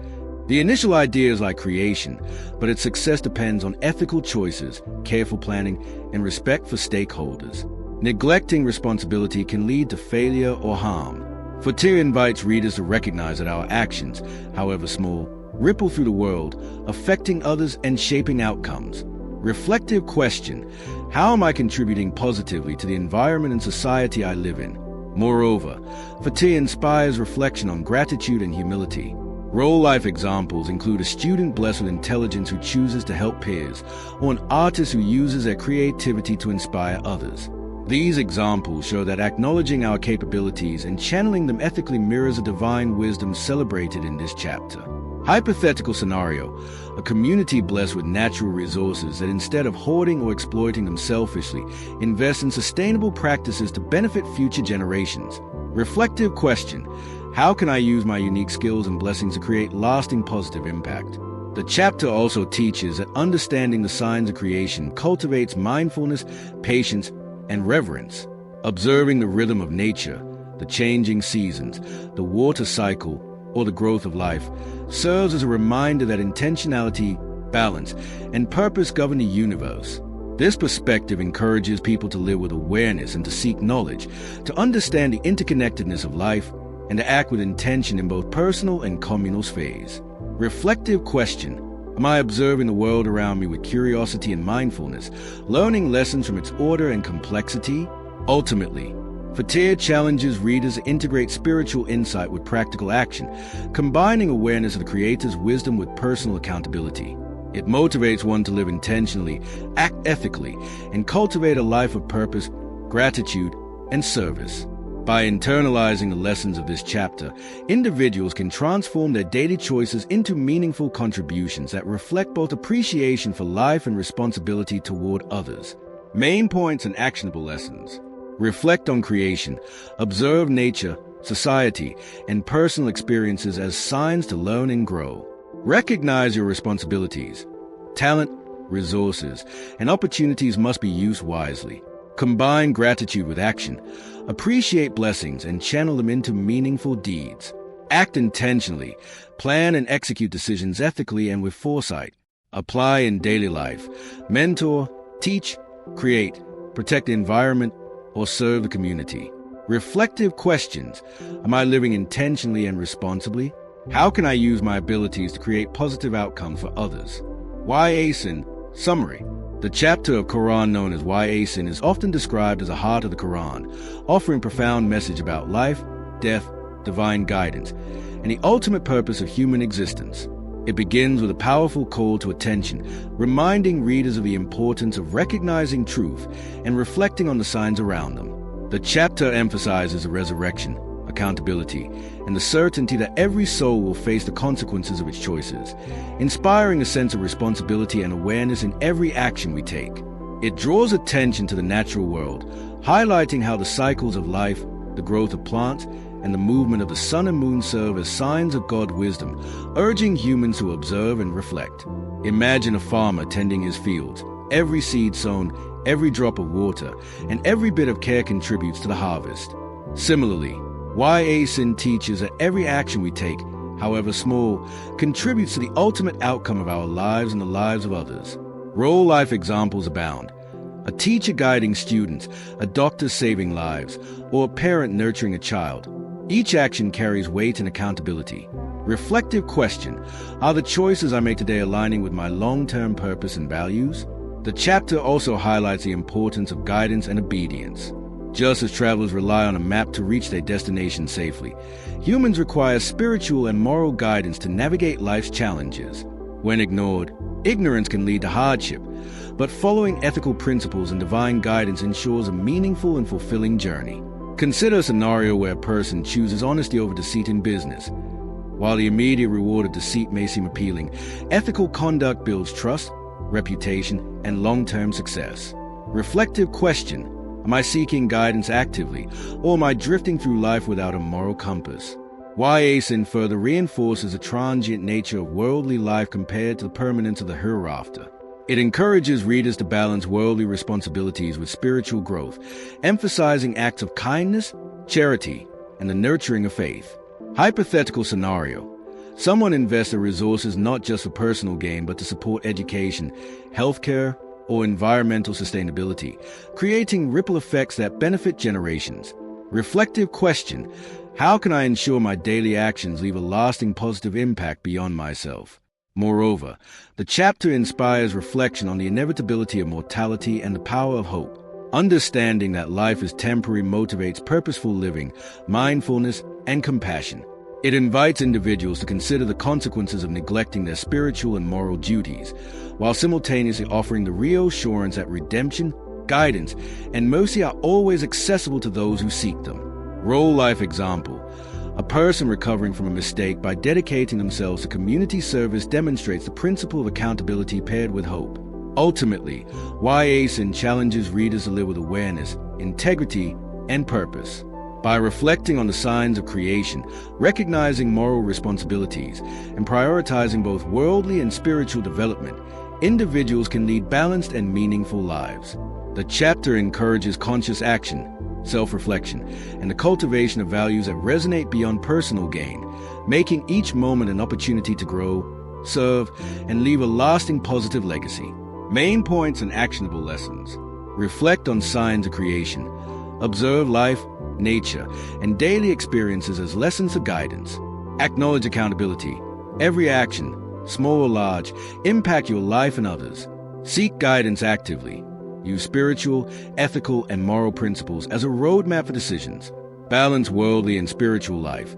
The initial idea is like creation, but its success depends on ethical choices, careful planning, and respect for stakeholders. Neglecting responsibility can lead to failure or harm. Fatir invites readers to recognize that our actions, however small, ripple through the world, affecting others and shaping outcomes. Reflective question: how am I contributing positively to the environment and society I live in? Moreover, Fatir inspires reflection on gratitude and humility. Real-life examples include a student blessed with intelligence who chooses to help peers, or an artist who uses their creativity to inspire others. These examples show that acknowledging our capabilities and channeling them ethically mirrors the divine wisdom celebrated in this chapter. Hypothetical scenario: a community blessed with natural resources that instead of hoarding or exploiting them selfishly, invest in sustainable practices to benefit future generations. Reflective question: how can I use my unique skills and blessings to create lasting positive impact? The chapter also teaches that understanding the signs of creation cultivates mindfulness, patience, and reverence. Observing the rhythm of nature, the changing seasons, the water cycle, or the growth of life serves as a reminder that intentionality, balance, and purpose govern the universe. This perspective encourages people to live with awareness and to seek knowledge, to understand the interconnectedness of life, and to act with intention in both personal and communal spheres. Reflective question: am I observing the world around me with curiosity and mindfulness, learning lessons from its order and complexity? Ultimately, Fatir challenges readers to integrate spiritual insight with practical action, combining awareness of the Creator's wisdom with personal accountability. It motivates one to live intentionally, act ethically, and cultivate a life of purpose, gratitude, and service. By internalizing the lessons of this chapter, individuals can transform their daily choices into meaningful contributions that reflect both appreciation for life and responsibility toward others. Main points and actionable lessons: reflect on creation, observe nature, society, and personal experiences as signs to learn and grow. Recognize your responsibilities. Talent, resources, and opportunities must be used wisely. Combine gratitude with action. Appreciate blessings and channel them into meaningful deeds. Act intentionally. Plan and execute decisions ethically and with foresight. Apply in daily life. Mentor, teach, create, protect the environment, or serve the community. Reflective questions: am I living intentionally and responsibly? How can I use my abilities to create positive outcomes for others? Why ASIN? Summary: the chapter of Quran known as Why ASIN is often described as the heart of the Quran, offering profound message about life, death, divine guidance, and the ultimate purpose of human existence. It begins with a powerful call to attention, reminding readers of the importance of recognizing truth and reflecting on the signs around them. The chapter emphasizes the resurrection, accountability, and the certainty that every soul will face the consequences of its choices, inspiring a sense of responsibility and awareness in every action we take. It draws attention to the natural world, highlighting how the cycles of life, the growth of plants, and the movement of the sun and moon serve as signs of God's wisdom, urging humans to observe and reflect. Imagine a farmer tending his fields. Every seed sown, every drop of water, and every bit of care contributes to the harvest. Similarly, Why ASIN teaches that every action we take, however small, contributes to the ultimate outcome of our lives and the lives of others. Real-life examples abound. A teacher guiding students, a doctor saving lives, or a parent nurturing a child. Each action carries weight and accountability. Reflective question: are the choices I make today aligning with my long-term purpose and values? The chapter also highlights the importance of guidance and obedience. Just as travelers rely on a map to reach their destination safely, humans require spiritual and moral guidance to navigate life's challenges. When ignored, ignorance can lead to hardship, but following ethical principles and divine guidance ensures a meaningful and fulfilling journey. Consider a scenario where a person chooses honesty over deceit in business. While the immediate reward of deceit may seem appealing, ethical conduct builds trust, reputation, and long-term success. Reflective question: am I seeking guidance actively, or am I drifting through life without a moral compass? Why ASIN further reinforces the transient nature of worldly life compared to the permanence of the hereafter. It encourages readers to balance worldly responsibilities with spiritual growth, emphasizing acts of kindness, charity, and the nurturing of faith. Hypothetical scenario: someone invests their resources not just for personal gain but to support education, healthcare, or environmental sustainability, creating ripple effects that benefit generations. Reflective question: how can I ensure my daily actions leave a lasting positive impact beyond myself? Moreover, the chapter inspires reflection on the inevitability of mortality and the power of hope. Understanding that life is temporary motivates purposeful living, mindfulness, and compassion. It invites individuals to consider the consequences of neglecting their spiritual and moral duties, while simultaneously offering the reassurance that redemption, guidance, and mercy are always accessible to those who seek them. Real-life example. A person recovering from a mistake by dedicating themselves to community service demonstrates the principle of accountability paired with hope. Ultimately, YASIN challenges readers to live with awareness, integrity, and purpose. By reflecting on the signs of creation, recognizing moral responsibilities, and prioritizing both worldly and spiritual development, individuals can lead balanced and meaningful lives. The chapter encourages conscious action, self-reflection, and the cultivation of values that resonate beyond personal gain, making each moment an opportunity to grow, serve, and leave a lasting positive legacy. Main points and actionable lessons. Reflect on signs of creation. Observe life, nature, and daily experiences as lessons of guidance. Acknowledge accountability. Every action, small or large, impact your life and others. Seek guidance actively. Use spiritual, ethical, and moral principles as a roadmap for decisions. Balance worldly and spiritual life.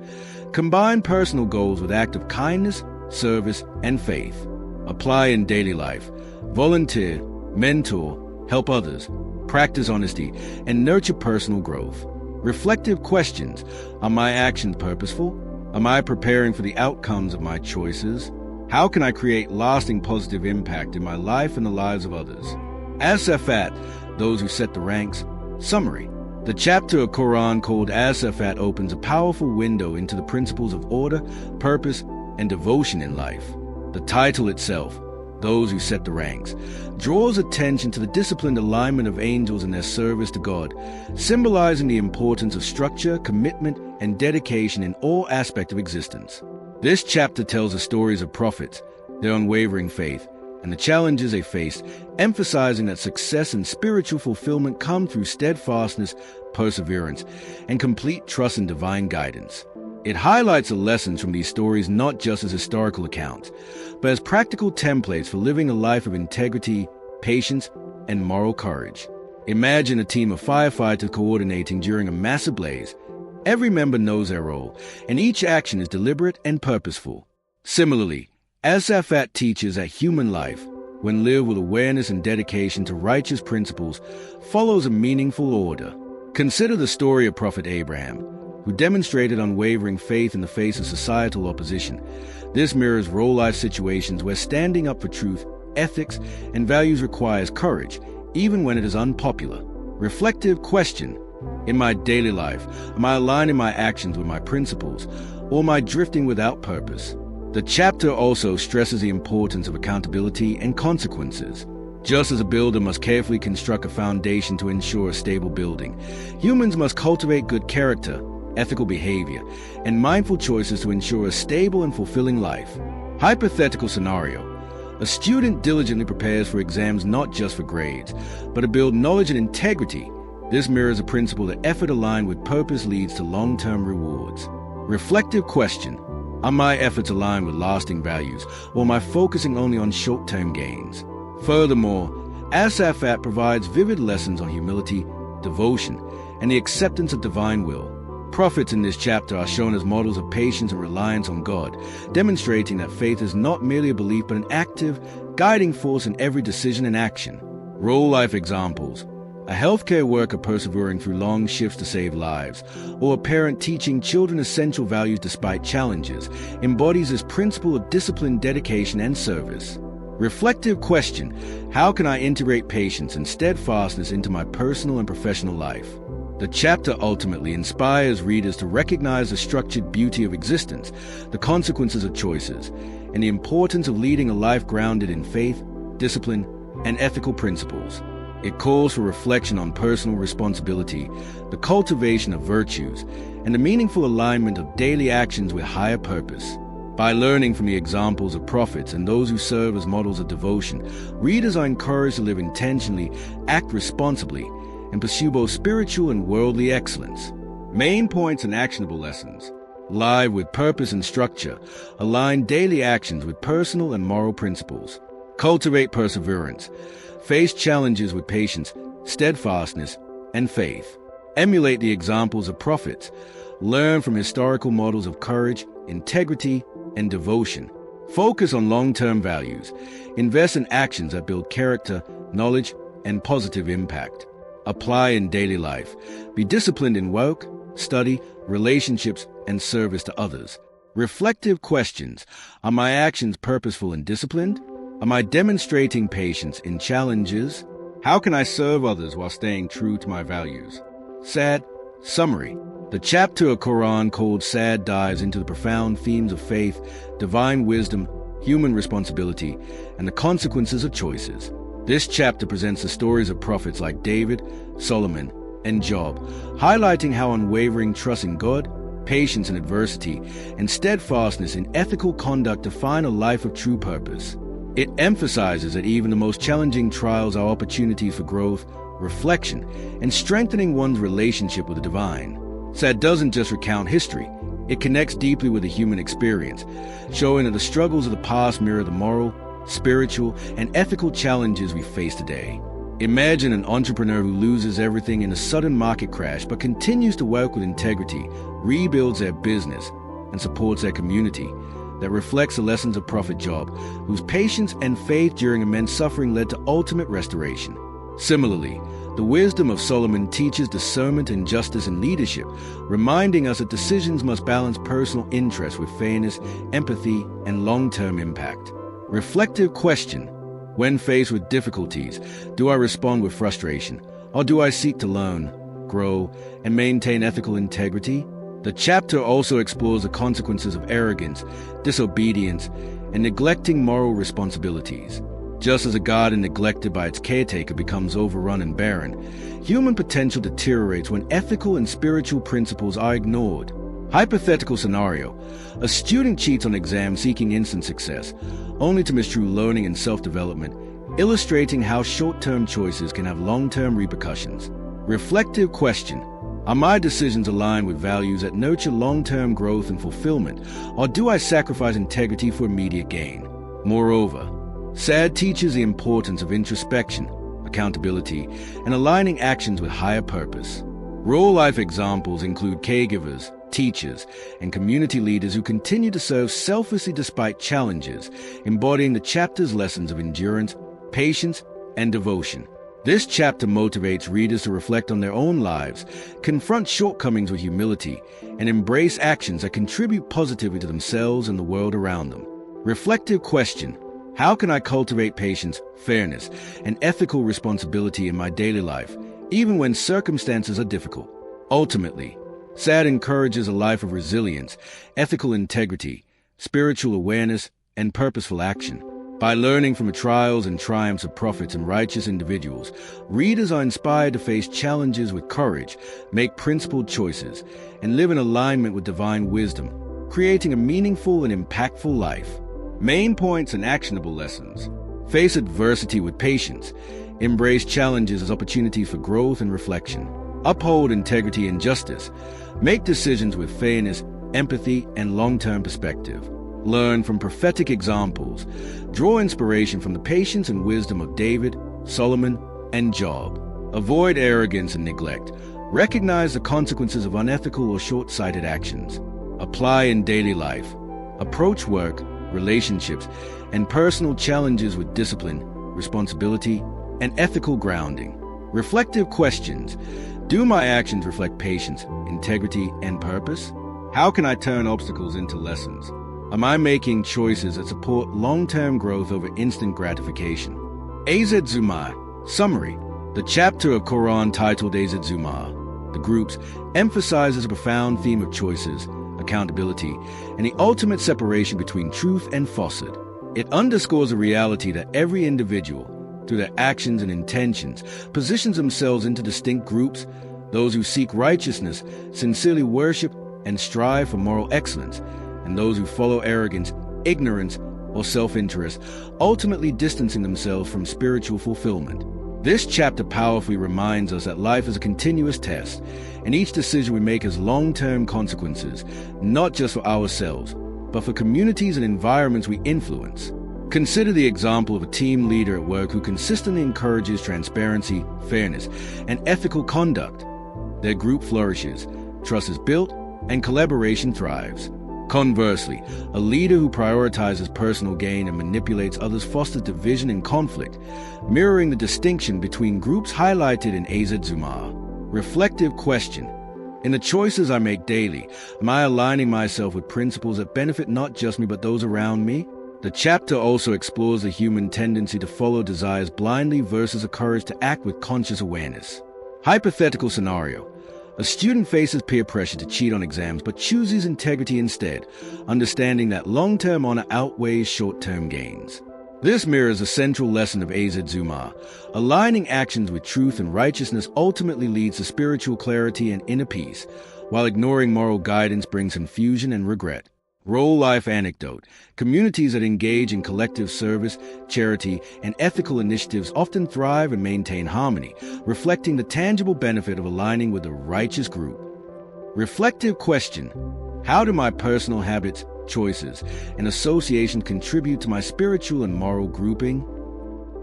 Combine personal goals with acts of kindness, service, and faith. Apply in daily life. Volunteer, mentor, help others. Practice honesty, and nurture personal growth. Reflective questions. Are my actions purposeful? Am I preparing for the outcomes of my choices? How can I create lasting positive impact in my life and the lives of others? As-Safat, those who set the ranks. Summary. The chapter of Quran called As-Safat opens a powerful window into the principles of order, purpose, and devotion in life. The title itself, Those Who Set the Ranks, draws attention to the disciplined alignment of angels in their service to God, symbolizing the importance of structure, commitment, and dedication in all aspects of existence. This chapter tells the stories of prophets, their unwavering faith, and the challenges they faced, emphasizing that success and spiritual fulfillment come through steadfastness, perseverance, and complete trust in divine guidance. It highlights the lessons from these stories not just as historical accounts, but as practical templates for living a life of integrity, patience, and moral courage. Imagine a team of firefighters coordinating during a massive blaze. Every member knows their role, and each action is deliberate and purposeful. Similarly, As-Safat teaches that human life, when lived with awareness and dedication to righteous principles, follows a meaningful order. Consider the story of Prophet Abraham, who demonstrated unwavering faith in the face of societal opposition. This mirrors real-life situations where standing up for truth, ethics, and values requires courage, even when it is unpopular. Reflective question. In my daily life, am I aligning my actions with my principles, or am I drifting without purpose? The chapter also stresses the importance of accountability and consequences. Just as a builder must carefully construct a foundation to ensure a stable building, humans must cultivate good character, ethical behavior, and mindful choices to ensure a stable and fulfilling life. Hypothetical scenario. A student diligently prepares for exams not just for grades, but to build knowledge and integrity. This mirrors a principle that effort aligned with purpose leads to long-term rewards. Reflective question. Are my efforts aligned with lasting values, or am I focusing only on short-term gains? Furthermore, As-Safat provides vivid lessons on humility, devotion, and the acceptance of divine will. Prophets in this chapter are shown as models of patience and reliance on God, demonstrating that faith is not merely a belief but an active, guiding force in every decision and action. Real-life examples. A healthcare worker persevering through long shifts to save lives, or a parent teaching children essential values despite challenges, embodies this principle of discipline, dedication, and service. Reflective question. How can I integrate patience and steadfastness into my personal and professional life? The chapter ultimately inspires readers to recognize the structured beauty of existence, the consequences of choices, and the importance of leading a life grounded in faith, discipline, and ethical principles. It calls for reflection on personal responsibility, the cultivation of virtues, and the meaningful alignment of daily actions with higher purpose. By learning from the examples of prophets and those who serve as models of devotion, readers are encouraged to live intentionally, act responsibly, and pursue both spiritual and worldly excellence. Main points and actionable lessons. Live with purpose and structure. Align daily actions with personal and moral principles. Cultivate perseverance. Face challenges with patience, steadfastness, and faith. Emulate the examples of prophets. Learn from historical models of courage, integrity, and devotion. Focus on long-term values. Invest in actions that build character, knowledge, and positive impact. Apply in daily life. Be disciplined in work, study, relationships, and service to others. Reflective questions. Are my actions purposeful and disciplined? Am I demonstrating patience in challenges? How can I serve others while staying true to my values? Sad. Summary. The chapter of Quran called Sad dives into the profound themes of faith, divine wisdom, human responsibility, and the consequences of choices. This chapter presents the stories of prophets like David, Solomon, and Job, highlighting how unwavering trust in God, patience in adversity, and steadfastness in ethical conduct define a life of true purpose. It emphasizes that even the most challenging trials are opportunities for growth, reflection, and strengthening one's relationship with the divine. Sad doesn't just recount history, it connects deeply with the human experience, showing that the struggles of the past mirror the moral, spiritual, and ethical challenges we face today. Imagine an entrepreneur who loses everything in a sudden market crash but continues to work with integrity, rebuilds their business, and supports their community. That reflects the lessons of Prophet Job, whose patience and faith during immense suffering led to ultimate restoration. Similarly, the wisdom of Solomon teaches discernment and justice in leadership, reminding us that decisions must balance personal interests with fairness, empathy, and long-term impact. Reflective question. When faced with difficulties, do I respond with frustration, or do I seek to learn, grow, and maintain ethical integrity? The chapter also explores the consequences of arrogance, disobedience, and neglecting moral responsibilities. Just as a garden neglected by its caretaker becomes overrun and barren, human potential deteriorates when ethical and spiritual principles are ignored. Hypothetical scenario. A student cheats on exam seeking instant success, only to miss true learning and self-development, illustrating how short-term choices can have long-term repercussions. Reflective question. Are my decisions aligned with values that nurture long-term growth and fulfillment, or do I sacrifice integrity for immediate gain? Moreover, Sad teaches the importance of introspection, accountability, and aligning actions with higher purpose. Real-life examples include caregivers, teachers, and community leaders who continue to serve selflessly despite challenges, embodying the chapter's lessons of endurance, patience, and devotion. This chapter motivates readers to reflect on their own lives, confront shortcomings with humility, and embrace actions that contribute positively to themselves and the world around them. Reflective question. How can I cultivate patience, fairness, and ethical responsibility in my daily life, even when circumstances are difficult? Ultimately, Sad encourages a life of resilience, ethical integrity, spiritual awareness, and purposeful action. By learning from the trials and triumphs of prophets and righteous individuals, readers are inspired to face challenges with courage, make principled choices, and live in alignment with divine wisdom, creating a meaningful and impactful life. Main points and actionable lessons. Face adversity with patience. Embrace challenges as opportunities for growth and reflection. Uphold integrity and justice. Make decisions with fairness, empathy, and long-term perspective. Learn from prophetic examples. Draw inspiration from the patience and wisdom of David, Solomon, and Job. Avoid arrogance and neglect. Recognize the consequences of unethical or short-sighted actions. Apply in daily life. Approach work, relationships, and personal challenges with discipline, responsibility, and ethical grounding. Reflective questions. Do my actions reflect patience, integrity, and purpose? How can I turn obstacles into lessons? Am I making choices that support long-term growth over instant gratification? Az Zumar. Summary. The chapter of Quran titled Az Zumar, the groups, emphasizes a profound theme of choices, accountability, and the ultimate separation between truth and falsehood. It underscores the reality that every individual, through their actions and intentions, positions themselves into distinct groups: those who seek righteousness, sincerely worship, and strive for moral excellence, and those who follow arrogance, ignorance, or self-interest, ultimately distancing themselves from spiritual fulfillment. This chapter powerfully reminds us that life is a continuous test, and each decision we make has long-term consequences, not just for ourselves, but for communities and environments we influence. Consider the example of a team leader at work who consistently encourages transparency, fairness, and ethical conduct. Their group flourishes, trust is built, and collaboration thrives. Conversely, a leader who prioritizes personal gain and manipulates others fosters division and conflict, mirroring the distinction between groups highlighted in Az Zumar. Reflective question. In the choices I make daily, am I aligning myself with principles that benefit not just me but those around me? The chapter also explores the human tendency to follow desires blindly versus a courage to act with conscious awareness. Hypothetical scenario. A student faces peer pressure to cheat on exams but chooses integrity instead, understanding that long-term honor outweighs short-term gains. This mirrors a central lesson of Az Zumar. Aligning actions with truth and righteousness ultimately leads to spiritual clarity and inner peace, while ignoring moral guidance brings confusion and regret. Role-life anecdote. Communities that engage in collective service, charity, and ethical initiatives often thrive and maintain harmony, reflecting the tangible benefit of aligning with a righteous group. Reflective question. How do my personal habits, choices, and associations contribute to my spiritual and moral grouping?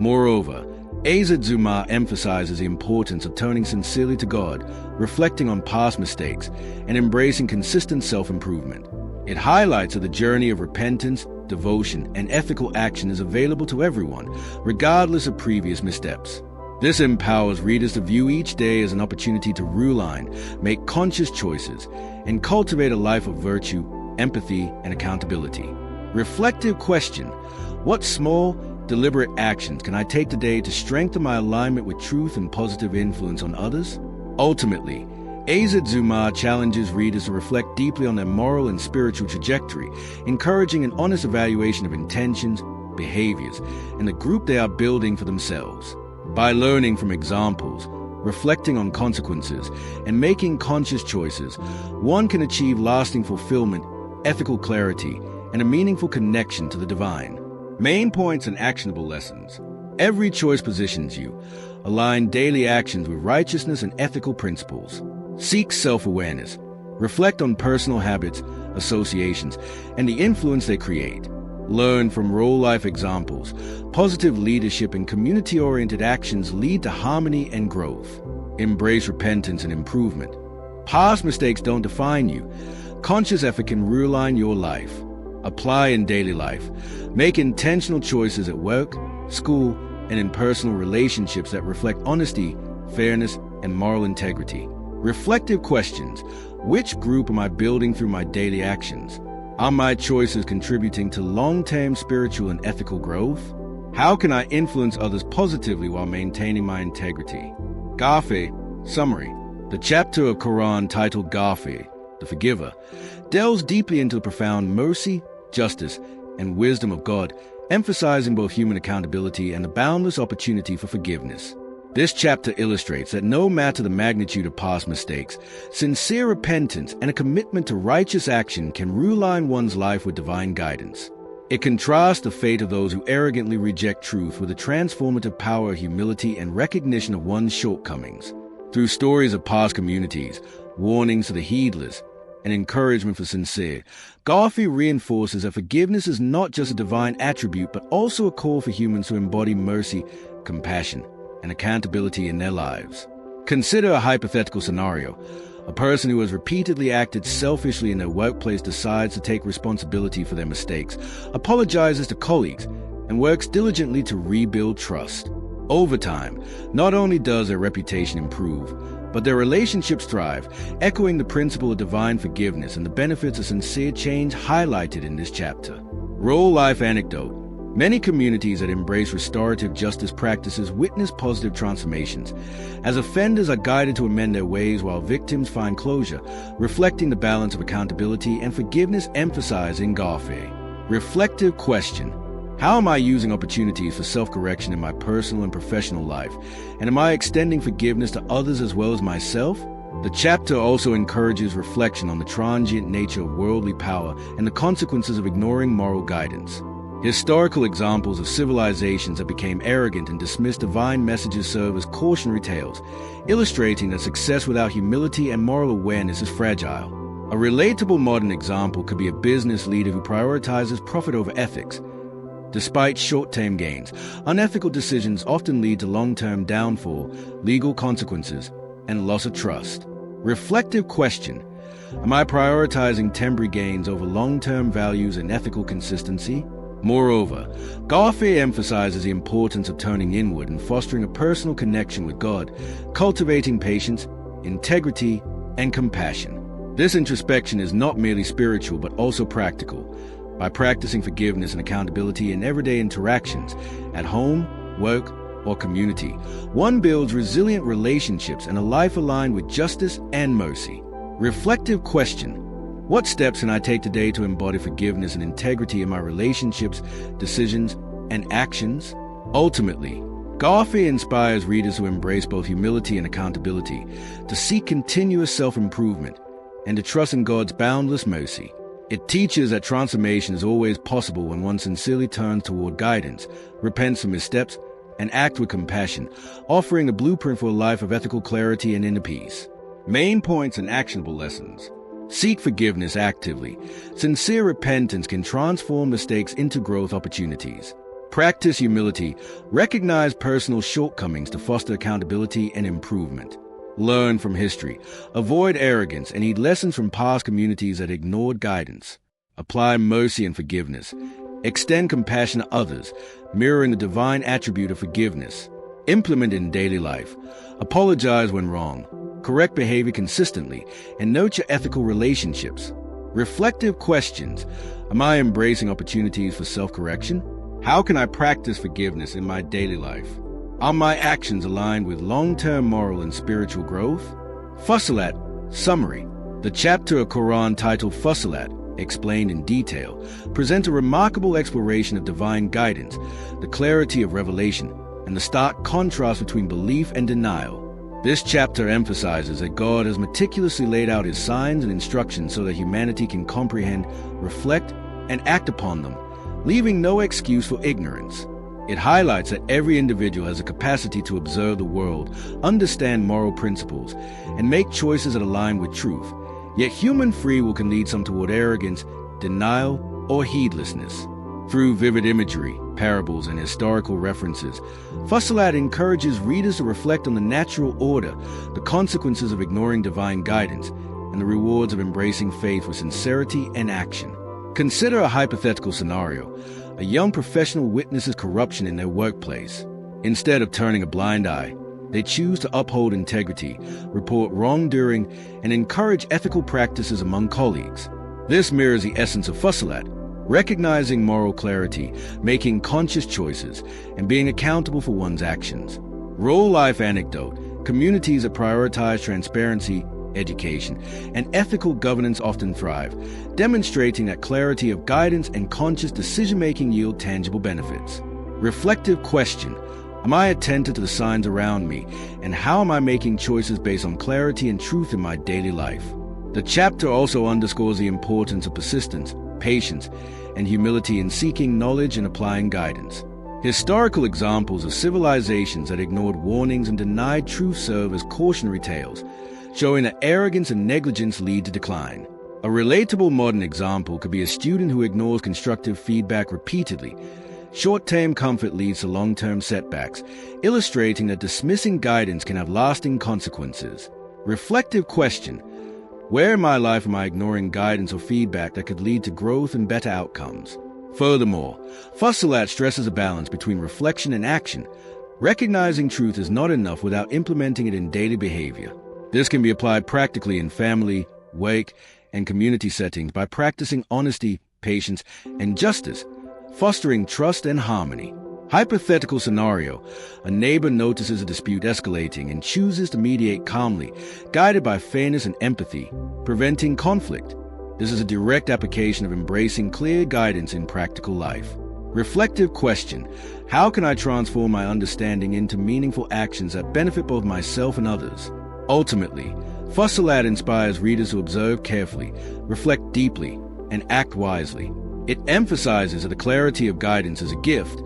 Moreover, Az Zumar emphasizes the importance of turning sincerely to God, reflecting on past mistakes, and embracing consistent self-improvement. It highlights that the journey of repentance, devotion, and ethical action is available to everyone, regardless of previous missteps. This empowers readers to view each day as an opportunity to realign, make conscious choices, and cultivate a life of virtue, empathy, and accountability. Reflective question. What small, deliberate actions can I take today to strengthen my alignment with truth and positive influence on others? Ultimately, Az Zumar challenges readers to reflect deeply on their moral and spiritual trajectory, encouraging an honest evaluation of intentions, behaviors, and the group they are building for themselves. By learning from examples, reflecting on consequences, and making conscious choices, one can achieve lasting fulfillment, ethical clarity, and a meaningful connection to the divine. Main points and actionable lessons. Every choice positions you. Align daily actions with righteousness and ethical principles. Seek self-awareness. Reflect on personal habits, associations, and the influence they create. Learn from real-life examples. Positive leadership and community-oriented actions lead to harmony and growth. Embrace repentance and improvement. Past mistakes don't define you. Conscious effort can realign your life. Apply in daily life. Make intentional choices at work, school, and in personal relationships that reflect honesty, fairness, and moral integrity. Reflective questions. Which group am I building through my daily actions? Are my choices contributing to long-term spiritual and ethical growth? How can I influence others positively while maintaining my integrity? GPay. Summary. The chapter of Quran titled GPay, the Forgiver, delves deeply into the profound mercy, justice, and wisdom of God, emphasizing both human accountability and the boundless opportunity for forgiveness. This chapter illustrates that no matter the magnitude of past mistakes, sincere repentance and a commitment to righteous action can realign one's life with divine guidance. It contrasts the fate of those who arrogantly reject truth with the transformative power of humility and recognition of one's shortcomings. Through stories of past communities, warnings to the heedless, and encouragement for sincere, GPay reinforces that forgiveness is not just a divine attribute but also a call for humans to embody mercy, compassion, and accountability in their lives. Consider a hypothetical scenario. A person who has repeatedly acted selfishly in their workplace decides to take responsibility for their mistakes, apologizes to colleagues, and works diligently to rebuild trust. Over time, not only does their reputation improve, but their relationships thrive, echoing the principle of divine forgiveness and the benefits of sincere change highlighted in this chapter. Real-life anecdote. Many communities that embrace restorative justice practices witness positive transformations, as offenders are guided to amend their ways while victims find closure, reflecting the balance of accountability and forgiveness emphasized in GPay. Reflective question. How am I using opportunities for self-correction in my personal and professional life? And am I extending forgiveness to others as well as myself? The chapter also encourages reflection on the transient nature of worldly power and the consequences of ignoring moral guidance. Historical examples of civilizations that became arrogant and dismissed divine messages serve as cautionary tales, illustrating that success without humility and moral awareness is fragile. A relatable modern example could be a business leader who prioritizes profit over ethics. Despite short-term gains, unethical decisions often lead to long-term downfall, legal consequences, and loss of trust. Reflective question. Am I prioritizing temporary gains over long-term values and ethical consistency? Moreover, GPay emphasizes the importance of turning inward and fostering a personal connection with God, cultivating patience, integrity, and compassion. This introspection is not merely spiritual but also practical. By practicing forgiveness and accountability in everyday interactions, at home, work, or community, one builds resilient relationships and a life aligned with justice and mercy. Reflective question: what steps can I take today to embody forgiveness and integrity in my relationships, decisions, and actions? Ultimately, GPay inspires readers to embrace both humility and accountability, to seek continuous self-improvement, and to trust in God's boundless mercy. It teaches that transformation is always possible when one sincerely turns toward guidance, repents from missteps, and acts with compassion, offering a blueprint for a life of ethical clarity and inner peace. Main points and actionable lessons. Seek forgiveness actively. Sincere repentance can transform mistakes into growth opportunities. Practice humility. Recognize personal shortcomings to foster accountability and improvement. Learn from history. Avoid arrogance and heed lessons from past communities that ignored guidance. Apply mercy and forgiveness. Extend compassion to others, mirroring the divine attribute of forgiveness. Implement it in daily life. Apologize when wrong. Correct behavior consistently, and nurture ethical relationships. Reflective questions. Am I embracing opportunities for self-correction? How can I practice forgiveness in my daily life? Are my actions aligned with long-term moral and spiritual growth? Fussilat. Summary. The chapter of Quran titled Fussilat, explained in detail, presents a remarkable exploration of divine guidance, the clarity of revelation, and the stark contrast between belief and denial. This chapter emphasizes that God has meticulously laid out his signs and instructions so that humanity can comprehend, reflect, and act upon them, leaving no excuse for ignorance. It highlights that every individual has a capacity to observe the world, understand moral principles, and make choices that align with truth. Yet human free will can lead some toward arrogance, denial, or heedlessness. Through vivid imagery, parables, and historical references, Fussilat encourages readers to reflect on the natural order, the consequences of ignoring divine guidance, and the rewards of embracing faith with sincerity and action. Consider a hypothetical scenario. A young professional witnesses corruption in their workplace. Instead of turning a blind eye, they choose to uphold integrity, report wrongdoing, and encourage ethical practices among colleagues. This mirrors the essence of Fussilat, recognizing moral clarity, making conscious choices, and being accountable for one's actions. Real-life anecdote. Communities that prioritize transparency, education, and ethical governance often thrive, demonstrating that clarity of guidance and conscious decision-making yield tangible benefits. Reflective question. Am I attentive to the signs around me, and how am I making choices based on clarity and truth in my daily life? The chapter also underscores the importance of persistence, patience, and humility in seeking knowledge and applying guidance. Historical examples of civilizations that ignored warnings and denied truth serve as cautionary tales, showing that arrogance and negligence lead to decline. A relatable modern example could be a student who ignores constructive feedback repeatedly. Short-term comfort leads to long-term setbacks, illustrating that dismissing guidance can have lasting consequences. Reflective question. Where in my life am I ignoring guidance or feedback that could lead to growth and better outcomes? Furthermore, Fussilat stresses a balance between reflection and action. Recognizing truth is not enough without implementing it in daily behavior. This can be applied practically in family, work, and community settings by practicing honesty, patience, and justice, fostering trust and harmony. Hypothetical scenario. A neighbor notices a dispute escalating and chooses to mediate calmly, guided by fairness and empathy, preventing conflict. This is a direct application of embracing clear guidance in practical life. Reflective question. How can I transform my understanding into meaningful actions that benefit both myself and others? Ultimately, Fussilat inspires readers to observe carefully, reflect deeply, and act wisely. It emphasizes that the clarity of guidance is a gift,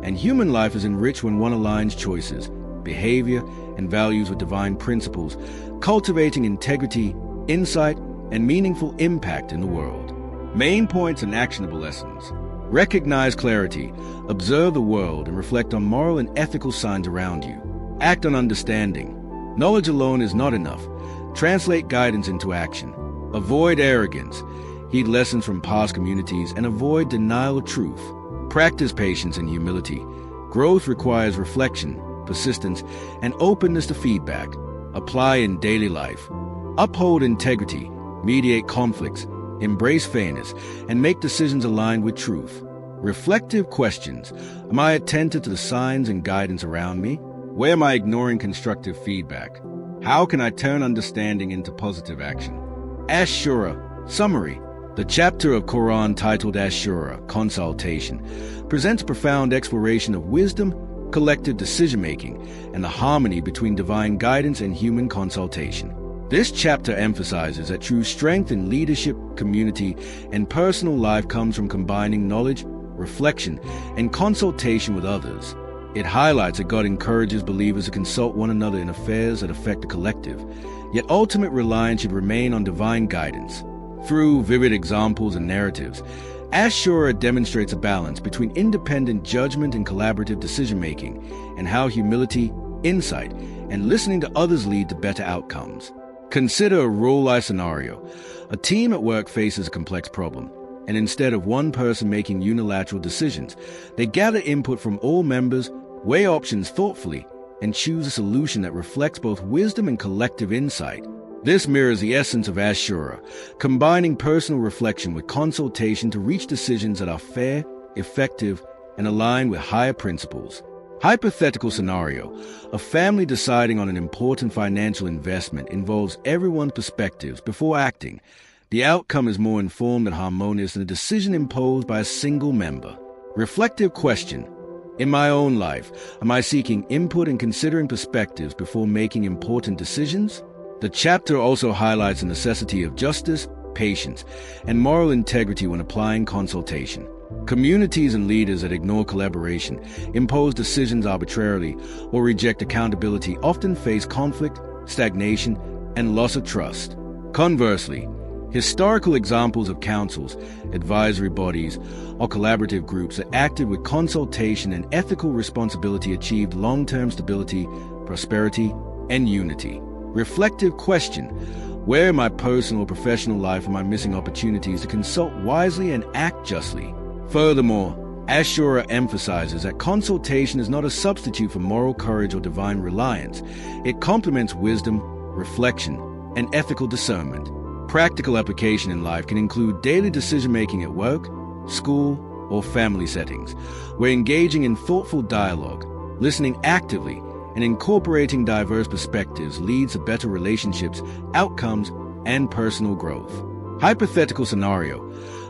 and human life is enriched when one aligns choices, behavior, and values with divine principles, cultivating integrity, insight, and meaningful impact in the world. Main points and actionable lessons. Recognize clarity, observe the world, and reflect on moral and ethical signs around you. Act on understanding. Knowledge alone is not enough. Translate guidance into action. Avoid arrogance. Heed lessons from past communities and avoid denial of truth. Practice patience and humility. Growth requires reflection, persistence, and openness to feedback. Apply in daily life. Uphold integrity, mediate conflicts, embrace fairness, and make decisions aligned with truth. Reflective questions. Am I attentive to the signs and guidance around me? Where am I ignoring constructive feedback? How can I turn understanding into positive action? Ashura. Summary. The chapter of Quran titled Ashura, Consultation, presents a profound exploration of wisdom, collective decision-making, and the harmony between divine guidance and human consultation. This chapter emphasizes that true strength in leadership, community, and personal life comes from combining knowledge, reflection, and consultation with others. It highlights that God encourages believers to consult one another in affairs that affect the collective, yet ultimate reliance should remain on divine guidance. Through vivid examples and narratives, Ashura demonstrates a balance between independent judgment and collaborative decision-making, and how humility, insight, and listening to others lead to better outcomes. Consider a real-life scenario. A team at work faces a complex problem, and instead of one person making unilateral decisions, they gather input from all members, weigh options thoughtfully, and choose a solution that reflects both wisdom and collective insight. This mirrors the essence of Ashura, combining personal reflection with consultation to reach decisions that are fair, effective, and aligned with higher principles. Hypothetical scenario. A family deciding on an important financial investment involves everyone's perspectives before acting. The outcome is more informed and harmonious than a decision imposed by a single member. Reflective question. In my own life, am I seeking input and considering perspectives before making important decisions? The chapter also highlights the necessity of justice, patience, and moral integrity when applying consultation. Communities and leaders that ignore collaboration, impose decisions arbitrarily, or reject accountability often face conflict, stagnation, and loss of trust. Conversely, historical examples of councils, advisory bodies, or collaborative groups that acted with consultation and ethical responsibility achieved long-term stability, prosperity, and unity. Reflective question. Where in my personal or professional life am I missing opportunities to consult wisely and act justly? Furthermore, Ashura emphasizes that consultation is not a substitute for moral courage or divine reliance. It complements wisdom, reflection, and ethical discernment. Practical application in life can include daily decision-making at work, school, or family settings, where engaging in thoughtful dialogue, listening actively, and incorporating diverse perspectives leads to better relationships, outcomes, and personal growth. Hypothetical scenario.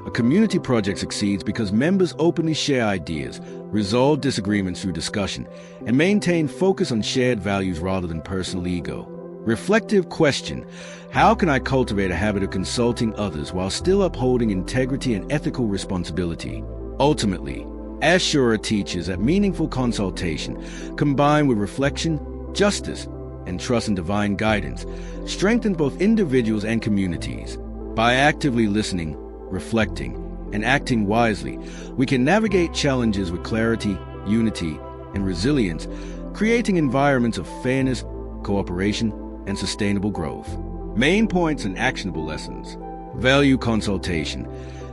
A community project succeeds because members openly share ideas, resolve disagreements through discussion, and maintain focus on shared values rather than personal ego. Reflective question. How can I cultivate a habit of consulting others while still upholding integrity and ethical responsibility? Ultimately, Ashura teaches that meaningful consultation, combined with reflection, justice, and trust in divine guidance, strengthens both individuals and communities. By actively listening, reflecting, and acting wisely, we can navigate challenges with clarity, unity, and resilience, creating environments of fairness, cooperation, and sustainable growth. Main points and actionable lessons. Value consultation.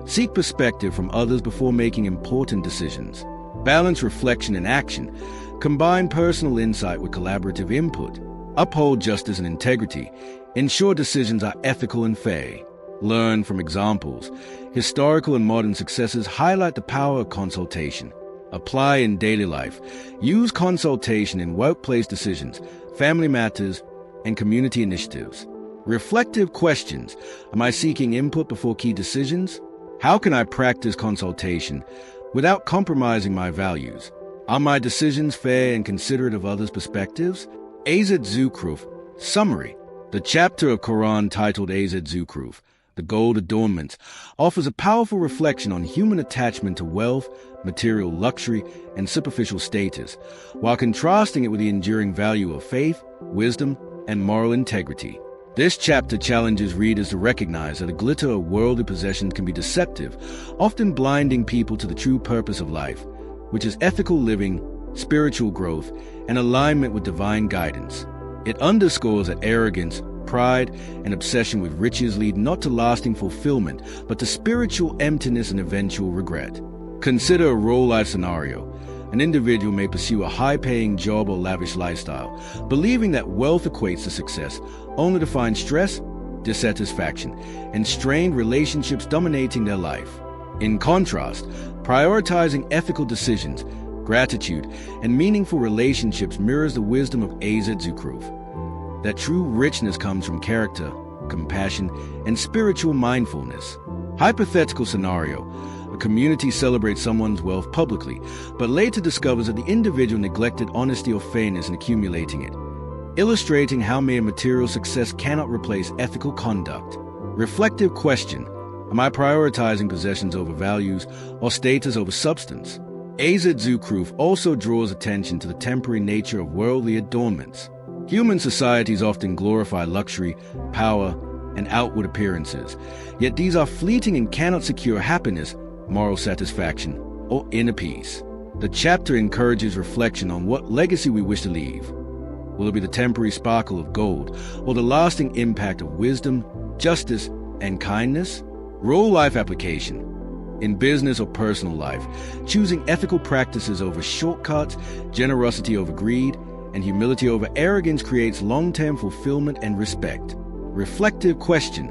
Seek perspective from others before making important decisions. Balance reflection and action. Combine personal insight with collaborative input. Uphold justice and integrity. Ensure decisions are ethical and fair. Learn from examples. Historical and modern successes highlight the power of consultation. Apply in daily life. Use consultation in workplace decisions, family matters, and community initiatives. Reflective questions. Am I seeking input before key decisions? How can I practice consultation without compromising my values? Are my decisions fair and considerate of others' perspectives? Az Zukhruf. Summary. The chapter of Quran titled Az Zukhruf, The Gold Adornments, offers a powerful reflection on human attachment to wealth, material luxury, and superficial status, while contrasting it with the enduring value of faith, wisdom, and moral integrity. This chapter challenges readers to recognize that a glitter of worldly possessions can be deceptive, often blinding people to the true purpose of life, which is ethical living, spiritual growth, and alignment with divine guidance. It underscores that arrogance, pride, and obsession with riches lead not to lasting fulfillment, but to spiritual emptiness and eventual regret. Consider a real-life scenario. An individual may pursue a high-paying job or lavish lifestyle, believing that wealth equates to success, only to find stress, dissatisfaction, and strained relationships dominating their life. In contrast, prioritizing ethical decisions, gratitude, and meaningful relationships mirrors the wisdom of Az Zukruf, that true richness comes from character, compassion, and spiritual mindfulness. Hypothetical scenario. A community celebrates someone's wealth publicly, but later discovers that the individual neglected honesty or fairness in accumulating it, illustrating how mere material success cannot replace ethical conduct. Reflective question. Am I prioritizing possessions over values or status over substance? Az Zukruf also draws attention to the temporary nature of worldly adornments. Human societies often glorify luxury, power, and outward appearances, yet these are fleeting and cannot secure happiness, moral satisfaction, or inner peace. The chapter encourages reflection on what legacy we wish to leave. Will it be the temporary sparkle of gold, or the lasting impact of wisdom, justice, and kindness? Real-life application. In business or personal life, choosing ethical practices over shortcuts, generosity over greed, and humility over arrogance creates long-term fulfillment and respect. Reflective question.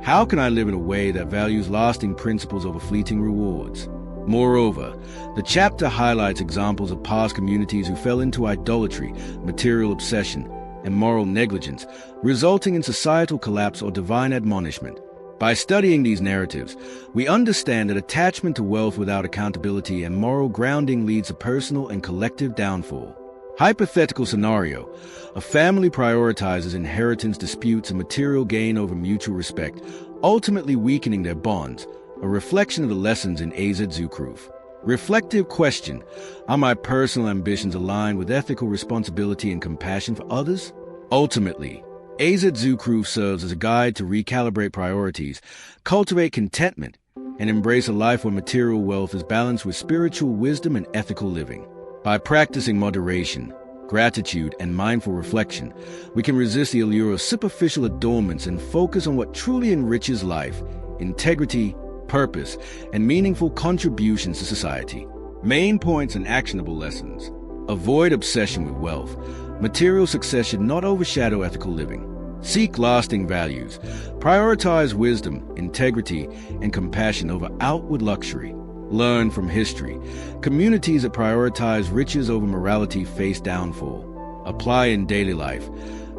How can I live in a way that values lasting principles over fleeting rewards? Moreover, the chapter highlights examples of past communities who fell into idolatry, material obsession, and moral negligence, resulting in societal collapse or divine admonishment. By studying these narratives, we understand that attachment to wealth without accountability and moral grounding leads to personal and collective downfall. Hypothetical scenario. A family prioritizes inheritance disputes and material gain over mutual respect, ultimately weakening their bonds, a reflection of the lessons in Az Zukruf. Reflective question. Are my personal ambitions aligned with ethical responsibility and compassion for others? Ultimately, Az Zukruf serves as a guide to recalibrate priorities, cultivate contentment, and embrace a life where material wealth is balanced with spiritual wisdom and ethical living. By practicing moderation, gratitude, and mindful reflection, we can resist the allure of superficial adornments and focus on what truly enriches life: integrity, purpose, and meaningful contributions to society. Main points and actionable lessons. Avoid obsession with wealth. Material success should not overshadow ethical living. Seek lasting values. Prioritize wisdom, integrity, and compassion over outward luxury. Learn from history. Communities that prioritize riches over morality face downfall. Apply in daily life.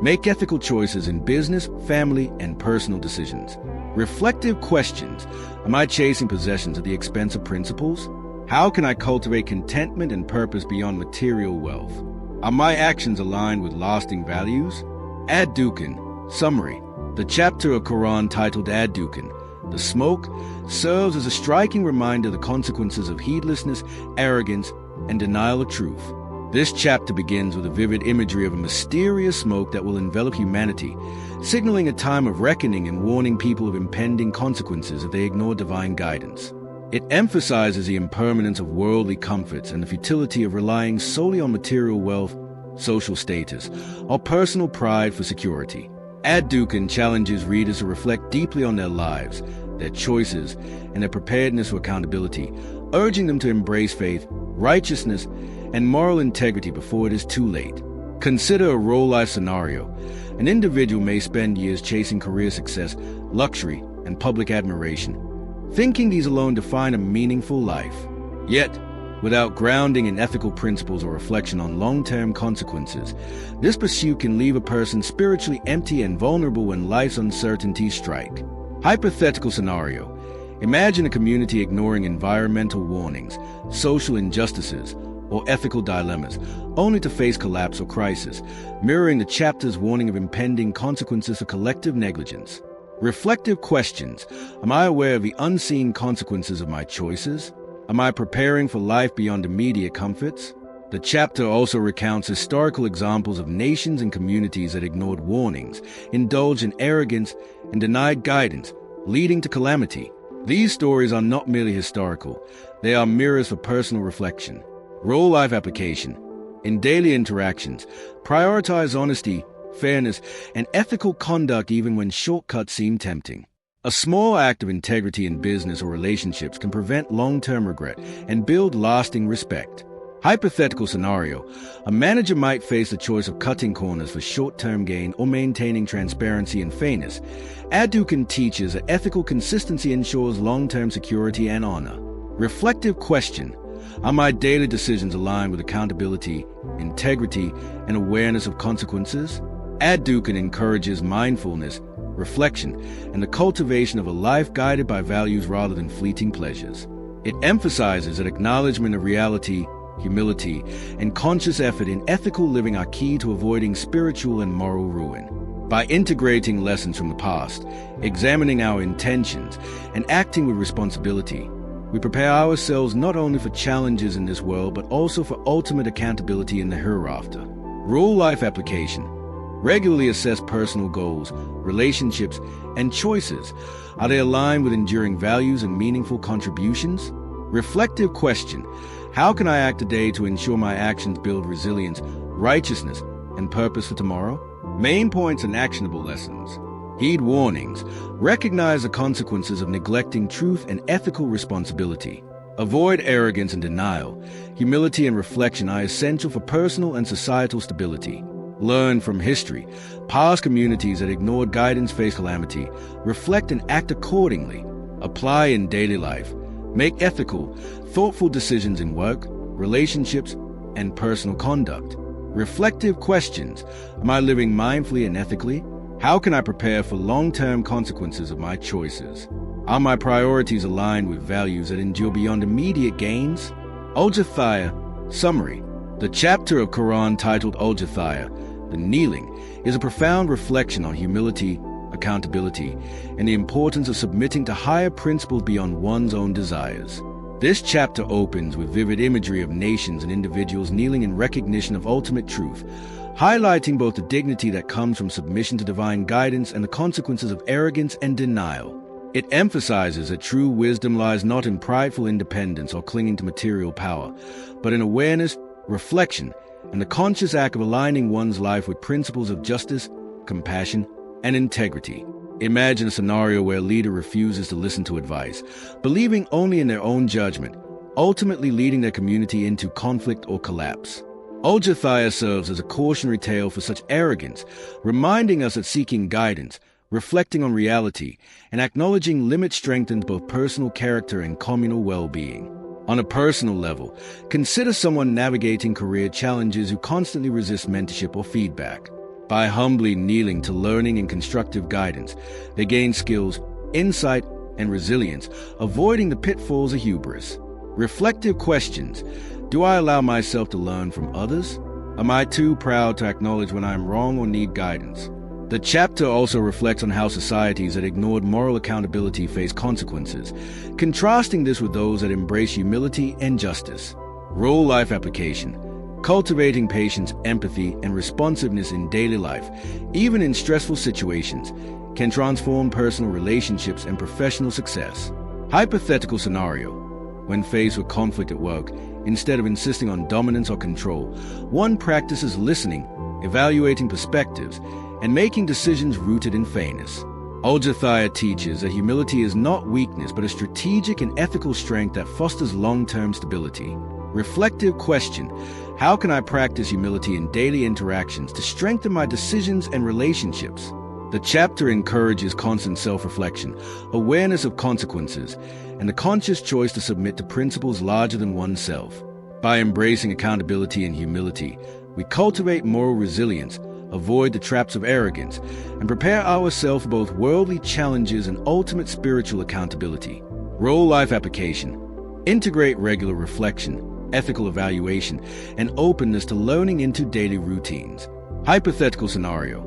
Make ethical choices in business, family, and personal decisions. Reflective questions. Am I chasing possessions at the expense of principles? How can I cultivate contentment and purpose beyond material wealth? Are my actions aligned with lasting values? Ad-Dukan. Summary. The chapter of Quran titled Ad-Dukan, the smoke, serves as a striking reminder of the consequences of heedlessness, arrogance, and denial of truth. This chapter begins with a vivid imagery of a mysterious smoke that will envelop humanity, signaling a time of reckoning and warning people of impending consequences if they ignore divine guidance. It emphasizes the impermanence of worldly comforts and the futility of relying solely on material wealth, social status, or personal pride for security. Ad-Dukan challenges readers to reflect deeply on their lives, their choices, and their preparedness for accountability, urging them to embrace faith, righteousness, and moral integrity before it is too late. Consider a real-life scenario. An individual may spend years chasing career success, luxury, and public admiration, thinking these alone define a meaningful life. Yet, without grounding in ethical principles or reflection on long-term consequences, this pursuit can leave a person spiritually empty and vulnerable when life's uncertainties strike. Hypothetical scenario. Imagine a community ignoring environmental warnings, social injustices, or ethical dilemmas, only to face collapse or crisis, mirroring the chapter's warning of impending consequences for collective negligence. Reflective questions. Am I aware of the unseen consequences of my choices? Am I preparing for life beyond immediate comforts? The chapter also recounts historical examples of nations and communities that ignored warnings, indulged in arrogance, and denied guidance, leading to calamity. These stories are not merely historical, they are mirrors for personal reflection. Real-life application. In daily interactions, prioritize honesty, fairness, and ethical conduct even when shortcuts seem tempting. A small act of integrity in business or relationships can prevent long-term regret and build lasting respect. Hypothetical scenario: a manager might face the choice of cutting corners for short-term gain or maintaining transparency and fairness. Audiobook teaches that ethical consistency ensures long-term security and honor. Reflective question: are my daily decisions aligned with accountability, integrity, and awareness of consequences? Audiobook encourages mindfulness, reflection, and the cultivation of a life guided by values rather than fleeting pleasures. It emphasizes that acknowledgement of reality, humility, and conscious effort in ethical living are key to avoiding spiritual and moral ruin. By integrating lessons from the past, examining our intentions, and acting with responsibility, we prepare ourselves not only for challenges in this world, but also for ultimate accountability in the hereafter. Real life application: regularly assess personal goals, relationships, and choices. Are they aligned with enduring values and meaningful contributions? Reflective question: how can I act today to ensure my actions build resilience, righteousness, and purpose for tomorrow? Main points and actionable lessons. Heed warnings. Recognize the consequences of neglecting truth and ethical responsibility. Avoid arrogance and denial. Humility and reflection are essential for personal and societal stability. Learn from history. Past communities that ignored guidance face calamity. Reflect and act accordingly. Apply in daily life. Make ethical, thoughtful decisions in work, relationships, and personal conduct. Reflective questions: am I living mindfully and ethically? How can I prepare for long-term consequences of my choices? Are my priorities aligned with values that endure beyond immediate gains? Audiobook summary. The chapter of Quran titled Audiobook, the kneeling, is a profound reflection on humility, accountability, and the importance of submitting to higher principles beyond one's own desires. This chapter opens with vivid imagery of nations and individuals kneeling in recognition of ultimate truth, highlighting both the dignity that comes from submission to divine guidance and the consequences of arrogance and denial. It emphasizes that true wisdom lies not in prideful independence or clinging to material power, but in awareness, reflection, and the conscious act of aligning one's life with principles of justice, compassion, and integrity. Imagine a scenario where a leader refuses to listen to advice, believing only in their own judgment, ultimately leading their community into conflict or collapse. Audiobook serves as a cautionary tale for such arrogance, reminding us that seeking guidance, reflecting on reality, and acknowledging limits strengthens both personal character and communal well-being. On a personal level, consider someone navigating career challenges who constantly resist mentorship or feedback. By humbly kneeling to learning and constructive guidance, they gain skills, insight, and resilience, avoiding the pitfalls of hubris. Reflective questions: do I allow myself to learn from others? Am I too proud to acknowledge when I am wrong or need guidance? The chapter also reflects on how societies that ignored moral accountability face consequences, contrasting this with those that embrace humility and justice. Real life application: cultivating patience, empathy, and responsiveness in daily life, even in stressful situations, can transform personal relationships and professional success. Hypothetical scenario: when faced with conflict at work, instead of insisting on dominance or control, one practices listening, evaluating perspectives, and making decisions rooted in fairness. Audiobook teaches that humility is not weakness but a strategic and ethical strength that fosters long-term stability. Reflective question: how can I practice humility in daily interactions to strengthen my decisions and relationships? The chapter encourages constant self-reflection, awareness of consequences, and the conscious choice to submit to principles larger than oneself. By embracing accountability and humility, we cultivate moral resilience, avoid the traps of arrogance, and prepare ourselves for both worldly challenges and ultimate spiritual accountability. Real life application: integrate regular reflection, ethical evaluation, and openness to learning into daily routines. Hypothetical scenario: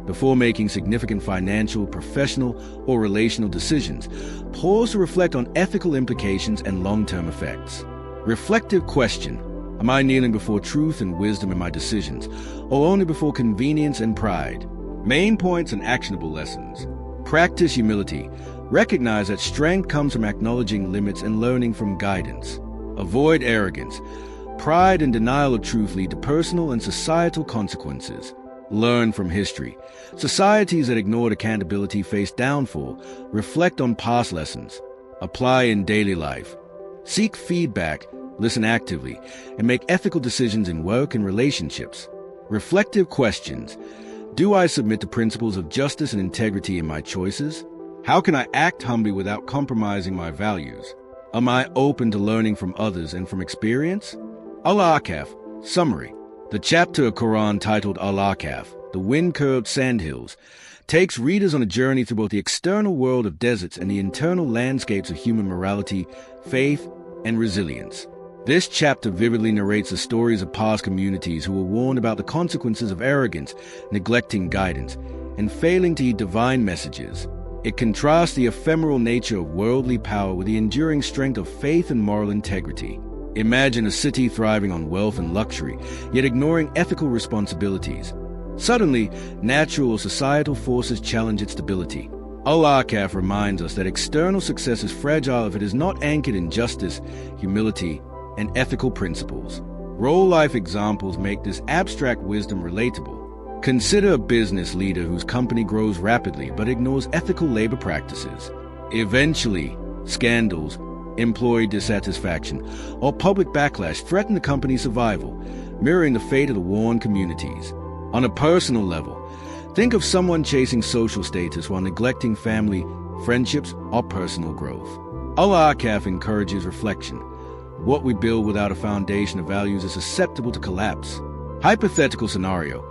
before making significant financial, professional, or relational decisions, pause to reflect on ethical implications and long-term effects. Reflective question: am I kneeling before truth and wisdom in my decisions, or only before convenience and pride? Main points and actionable lessons. Practice humility. Recognize that strength comes from acknowledging limits and learning from guidance. Avoid arrogance. Pride and denial of truth lead to personal and societal consequences. Learn from history. Societies that ignored accountability face downfall. Reflect on past lessons. Apply in daily life. Seek feedback, listen actively, and make ethical decisions in work and relationships. Reflective questions. Do I submit to principles of justice and integrity in my choices? How can I act humbly without compromising my values? Am I open to learning from others and from experience? Al-Akaf. Summary. The chapter of Quran titled Al-Akaf, The Wind-Curved Sandhills, takes readers on a journey through both the external world of deserts and the internal landscapes of human morality, faith, and resilience. This chapter vividly narrates the stories of past communities who were warned about the consequences of arrogance, neglecting guidance, and failing to heed divine messages. It contrasts the ephemeral nature of worldly power with the enduring strength of faith and moral integrity. Imagine a city thriving on wealth and luxury, yet ignoring ethical responsibilities. Suddenly, natural or societal forces challenge its stability. Al-Akaf reminds us that external success is fragile if it is not anchored in justice, humility, and ethical principles. Real-life examples make this abstract wisdom relatable. Consider a business leader whose company grows rapidly but ignores ethical labor practices. Eventually, scandals, employee dissatisfaction, or public backlash threaten the company's survival, mirroring the fate of the warned communities. On a personal level, think of someone chasing social status while neglecting family, friendships, or personal growth. Al-Akaf encourages reflection. What we build without a foundation of values is susceptible to collapse. Hypothetical scenario.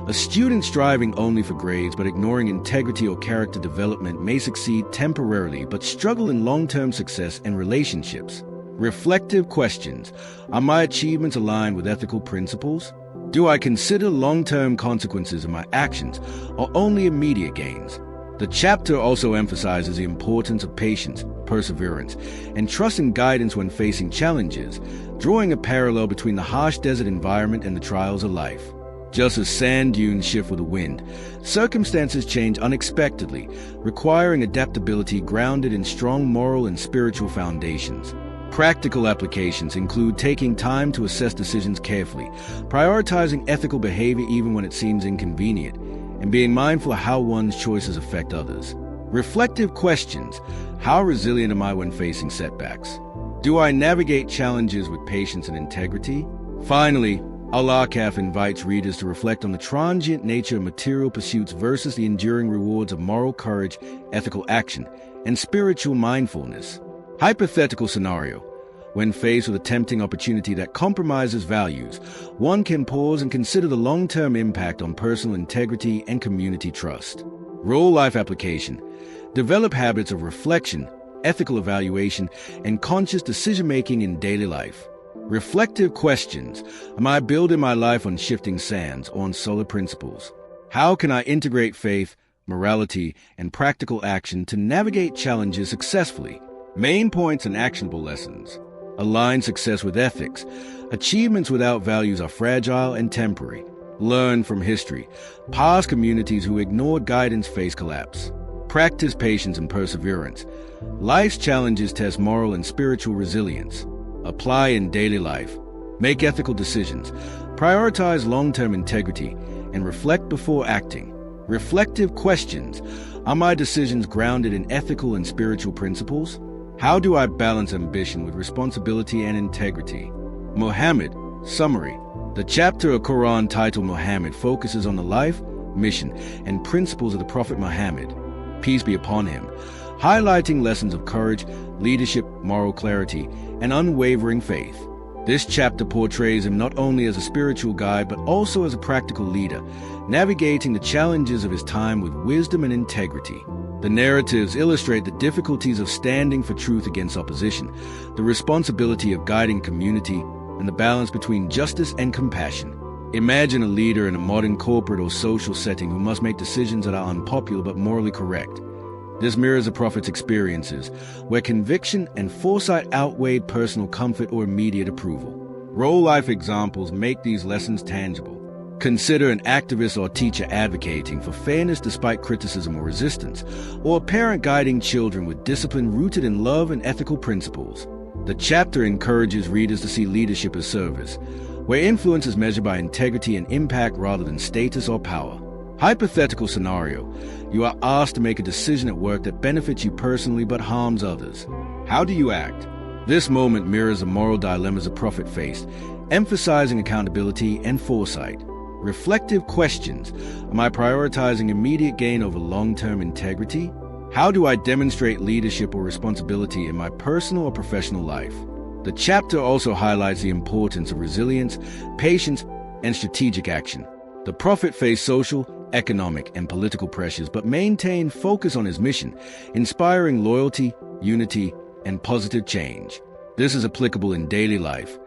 A student striving only for grades but ignoring integrity or character development may succeed temporarily but struggle in long-term success and relationships. Reflective questions. Are my achievements aligned with ethical principles? Do I consider long-term consequences of my actions or only immediate gains? The chapter also emphasizes the importance of patience, perseverance, and trust in guidance when facing challenges, drawing a parallel between the harsh desert environment and the trials of life. Just as sand dunes shift with the wind, circumstances change unexpectedly, requiring adaptability grounded in strong moral and spiritual foundations. Practical applications include taking time to assess decisions carefully, prioritizing ethical behavior even when it seems inconvenient, and being mindful of how one's choices affect others. Reflective questions. How resilient am I when facing setbacks? Do I navigate challenges with patience and integrity? Finally, Al-Akaf invites readers to reflect on the transient nature of material pursuits versus the enduring rewards of moral courage, ethical action, and spiritual mindfulness. Hypothetical scenario. When faced with a tempting opportunity that compromises values, one can pause and consider the long-term impact on personal integrity and community trust. Real-life application. Develop habits of reflection, ethical evaluation, and conscious decision-making in daily life. Reflective questions. Am I building my life on shifting sands or on solid principles? How can I integrate faith, morality, and practical action to navigate challenges successfully? Main points and actionable lessons. Align success with ethics. Achievements without values are fragile and temporary. Learn from history. Past communities who ignored guidance face collapse. Practice patience and perseverance. Life's challenges test moral and spiritual resilience. Apply in daily life. Make ethical decisions. Prioritize long-term integrity and reflect before acting. Reflective questions. Are my decisions grounded in ethical and spiritual principles? How do I balance ambition with responsibility and integrity? Muhammad. Summary. The chapter of Quran titled Muhammad focuses on the life, mission, and principles of the Prophet Muhammad, peace be upon him, highlighting lessons of courage, leadership, moral clarity, and unwavering faith. This chapter portrays him not only as a spiritual guide but also as a practical leader, navigating the challenges of his time with wisdom and integrity. The narratives illustrate the difficulties of standing for truth against opposition, the responsibility of guiding community, and the balance between justice and compassion. Imagine a leader in a modern corporate or social setting who must make decisions that are unpopular but morally correct. This mirrors the Prophet's experiences, where conviction and foresight outweighed personal comfort or immediate approval. Real-life examples make these lessons tangible. Consider an activist or teacher advocating for fairness despite criticism or resistance, or a parent guiding children with discipline rooted in love and ethical principles. The chapter encourages readers to see leadership as service. where influence is measured by integrity and impact rather than status or power. Hypothetical scenario. You are asked to make a decision at work that benefits you personally but harms others. How do you act? This moment mirrors the moral dilemmas a prophet faced, emphasizing accountability and foresight. Reflective questions. Am I prioritizing immediate gain over long-term integrity? How do I demonstrate leadership or responsibility in my personal or professional life? The chapter also highlights the importance of resilience, patience, and strategic action. The prophet faced social, economic, and political pressures but maintained focus on his mission, inspiring loyalty, unity, and positive change. This is applicable in daily life.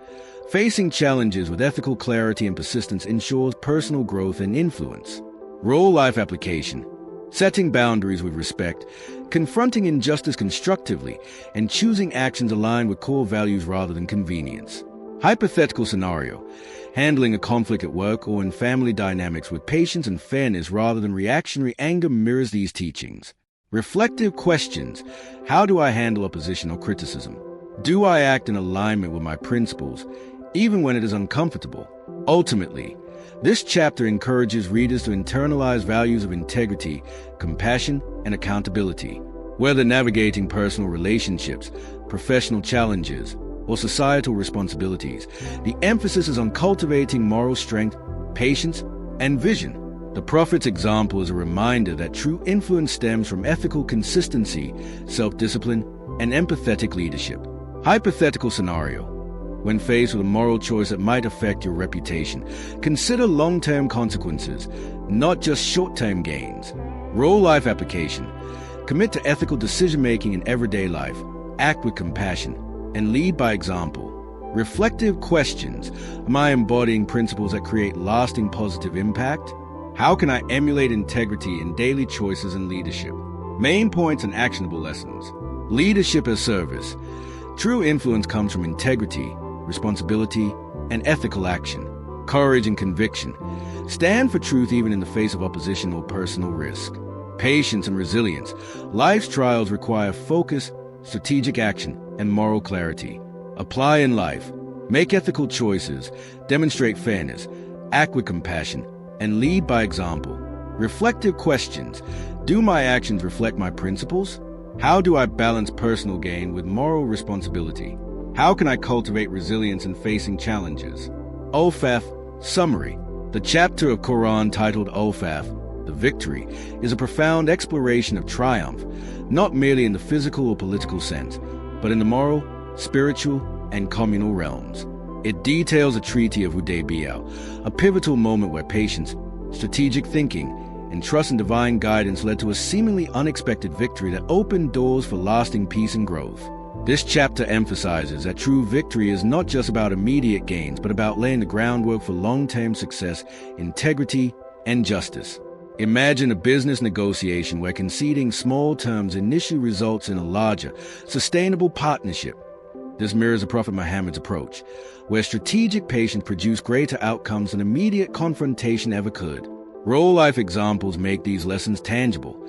Facing challenges with ethical clarity and persistence ensures personal growth and influence. Real-life application. Setting boundaries with respect, confronting injustice constructively, and choosing actions aligned with core values rather than convenience. Hypothetical scenario. Handling a conflict at work or in family dynamics with patience and fairness rather than reactionary anger mirrors these teachings. Reflective questions. How do I handle opposition or criticism? Do I act in alignment with my principles, even when it is uncomfortable? Ultimately, this chapter encourages readers to internalize values of integrity, compassion, and accountability. Whether navigating personal relationships, professional challenges, or societal responsibilities, the emphasis is on cultivating moral strength, patience, and vision. The prophet's example is a reminder that true influence stems from ethical consistency, self-discipline, and empathetic leadership. Hypothetical scenario. When faced with a moral choice that might affect your reputation, consider long-term consequences, not just short-term gains. Real-life application. Commit to ethical decision-making in everyday life, act with compassion, and lead by example. Reflective questions. Am I embodying principles that create lasting positive impact? How can I emulate integrity in daily choices and leadership? Main points and actionable lessons. Leadership as service. True influence comes from integrity, responsibility, and ethical action. Courage and conviction. Stand for truth even in the face of opposition or personal risk. Patience and resilience. Life's trials require focus, strategic action, and moral clarity. Apply in life. Make ethical choices, demonstrate fairness, act with compassion, and lead by example. Reflective questions. Do my actions reflect my principles? How do I balance personal gain with moral responsibility? How can I cultivate resilience in facing challenges? Ofaf Summary. The chapter of Quran titled Ofaf, the Victory, is a profound exploration of triumph, not merely in the physical or political sense, but in the moral, spiritual, and communal realms. It details the Treaty of Hudaybiyah, a pivotal moment where patience, strategic thinking, and trust in divine guidance led to a seemingly unexpected victory that opened doors for lasting peace and growth. This chapter emphasizes that true victory is not just about immediate gains, but about laying the groundwork for long-term success, integrity, and justice. Imagine a business negotiation where conceding small terms initially results in a larger, sustainable partnership. This mirrors the Prophet Muhammad's approach, where strategic patience produced greater outcomes than immediate confrontation ever could. Real-life examples make these lessons tangible.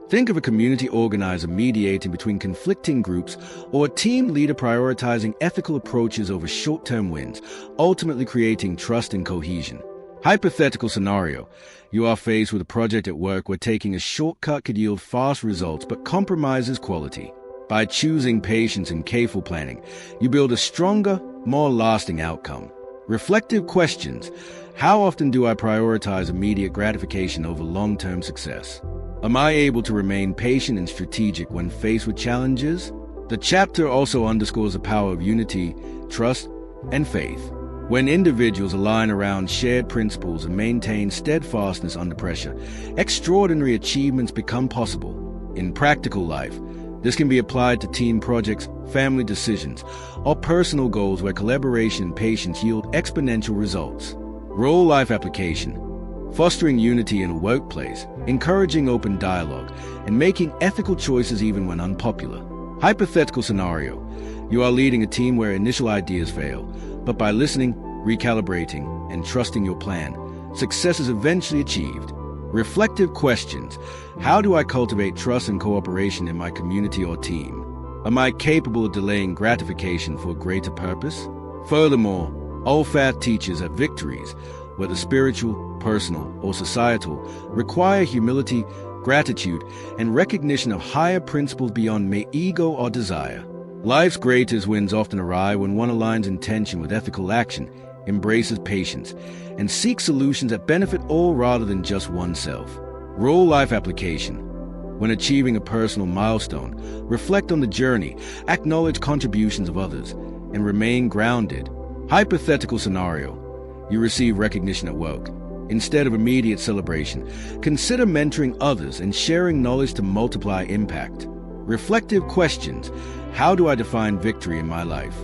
Think of a community organizer mediating between conflicting groups or a team leader prioritizing ethical approaches over short-term wins, ultimately creating trust and cohesion. Hypothetical scenario. You are faced with a project at work where taking a shortcut could yield fast results but compromises quality. By choosing patience and careful planning, you build a stronger, more lasting outcome. Reflective questions. How often do I prioritize immediate gratification over long-term success? Am I able to remain patient and strategic when faced with challenges? The chapter also underscores the power of unity, trust, and faith. When individuals align around shared principles and maintain steadfastness under pressure, extraordinary achievements become possible. In practical life, this can be applied to team projects, family decisions, or personal goals where collaboration and patience yield exponential results. Real-life application. Fostering unity in a workplace, encouraging open dialogue, and making ethical choices even when unpopular. Hypothetical scenario. You are leading a team where initial ideas fail, but by listening, recalibrating, and trusting your plan, success is eventually achieved. Reflective questions. How do I cultivate trust and cooperation in my community or team? Am I capable of delaying gratification for a greater purpose? Furthermore, Al-Fath teaches that victories, whether spiritual, personal, or societal, require humility, gratitude, and recognition of higher principles beyond mere ego or desire. Life's greatest wins often arrive when one aligns intention with ethical action, embraces patience, and seeks solutions that benefit all rather than just oneself. Real life application. When achieving a personal milestone, reflect on the journey, acknowledge contributions of others, and remain grounded. Hypothetical scenario. You receive recognition at work. Instead of immediate celebration, consider mentoring others and sharing knowledge to multiply impact. Reflective questions. How do I define victory in my life?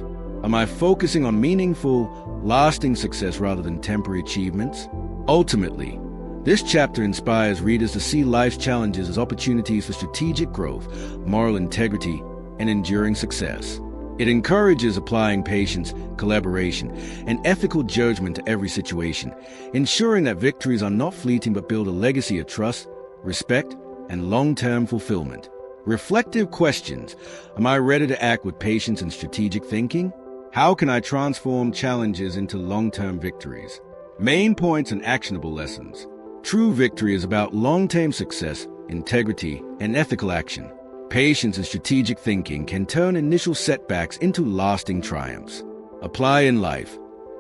Am I focusing on meaningful, lasting success rather than temporary achievements? Ultimately, this chapter inspires readers to see life's challenges as opportunities for strategic growth, moral integrity, and enduring success. It encourages applying patience, collaboration, and ethical judgment to every situation, ensuring that victories are not fleeting but build a legacy of trust, respect, and long-term fulfillment. Reflective questions. Am I ready to act with patience and strategic thinking? How can I transform challenges into long-term victories? Main points and actionable lessons. True victory is about long-term success, integrity, and ethical action. Patience and strategic thinking can turn initial setbacks into lasting triumphs. Apply in life.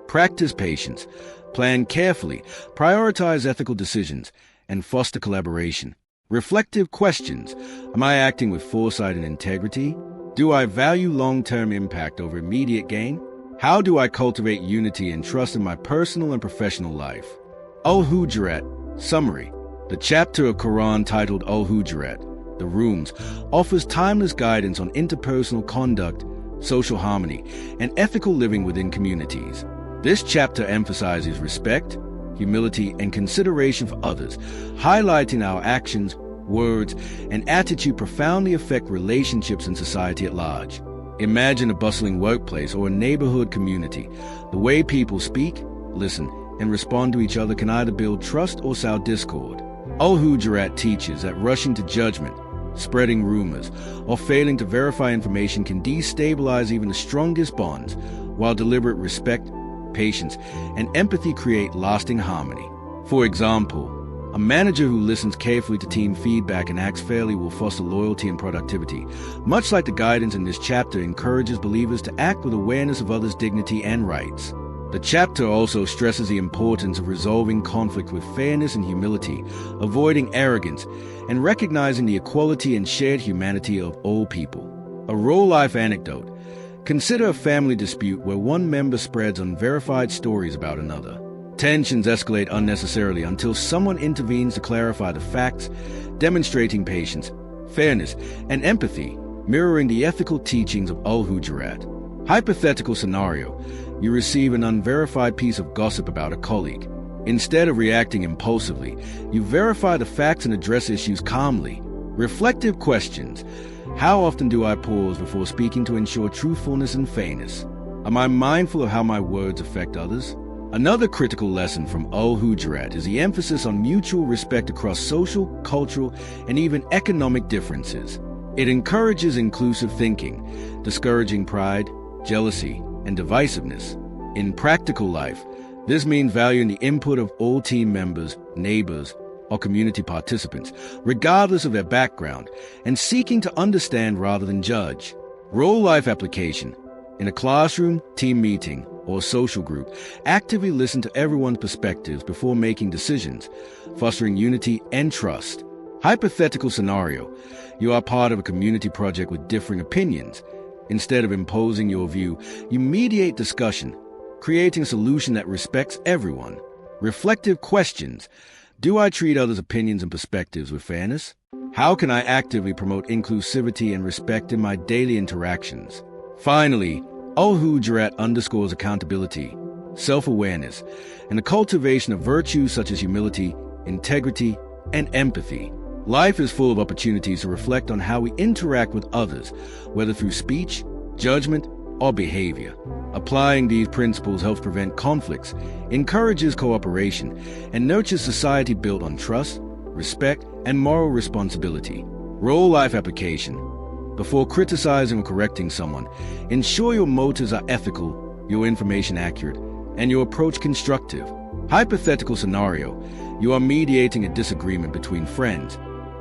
Practice patience. Plan carefully. Prioritize ethical decisions, and foster collaboration. Reflective questions. Am I acting with foresight and integrity? Do I value long-term impact over immediate gain? How do I cultivate unity and trust in my personal and professional life? Al-Hujurat. Summary. The chapter of Quran titled Al-Hujurat, The Rooms, offers timeless guidance on interpersonal conduct, social harmony, and ethical living within communities. This chapter emphasizes respect, humility, and consideration for others, highlighting how actions, words, and attitude profoundly affect relationships and society at large. Imagine a bustling workplace or a neighborhood community. The way people speak, listen, and respond to each other can either build trust or sow discord. Al-Hujurat teaches that rushing to judgment, spreading rumors, or failing to verify information can destabilize even the strongest bonds, while deliberate respect, patience, and empathy create lasting harmony. For example, a manager who listens carefully to team feedback and acts fairly will foster loyalty and productivity. Much like the guidance in this chapter encourages believers to act with awareness of others' dignity and rights. The chapter also stresses the importance of resolving conflict with fairness and humility, avoiding arrogance, and recognizing the equality and shared humanity of all people. A real-life anecdote. Consider a family dispute where one member spreads unverified stories about another. Tensions escalate unnecessarily until someone intervenes to clarify the facts, demonstrating patience, fairness, and empathy, mirroring the ethical teachings of Al-Hujurat. Hypothetical scenario. You receive an unverified piece of gossip about a colleague. Instead of reacting impulsively, you verify the facts and address issues calmly. Reflective questions. How often do I pause before speaking to ensure truthfulness and fairness? Am I mindful of how my words affect others? Another critical lesson from Al-Hujurat is the emphasis on mutual respect across social, cultural, and even economic differences. It encourages inclusive thinking, discouraging pride, jealousy, and divisiveness. In practical life, this means valuing the input of all team members, neighbors, or community participants, regardless of their background, and seeking to understand rather than judge. Real-life application. In a classroom, team meeting, or social group, actively listen to everyone's perspectives before making decisions, fostering unity and trust. Hypothetical scenario. You are part of a community project with differing opinions. Instead of imposing your view, you mediate discussion, creating a solution that respects everyone. Reflective questions. Do I treat others' opinions and perspectives with fairness? How can I actively promote inclusivity and respect in my daily interactions? Finally, Al-Hujurat underscores accountability, self-awareness, and the cultivation of virtues such as humility, integrity, and empathy. Life is full of opportunities to reflect on how we interact with others, whether through speech, judgment, or behavior. Applying these principles helps prevent conflicts, encourages cooperation, and nurtures society built on trust, respect, and moral responsibility. Real-life application. Before criticizing or correcting someone, ensure your motives are ethical, your information accurate, and your approach constructive. Hypothetical scenario, you are mediating a disagreement between friends.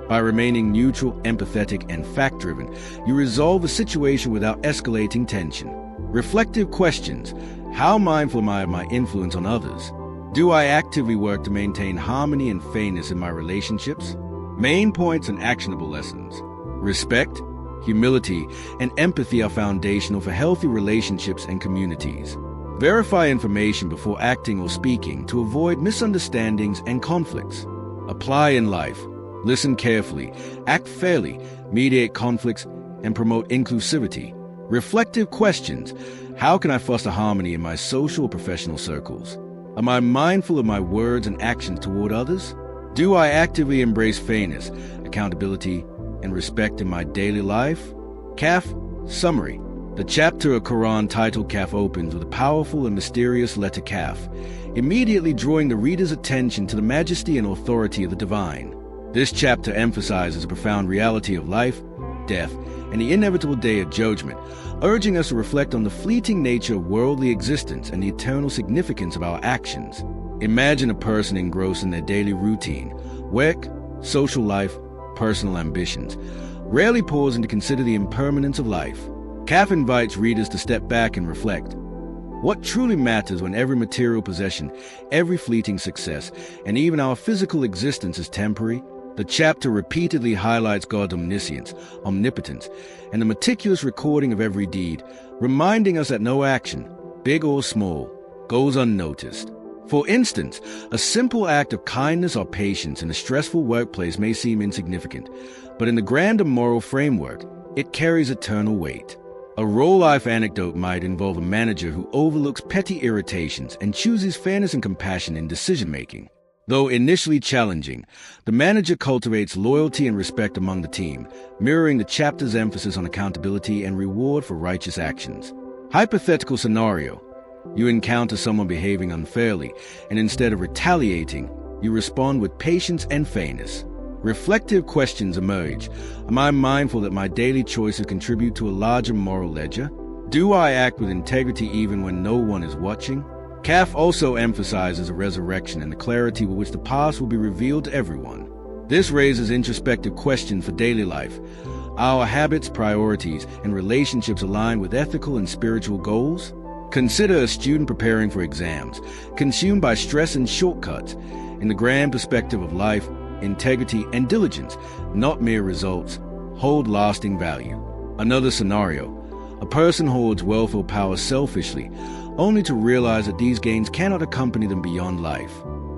By remaining neutral, empathetic, and fact-driven, you resolve the situation without escalating tension. Reflective questions, how mindful am I of my influence on others? Do I actively work to maintain harmony and fairness in my relationships? Main points and actionable lessons. Respect, humility, and empathy are foundational for healthy relationships and communities. Verify information before acting or speaking to avoid misunderstandings and conflicts. Apply in life. Listen carefully, act fairly, mediate conflicts, and promote inclusivity. Reflective questions. How can I foster harmony in my social or professional circles? Am I mindful of my words and actions toward others? Do I actively embrace fairness, accountability, and respect in my daily life? Kaf, summary. The chapter of Quran titled Kaf opens with a powerful and mysterious letter Kaf, immediately drawing the reader's attention to the majesty and authority of the divine. This chapter emphasizes the profound reality of life, death, and the inevitable day of judgment, urging us to reflect on the fleeting nature of worldly existence and the eternal significance of our actions. Imagine a person engrossed in their daily routine, work, social life, personal ambitions, rarely pausing to consider the impermanence of life. Kaf invites readers to step back and reflect. What truly matters when every material possession, every fleeting success, and even our physical existence is temporary? The chapter repeatedly highlights God's omniscience, omnipotence, and the meticulous recording of every deed, reminding us that no action, big or small, goes unnoticed. For instance, a simple act of kindness or patience in a stressful workplace may seem insignificant, but in the grander moral framework, it carries eternal weight. A real-life anecdote might involve a manager who overlooks petty irritations and chooses fairness and compassion in decision-making. Though initially challenging, the manager cultivates loyalty and respect among the team, mirroring the chapter's emphasis on accountability and reward for righteous actions. Hypothetical scenario. You encounter someone behaving unfairly, and instead of retaliating, you respond with patience and fairness. Reflective questions emerge. Am I mindful that my daily choices contribute to a larger moral ledger? Do I act with integrity even when no one is watching? Kaf also emphasizes a resurrection and the clarity with which the past will be revealed to everyone. This raises introspective questions for daily life. Our habits, priorities, and relationships align with ethical and spiritual goals? Consider a student preparing for exams, consumed by stress and shortcuts. In the grand perspective of life, integrity and diligence, not mere results, hold lasting value. Another scenario. A person hoards wealth or power selfishly, only to realize that these gains cannot accompany them beyond life.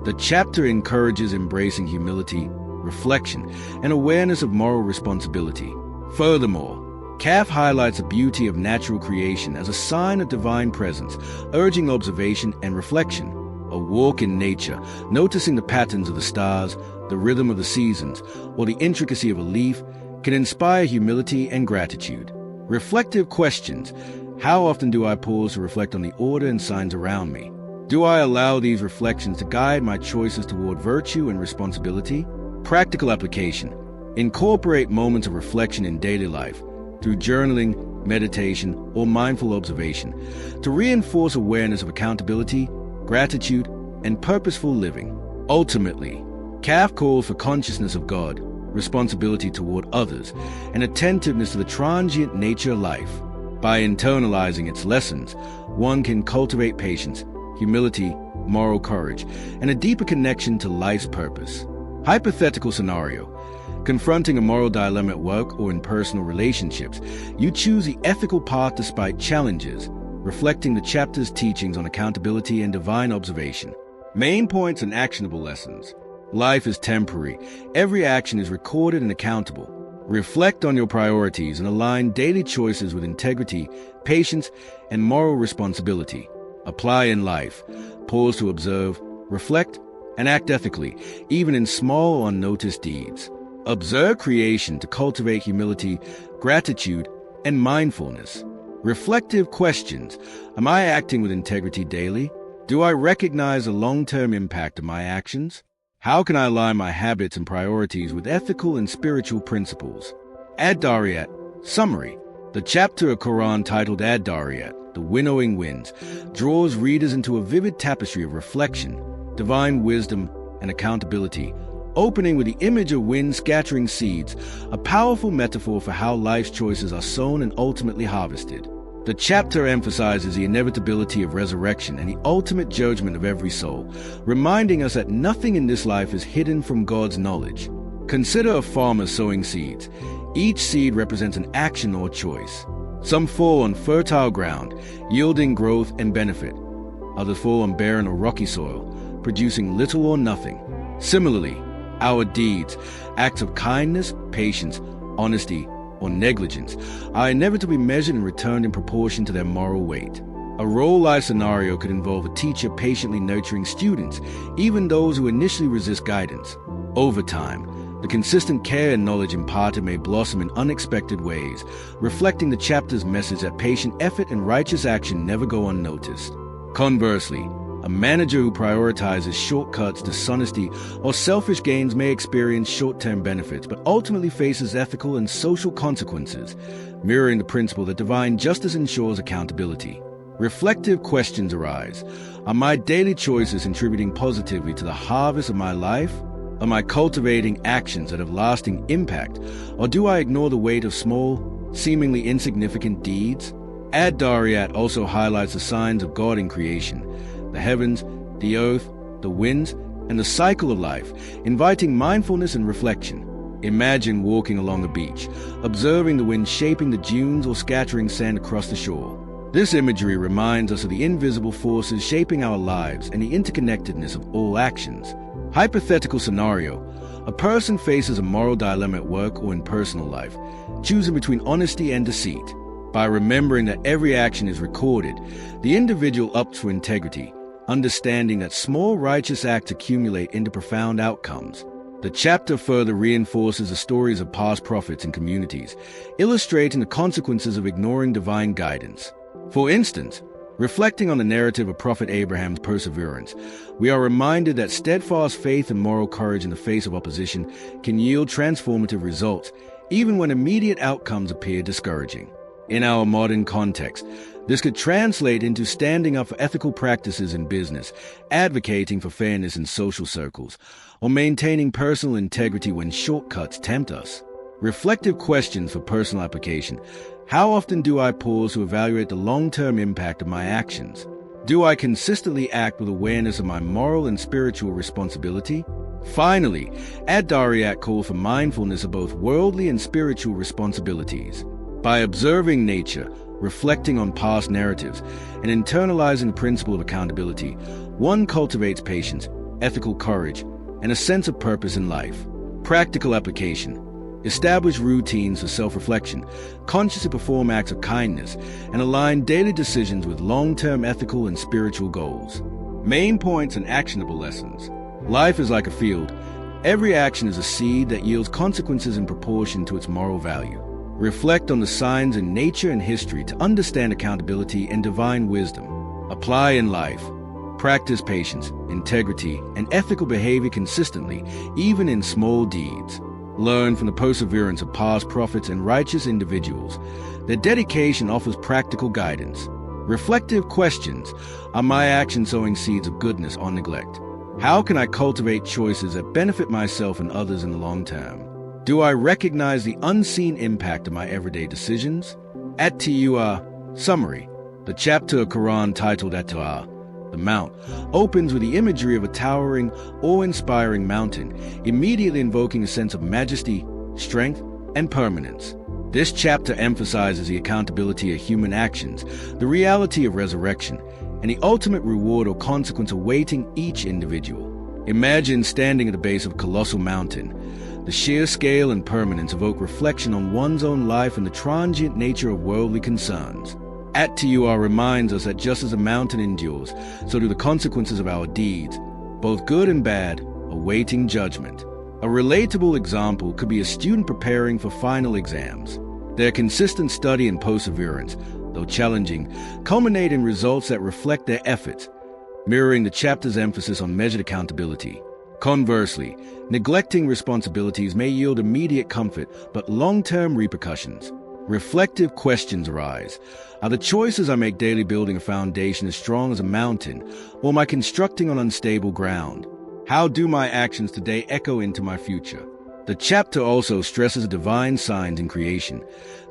The chapter encourages embracing humility, reflection, and awareness of moral responsibility. Furthermore, Kaf highlights the beauty of natural creation as a sign of divine presence, urging observation and reflection. A walk in nature, noticing the patterns of the stars, the rhythm of the seasons, or the intricacy of a leaf, can inspire humility and gratitude. Reflective questions. How often do I pause to reflect on the order and signs around me? Do I allow these reflections to guide my choices toward virtue and responsibility? Practical application. Incorporate moments of reflection in daily life through journaling, meditation, or mindful observation to reinforce awareness of accountability, gratitude, and purposeful living. Ultimately, Kaf calls for consciousness of God, responsibility toward others, and attentiveness to the transient nature of life. By internalizing its lessons, one can cultivate patience, humility, moral courage, and a deeper connection to life's purpose. Hypothetical scenario. Confronting a moral dilemma at work or in personal relationships, you choose the ethical path despite challenges, reflecting the chapter's teachings on accountability and divine observation. Main points and actionable lessons. Life is temporary. Every action is recorded and accountable. Reflect on your priorities and align daily choices with integrity, patience, and moral responsibility. Apply in life. Pause to observe, reflect, and act ethically, even in small or unnoticed deeds. Observe creation to cultivate humility, gratitude, and mindfulness. Reflective questions. Am I acting with integrity daily? Do I recognize the long-term impact of my actions? How can I align my habits and priorities with ethical and spiritual principles? Ad-Dariyat. Summary. The chapter of Quran titled Ad-Dariyat The Winnowing Winds, draws readers into a vivid tapestry of reflection, divine wisdom, and accountability, opening with the image of wind scattering seeds, a powerful metaphor for how life's choices are sown and ultimately harvested. The chapter emphasizes the inevitability of resurrection and the ultimate judgment of every soul, reminding us that nothing in this life is hidden from God's knowledge. Consider a farmer sowing seeds. Each seed represents an action or choice. Some fall on fertile ground, yielding growth and benefit. Others fall on barren or rocky soil, producing little or nothing. Similarly, our deeds, acts of kindness, patience, honesty, or negligence, are inevitably measured and returned in proportion to their moral weight. A role-life scenario could involve a teacher patiently nurturing students, even those who initially resist guidance. Over time, the consistent care and knowledge imparted may blossom in unexpected ways, reflecting the chapter's message that patient effort and righteous action never go unnoticed. Conversely, a manager who prioritizes shortcuts, dishonesty, or selfish gains may experience short-term benefits, but ultimately faces ethical and social consequences, mirroring the principle that divine justice ensures accountability. Reflective questions arise. Are my daily choices contributing positively to the harvest of my life? Am I cultivating actions that have lasting impact, or do I ignore the weight of small, seemingly insignificant deeds? Ad-Dariat also highlights the signs of God in creation, the heavens, the earth, the winds, and the cycle of life, inviting mindfulness and reflection. Imagine walking along a beach, observing the wind shaping the dunes or scattering sand across the shore. This imagery reminds us of the invisible forces shaping our lives and the interconnectedness of all actions. Hypothetical scenario: a person faces a moral dilemma at work or in personal life, choosing between honesty and deceit. By remembering that every action is recorded, the individual opts for integrity, understanding that small righteous acts accumulate into profound outcomes. The chapter further reinforces the stories of past prophets and communities, illustrating the consequences of ignoring divine guidance. For instance, reflecting on the narrative of Prophet Abraham's perseverance, we are reminded that steadfast faith and moral courage in the face of opposition can yield transformative results, even when immediate outcomes appear discouraging. In our modern context, this could translate into standing up for ethical practices in business, advocating for fairness in social circles, or maintaining personal integrity when shortcuts tempt us. Reflective questions for personal application. How often do I pause to evaluate the long-term impact of my actions? Do I consistently act with awareness of my moral and spiritual responsibility? Finally, Ad-Dariat calls for mindfulness of both worldly and spiritual responsibilities. By observing nature, reflecting on past narratives, and internalizing the principle of accountability, one cultivates patience, ethical courage, and a sense of purpose in life. Practical application. Establish routines for self-reflection, consciously perform acts of kindness, and align daily decisions with long-term ethical and spiritual goals. Main points and actionable lessons. Life is like a field. Every action is a seed that yields consequences in proportion to its moral value. Reflect on the signs in nature and history to understand accountability and divine wisdom. Apply in life. Practice patience, integrity, and ethical behavior consistently, even in small deeds. Learn from the perseverance of past prophets and righteous individuals. Their dedication offers practical guidance. Reflective questions. Are my actions sowing seeds of goodness or neglect? How can I cultivate choices that benefit myself and others in the long term? Do I recognize the unseen impact of my everyday decisions? Summary. The chapter of Quran titled At-Ta'a, the Mount, opens with the imagery of a towering, awe-inspiring mountain, immediately invoking a sense of majesty, strength, and permanence. This chapter emphasizes the accountability of human actions, the reality of resurrection, and the ultimate reward or consequence awaiting each individual. Imagine standing at the base of a colossal mountain. The sheer scale and permanence evoke reflection on one's own life and the transient nature of worldly concerns. At-Ta'a reminds us that just as a mountain endures, so do the consequences of our deeds, both good and bad, awaiting judgment. A relatable example could be a student preparing for final exams. Their consistent study and perseverance, though challenging, culminate in results that reflect their efforts, mirroring the chapter's emphasis on measured accountability. Conversely, neglecting responsibilities may yield immediate comfort but long-term repercussions. reflective questions arise. Are the choices I make daily building a foundation as strong as a mountain, or am I constructing on unstable ground? How do my actions today echo into my future? The chapter also stresses divine signs in creation,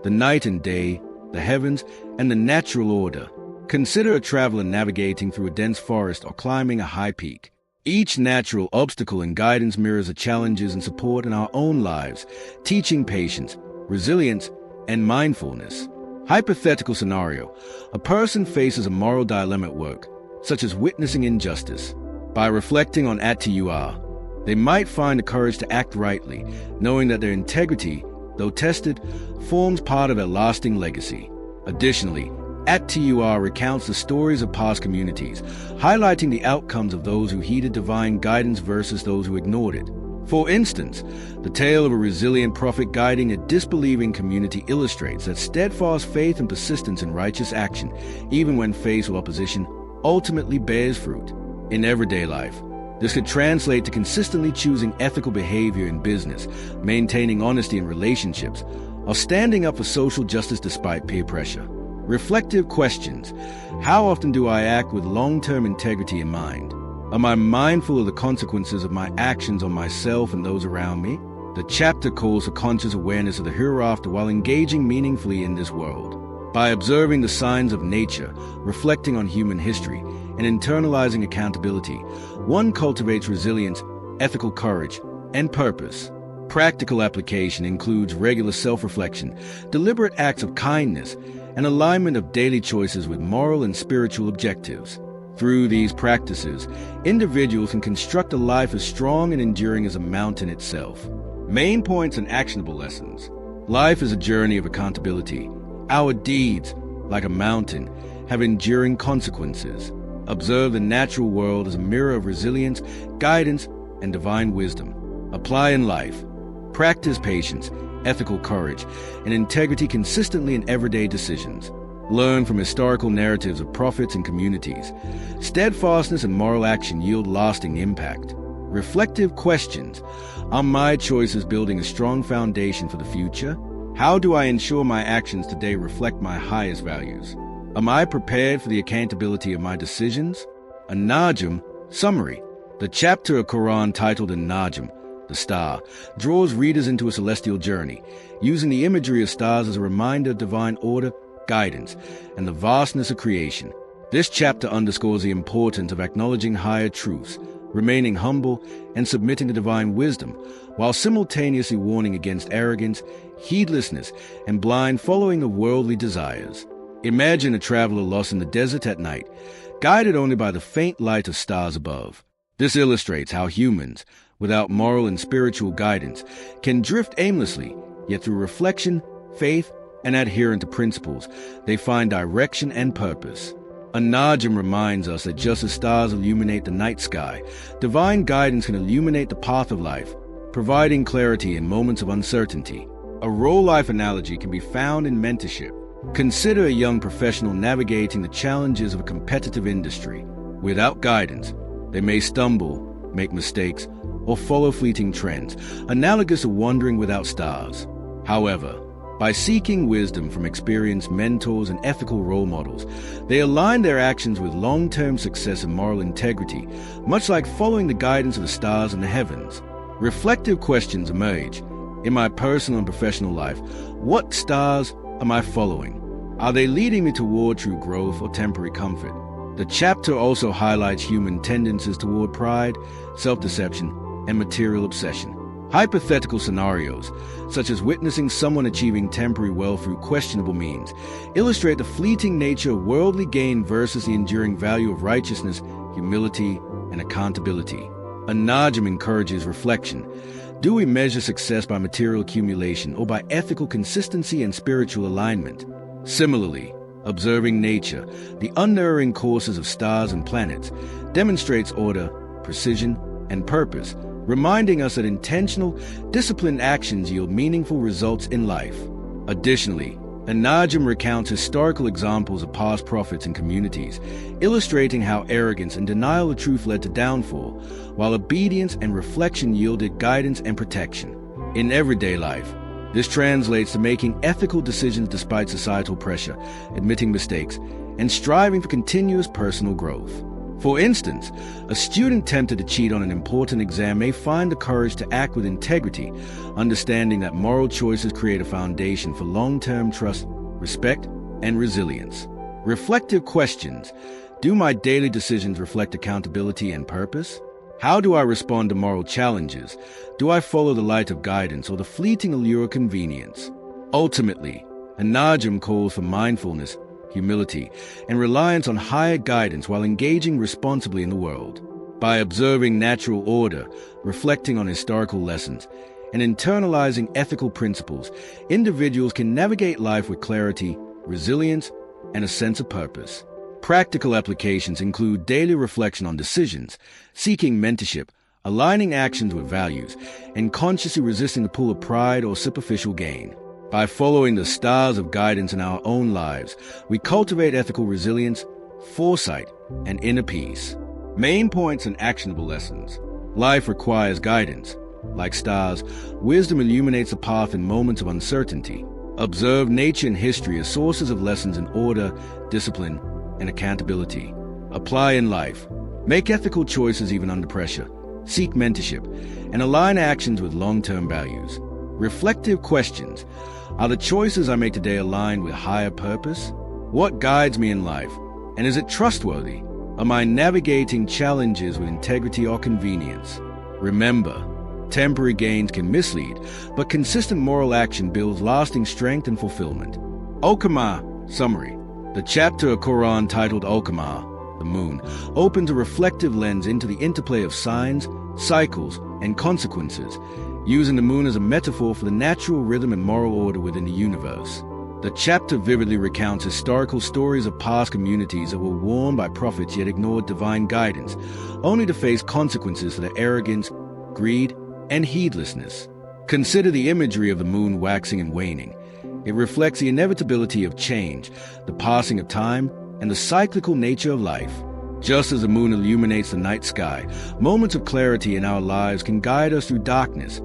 the night and day, the heavens, and the natural order. Consider a traveler navigating through a dense forest or climbing a high peak. Each natural obstacle and guidance mirrors the challenges and support in our own lives, teaching patience, resilience, and mindfulness. Hypothetical scenario: a person faces a moral dilemma at work, such as witnessing injustice. By reflecting on ATUR, they might find the courage to act rightly, knowing that their integrity, though tested, forms part of a lasting legacy. Additionally, ATUR recounts the stories of past communities, highlighting the outcomes of those who heeded divine guidance versus those who ignored it. For instance, the tale of a resilient prophet guiding a disbelieving community illustrates that steadfast faith and persistence in righteous action, even when faced with opposition, ultimately bears fruit. In everyday life, this could translate to consistently choosing ethical behavior in business, maintaining honesty in relationships, or standing up for social justice despite peer pressure. Reflective questions: how often do I act with long-term integrity in mind? Am I mindful of the consequences of my actions on myself and those around me? The chapter calls for conscious awareness of the hereafter while engaging meaningfully in this world. By observing the signs of nature, reflecting on human history, and internalizing accountability, one cultivates resilience, ethical courage, and purpose. Practical application includes regular self-reflection, deliberate acts of kindness, and alignment of daily choices with moral and spiritual objectives. Through these practices, individuals can construct a life as strong and enduring as a mountain itself. Main points and actionable lessons. Life is a journey of accountability. Our deeds, like a mountain, have enduring consequences. Observe the natural world as a mirror of resilience, guidance, and divine wisdom. Apply in life. Practice patience, ethical courage, and integrity consistently in everyday decisions. Learn from historical narratives of prophets and communities. Steadfastness and moral action yield lasting impact. Reflective questions: are my choices building a strong foundation for the future? How do I ensure my actions today reflect my highest values? Am I prepared for the accountability of my decisions? A Najm summary. The chapter of Quran titled An-Najm, the star, draws readers into a celestial journey, using the imagery of stars as a reminder of divine order, guidance, and the vastness of creation. This chapter underscores the importance of acknowledging higher truths, remaining humble, and submitting to divine wisdom, while simultaneously warning against arrogance, heedlessness, and blind following of worldly desires. Imagine a traveler lost in the desert at night, guided only by the faint light of stars above. This illustrates how humans, without moral and spiritual guidance, can drift aimlessly, yet through reflection, faith, and adherence to principles, they find direction and purpose. An-Najm reminds us that just as stars illuminate the night sky, divine guidance can illuminate the path of life, providing clarity in moments of uncertainty. A real-life analogy can be found in mentorship. Consider a young professional navigating the challenges of a competitive industry. Without guidance, they may stumble, make mistakes, or follow fleeting trends, analogous to wandering without stars. However, by seeking wisdom from experienced mentors and ethical role models, they align their actions with long-term success and moral integrity, much like following the guidance of the stars in the heavens. Reflective questions emerge. In my personal and professional life, what stars am I following? Are they leading me toward true growth or temporary comfort? The chapter also highlights human tendencies toward pride, self-deception, and material obsession. Hypothetical scenarios, such as witnessing someone achieving temporary wealth through questionable means, illustrate the fleeting nature of worldly gain versus the enduring value of righteousness, humility, and accountability. An-Najm encourages reflection. Do we measure success by material accumulation or by ethical consistency and spiritual alignment? Similarly, observing nature, the unerring courses of stars and planets, demonstrates order, precision, and purpose, reminding us that intentional, disciplined actions yield meaningful results in life. Additionally, An-Najm recounts historical examples of past prophets and communities, illustrating how arrogance and denial of truth led to downfall, while obedience and reflection yielded guidance and protection. In everyday life, This translates to making ethical decisions despite societal pressure, admitting mistakes, and striving for continuous personal growth. For instance, a student tempted to cheat on an important exam may find the courage to act with integrity, understanding that moral choices create a foundation for long-term trust, respect, and resilience. Reflective questions. Do my daily decisions reflect accountability and purpose? How do I respond to moral challenges? Do I follow the light of guidance or the fleeting allure of convenience? Ultimately, a Najm calls for mindfulness, humility, and reliance on higher guidance while engaging responsibly in the world. By observing natural order, reflecting on historical lessons, and internalizing ethical principles, individuals can navigate life with clarity, resilience, and a sense of purpose. Practical applications include daily reflection on decisions, seeking mentorship, aligning actions with values, and consciously resisting the pull of pride or superficial gain. By following the stars of guidance in our own lives, we cultivate ethical resilience, foresight, and inner peace. Main points and actionable lessons. Life requires guidance. Like stars, wisdom illuminates the path in moments of uncertainty. Observe nature and history as sources of lessons in order, discipline, and accountability. Apply in life. Make ethical choices even under pressure. Seek mentorship, and align actions with long-term values. Reflective questions. Are the choices I make today aligned with higher purpose? What guides me in life? And is it trustworthy? Am I navigating challenges with integrity or convenience? Remember, temporary gains can mislead, but consistent moral action builds lasting strength and fulfillment. Al-Qamar Summary. The chapter of Quran titled Al-Qamar, the moon, opens a reflective lens into the interplay of signs, cycles, and consequences, using the moon as a metaphor for the natural rhythm and moral order within the universe. The chapter vividly recounts historical stories of past communities that were warned by prophets yet ignored divine guidance, only to face consequences for their arrogance, greed, and heedlessness. Consider the imagery of the moon waxing and waning. It reflects the inevitability of change, the passing of time, and the cyclical nature of life. Just as the moon illuminates the night sky, moments of clarity in our lives can guide us through darkness,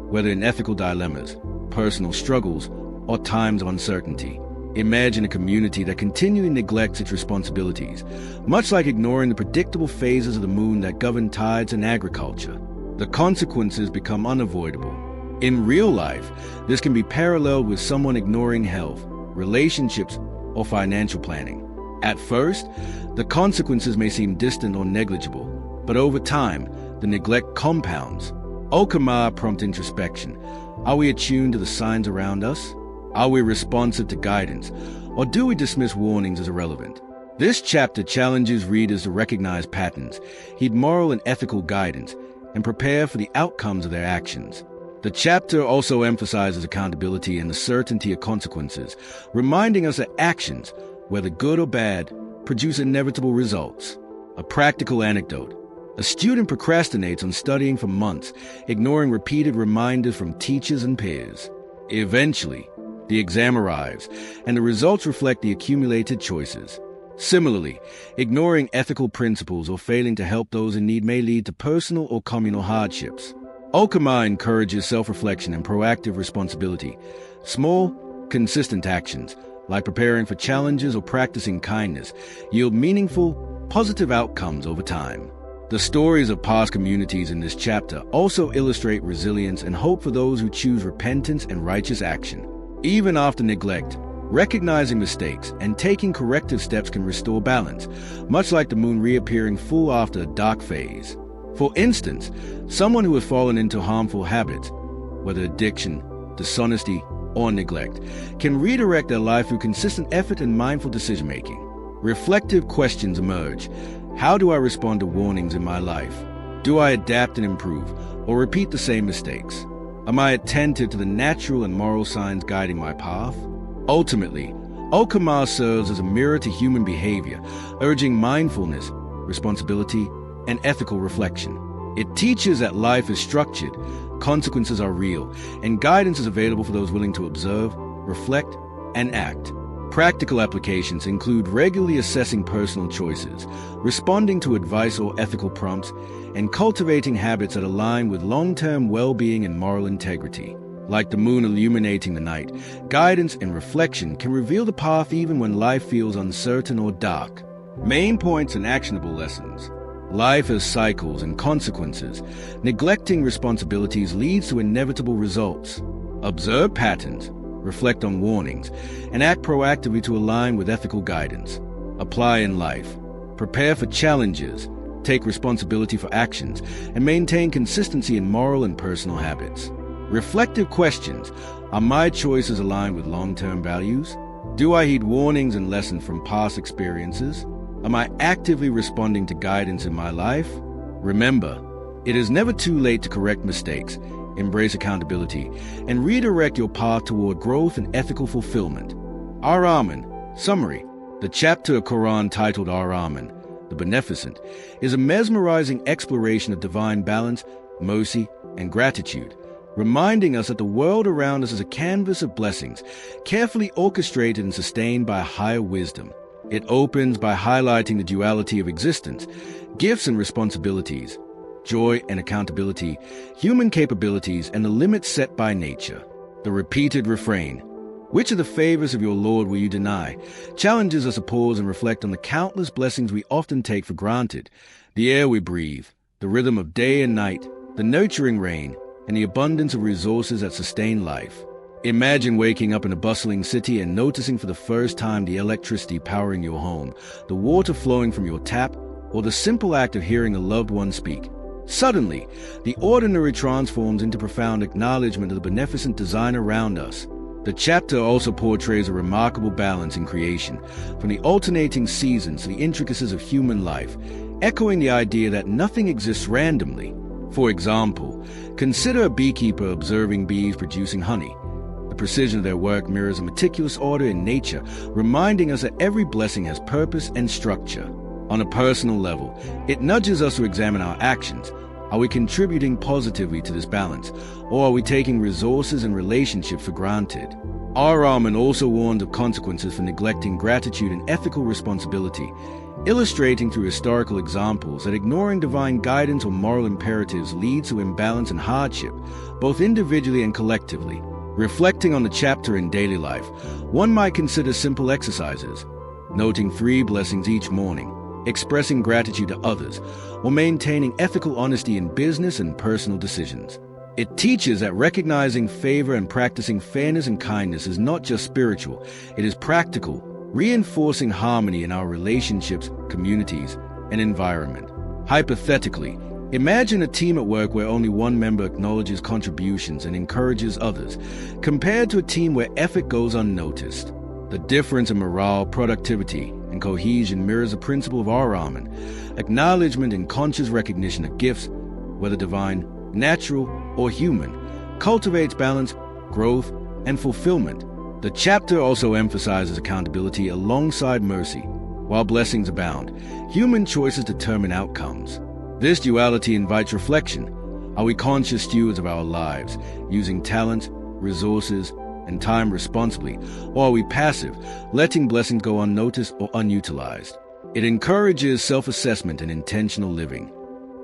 whether in ethical dilemmas, personal struggles, or times of uncertainty. Imagine a community that continually neglects its responsibilities, much like ignoring the predictable phases of the moon that govern tides and agriculture. The consequences become unavoidable. In real life, this can be paralleled with someone ignoring health, relationships, or financial planning. At first, the consequences may seem distant or negligible, but over time, the neglect compounds. Al-Qamar prompt introspection. Are we attuned to the signs around us? Are we responsive to guidance, or do we dismiss warnings as irrelevant? This chapter challenges readers to recognize patterns, heed moral and ethical guidance, and prepare for the outcomes of their actions. The chapter also emphasizes accountability and the certainty of consequences, reminding us that actions, whether good or bad, produce inevitable results. A practical anecdote. A student procrastinates on studying for months, ignoring repeated reminders from teachers and peers. Eventually, the exam arrives, and the results reflect the accumulated choices. Similarly, ignoring ethical principles or failing to help those in need may lead to personal or communal hardships. Al-Qamar encourages self-reflection and proactive responsibility. Small, consistent actions, like preparing for challenges or practicing kindness, yield meaningful, positive outcomes over time. The stories of past communities in this chapter also illustrate resilience and hope for those who choose repentance and righteous action. Even after neglect, recognizing mistakes and taking corrective steps can restore balance, much like the moon reappearing full after a dark phase. For instance, someone who has fallen into harmful habits, whether addiction, dishonesty, or neglect, can redirect their life through consistent effort and mindful decision-making. Reflective questions emerge. How do I respond to warnings in my life? Do I adapt and improve, or repeat the same mistakes? Am I attentive to the natural and moral signs guiding my path? Ultimately, Al-Qamar serves as a mirror to human behavior, urging mindfulness, responsibility, and ethical reflection. It teaches that life is structured, consequences are real, and guidance is available for those willing to observe, reflect, and act. Practical applications include regularly assessing personal choices, responding to advice or ethical prompts, and cultivating habits that align with long-term well-being and moral integrity. Like the moon illuminating the night, guidance and reflection can reveal the path even when life feels uncertain or dark. Main points and actionable lessons. Life has cycles and consequences. Neglecting responsibilities leads to inevitable results. Observe patterns, reflect on warnings, and act proactively to align with ethical guidance. Apply in life. Prepare for challenges, take responsibility for actions, and maintain consistency in moral and personal habits. Reflective questions. Are my choices aligned with long-term values? Do I heed warnings and lessons from past experiences? Am I actively responding to guidance in my life? Remember, it is never too late to correct mistakes, embrace accountability, and redirect your path toward growth and ethical fulfillment. Ar-Rahman. Summary. The chapter of Quran titled Ar-Rahman, the Beneficent, is a mesmerizing exploration of divine balance, mercy, and gratitude, reminding us that the world around us is a canvas of blessings, carefully orchestrated and sustained by a higher wisdom. It opens by highlighting the duality of existence, gifts and responsibilities, joy and accountability, human capabilities, and the limits set by nature. The repeated refrain, "Which of the favors of your Lord will you deny?" challenges us to pause and reflect on the countless blessings we often take for granted. The air we breathe, the rhythm of day and night, the nurturing rain, and the abundance of resources that sustain life. Imagine waking up in a bustling city and noticing for the first time the electricity powering your home, the water flowing from your tap, or the simple act of hearing a loved one speak. Suddenly, the ordinary transforms into profound acknowledgement of the beneficent design around us. The chapter also portrays a remarkable balance in creation, from the alternating seasons to the intricacies of human life, echoing the idea that nothing exists randomly. For example, consider a beekeeper observing bees producing honey. The precision of their work mirrors a meticulous order in nature, reminding us that every blessing has purpose and structure. On a personal level, it nudges us to examine our actions. Are we contributing positively to this balance, or are we taking resources and relationships for granted? Ar-Rahman also warned of consequences for neglecting gratitude and ethical responsibility, illustrating through historical examples that ignoring divine guidance or moral imperatives leads to imbalance and hardship, both individually and collectively. Reflecting on the chapter in daily life, one might consider simple exercises, noting 3 blessings each morning, expressing gratitude to others, or maintaining ethical honesty in business and personal decisions. It teaches that recognizing favor and practicing fairness and kindness is not just spiritual, it is practical, reinforcing harmony in our relationships, communities, and environment. Hypothetically, imagine a team at work where only one member acknowledges contributions and encourages others, compared to a team where effort goes unnoticed. The difference in morale, productivity, and cohesion mirrors the principle of Ar-Rahman, acknowledgement and conscious recognition of gifts, whether divine, natural, or human, cultivates balance, growth, and fulfillment. The chapter also emphasizes accountability alongside mercy. While blessings abound, human choices determine outcomes. This duality invites reflection. Are we conscious stewards of our lives, using talent, resources, and time responsibly, or are we passive, letting blessings go unnoticed or unutilized? It encourages self-assessment and intentional living,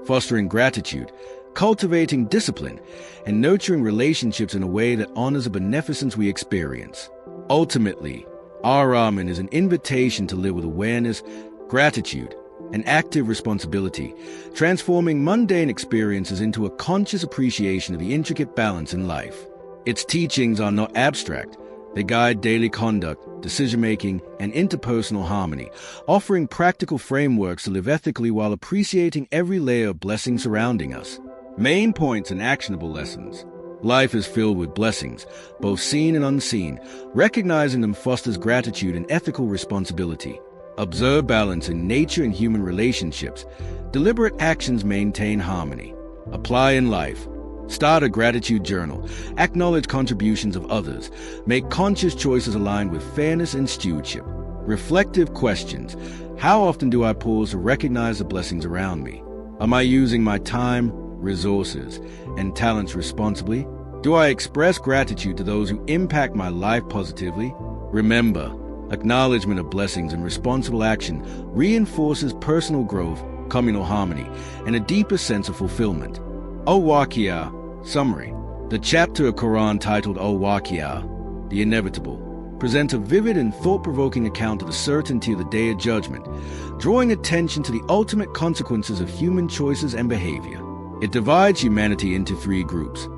fostering gratitude, cultivating discipline, and nurturing relationships in a way that honors the beneficence we experience. Ultimately, Ar-Rahman is an invitation to live with awareness, gratitude, and active responsibility, transforming mundane experiences into a conscious appreciation of the intricate balance in life. Its teachings are not abstract. They guide daily conduct, decision-making, and interpersonal harmony, offering practical frameworks to live ethically while appreciating every layer of blessing surrounding us. Main points and actionable lessons. Life is filled with blessings, both seen and unseen. Recognizing them fosters gratitude and ethical responsibility. Observe balance in nature and human relationships. Deliberate actions maintain harmony. Apply in life. Start a gratitude journal. Acknowledge contributions of others. Make conscious choices aligned with fairness and stewardship. Reflective questions. How often do I pause to recognize the blessings around me? Am I using my time, resources, and talents responsibly? Do I express gratitude to those who impact my life positively? Remember, acknowledgement of blessings and responsible action reinforces personal growth, communal harmony, and a deeper sense of fulfillment. Al-Waqi'ah. Summary. The chapter of Quran titled Al-Waqi'ah, the Inevitable, presents a vivid and thought-provoking account of the certainty of the Day of Judgment, drawing attention to the ultimate consequences of human choices and behavior. It divides humanity into three groups: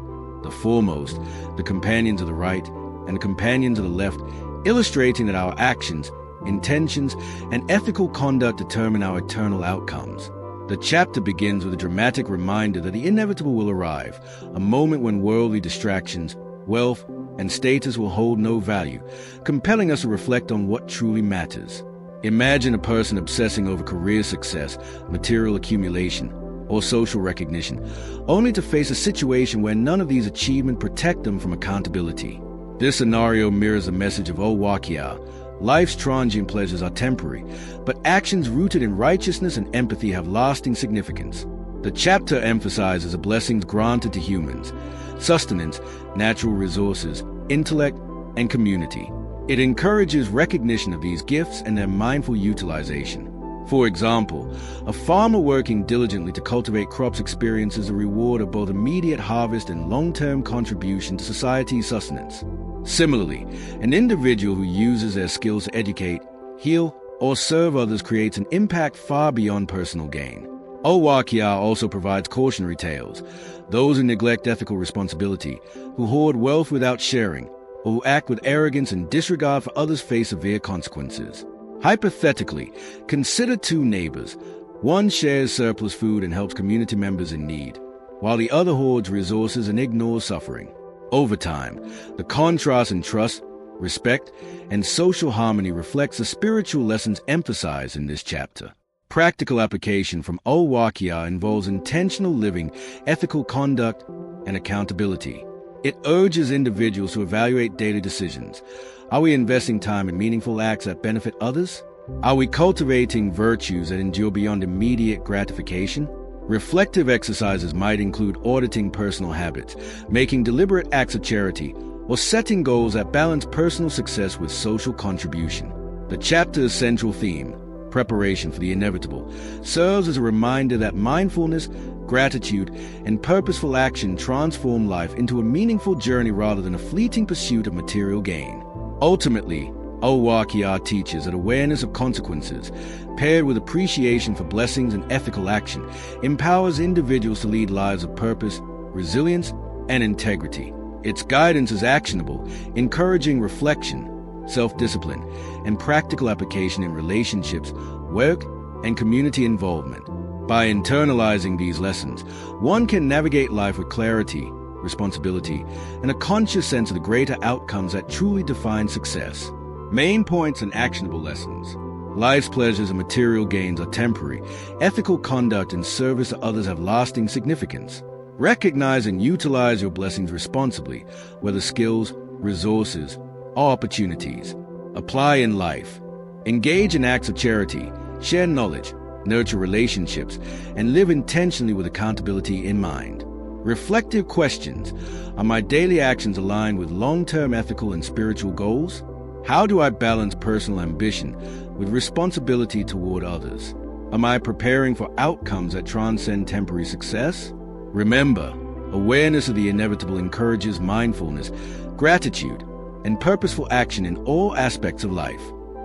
the foremost, the companions of the right, and the companions of the left, illustrating that our actions, intentions, and ethical conduct determine our eternal outcomes. The chapter begins with a dramatic reminder that the inevitable will arrive, a moment when worldly distractions, wealth, and status will hold no value, compelling us to reflect on what truly matters. Imagine a person obsessing over career success, material accumulation, or social recognition, only to face a situation where none of these achievements protect them from accountability. This scenario mirrors the message of Al-Waqi'ah. Life's transient pleasures are temporary, but actions rooted in righteousness and empathy have lasting significance. The chapter emphasizes the blessings granted to humans: sustenance, natural resources, intellect, and community. It encourages recognition of these gifts and their mindful utilization. For example, a farmer working diligently to cultivate crops experiences a reward of both immediate harvest and long-term contribution to society's sustenance. Similarly, an individual who uses their skills to educate, heal, or serve others creates an impact far beyond personal gain. Al-Waqi'ah also provides cautionary tales: those who neglect ethical responsibility, who hoard wealth without sharing, or who act with arrogance and disregard for others face severe consequences. Hypothetically, consider two neighbors. One shares surplus food and helps community members in need, while the other hoards resources and ignores suffering. Over time, the contrast in trust, respect, and social harmony reflects the spiritual lessons emphasized in this chapter. Practical application from Al-Waqi'ah involves intentional living, ethical conduct, and accountability. It urges individuals to evaluate daily decisions. Are we investing time in meaningful acts that benefit others? Are we cultivating virtues that endure beyond immediate gratification? Reflective exercises might include auditing personal habits, making deliberate acts of charity, or setting goals that balance personal success with social contribution. The chapter's central theme, preparation for the inevitable, serves as a reminder that mindfulness, gratitude, and purposeful action transform life into a meaningful journey rather than a fleeting pursuit of material gain. Ultimately, Al-Waqi'ah teaches that awareness of consequences, paired with appreciation for blessings and ethical action, empowers individuals to lead lives of purpose, resilience, and integrity. Its guidance is actionable, encouraging reflection, self-discipline, and practical application in relationships, work, and community involvement. By internalizing these lessons, one can navigate life with clarity, responsibility, and a conscious sense of the greater outcomes that truly define success. Main points and actionable lessons. Life's pleasures and material gains are temporary. Ethical conduct and service to others have lasting significance. Recognize and utilize your blessings responsibly, whether skills, resources, or opportunities. Apply in life. Engage in acts of charity, share knowledge, nurture relationships, and live intentionally with accountability in mind. Reflective questions. Are my daily actions aligned with long-term ethical and spiritual goals? How do I balance personal ambition with responsibility toward others? Am I preparing for outcomes that transcend temporary success? Remember, awareness of the inevitable encourages mindfulness, gratitude, and purposeful action in all aspects of life.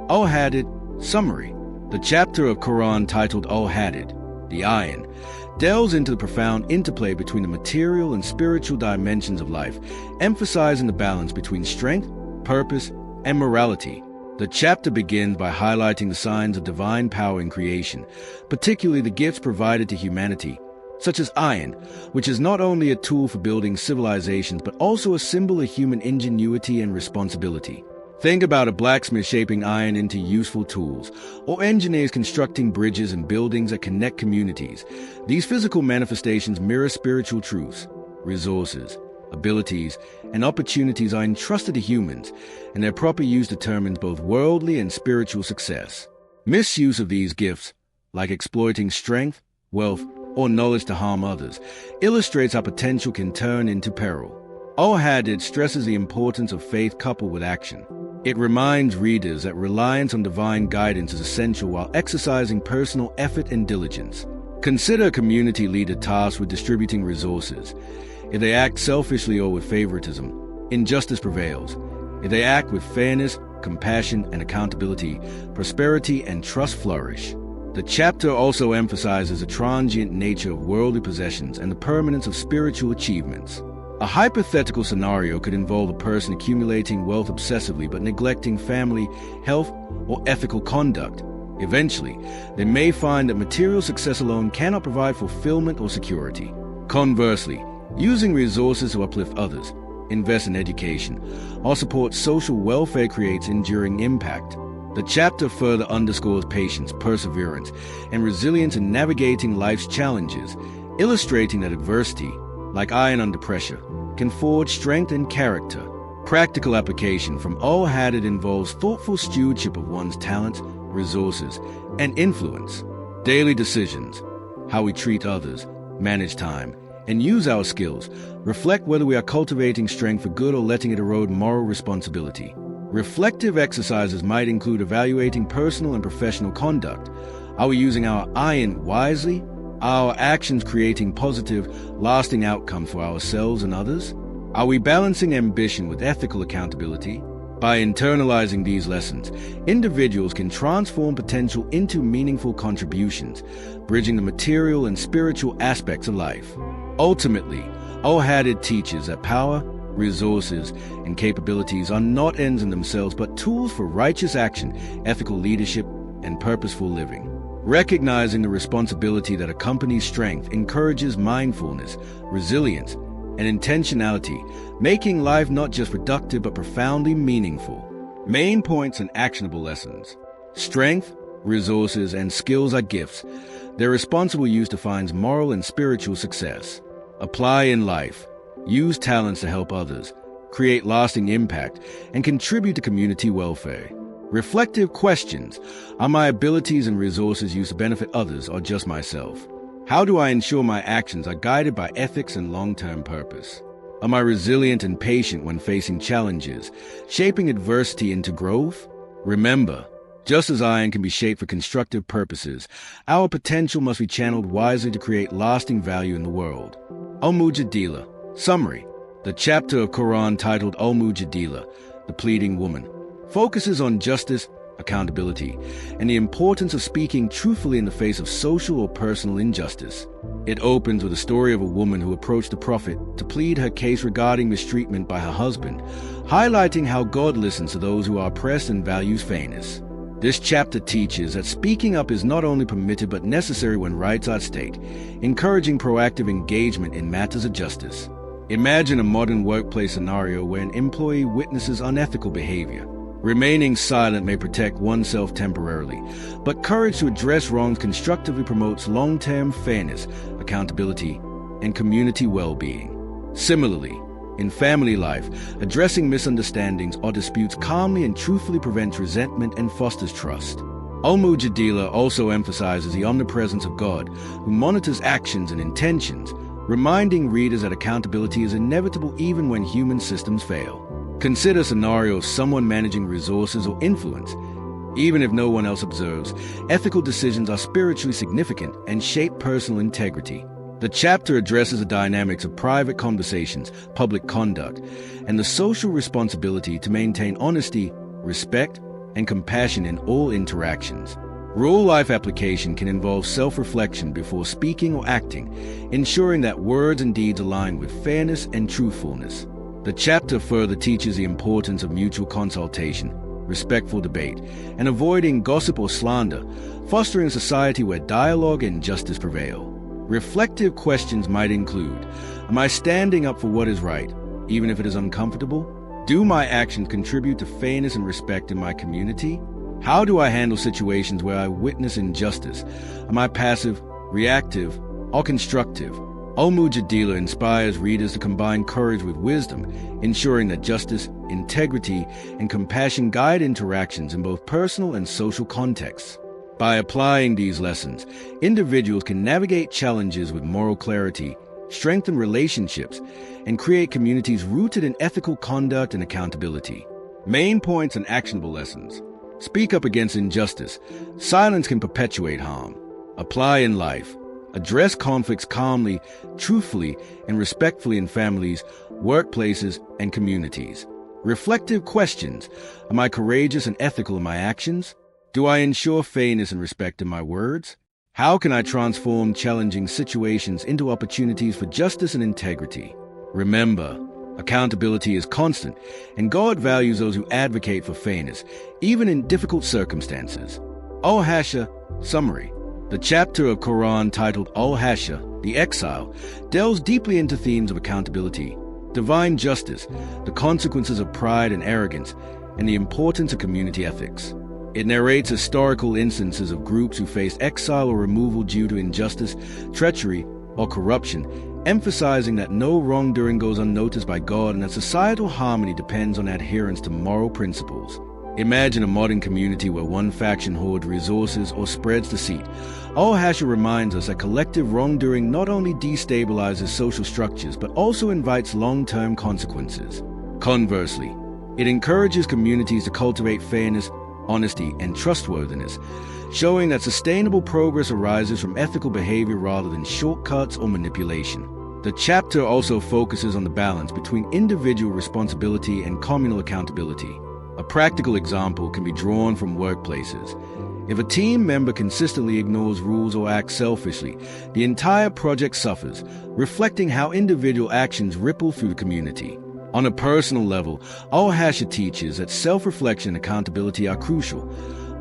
Al-Hadid Summary. The chapter of Quran titled Al-Hadid, the Iron, delves into the profound interplay between the material and spiritual dimensions of life, emphasizing the balance between strength, purpose, and morality. The chapter begins by highlighting the signs of divine power in creation, particularly the gifts provided to humanity, such as iron, which is not only a tool for building civilizations but also a symbol of human ingenuity and responsibility. Think about a blacksmith shaping iron into useful tools, or engineers constructing bridges and buildings that connect communities. These physical manifestations mirror spiritual truths. Resources, abilities, and opportunities are entrusted to humans, and their proper use determines both worldly and spiritual success. Misuse of these gifts, like exploiting strength, wealth, or knowledge to harm others, illustrates how potential can turn into peril. Al-Hadid stresses the importance of faith coupled with action. It reminds readers that reliance on divine guidance is essential while exercising personal effort and diligence. Consider a community leader tasked with distributing resources. If they act selfishly or with favoritism, injustice prevails. If they act with fairness, compassion, and accountability, prosperity and trust flourish. The chapter also emphasizes the transient nature of worldly possessions and the permanence of spiritual achievements. A hypothetical scenario could involve a person accumulating wealth obsessively but neglecting family, health, or ethical conduct. Eventually, they may find that material success alone cannot provide fulfillment or security. Conversely, using resources to uplift others, invest in education, or support social welfare creates enduring impact. The chapter further underscores patience, perseverance, and resilience in navigating life's challenges, illustrating that adversity, like iron under pressure, can forge strength and character. Practical application from all Hadid involves thoughtful stewardship of one's talents, resources, and influence. Daily decisions, how we treat others, manage time, and use our skills, reflect whether we are cultivating strength for good or letting it erode moral responsibility. Reflective exercises might include evaluating personal and professional conduct. Are we using our iron wisely? Are our actions creating positive, lasting outcomes for ourselves and others? Are we balancing ambition with ethical accountability? By internalizing these lessons, individuals can transform potential into meaningful contributions, bridging the material and spiritual aspects of life. Ultimately, Al-Hadid teaches that power, resources, and capabilities are not ends in themselves but tools for righteous action, ethical leadership, and purposeful living. Recognizing the responsibility that accompanies strength encourages mindfulness, resilience, and intentionality, making life not just productive but profoundly meaningful. Main points and actionable lessons. Strength, resources, and skills are gifts. Their responsible use defines moral and spiritual success. Apply in life. Use talents to help others, create lasting impact, and contribute to community welfare. Reflective questions. Are my abilities and resources used to benefit others or just myself? How do I ensure my actions are guided by ethics and long-term purpose? Am I resilient and patient when facing challenges, shaping adversity into growth? Remember, just as iron can be shaped for constructive purposes, our potential must be channeled wisely to create lasting value in the world. Al-Mujadila. Summary. The chapter of Quran titled Al-Mujadila, the Pleading Woman, focuses on justice, accountability, and the importance of speaking truthfully in the face of social or personal injustice. It opens with a story of a woman who approached the Prophet to plead her case regarding mistreatment by her husband, highlighting how God listens to those who are oppressed and values fairness. This chapter teaches that speaking up is not only permitted but necessary when rights are at stake, encouraging proactive engagement in matters of justice. Imagine a modern workplace scenario where an employee witnesses unethical behavior. Remaining silent may protect oneself temporarily, but courage to address wrongs constructively promotes long-term fairness, accountability, and community well-being. Similarly, in family life, addressing misunderstandings or disputes calmly and truthfully prevents resentment and fosters trust. Al-Mujadila also emphasizes the omnipresence of God, who monitors actions and intentions, reminding readers that accountability is inevitable even when human systems fail. Consider a scenario of someone managing resources or influence. Even if no one else observes, ethical decisions are spiritually significant and shape personal integrity. The chapter addresses the dynamics of private conversations, public conduct, and the social responsibility to maintain honesty, respect, and compassion in all interactions. Real-life application can involve self-reflection before speaking or acting, ensuring that words and deeds align with fairness and truthfulness. The chapter further teaches the importance of mutual consultation, respectful debate, and avoiding gossip or slander, fostering a society where dialogue and justice prevail. Reflective questions might include: am I standing up for what is right, even if it is uncomfortable? Do my actions contribute to fairness and respect in my community? How do I handle situations where I witness injustice? Am I passive, reactive, or constructive? Al-Mujadila inspires readers to combine courage with wisdom, ensuring that justice, integrity, and compassion guide interactions in both personal and social contexts. By applying these lessons, individuals can navigate challenges with moral clarity, strengthen relationships, and create communities rooted in ethical conduct and accountability. Main points and actionable lessons. Speak up against injustice. Silence can perpetuate harm. Apply in life. Address conflicts calmly, truthfully, and respectfully in families, workplaces, and communities. Reflective questions. Am I courageous and ethical in my actions? Do I ensure fairness and respect in my words? How can I transform challenging situations into opportunities for justice and integrity? Remember, accountability is constant, and God values those who advocate for fairness, even in difficult circumstances. Al-Hasha Summary. The chapter of Quran titled Al-Hasha, the Exile, delves deeply into themes of accountability, divine justice, the consequences of pride and arrogance, and the importance of community ethics. It narrates historical instances of groups who faced exile or removal due to injustice, treachery, or corruption, emphasizing that no wrongdoing goes unnoticed by God and that societal harmony depends on adherence to moral principles. Imagine a modern community where one faction hoards resources or spreads deceit. Al-Hasha reminds us that collective wrongdoing not only destabilizes social structures but also invites long-term consequences. Conversely, it encourages communities to cultivate fairness, honesty, and trustworthiness, showing that sustainable progress arises from ethical behavior rather than shortcuts or manipulation. The chapter also focuses on the balance between individual responsibility and communal accountability. A practical example can be drawn from workplaces. If a team member consistently ignores rules or acts selfishly, the entire project suffers, reflecting how individual actions ripple through the community. On a personal level, Al-Hasha teaches that self-reflection and accountability are crucial.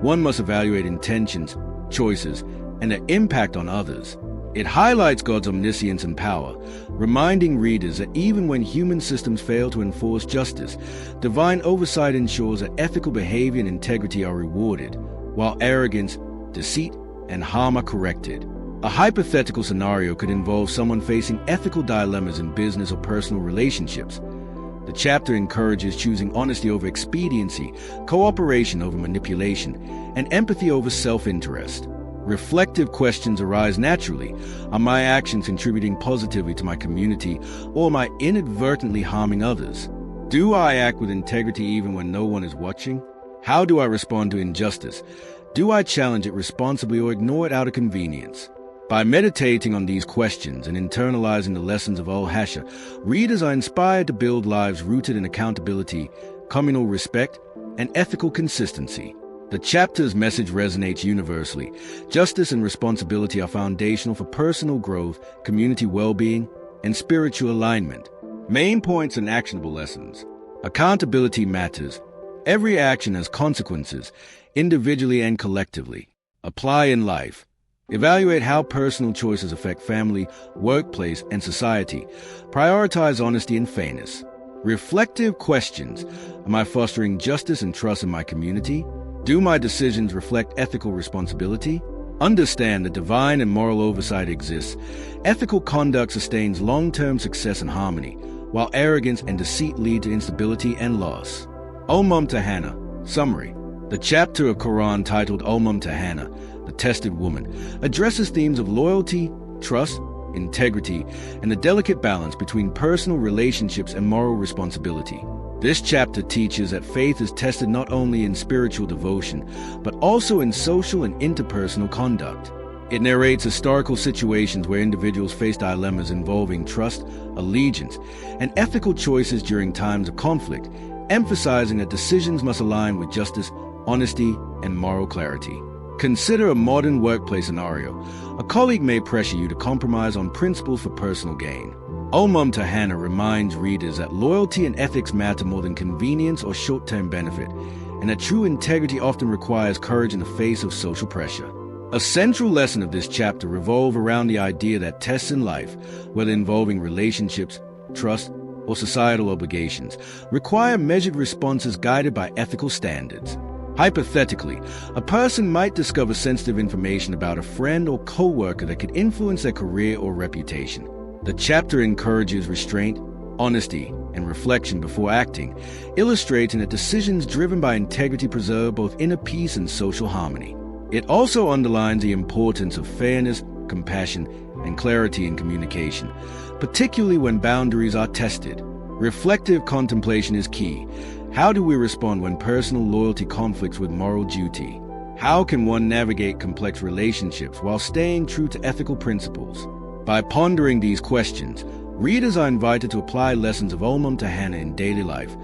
One must evaluate intentions, choices, and their impact on others. It highlights God's omniscience and power, reminding readers that even when human systems fail to enforce justice, divine oversight ensures that ethical behavior and integrity are rewarded, while arrogance, deceit, and harm are corrected. A hypothetical scenario could involve someone facing ethical dilemmas in business or personal relationships. The chapter encourages choosing honesty over expediency, cooperation over manipulation, and empathy over self-interest. Reflective questions arise naturally. Are my actions contributing positively to my community, or am I inadvertently harming others? Do I act with integrity even when no one is watching? How do I respond to injustice? Do I challenge it responsibly or ignore it out of convenience? By meditating on these questions and internalizing the lessons of Al-Hasha, readers are inspired to build lives rooted in accountability, communal respect, and ethical consistency. The chapter's message resonates universally. Justice and responsibility are foundational for personal growth, community well-being, and spiritual alignment. Main points and actionable lessons. Accountability matters. Every action has consequences, individually and collectively. Apply in life. Evaluate how personal choices affect family, workplace, and society. Prioritize honesty and fairness. Reflective questions. Am I fostering justice and trust in my community? Do my decisions reflect ethical responsibility? Understand that divine and moral oversight exists. Ethical conduct sustains long-term success and harmony, while arrogance and deceit lead to instability and loss. Al-Mumtahana Summary. The chapter of Quran titled Al-Mumtahana, the Tested Woman, addresses themes of loyalty, trust, integrity, and the delicate balance between personal relationships and moral responsibility. This chapter teaches that faith is tested not only in spiritual devotion, but also in social and interpersonal conduct. It narrates historical situations where individuals face dilemmas involving trust, allegiance, and ethical choices during times of conflict, emphasizing that decisions must align with justice, honesty, and moral clarity. Consider a modern workplace scenario. A colleague may pressure you to compromise on principles for personal gain. Al-Mumtahana reminds readers that loyalty and ethics matter more than convenience or short-term benefit, and that true integrity often requires courage in the face of social pressure. A central lesson of this chapter revolves around the idea that tests in life, whether involving relationships, trust, or societal obligations, require measured responses guided by ethical standards. Hypothetically, a person might discover sensitive information about a friend or co-worker that could influence their career or reputation. The chapter encourages restraint, honesty, and reflection before acting, illustrating that decisions driven by integrity preserve both inner peace and social harmony. It also underlines the importance of fairness, compassion, and clarity in communication, particularly when boundaries are tested. Reflective contemplation is key. How do we respond when personal loyalty conflicts with moral duty? How can one navigate complex relationships while staying true to ethical principles? By pondering these questions, readers are invited to apply lessons of Tahana in daily life,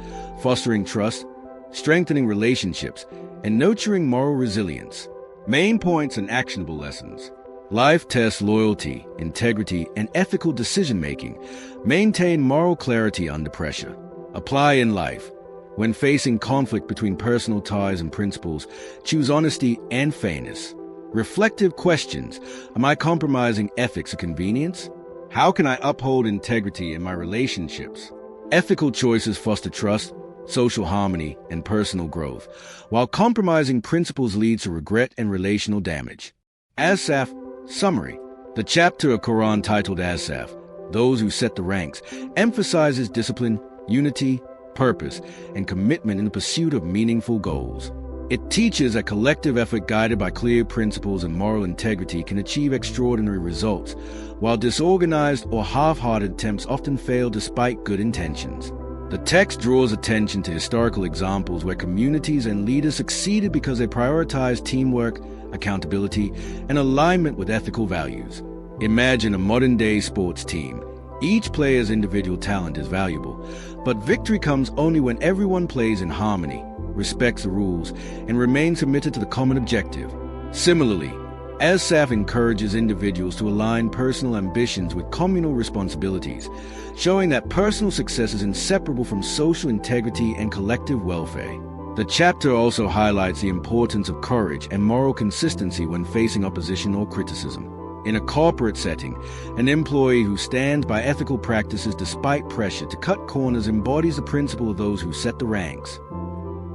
fostering trust, strengthening relationships, and nurturing moral resilience. Main points and actionable lessons. Life tests loyalty, integrity, and ethical decision-making. Maintain moral clarity under pressure. Apply in life. When facing conflict between personal ties and principles, choose honesty and fairness. Reflective questions. Am I compromising ethics or convenience? How can I uphold integrity in my relationships? Ethical choices foster trust, social harmony, and personal growth, while compromising principles leads to regret and relational damage. Asaf Summary. The chapter of Quran titled Asaf, Those Who Set the Ranks, emphasizes discipline, unity, purpose, and commitment in the pursuit of meaningful goals. It teaches that collective effort guided by clear principles and moral integrity can achieve extraordinary results, while disorganized or half-hearted attempts often fail despite good intentions. The text draws attention to historical examples where communities and leaders succeeded because they prioritized teamwork, accountability, and alignment with ethical values. Imagine a modern-day sports team. Each player's individual talent is valuable, but victory comes only when everyone plays in harmony, respects the rules, and remains committed to the common objective. Similarly, Asaf encourages individuals to align personal ambitions with communal responsibilities, showing that personal success is inseparable from social integrity and collective welfare. The chapter also highlights the importance of courage and moral consistency when facing opposition or criticism. In a corporate setting, an employee who stands by ethical practices despite pressure to cut corners embodies the principle of those who set the ranks.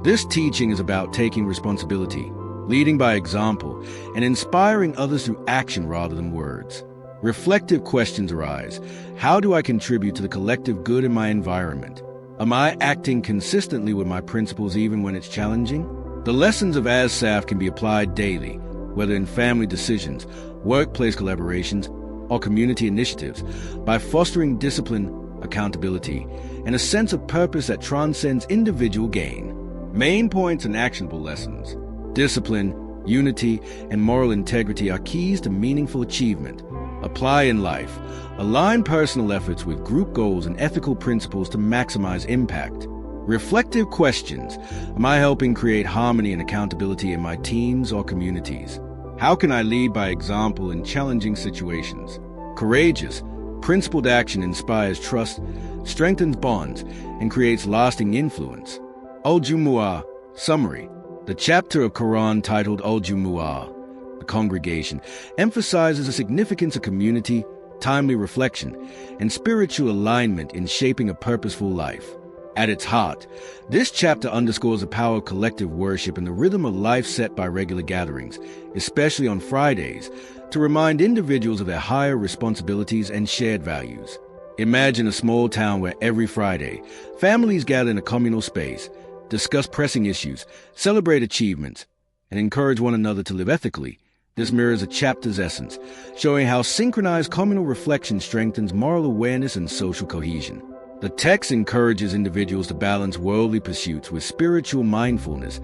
This teaching is about taking responsibility, leading by example, and inspiring others through action rather than words. Reflective questions arise. How do I contribute to the collective good in my environment? Am I acting consistently with my principles even when it's challenging? The lessons of Asaf can be applied daily, whether in family decisions, workplace collaborations, or community initiatives, by fostering discipline, accountability, and a sense of purpose that transcends individual gain. Main points and actionable lessons. Discipline, unity, and moral integrity are keys to meaningful achievement. Apply in life. Align personal efforts with group goals and ethical principles to maximize impact. Reflective questions. Am I helping create harmony and accountability in my teams or communities? How can I lead by example in challenging situations? Courageous, principled action inspires trust, strengthens bonds, and creates lasting influence. Al-Jumu'ah Summary. The chapter of Quran titled Al-Jumu'ah, the congregation, emphasizes the significance of community, timely reflection, and spiritual alignment in shaping a purposeful life. At its heart, this chapter underscores the power of collective worship and the rhythm of life set by regular gatherings, especially on Fridays, to remind individuals of their higher responsibilities and shared values. Imagine a small town where every Friday, families gather in a communal space, discuss pressing issues, celebrate achievements, and encourage one another to live ethically. This mirrors a chapter's essence, showing how synchronized communal reflection strengthens moral awareness and social cohesion. The text encourages individuals to balance worldly pursuits with spiritual mindfulness,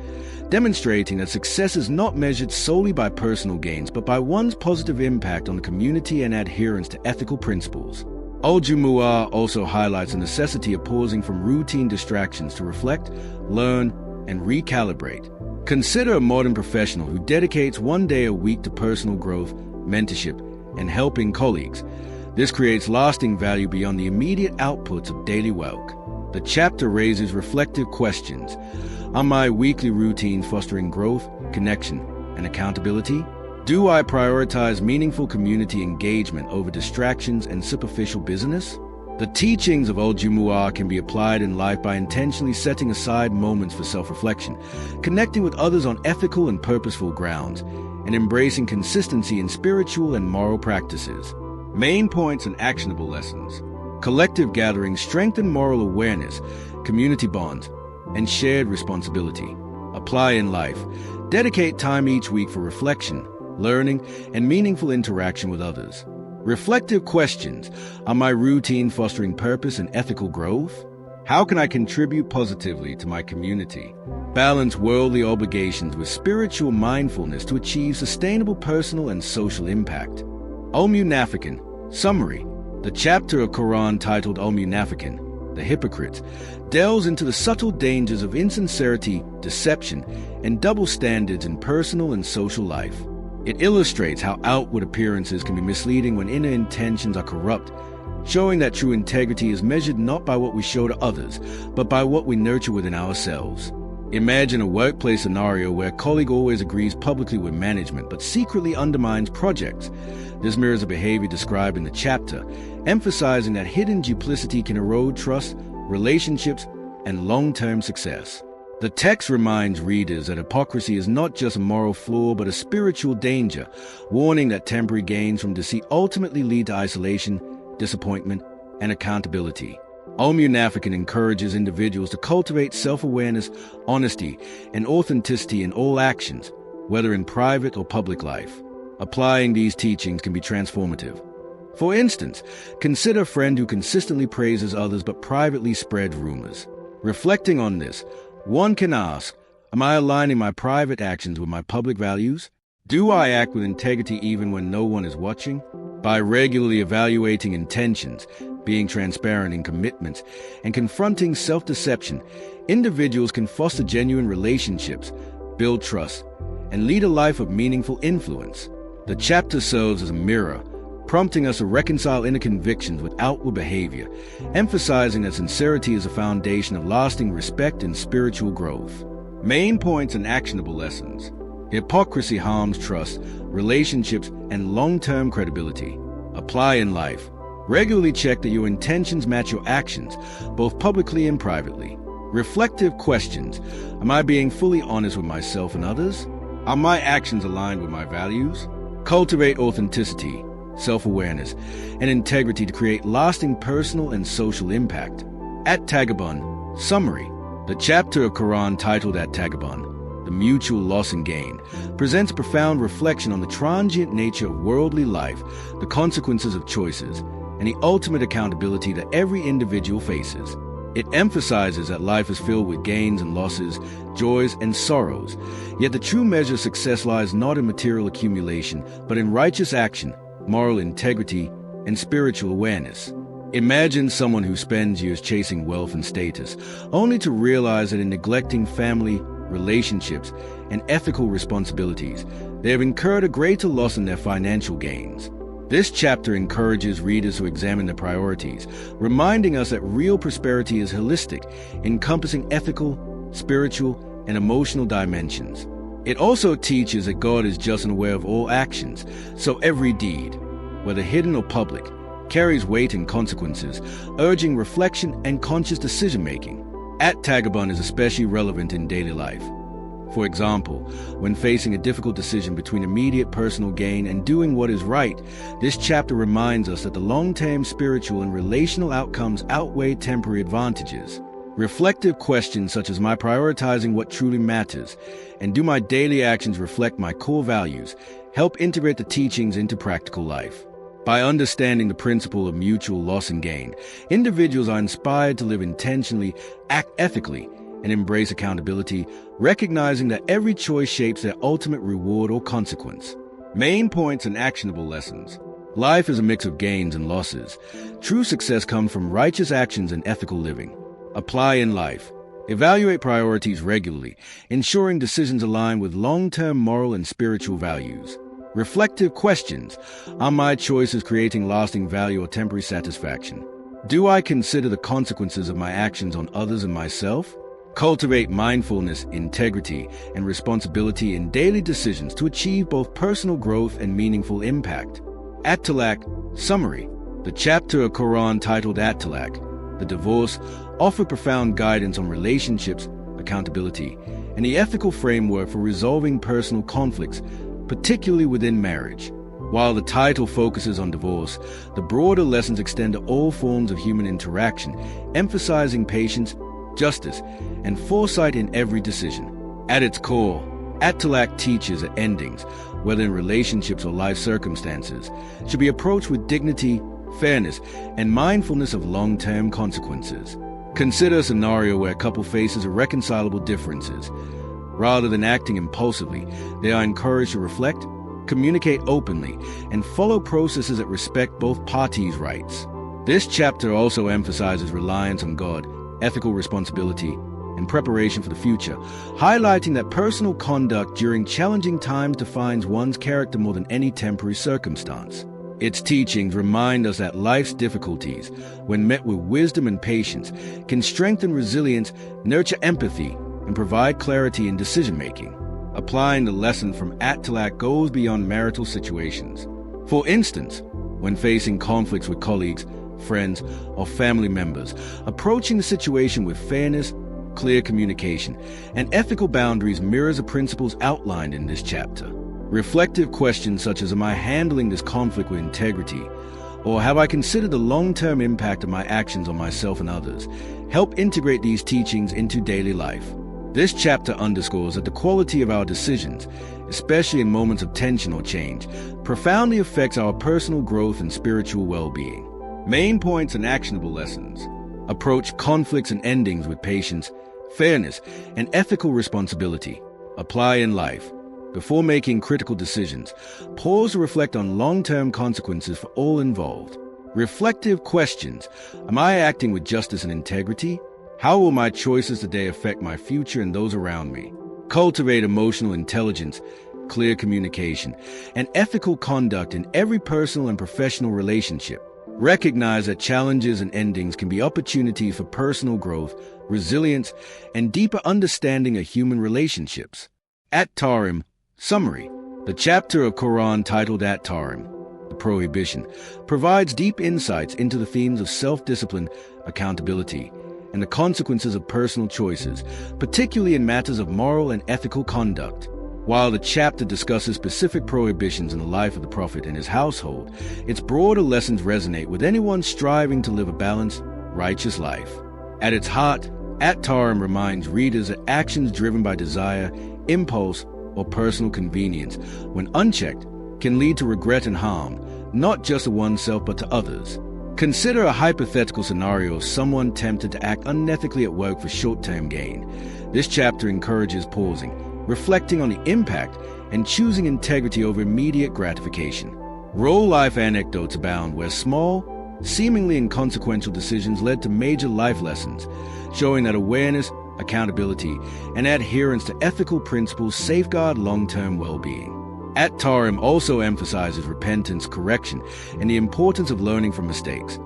demonstrating that success is not measured solely by personal gains, but by one's positive impact on the community and adherence to ethical principles. Al-Jumu'ah also highlights the necessity of pausing from routine distractions to reflect, learn, and recalibrate. Consider a modern professional who dedicates one day a week to personal growth, mentorship, and helping colleagues. This creates lasting value beyond the immediate outputs of daily work. The chapter raises reflective questions. Are my weekly routines fostering growth, connection, and accountability? Do I prioritize meaningful community engagement over distractions and superficial business? The teachings of Al-Jumu'ah can be applied in life by intentionally setting aside moments for self-reflection, connecting with others on ethical and purposeful grounds, and embracing consistency in spiritual and moral practices. Main points and actionable lessons. Collective gatherings strengthen moral awareness, community bonds, and shared responsibility. Apply in life. Dedicate time each week for reflection, learning, and meaningful interaction with others. Reflective questions. Are my routine fostering purpose and ethical growth? How can I contribute positively to my community? Balance worldly obligations with spiritual mindfulness to achieve sustainable personal and social impact. Al-Munafiqun. Summary. The chapter of Quran titled Al-Munafiqun, the hypocrites, delves into the subtle dangers of insincerity, deception, and double standards in personal and social life. It illustrates how outward appearances can be misleading when inner intentions are corrupt, showing that true integrity is measured not by what we show to others, but by what we nurture within ourselves. Imagine a workplace scenario where a colleague always agrees publicly with management but secretly undermines projects. This mirrors a behavior described in the chapter, emphasizing that hidden duplicity can erode trust, relationships, and long-term success. The text reminds readers that hypocrisy is not just a moral flaw but a spiritual danger, warning that temporary gains from deceit ultimately lead to isolation, disappointment, and accountability. Al-Munafiqun encourages individuals to cultivate self-awareness, honesty, and authenticity in all actions, whether in private or public life. Applying these teachings can be transformative. For instance, consider a friend who consistently praises others but privately spreads rumors. Reflecting on this, one can ask, am I aligning my private actions with my public values? Do I act with integrity even when no one is watching? By regularly evaluating intentions, being transparent in commitments, and confronting self-deception, individuals can foster genuine relationships, build trust, and lead a life of meaningful influence. The chapter serves as a mirror, prompting us to reconcile inner convictions with outward behavior, emphasizing that sincerity is a foundation of lasting respect and spiritual growth. Main points and actionable lessons. Hypocrisy harms trust, relationships, and long-term credibility. Apply in life. Regularly check that your intentions match your actions, both publicly and privately. Reflective questions. Am I being fully honest with myself and others? Are my actions aligned with my values? Cultivate authenticity, self-awareness, and integrity to create lasting personal and social impact. At-Tagabun. Summary. The chapter of Quran titled At-Tagabun, the mutual loss and gain, presents profound reflection on the transient nature of worldly life, the consequences of choices, and the ultimate accountability that every individual faces. It emphasizes that life is filled with gains and losses, joys and sorrows, yet the true measure of success lies not in material accumulation, but in righteous action, moral integrity, and spiritual awareness. Imagine someone who spends years chasing wealth and status, only to realize that in neglecting family, relationships, and ethical responsibilities, they have incurred a greater loss in their financial gains. This chapter encourages readers to examine their priorities, reminding us that real prosperity is holistic, encompassing ethical, spiritual, and emotional dimensions. It also teaches that God is just and aware of all actions, so every deed, whether hidden or public, carries weight and consequences, urging reflection and conscious decision-making. At-Tagabun is especially relevant in daily life. For example, when facing a difficult decision between immediate personal gain and doing what is right, this chapter reminds us that the long-term spiritual and relational outcomes outweigh temporary advantages. Reflective questions such as, am I prioritizing what truly matters, and do my daily actions reflect my core values, help integrate the teachings into practical life. By understanding the principle of mutual loss and gain, individuals are inspired to live intentionally, act ethically, and embrace accountability, recognizing that every choice shapes their ultimate reward or consequence. Main points and actionable lessons. Life is a mix of gains and losses. True success comes from righteous actions and ethical living. Apply in life. Evaluate priorities regularly, ensuring decisions align with long-term moral and spiritual values. Reflective questions. Are my choices creating lasting value or temporary satisfaction? Do I consider the consequences of my actions on others and myself? Cultivate mindfulness, integrity, and responsibility in daily decisions to achieve both personal growth and meaningful impact. At-Talaq. Summary. The chapter of Quran titled At-Talaq, the divorce, offered profound guidance on relationships, accountability, and the ethical framework for resolving personal conflicts, particularly within marriage. While the title focuses on divorce, the broader lessons extend to all forms of human interaction, emphasizing patience, justice, and foresight in every decision. At its core, At-Talaq teaches that endings, whether in relationships or life circumstances, should be approached with dignity, fairness, and mindfulness of long-term consequences. Consider a scenario where a couple faces irreconcilable differences. Rather than acting impulsively, they are encouraged to reflect, communicate openly, and follow processes that respect both parties' rights. This chapter also emphasizes reliance on God, ethical responsibility, and preparation for the future, highlighting that personal conduct during challenging times defines one's character more than any temporary circumstance. Its teachings remind us that life's difficulties, when met with wisdom and patience, can strengthen resilience, nurture empathy, and provide clarity in decision-making. Applying the lesson from act to act goes beyond marital situations. For instance, when facing conflicts with colleagues, friends, or family members, approaching the situation with fairness, clear communication, and ethical boundaries mirrors the principles outlined in this chapter. Reflective questions such as, am I handling this conflict with integrity? Or have I considered the long-term impact of my actions on myself and others? Help integrate these teachings into daily life. This chapter underscores that the quality of our decisions, especially in moments of tension or change, profoundly affects our personal growth and spiritual well-being. Main points and actionable lessons. Approach conflicts and endings with patience, fairness, and ethical responsibility. Apply in life. Before making critical decisions, pause to reflect on long-term consequences for all involved. Reflective questions. Am I acting with justice and integrity? How will my choices today affect my future and those around me? Cultivate emotional intelligence, clear communication, and ethical conduct in every personal and professional relationship. Recognize that challenges and endings can be opportunities for personal growth, resilience, and deeper understanding of human relationships. At-Tarim. Summary. The chapter of Quran titled At-Tarim, the prohibition, provides deep insights into the themes of self-discipline, accountability, and the consequences of personal choices, particularly in matters of moral and ethical conduct. While the chapter discusses specific prohibitions in the life of the Prophet and his household, its broader lessons resonate with anyone striving to live a balanced, righteous life. At its heart, At-Tarim reminds readers that actions driven by desire, impulse, or personal convenience, when unchecked, can lead to regret and harm, not just to oneself but to others. Consider a hypothetical scenario of someone tempted to act unethically at work for short-term gain. This chapter encourages pausing, reflecting on the impact, and choosing integrity over immediate gratification. Real-life anecdotes abound where small, seemingly inconsequential decisions led to major life lessons, showing that awareness, accountability, and adherence to ethical principles safeguard long-term well-being. At-Tarim also emphasizes repentance, correction, and the importance of learning from mistakes,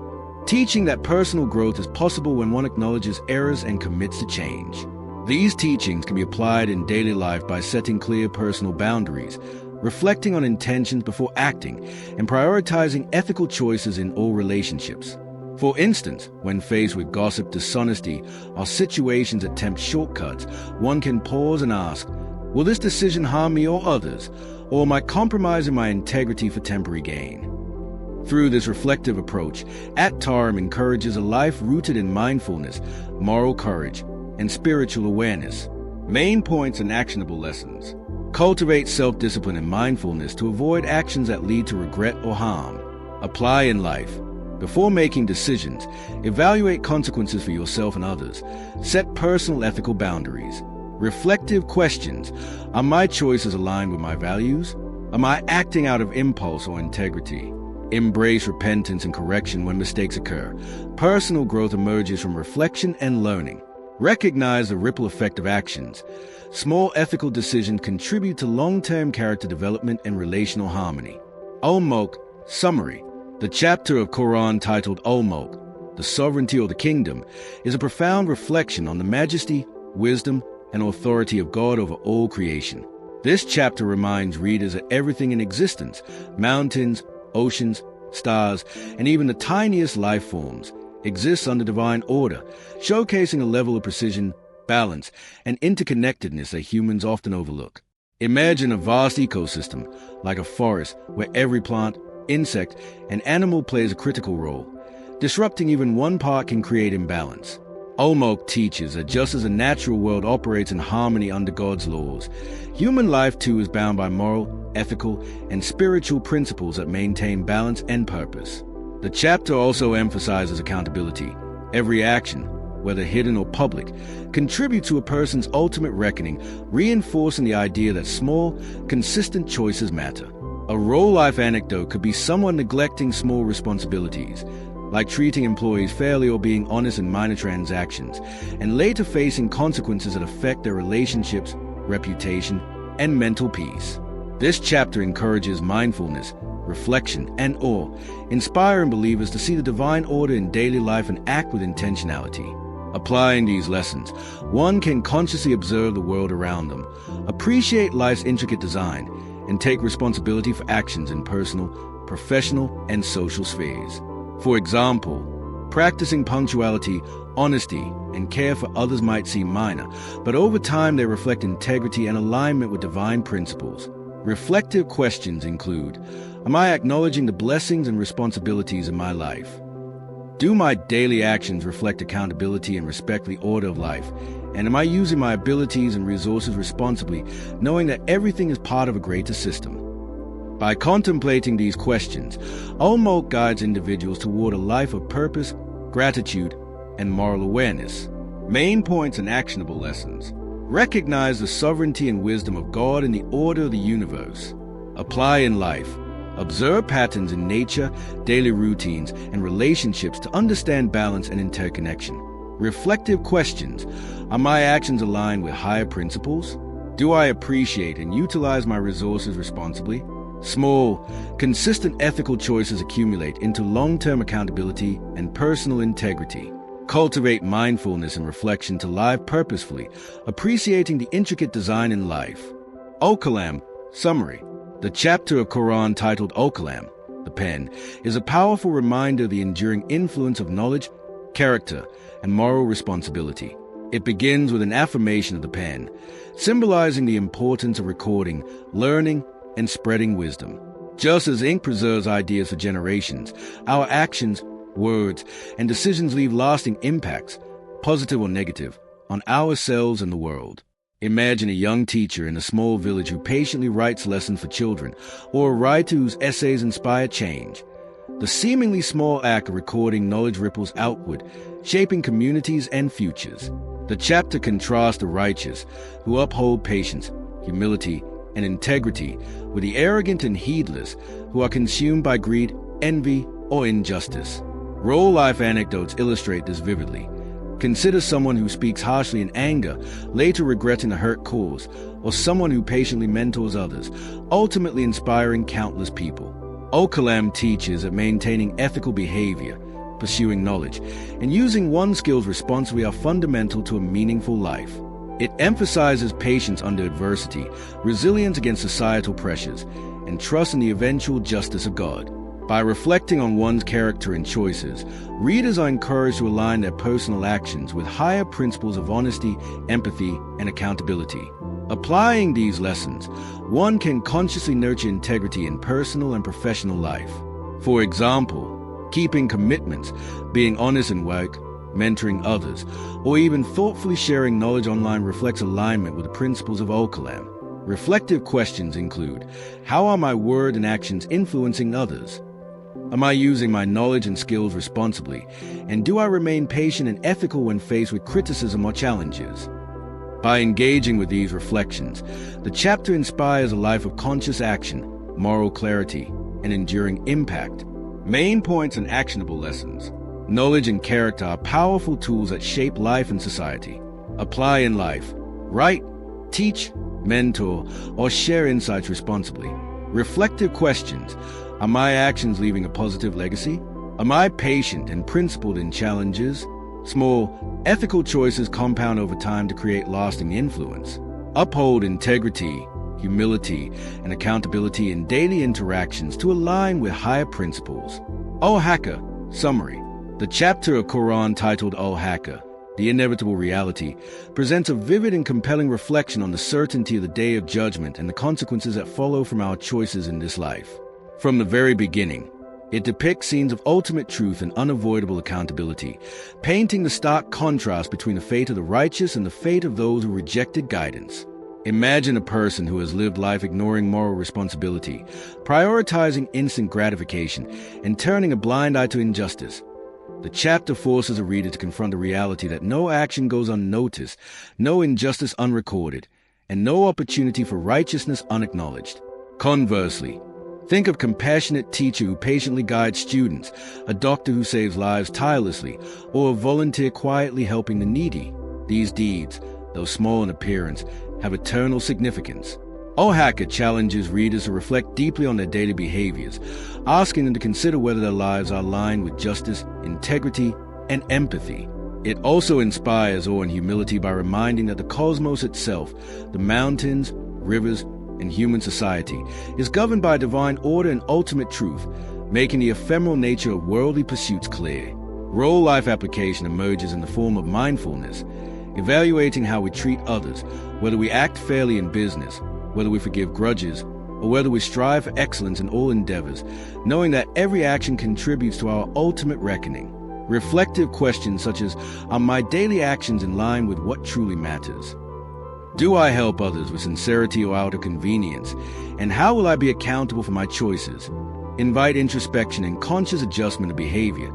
teaching that personal growth is possible when one acknowledges errors and commits to change. These teachings can be applied in daily life by setting clear personal boundaries, reflecting on intentions before acting, and prioritizing ethical choices in all relationships. For instance, when faced with gossip, dishonesty, or situations that tempt shortcuts, one can pause and ask, will this decision harm me or others, or am I compromising my integrity for temporary gain? Through this reflective approach, At-Tarim encourages a life rooted in mindfulness, moral courage, and spiritual awareness. Main points and actionable lessons. Cultivate self-discipline and mindfulness to avoid actions that lead to regret or harm. Apply in life. Before making decisions, evaluate consequences for yourself and others. Set personal ethical boundaries. Reflective questions. Are my choices aligned with my values? Am I acting out of impulse or integrity? Embrace repentance and correction when mistakes occur. Personal growth emerges from reflection and learning. Recognize the ripple effect of actions. Small ethical decisions contribute to long-term character development and relational harmony. Al-Mulk. Summary. The chapter of Quran titled Al-Mulk, the sovereignty or the kingdom, is a profound reflection on the majesty, wisdom, and authority of God over all creation. This chapter reminds readers that everything in existence, mountains, oceans, stars, and even the tiniest life forms, exists under divine order, showcasing a level of precision, balance, and interconnectedness that humans often overlook. Imagine a vast ecosystem, like a forest, where every plant, insect, and animal plays a critical role. Disrupting even one part can create imbalance. Al-Mulk teaches that just as the natural world operates in harmony under God's laws, human life too is bound by moral, ethical, and spiritual principles that maintain balance and purpose. The chapter also emphasizes accountability. Every action, whether hidden or public, contribute to a person's ultimate reckoning, reinforcing the idea that small, consistent choices matter. A real-life anecdote could be someone neglecting small responsibilities, like treating employees fairly or being honest in minor transactions, and later facing consequences that affect their relationships, reputation, and mental peace. This chapter encourages mindfulness, reflection, and awe, inspiring believers to see the divine order in daily life and act with intentionality. Applying these lessons, one can consciously observe the world around them, appreciate life's intricate design, and take responsibility for actions in personal, professional, and social spheres. For example, practicing punctuality, honesty, and care for others might seem minor, but over time they reflect integrity and alignment with divine principles. Reflective questions include: am I acknowledging the blessings and responsibilities in my life? Do my daily actions reflect accountability and respect for the order of life? And am I using my abilities and resources responsibly, knowing that everything is part of a greater system? By contemplating these questions, Audiobook guides individuals toward a life of purpose, gratitude, and moral awareness. Main points and actionable lessons. Recognize the sovereignty and wisdom of God in the order of the universe. Apply in life. Observe patterns in nature, daily routines, and relationships to understand balance and interconnection. Reflective questions. Are my actions aligned with higher principles? Do I appreciate and utilize my resources responsibly? Small, consistent ethical choices accumulate into long-term accountability and personal integrity. Cultivate mindfulness and reflection to live purposefully, appreciating the intricate design in life. Al-Kalam Summary. The chapter of Quran titled Al-Kalam, the pen, is a powerful reminder of the enduring influence of knowledge, character, and moral responsibility. It begins with an affirmation of the pen, symbolizing the importance of recording, learning, and spreading wisdom. Just as ink preserves ideas for generations, our actions, words, and decisions leave lasting impacts, positive or negative, on ourselves and the world. Imagine a young teacher in a small village who patiently writes lessons for children, or a writer whose essays inspire change. The seemingly small act of recording knowledge ripples outward, shaping communities and futures. The chapter contrasts the righteous, who uphold patience, humility, and integrity, with the arrogant and heedless, who are consumed by greed, envy, or injustice. Real-life anecdotes illustrate this vividly. Consider someone who speaks harshly in anger, later regretting the hurt caused, or someone who patiently mentors others, ultimately inspiring countless people. Al-Kalam teaches that maintaining ethical behavior, pursuing knowledge, and using one's skills responsibly are fundamental to a meaningful life. It emphasizes patience under adversity, resilience against societal pressures, and trust in the eventual justice of God. By reflecting on one's character and choices, readers are encouraged to align their personal actions with higher principles of honesty, empathy, and accountability. Applying these lessons, one can consciously nurture integrity in personal and professional life. For example, keeping commitments, being honest in work, mentoring others, or even thoughtfully sharing knowledge online reflects alignment with the principles of Al-Kalam. Reflective questions include: how are my words and actions influencing others? Am I using my knowledge and skills responsibly? And do I remain patient and ethical when faced with criticism or challenges? By engaging with these reflections, the chapter inspires a life of conscious action, moral clarity, and enduring impact. Main points and actionable lessons. Knowledge and character are powerful tools that shape life and society. Apply in life. Write, teach, mentor, or share insights responsibly. Reflective questions. Are my actions leaving a positive legacy? Am I patient and principled in challenges? Small, ethical choices compound over time to create lasting influence. Uphold integrity, humility, and accountability in daily interactions to align with higher principles. Al-Haqa Summary. The chapter of Quran titled Al-Haqa, The Inevitable Reality, presents a vivid and compelling reflection on the certainty of the Day of Judgment and the consequences that follow from our choices in this life. From the very beginning, it depicts scenes of ultimate truth and unavoidable accountability, painting the stark contrast between the fate of the righteous and the fate of those who rejected guidance. Imagine a person who has lived life ignoring moral responsibility, prioritizing instant gratification, and turning a blind eye to injustice. The chapter forces a reader to confront the reality that no action goes unnoticed, no injustice unrecorded, and no opportunity for righteousness unacknowledged. Conversely, think of a compassionate teacher who patiently guides students, a doctor who saves lives tirelessly, or a volunteer quietly helping the needy. These deeds, though small in appearance, have eternal significance. Oaxaca challenges readers to reflect deeply on their daily behaviors, asking them to consider whether their lives are aligned with justice, integrity, and empathy. It also inspires awe and humility by reminding that the cosmos itself, the mountains, rivers, and human society, is governed by divine order and ultimate truth, making the ephemeral nature of worldly pursuits clear. Role-life application emerges in the form of mindfulness, evaluating how we treat others, whether we act fairly in business, whether we forgive grudges, or whether we strive for excellence in all endeavors, knowing that every action contributes to our ultimate reckoning. Reflective questions such as, are my daily actions in line with what truly matters? Do I help others with sincerity or out of convenience? And how will I be accountable for my choices? Invite introspection and conscious adjustment of behavior,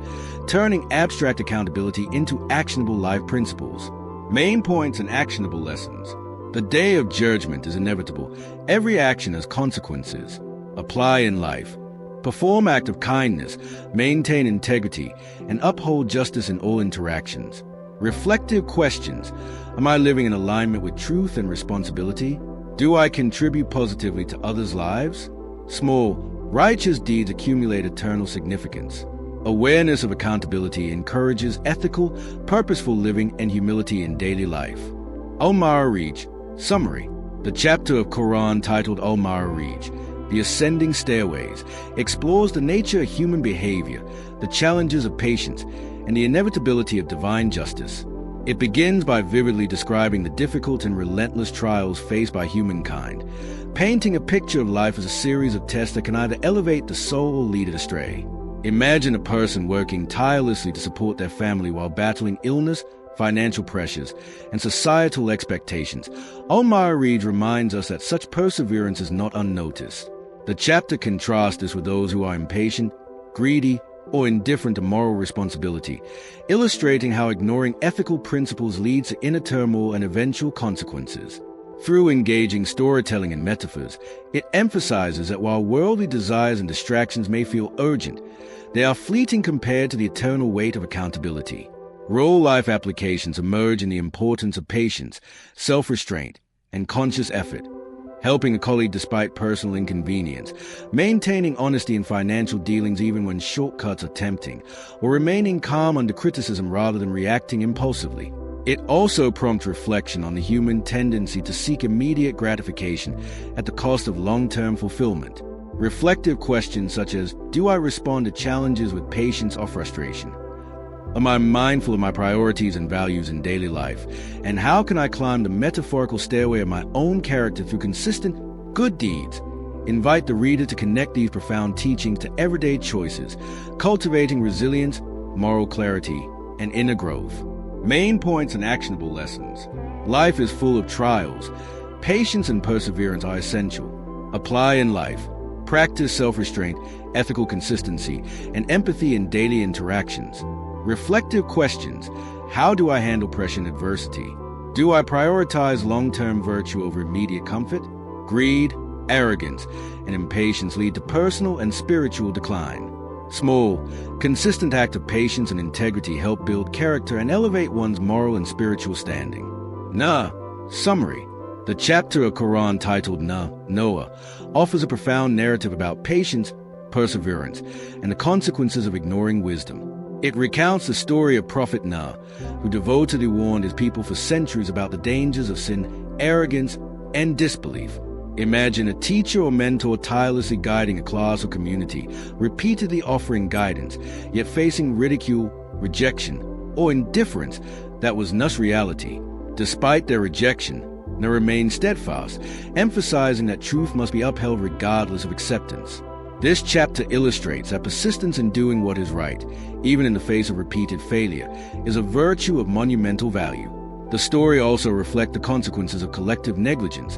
turning abstract accountability into actionable life principles. Main points and actionable lessons. The day of judgment is inevitable. Every action has consequences. Apply in life. Perform act of kindness, maintain integrity, and uphold justice in all interactions. Reflective questions. Am I living in alignment with truth and responsibility? Do I contribute positively to others' lives? Small, righteous deeds accumulate eternal significance. Awareness of accountability encourages ethical, purposeful living and humility in daily life. Al-Ma'arij. Summary. The chapter of Quran titled Al-Ma'arij, The Ascending Stairways, explores the nature of human behavior, the challenges of patience, and the inevitability of divine justice. It begins by vividly describing the difficult and relentless trials faced by humankind, painting a picture of life as a series of tests that can either elevate the soul or lead it astray. Imagine a person working tirelessly to support their family while battling illness, financial pressures, and societal expectations. Al-Ma'arij reminds us that such perseverance is not unnoticed. The chapter contrasts this with those who are impatient, greedy, or indifferent to moral responsibility, illustrating how ignoring ethical principles leads to inner turmoil and eventual consequences. Through engaging storytelling and metaphors, it emphasizes that while worldly desires and distractions may feel urgent, they are fleeting compared to the eternal weight of accountability. Role-life applications emerge in the importance of patience, self-restraint, and conscious effort, helping a colleague despite personal inconvenience, maintaining honesty in financial dealings even when shortcuts are tempting, or remaining calm under criticism rather than reacting impulsively. It also prompts reflection on the human tendency to seek immediate gratification at the cost of long-term fulfillment. Reflective questions such as, do I respond to challenges with patience or frustration? Am I mindful of my priorities and values in daily life? And how can I climb the metaphorical stairway of my own character through consistent good deeds? Invite the reader to connect these profound teachings to everyday choices, cultivating resilience, moral clarity, and inner growth. Main points and actionable lessons. Life is full of trials. Patience and perseverance are essential. Apply in life. Practice self-restraint, ethical consistency, and empathy in daily interactions. Reflective questions. How do I handle pressure and adversity? Do I prioritize long-term virtue over immediate comfort? Greed, arrogance, and impatience lead to personal and spiritual decline. Small, consistent acts of patience and integrity help build character and elevate one's moral and spiritual standing. Summary. The chapter of Quran titled Noah, offers a profound narrative about patience, perseverance, and the consequences of ignoring wisdom. It recounts the story of Prophet Noah, who devotedly warned his people for centuries about the dangers of sin, arrogance, and disbelief. Imagine a teacher or mentor tirelessly guiding a class or community, repeatedly offering guidance, yet facing ridicule, rejection, or indifference that was Noah's reality. Despite their rejection, Noah remained steadfast, emphasizing that truth must be upheld regardless of acceptance. This chapter illustrates that persistence in doing what is right, even in the face of repeated failure, is a virtue of monumental value. The story also reflects the consequences of collective negligence.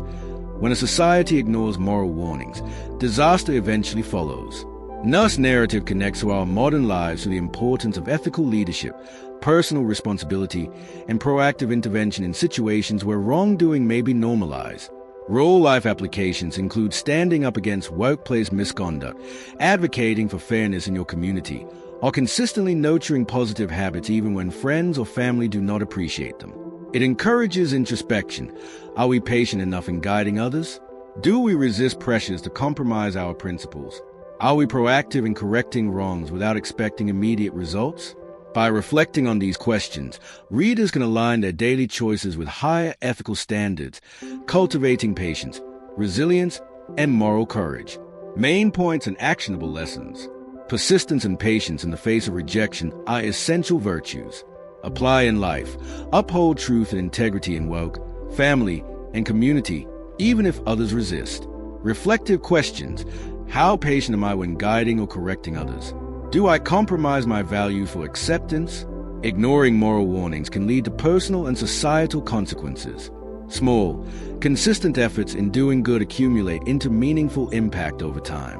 When a society ignores moral warnings, disaster eventually follows. This narrative connects to our modern lives through the importance of ethical leadership, personal responsibility, and proactive intervention in situations where wrongdoing may be normalized. Real-life applications include standing up against workplace misconduct, advocating for fairness in your community, or consistently nurturing positive habits even when friends or family do not appreciate them. It encourages introspection. Are we patient enough in guiding others? Do we resist pressures to compromise our principles? Are we proactive in correcting wrongs without expecting immediate results? By reflecting on these questions, readers can align their daily choices with higher ethical standards, cultivating patience, resilience, and moral courage. Main points and actionable lessons. Persistence and patience in the face of rejection are essential virtues. Apply in life. Uphold truth and integrity in work, family, and community, even if others resist. Reflective questions. How patient am I when guiding or correcting others? Do I compromise my value for acceptance? Ignoring moral warnings can lead to personal and societal consequences. Small, consistent efforts in doing good accumulate into meaningful impact over time.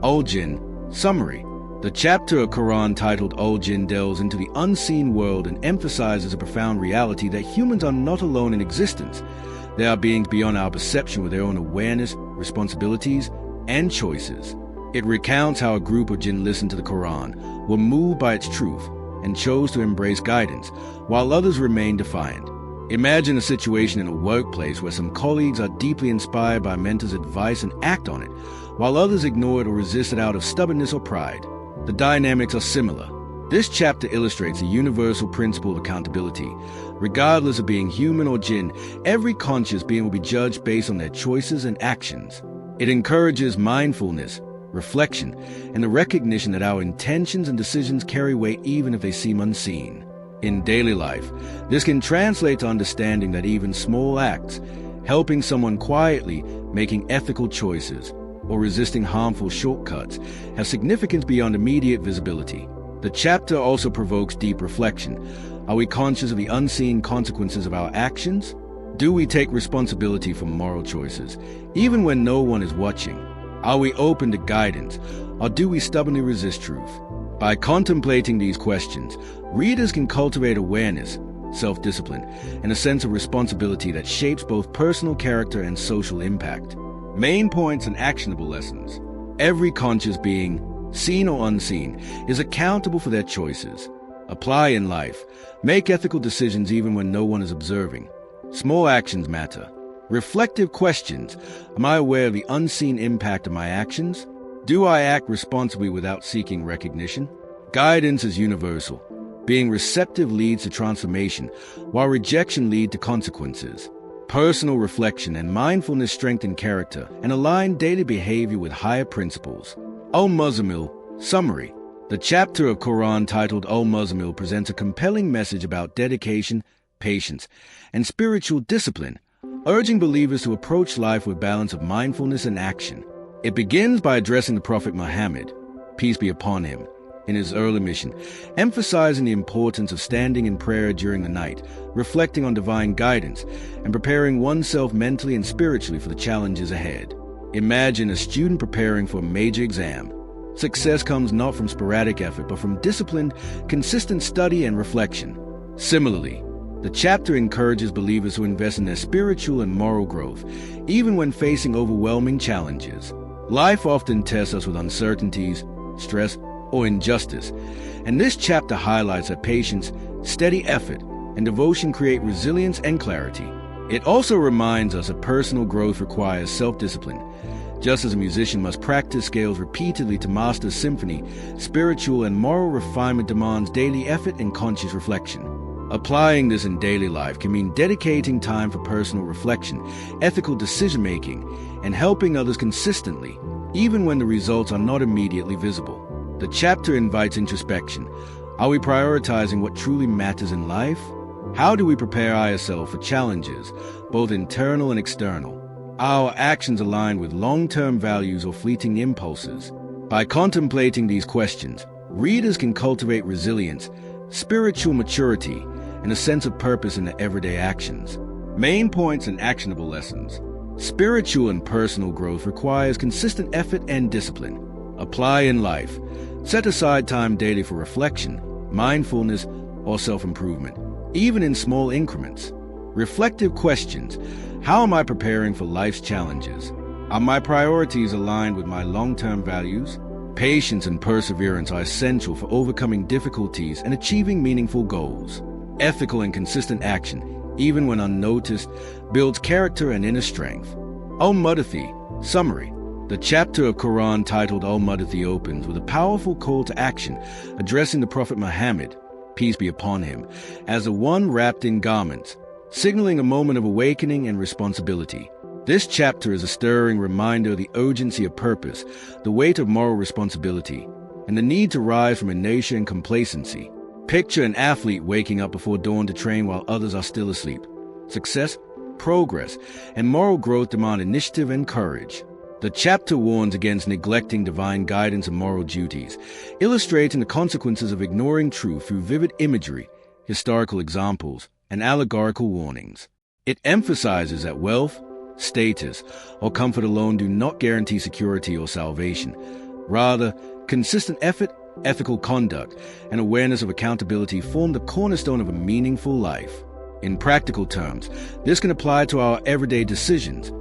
Al-Jinn. Summary. The chapter of Quran titled Al-Jinn delves into the unseen world and emphasizes a profound reality that humans are not alone in existence. They are beings beyond our perception with their own awareness, responsibilities, and choices. It recounts how a group of jinn listened to the Quran, were moved by its truth, and chose to embrace guidance, while others remained defiant. Imagine a situation in a workplace where some colleagues are deeply inspired by a mentor's advice and act on it, while others ignore it or resist it out of stubbornness or pride. The dynamics are similar. This chapter illustrates a universal principle of accountability. Regardless of being human or jinn, every conscious being will be judged based on their choices and actions. It encourages mindfulness, reflection, and the recognition that our intentions and decisions carry weight even if they seem unseen. In daily life, this can translate to understanding that even small acts, helping someone quietly, making ethical choices, or resisting harmful shortcuts, have significance beyond immediate visibility. The chapter also provokes deep reflection. Are we conscious of the unseen consequences of our actions? Do we take responsibility for moral choices, even when no one is watching? Are we open to guidance, or do we stubbornly resist truth? By contemplating these questions, readers can cultivate awareness, self-discipline, and a sense of responsibility that shapes both personal character and social impact. Main points and actionable lessons. Every conscious being, seen or unseen, is accountable for their choices. Apply in life. Make ethical decisions even when no one is observing. Small actions matter. Reflective questions. Am I aware of the unseen impact of my actions? Do I act responsibly without seeking recognition? Guidance is universal. Being receptive leads to transformation, while rejection leads to consequences. Personal reflection and mindfulness strengthen character and align daily behavior with higher principles. Al-Muzammil. Summary. The chapter of Quran titled Al-Muzammil presents a compelling message about dedication, patience, and spiritual discipline, urging believers to approach life with balance of mindfulness and action. It begins by addressing the Prophet Muhammad, peace be upon him, in his early mission, emphasizing the importance of standing in prayer during the night, reflecting on divine guidance, and preparing oneself mentally and spiritually for the challenges ahead. Imagine a student preparing for a major exam. Success comes not from sporadic effort, but from disciplined, consistent study and reflection. Similarly, the chapter encourages believers to invest in their spiritual and moral growth, even when facing overwhelming challenges. Life often tests us with uncertainties, stress, or injustice, and this chapter highlights that patience, steady effort, and devotion create resilience and clarity. It also reminds us that personal growth requires self-discipline. Just as a musician must practice scales repeatedly to master a symphony, spiritual and moral refinement demands daily effort and conscious reflection. Applying this in daily life can mean dedicating time for personal reflection, ethical decision-making, and helping others consistently, even when the results are not immediately visible. The chapter invites introspection. Are we prioritizing what truly matters in life? How do we prepare ourselves for challenges, both internal and external? Are our actions aligned with long-term values or fleeting impulses? By contemplating these questions, readers can cultivate resilience, spiritual maturity, and a sense of purpose in their everyday actions. Main points and actionable lessons. Spiritual and personal growth requires consistent effort and discipline. Apply in life. Set aside time daily for reflection, mindfulness, or self-improvement, even in small increments. Reflective questions. How am I preparing for life's challenges? Are my priorities aligned with my long-term values? Patience and perseverance are essential for overcoming difficulties and achieving meaningful goals. Ethical and consistent action, even when unnoticed, builds character and inner strength. Al-Mudathi. Summary. The chapter of Quran titled Al-Mudathi opens with a powerful call to action, addressing the Prophet Muhammad, peace be upon him, as the one wrapped in garments, signaling a moment of awakening and responsibility. This chapter is a stirring reminder of the urgency of purpose, the weight of moral responsibility, and the need to rise from inertia and complacency. Picture an athlete waking up before dawn to train while others are still asleep. Success, progress, and moral growth demand initiative and courage. The chapter warns against neglecting divine guidance and moral duties, illustrating the consequences of ignoring truth through vivid imagery, historical examples, and allegorical warnings. It emphasizes that wealth, status, or comfort alone do not guarantee security or salvation. Rather, consistent effort, ethical conduct, and awareness of accountability form the cornerstone of a meaningful life. In practical terms, this can apply to our everyday decisions,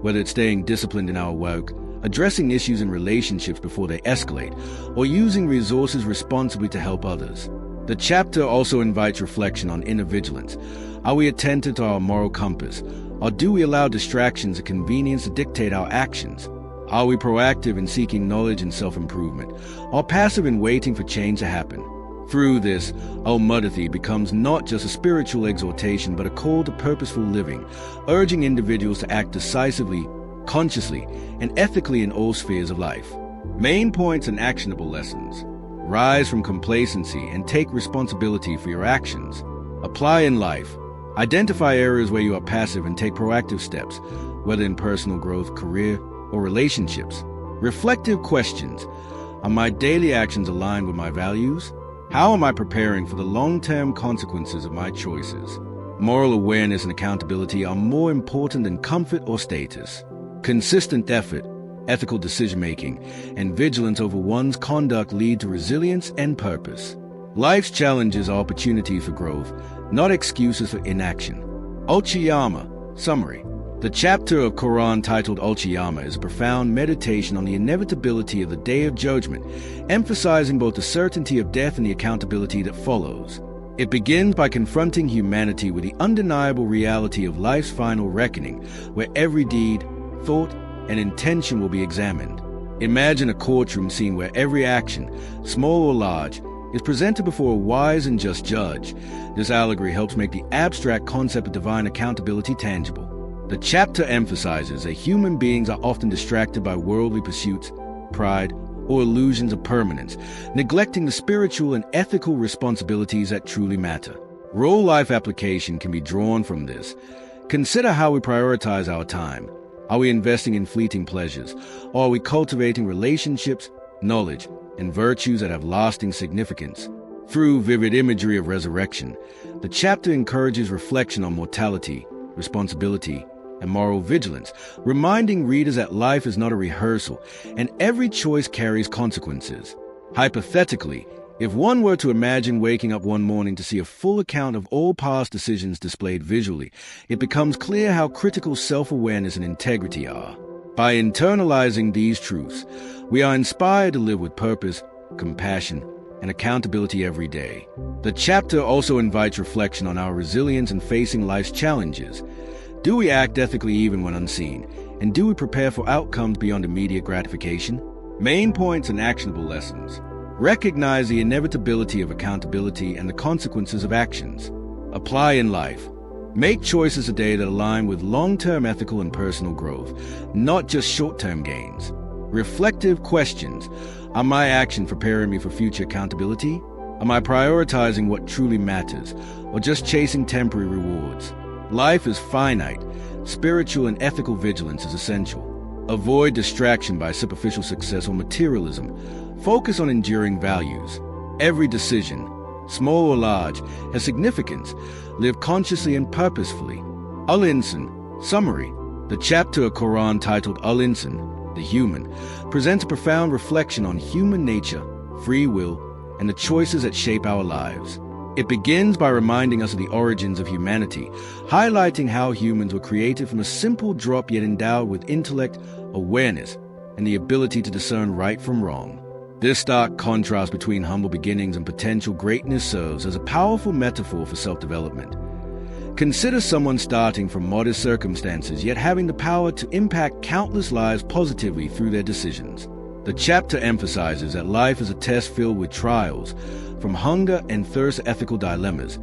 whether it's staying disciplined in our work, addressing issues in relationships before they escalate, or using resources responsibly to help others. The chapter also invites reflection on inner vigilance. Are we attentive to our moral compass, or do we allow distractions and convenience to dictate our actions? Are we proactive in seeking knowledge and self-improvement, or passive in waiting for change to happen? Through this, Al-Mudathi becomes not just a spiritual exhortation but a call to purposeful living, urging individuals to act decisively, consciously, and ethically in all spheres of life. Main points and actionable lessons. Rise from complacency and take responsibility for your actions. Apply in life. Identify areas where you are passive and take proactive steps, whether in personal growth, career, or relationships. Reflective questions. Are my daily actions aligned with my values? How am I preparing for the long-term consequences of my choices? Moral awareness and accountability are more important than comfort or status. Consistent effort, ethical decision-making, and vigilance over one's conduct lead to resilience and purpose. Life's challenges are opportunities for growth, not excuses for inaction. Al-Qiyamah. Summary. The chapter of Quran titled Al-Qiyamah is a profound meditation on the inevitability of the Day of Judgment, emphasizing both the certainty of death and the accountability that follows. It begins by confronting humanity with the undeniable reality of life's final reckoning, where every deed, thought, and intention will be examined. Imagine a courtroom scene where every action, small or large, is presented before a wise and just judge. This allegory helps make the abstract concept of divine accountability tangible. The chapter emphasizes that human beings are often distracted by worldly pursuits, pride, or illusions of permanence, neglecting the spiritual and ethical responsibilities that truly matter. Real-life application can be drawn from this. Consider how we prioritize our time. Are we investing in fleeting pleasures, or are we cultivating relationships, knowledge, and virtues that have lasting significance? Through vivid imagery of resurrection, the chapter encourages reflection on mortality, responsibility, and moral vigilance, reminding readers that life is not a rehearsal and every choice carries consequences. Hypothetically, if one were to imagine waking up one morning to see a full account of all past decisions displayed visually, it becomes clear how critical self-awareness and integrity are. By internalizing these truths, we are inspired to live with purpose, compassion, and accountability every day. The chapter also invites reflection on our resilience in facing life's challenges. Do we act ethically even when unseen? And do we prepare for outcomes beyond immediate gratification? Main points and actionable lessons. Recognize the inevitability of accountability and the consequences of actions. Apply in life. Make choices today that align with long-term ethical and personal growth, not just short-term gains. Reflective questions. Are my actions preparing me for future accountability? Am I prioritizing what truly matters, or just chasing temporary rewards? Life is finite. Spiritual and ethical vigilance is essential. Avoid distraction by superficial success or materialism. Focus on enduring values. Every decision, small or large, has significance. Live consciously and purposefully. Al-Insan. Summary. The chapter of Quran titled Al-Insan the human, presents a profound reflection on human nature, free will, and the choices that shape our lives. It begins by reminding us of the origins of humanity, highlighting how humans were created from a simple drop yet endowed with intellect, awareness, and the ability to discern right from wrong. This stark contrast between humble beginnings and potential greatness serves as a powerful metaphor for self-development. Consider someone starting from modest circumstances yet having the power to impact countless lives positively through their decisions. The chapter emphasizes that life is a test filled with trials, from hunger and thirst to ethical dilemmas,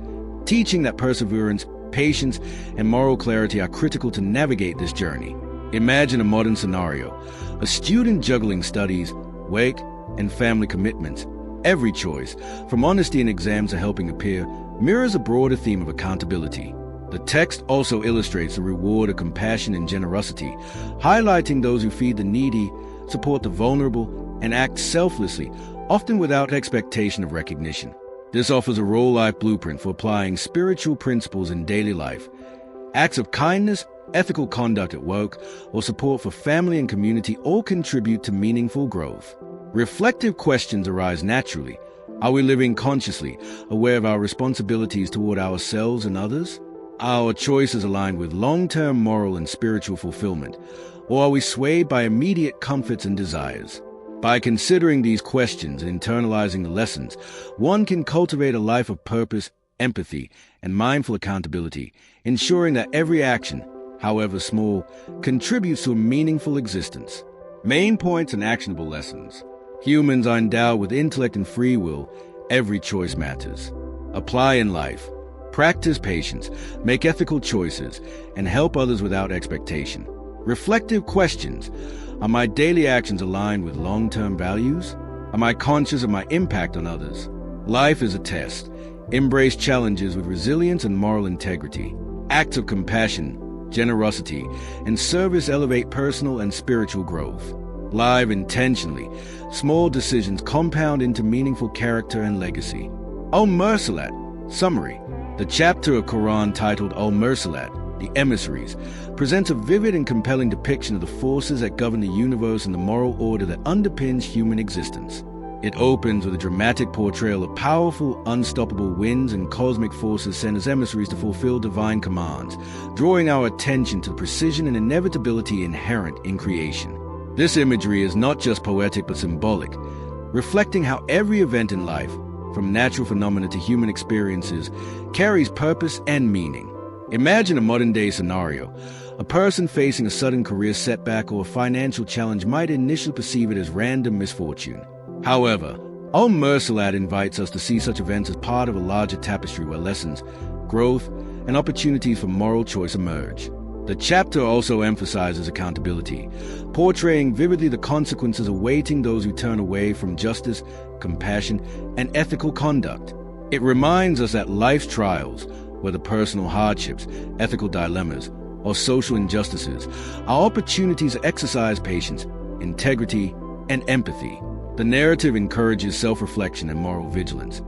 teaching that perseverance, patience, and moral clarity are critical to navigate this journey. Imagine a modern scenario: a student juggling studies, work, and family commitments. Every choice, from honesty in exams to helping a peer, mirrors a broader theme of accountability. The text also illustrates the reward of compassion and generosity, highlighting those who feed the needy, support the vulnerable, and act selflessly, often without expectation of recognition. This offers a real-life blueprint for applying spiritual principles in daily life. Acts of kindness, ethical conduct at work, or support for family and community all contribute to meaningful growth. Reflective questions arise naturally. Are we living consciously, aware of our responsibilities toward ourselves and others? Are our choices aligned with long-term moral and spiritual fulfillment, or are we swayed by immediate comforts and desires? By considering these questions and internalizing the lessons, one can cultivate a life of purpose, empathy, and mindful accountability, ensuring that every action, however small, contributes to a meaningful existence. Main points and actionable lessons. Humans are endowed with intellect and free will. Every choice matters. Apply in life. Practice patience, make ethical choices, and help others without expectation. Reflective questions. Are my daily actions aligned with long-term values? Am I conscious of my impact on others? Life is a test. Embrace challenges with resilience and moral integrity. Acts of compassion, generosity, and service elevate personal and spiritual growth. Live intentionally. Small decisions compound into meaningful character and legacy. Al-Mursalat. Summary. The chapter of Quran titled Al-Mursalat, the Emissaries, presents a vivid and compelling depiction of the forces that govern the universe and the moral order that underpins human existence. It opens with a dramatic portrayal of powerful, unstoppable winds and cosmic forces sent as emissaries to fulfill divine commands, drawing our attention to the precision and inevitability inherent in creation. This imagery is not just poetic but symbolic, reflecting how every event in life, from natural phenomena to human experiences, carries purpose and meaning. Imagine a modern-day scenario. A person facing a sudden career setback or a financial challenge might initially perceive it as random misfortune. However, Al-Mursalat invites us to see such events as part of a larger tapestry where lessons, growth, and opportunities for moral choice emerge. The chapter also emphasizes accountability, portraying vividly the consequences awaiting those who turn away from justice, compassion, and ethical conduct. It reminds us that life's trials, whether personal hardships, ethical dilemmas, or social injustices, are opportunities to exercise patience, integrity, and empathy. The narrative encourages self-reflection and moral vigilance.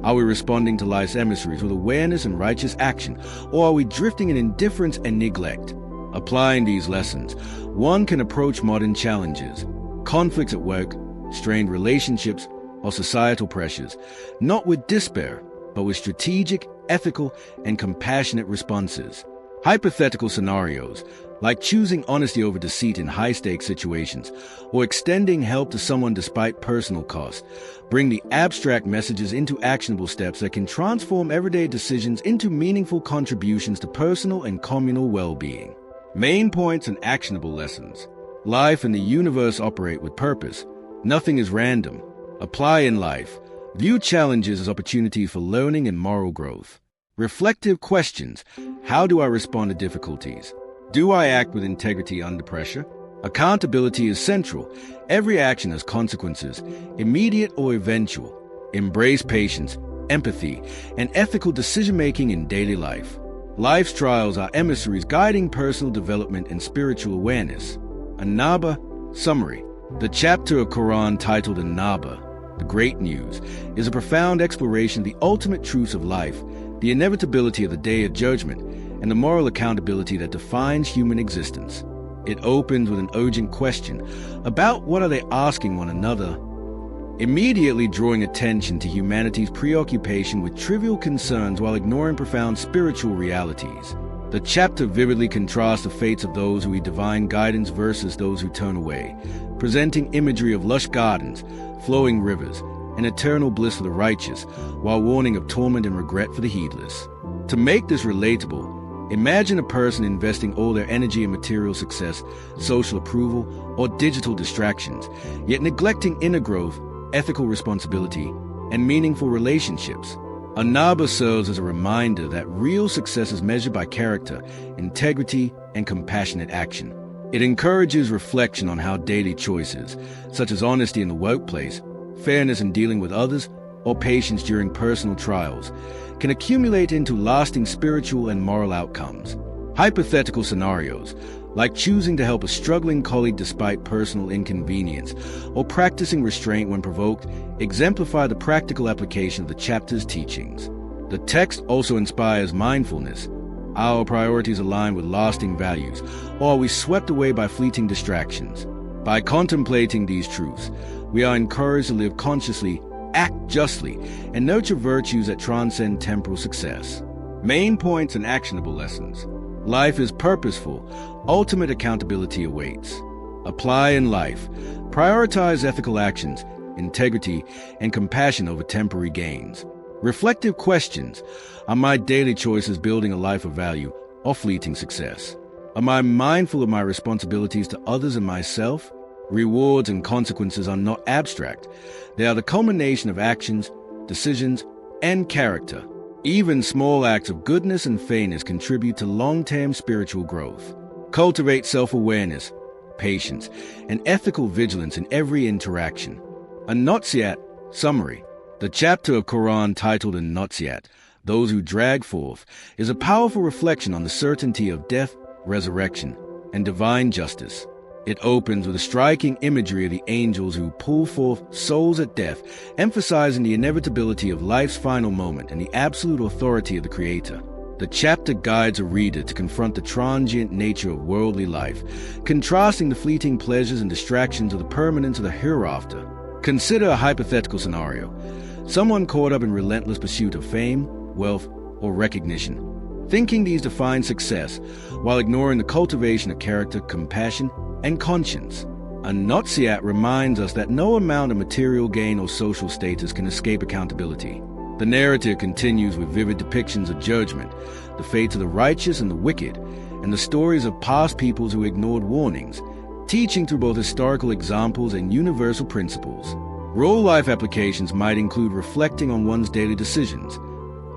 Are we responding to life's emissaries with awareness and righteous action, or are we drifting in indifference and neglect? Applying these lessons, one can approach modern challenges, conflicts at work, strained relationships, or societal pressures, not with despair, but with strategic, ethical, and compassionate responses. Hypothetical scenarios, like choosing honesty over deceit in high-stakes situations, or extending help to someone despite personal cost, bring the abstract messages into actionable steps that can transform everyday decisions into meaningful contributions to personal and communal well-being. Main points and actionable lessons. Life and the universe operate with purpose. Nothing is random. Apply in life. View challenges as opportunities for learning and moral growth. Reflective questions. How do I respond to difficulties? Do I act with integrity under pressure? Accountability is central. Every action has consequences, immediate or eventual. Embrace patience, empathy, and ethical decision-making in daily life. Life's trials are emissaries guiding personal development and spiritual awareness. An-Naba. Summary. The chapter of Quran titled An-Naba, the Great News, is a profound exploration of the ultimate truths of life, the inevitability of the Day of Judgment, and the moral accountability that defines human existence. It opens with an urgent question about what are they asking one another, immediately drawing attention to humanity's preoccupation with trivial concerns while ignoring profound spiritual realities. The chapter vividly contrasts the fates of those who heed divine guidance versus those who turn away, presenting imagery of lush gardens, flowing rivers, and eternal bliss for the righteous, while warning of torment and regret for the heedless. To make this relatable, imagine a person investing all their energy in material success, social approval, or digital distractions, yet neglecting inner growth, ethical responsibility, and meaningful relationships. Anaba serves as a reminder that real success is measured by character, integrity, and compassionate action. It encourages reflection on how daily choices, such as honesty in the workplace, fairness in dealing with others, or patience during personal trials, can accumulate into lasting spiritual and moral outcomes. Hypothetical scenarios, like choosing to help a struggling colleague despite personal inconvenience, or practicing restraint when provoked, exemplify the practical application of the chapter's teachings. The text also inspires mindfulness. Our priorities align with lasting values, or are we swept away by fleeting distractions? By contemplating these truths, we are encouraged to live consciously, act justly, and nurture virtues that transcend temporal success. Main points and actionable lessons. Life is purposeful. Ultimate accountability awaits. Apply in life. Prioritize ethical actions, integrity, and compassion over temporary gains. Reflective questions. Are my daily choices building a life of value or fleeting success? Am I mindful of my responsibilities to others and myself? Rewards and consequences are not abstract. They are the culmination of actions, decisions, and character. Even small acts of goodness and fairness contribute to long-term spiritual growth. Cultivate self-awareness, patience, and ethical vigilance in every interaction. A Nasihat summary. The chapter of Quran titled a Nasihat, Those Who Drag Forth, is a powerful reflection on the certainty of death, resurrection, and divine justice. It opens with a striking imagery of the angels who pull forth souls at death, emphasizing the inevitability of life's final moment and the absolute authority of the Creator. The chapter guides a reader to confront the transient nature of worldly life, contrasting the fleeting pleasures and distractions of the permanence of the hereafter. Consider a hypothetical scenario. Someone caught up in relentless pursuit of fame, wealth, or recognition, thinking these define success, while ignoring the cultivation of character, compassion, and conscience. A Nasihat reminds us that no amount of material gain or social status can escape accountability. The narrative continues with vivid depictions of judgment, the fates of the righteous and the wicked, and the stories of past peoples who ignored warnings, teaching through both historical examples and universal principles. Real-life applications might include reflecting on one's daily decisions.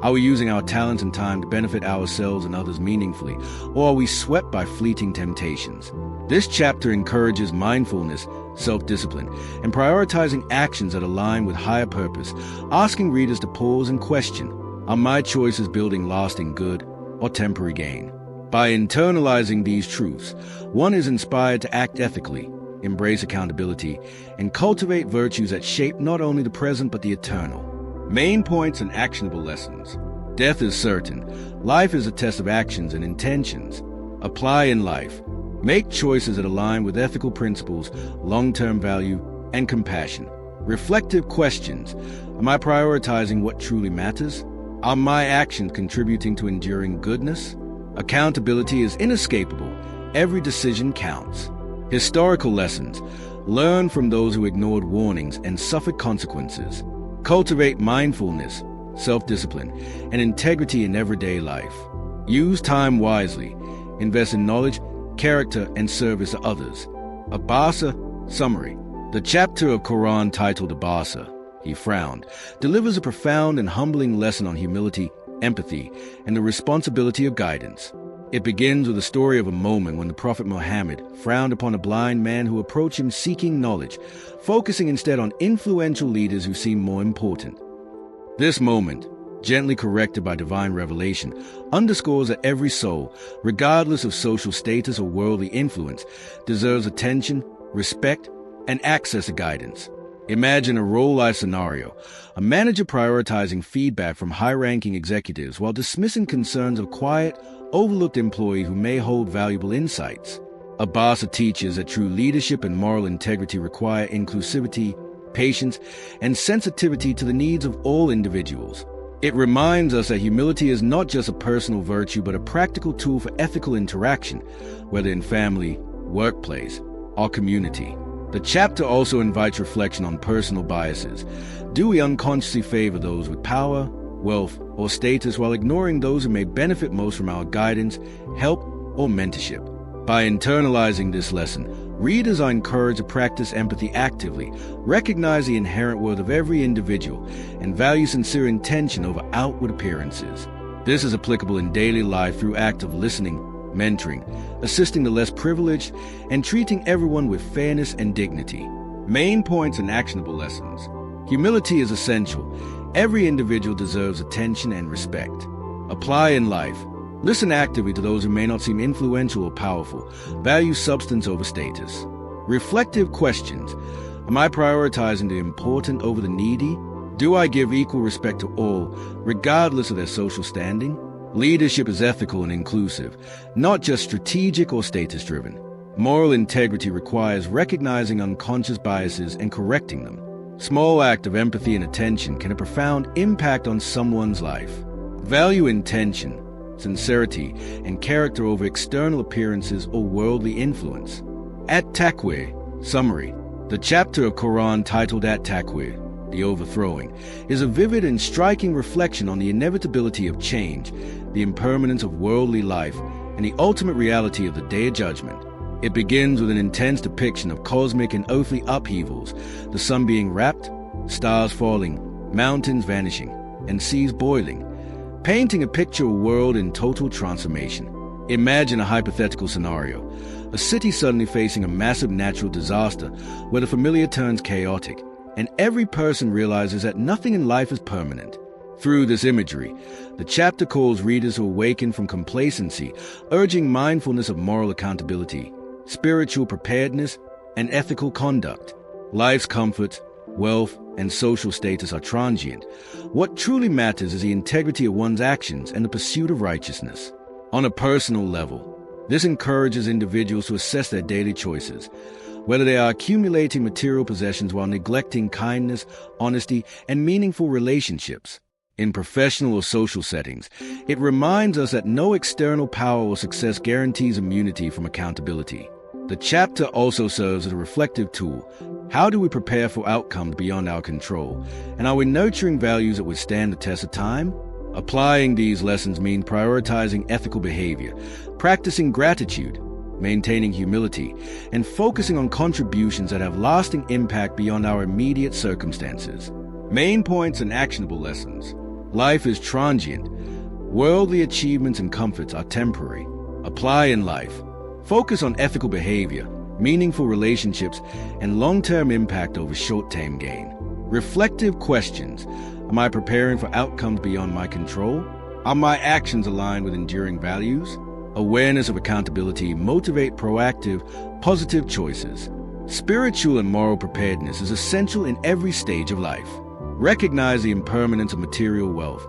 Are we using our talents and time to benefit ourselves and others meaningfully, or are we swept by fleeting temptations? This chapter encourages mindfulness, self-discipline, and prioritizing actions that align with higher purpose, asking readers to pause and question, are my choices building lasting good or temporary gain? By internalizing these truths, one is inspired to act ethically, embrace accountability, and cultivate virtues that shape not only the present but the eternal. Main points and actionable lessons. Death is certain. Life is a test of actions and intentions. Apply in life. Make choices that align with ethical principles, long-term value, and compassion. Reflective questions. Am I prioritizing what truly matters? Are my actions contributing to enduring goodness? Accountability is inescapable. Every decision counts. Historical lessons. Learn from those who ignored warnings and suffered consequences. Cultivate mindfulness, self-discipline, and integrity in everyday life. Use time wisely. Invest in knowledge, character, and service to others. Abasa summary. The chapter of Quran titled Abasa, he frowned, delivers a profound and humbling lesson on humility, empathy, and the responsibility of guidance. It begins with a story of a moment when the Prophet Muhammad frowned upon a blind man who approached him seeking knowledge, focusing instead on influential leaders who seemed more important. This moment, gently corrected by divine revelation, underscores that every soul, regardless of social status or worldly influence, deserves attention, respect, and access to guidance. Imagine a real-life scenario, a manager prioritizing feedback from high-ranking executives while dismissing concerns of quiet, overlooked employees who may hold valuable insights. Abasa teaches that true leadership and moral integrity require inclusivity, patience, and sensitivity to the needs of all individuals. It reminds us that humility is not just a personal virtue, but a practical tool for ethical interaction, whether in family, workplace, or community. The chapter also invites reflection on personal biases. Do we unconsciously favor those with power, wealth, or status while ignoring those who may benefit most from our guidance, help, or mentorship? By internalizing this lesson, readers are encouraged to practice empathy actively, recognize the inherent worth of every individual, and value sincere intention over outward appearances. This is applicable in daily life through active listening, mentoring, assisting the less privileged, and treating everyone with fairness and dignity. Main points and actionable lessons. Humility is essential. Every individual deserves attention and respect. Apply in life. Listen actively to those who may not seem influential or powerful. Value substance over status. Reflective questions. Am I prioritizing the important over the needy? Do I give equal respect to all, regardless of their social standing? Leadership is ethical and inclusive, not just strategic or status-driven. Moral integrity requires recognizing unconscious biases and correcting them. Small act of empathy and attention can have a profound impact on someone's life. Value intention, sincerity, and character over external appearances or worldly influence. At-Taqwa. Summary. The chapter of Quran titled At-Taqwa, the overthrowing, is a vivid and striking reflection on the inevitability of change, the impermanence of worldly life, and the ultimate reality of the Day of Judgment. It begins with an intense depiction of cosmic and earthly upheavals, the sun being wrapped, stars falling, mountains vanishing, and seas boiling, painting a picture of a world in total transformation. Imagine a hypothetical scenario, a city suddenly facing a massive natural disaster where the familiar turns chaotic, and every person realizes that nothing in life is permanent. Through this imagery, the chapter calls readers to awaken from complacency, urging mindfulness of moral accountability, spiritual preparedness, and ethical conduct. Life's comforts, wealth, and social status are transient. What truly matters is the integrity of one's actions and the pursuit of righteousness. On a personal level, this encourages individuals to assess their daily choices, whether they are accumulating material possessions while neglecting kindness, honesty, and meaningful relationships. In professional or social settings, it reminds us that no external power or success guarantees immunity from accountability. The chapter also serves as a reflective tool. How do we prepare for outcomes beyond our control? And are we nurturing values that withstand the test of time? Applying these lessons mean prioritizing ethical behavior, practicing gratitude, maintaining humility, and focusing on contributions that have lasting impact beyond our immediate circumstances. Main points and actionable lessons. Life is transient. Worldly achievements and comforts are temporary. Apply in life. Focus on ethical behavior, meaningful relationships, and long-term impact over short-term gain. Reflective questions. Am I preparing for outcomes beyond my control? Are my actions aligned with enduring values? Awareness of accountability motivate proactive, positive choices. Spiritual and moral preparedness is essential in every stage of life. Recognize the impermanence of material wealth.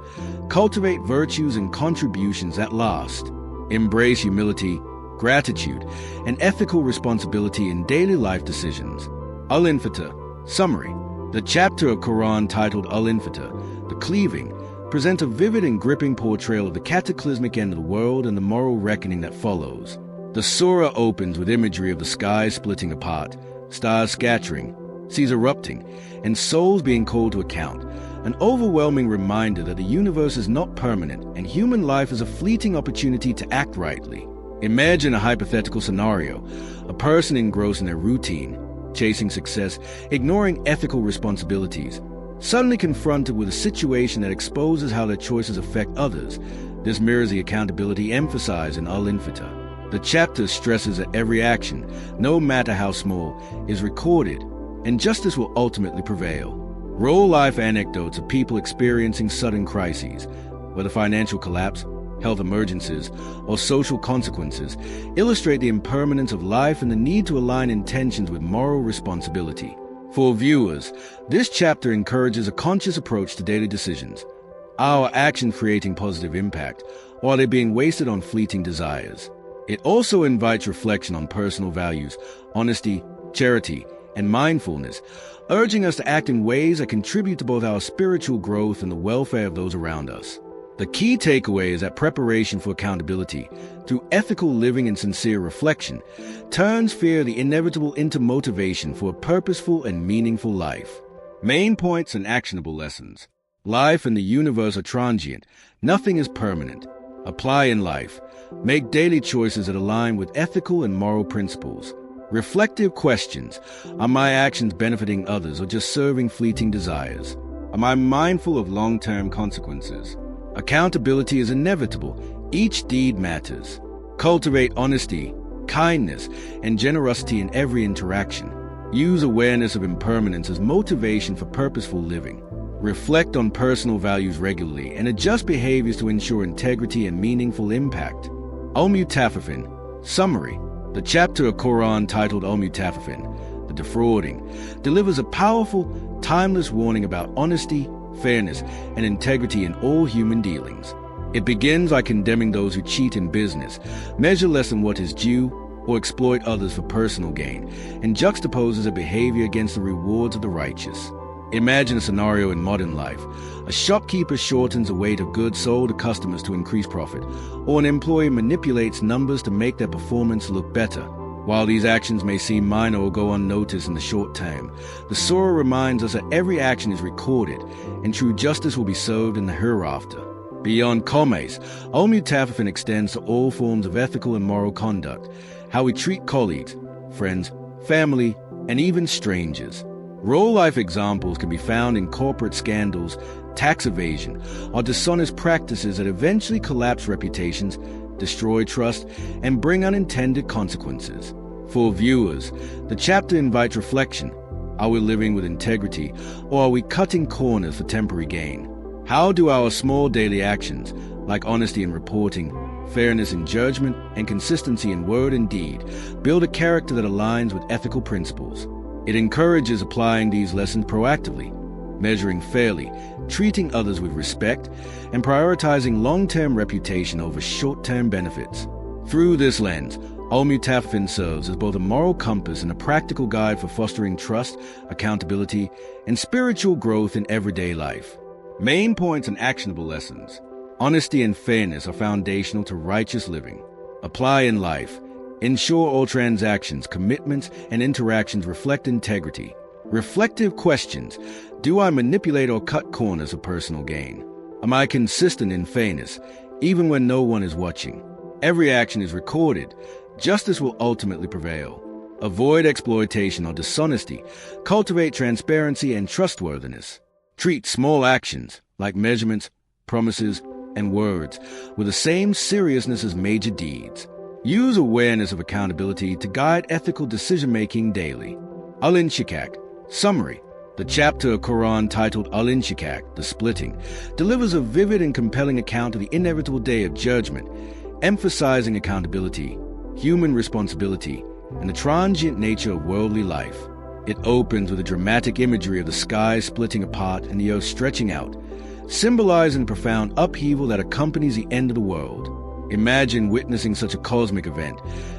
Cultivate virtues and contributions that last. Embrace humility, gratitude, and ethical responsibility in daily life decisions. Al-Infitah. Summary. The chapter of Quran titled Al-Infitah, the Cleaving, presents a vivid and gripping portrayal of the cataclysmic end of the world and the moral reckoning that follows. The surah opens with imagery of the sky splitting apart, stars scattering, seas erupting, and souls being called to account, an overwhelming reminder that the universe is not permanent and human life is a fleeting opportunity to act rightly. Imagine a hypothetical scenario, a person engrossed in their routine, chasing success, ignoring ethical responsibilities, suddenly confronted with a situation that exposes how their choices affect others. This mirrors the accountability emphasized in Al-Infitah. The chapter stresses that every action, no matter how small, is recorded, and justice will ultimately prevail. Real-life anecdotes of people experiencing sudden crises, whether financial collapse, health emergencies, or social consequences, illustrate the impermanence of life and the need to align intentions with moral responsibility. For viewers, this chapter encourages a conscious approach to daily decisions. Are our actions creating positive impact, or are they being wasted on fleeting desires? It also invites reflection on personal values, honesty, charity, and mindfulness, urging us to act in ways that contribute to both our spiritual growth and the welfare of those around us. The key takeaway is that preparation for accountability, through ethical living and sincere reflection, turns fear the inevitable into motivation for a purposeful and meaningful life. Main points and actionable lessons. Life and the universe are transient. Nothing is permanent. Apply in life. Make daily choices that align with ethical and moral principles. Reflective questions. Are my actions benefiting others or just serving fleeting desires? Am I mindful of long-term consequences? Accountability is inevitable. Each deed matters. Cultivate honesty, kindness, and generosity in every interaction. Use awareness of impermanence as motivation for purposeful living. Reflect on personal values regularly and adjust behaviors to ensure integrity and meaningful impact. Al-Mutaffifin. Summary. The chapter of Quran titled Al-Mutaffifin, the defrauding, delivers a powerful, timeless warning about honesty, fairness, and integrity in all human dealings. It begins by condemning those who cheat in business, measure less than what is due, or exploit others for personal gain, and juxtaposes a behavior against the rewards of the righteous. Imagine a scenario in modern life. A shopkeeper shortens the weight of goods sold to customers to increase profit, or an employee manipulates numbers to make their performance look better. While these actions may seem minor or go unnoticed in the short term, the surah reminds us that every action is recorded, and true justice will be served in the hereafter. Beyond commerce, Al-Mutaffifin extends to all forms of ethical and moral conduct, how we treat colleagues, friends, family, and even strangers. Real-life examples can be found in corporate scandals, tax evasion, or dishonest practices that eventually collapse reputations, destroy trust, and bring unintended consequences. For viewers, the chapter invites reflection. Are we living with integrity, or are we cutting corners for temporary gain? How do our small daily actions, like honesty in reporting, fairness in judgment, and consistency in word and deed, build a character that aligns with ethical principles? It encourages applying these lessons proactively, measuring fairly, treating others with respect, and prioritizing long-term reputation over short-term benefits. Through this lens, Al-Mutaffifin serves as both a moral compass and a practical guide for fostering trust, accountability, and spiritual growth in everyday life. Main points and actionable lessons. Honesty and fairness are foundational to righteous living. Apply in life. Ensure all transactions, commitments, and interactions reflect integrity. Reflective questions. Do I manipulate or cut corners for personal gain? Am I consistent in fairness, even when no one is watching? Every action is recorded. Justice will ultimately prevail. Avoid exploitation or dishonesty. Cultivate transparency and trustworthiness. Treat small actions, like measurements, promises, and words, with the same seriousness as major deeds. Use awareness of accountability to guide ethical decision-making daily. Al-Inshikak. Summary. The chapter of Quran titled Al-Inshikak, the splitting, delivers a vivid and compelling account of the inevitable day of judgment, emphasizing accountability, human responsibility, and the transient nature of worldly life. It opens with a dramatic imagery of the sky splitting apart and the earth stretching out, symbolizing the profound upheaval that accompanies the end of the world. Imagine witnessing such a cosmic event.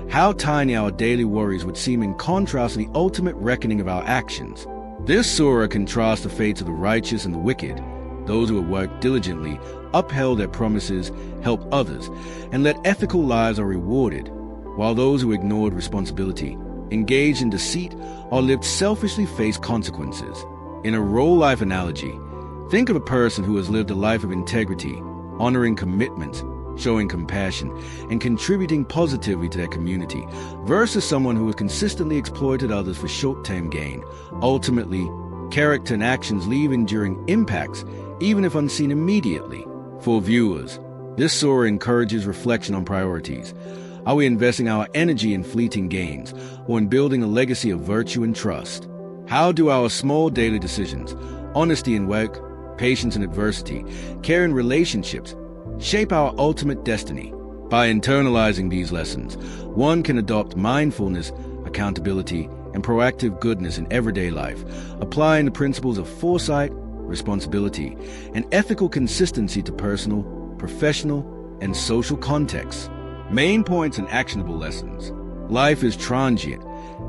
How tiny our daily worries would seem in contrast to the ultimate reckoning of our actions. This surah contrasts the fates of the righteous and the wicked, those who have worked diligently, upheld their promises, helped others, and led ethical lives are rewarded, while those who ignored responsibility, engaged in deceit, or lived selfishly face consequences. In a real-life analogy, think of a person who has lived a life of integrity, honoring commitments, showing compassion, and contributing positively to their community, versus someone who has consistently exploited others for short-term gain. Ultimately, character and actions leave enduring impacts, even if unseen immediately. For viewers, this surah encourages reflection on priorities. Are we investing our energy in fleeting gains, or in building a legacy of virtue and trust? How do our small daily decisions, honesty in work, patience in adversity, care in relationships, shape our ultimate destiny? By internalizing these lessons, one can adopt mindfulness, accountability, and proactive goodness in everyday life, applying the principles of foresight, responsibility, and ethical consistency to personal, professional, and social contexts. Main points and actionable lessons. Life is transient.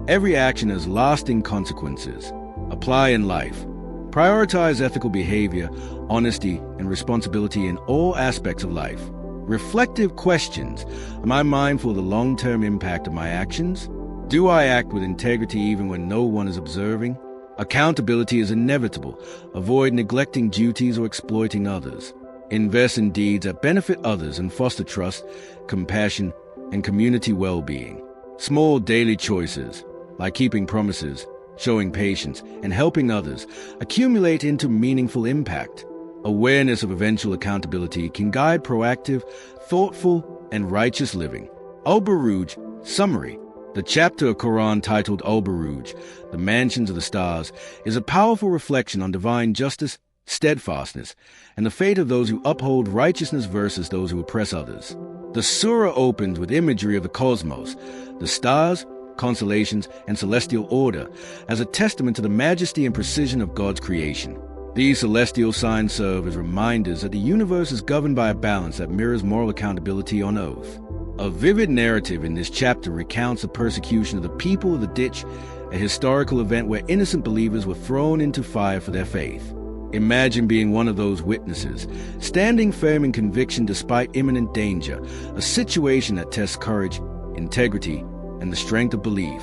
Every action has lasting consequences. Apply in life. Prioritize ethical behavior, honesty, and responsibility in all aspects of life. Reflective questions. Am I mindful of the long-term impact of my actions? Do I act with integrity even when no one is observing? Accountability is inevitable. Avoid neglecting duties or exploiting others. Invest in deeds that benefit others and foster trust, compassion, and community well-being. Small daily choices, like keeping promises, showing patience, and helping others, accumulate into meaningful impact. Awareness of eventual accountability can guide proactive, thoughtful, and righteous living. Al-Buruj Summary. The chapter of Quran titled Al-Buruj, The Mansions of the Stars, is a powerful reflection on divine justice, steadfastness, and the fate of those who uphold righteousness versus those who oppress others. The surah opens with imagery of the cosmos, the stars, constellations, and celestial order, as a testament to the majesty and precision of God's creation. These celestial signs serve as reminders that the universe is governed by a balance that mirrors moral accountability on oath. A vivid narrative in this chapter recounts the persecution of the people of the ditch, a historical event where innocent believers were thrown into fire for their faith. Imagine being one of those witnesses, standing firm in conviction despite imminent danger, a situation that tests courage, integrity, and the strength of belief.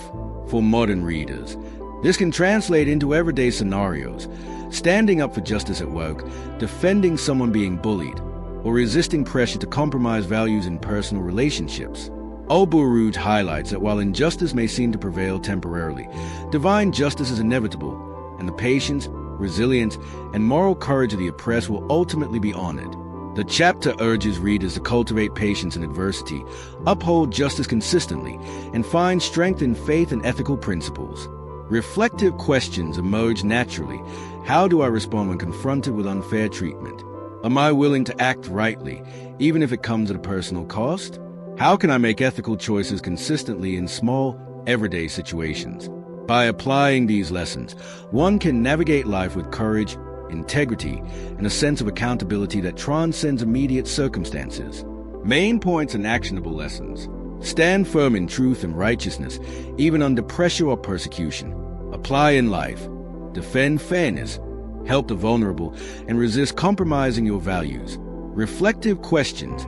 For modern readers, this can translate into everyday scenarios, standing up for justice at work, defending someone being bullied, or resisting pressure to compromise values in personal relationships. Al-Buruj highlights that while injustice may seem to prevail temporarily, divine justice is inevitable, and the patience, resilience, and moral courage of the oppressed will ultimately be honored. The chapter urges readers to cultivate patience in adversity, uphold justice consistently, and find strength in faith and ethical principles. Reflective questions emerge naturally. How do I respond when confronted with unfair treatment? Am I willing to act rightly, even if it comes at a personal cost? How can I make ethical choices consistently in small, everyday situations? By applying these lessons, one can navigate life with courage, integrity, and a sense of accountability that transcends immediate circumstances. Main points and actionable lessons. Stand firm in truth and righteousness, even under pressure or persecution. Apply in life. Defend fairness. Help the vulnerable, and resist compromising your values. Reflective questions.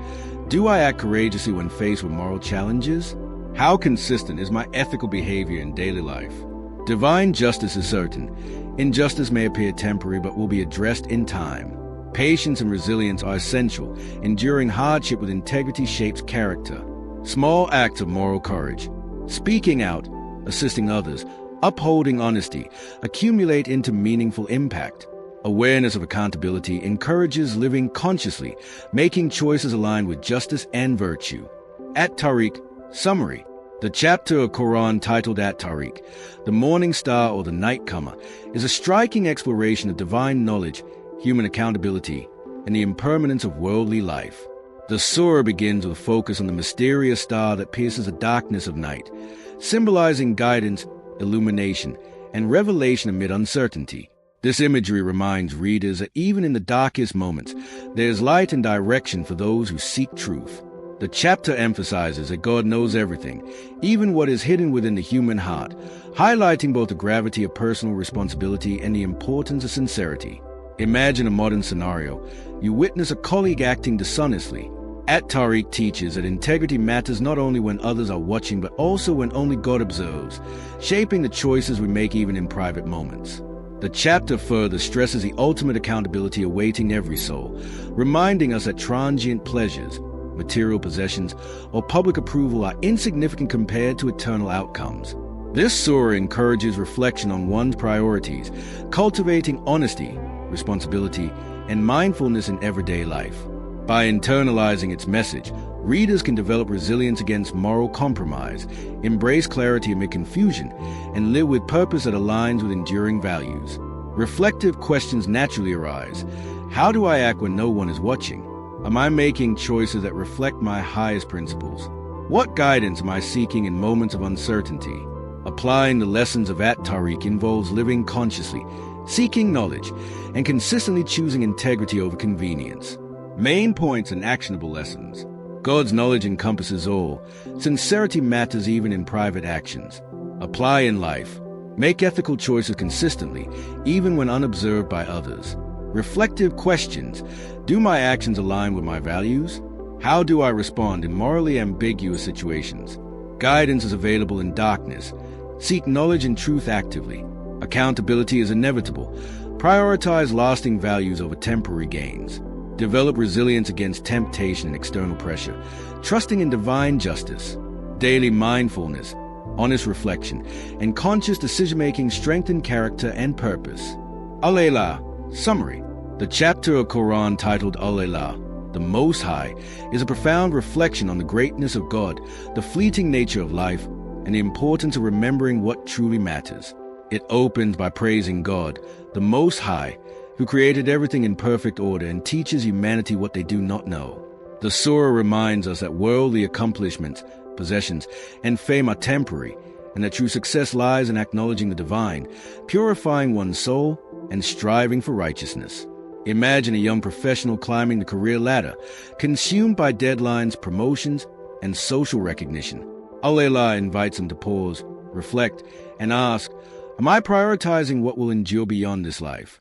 Do I act courageously when faced with moral challenges? How consistent is my ethical behavior in daily life? Divine justice is certain. Injustice may appear temporary but will be addressed in time. Patience and resilience are essential. Enduring hardship with integrity shapes character. Small acts of moral courage. Speaking out, assisting others, upholding honesty, accumulate into meaningful impact. Awareness of accountability encourages living consciously, making choices aligned with justice and virtue. At-Tariq Summary. The chapter of Quran titled At-Tariq, The Morning Star or the Nightcomer, is a striking exploration of divine knowledge, human accountability, and the impermanence of worldly life. The surah begins with a focus on the mysterious star that pierces the darkness of night, symbolizing guidance, illumination, and revelation amid uncertainty. This imagery reminds readers that even in the darkest moments, there is light and direction for those who seek truth. The chapter emphasizes that God knows everything, even what is hidden within the human heart, highlighting both the gravity of personal responsibility and the importance of sincerity. Imagine a modern scenario. You witness a colleague acting dishonestly. At-Tariq teaches that integrity matters not only when others are watching, but also when only God observes, shaping the choices we make even in private moments. The chapter further stresses the ultimate accountability awaiting every soul, reminding us that transient pleasures, material possessions, or public approval are insignificant compared to eternal outcomes. This surah encourages reflection on one's priorities, cultivating honesty, responsibility, and mindfulness in everyday life. By internalizing its message, readers can develop resilience against moral compromise, embrace clarity amid confusion, and live with purpose that aligns with enduring values. Reflective questions naturally arise. How do I act when no one is watching? Am I making choices that reflect my highest principles? What guidance am I seeking in moments of uncertainty? Applying the lessons of At-Tariq involves living consciously, seeking knowledge, and consistently choosing integrity over convenience. Main points and actionable lessons. God's knowledge encompasses all. Sincerity matters even in private actions. Apply in life. Make ethical choices consistently, even when unobserved by others. Reflective questions. Do my actions align with my values? How do I respond in morally ambiguous situations? Guidance is available in darkness. Seek knowledge and truth actively. Accountability is inevitable. Prioritize lasting values over temporary gains. Develop resilience against temptation and external pressure, trusting in divine justice. Daily mindfulness, honest reflection, and conscious decision-making strengthen character and purpose. Al-Ilah. Summary. The chapter of Quran titled Al-Ilah, the Most High, is a profound reflection on the greatness of God, the fleeting nature of life, and the importance of remembering what truly matters. It opens by praising God, the Most High, who created everything in perfect order and teaches humanity what they do not know. The surah reminds us that worldly accomplishments, possessions, and fame are temporary, and that true success lies in acknowledging the divine, purifying one's soul, and striving for righteousness. Imagine a young professional climbing the career ladder, consumed by deadlines, promotions, and social recognition. Al-Ilah invites him to pause, reflect, and ask, am I prioritizing what will endure beyond this life?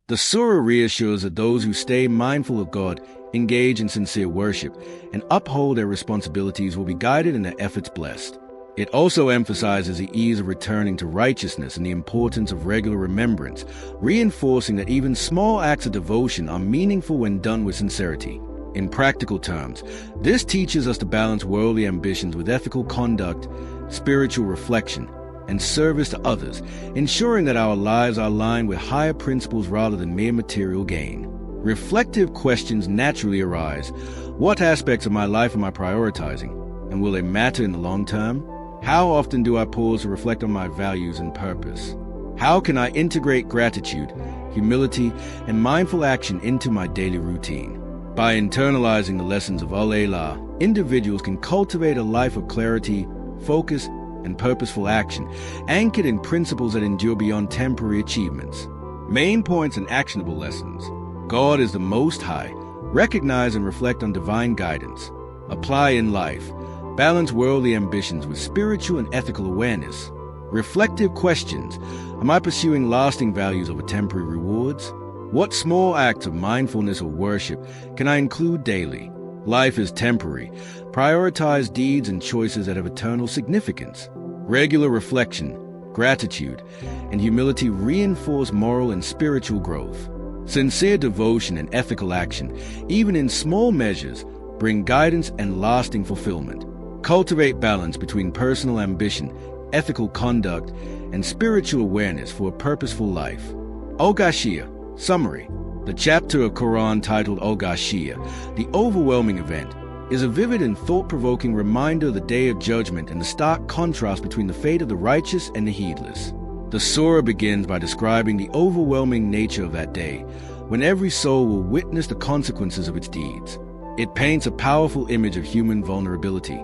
The surah reassures that those who stay mindful of God, engage in sincere worship, and uphold their responsibilities will be guided and their efforts blessed. It also emphasizes the ease of returning to righteousness and the importance of regular remembrance, reinforcing that even small acts of devotion are meaningful when done with sincerity. In practical terms, this teaches us to balance worldly ambitions with ethical conduct, spiritual reflection, and service to others, ensuring that our lives are aligned with higher principles rather than mere material gain. Reflective questions naturally arise. What aspects of my life am I prioritizing, and will they matter in the long term? How often do I pause to reflect on my values and purpose? How can I integrate gratitude, humility, and mindful action into my daily routine? By internalizing the lessons of Al-Ilah, individuals can cultivate a life of clarity, focus, and purposeful action, anchored in principles that endure beyond temporary achievements. Main points and actionable lessons. God is the Most High. Recognize and reflect on divine guidance. Apply in life. Balance worldly ambitions with spiritual and ethical awareness. Reflective questions. Am I pursuing lasting values over temporary rewards? What small acts of mindfulness or worship can I include daily? Life is temporary. Prioritize deeds and choices that have eternal significance. Regular reflection, gratitude, and humility reinforce moral and spiritual growth. Sincere devotion and ethical action, even in small measures, bring guidance and lasting fulfillment. Cultivate balance between personal ambition, ethical conduct, and spiritual awareness for a purposeful life. Al-Ghashiyah. Summary. The chapter of Quran titled Al-Ghashiyah, the overwhelming event, is a vivid and thought-provoking reminder of the Day of Judgment and the stark contrast between the fate of the righteous and the heedless. The surah begins by describing the overwhelming nature of that day, when every soul will witness the consequences of its deeds. It paints a powerful image of human vulnerability.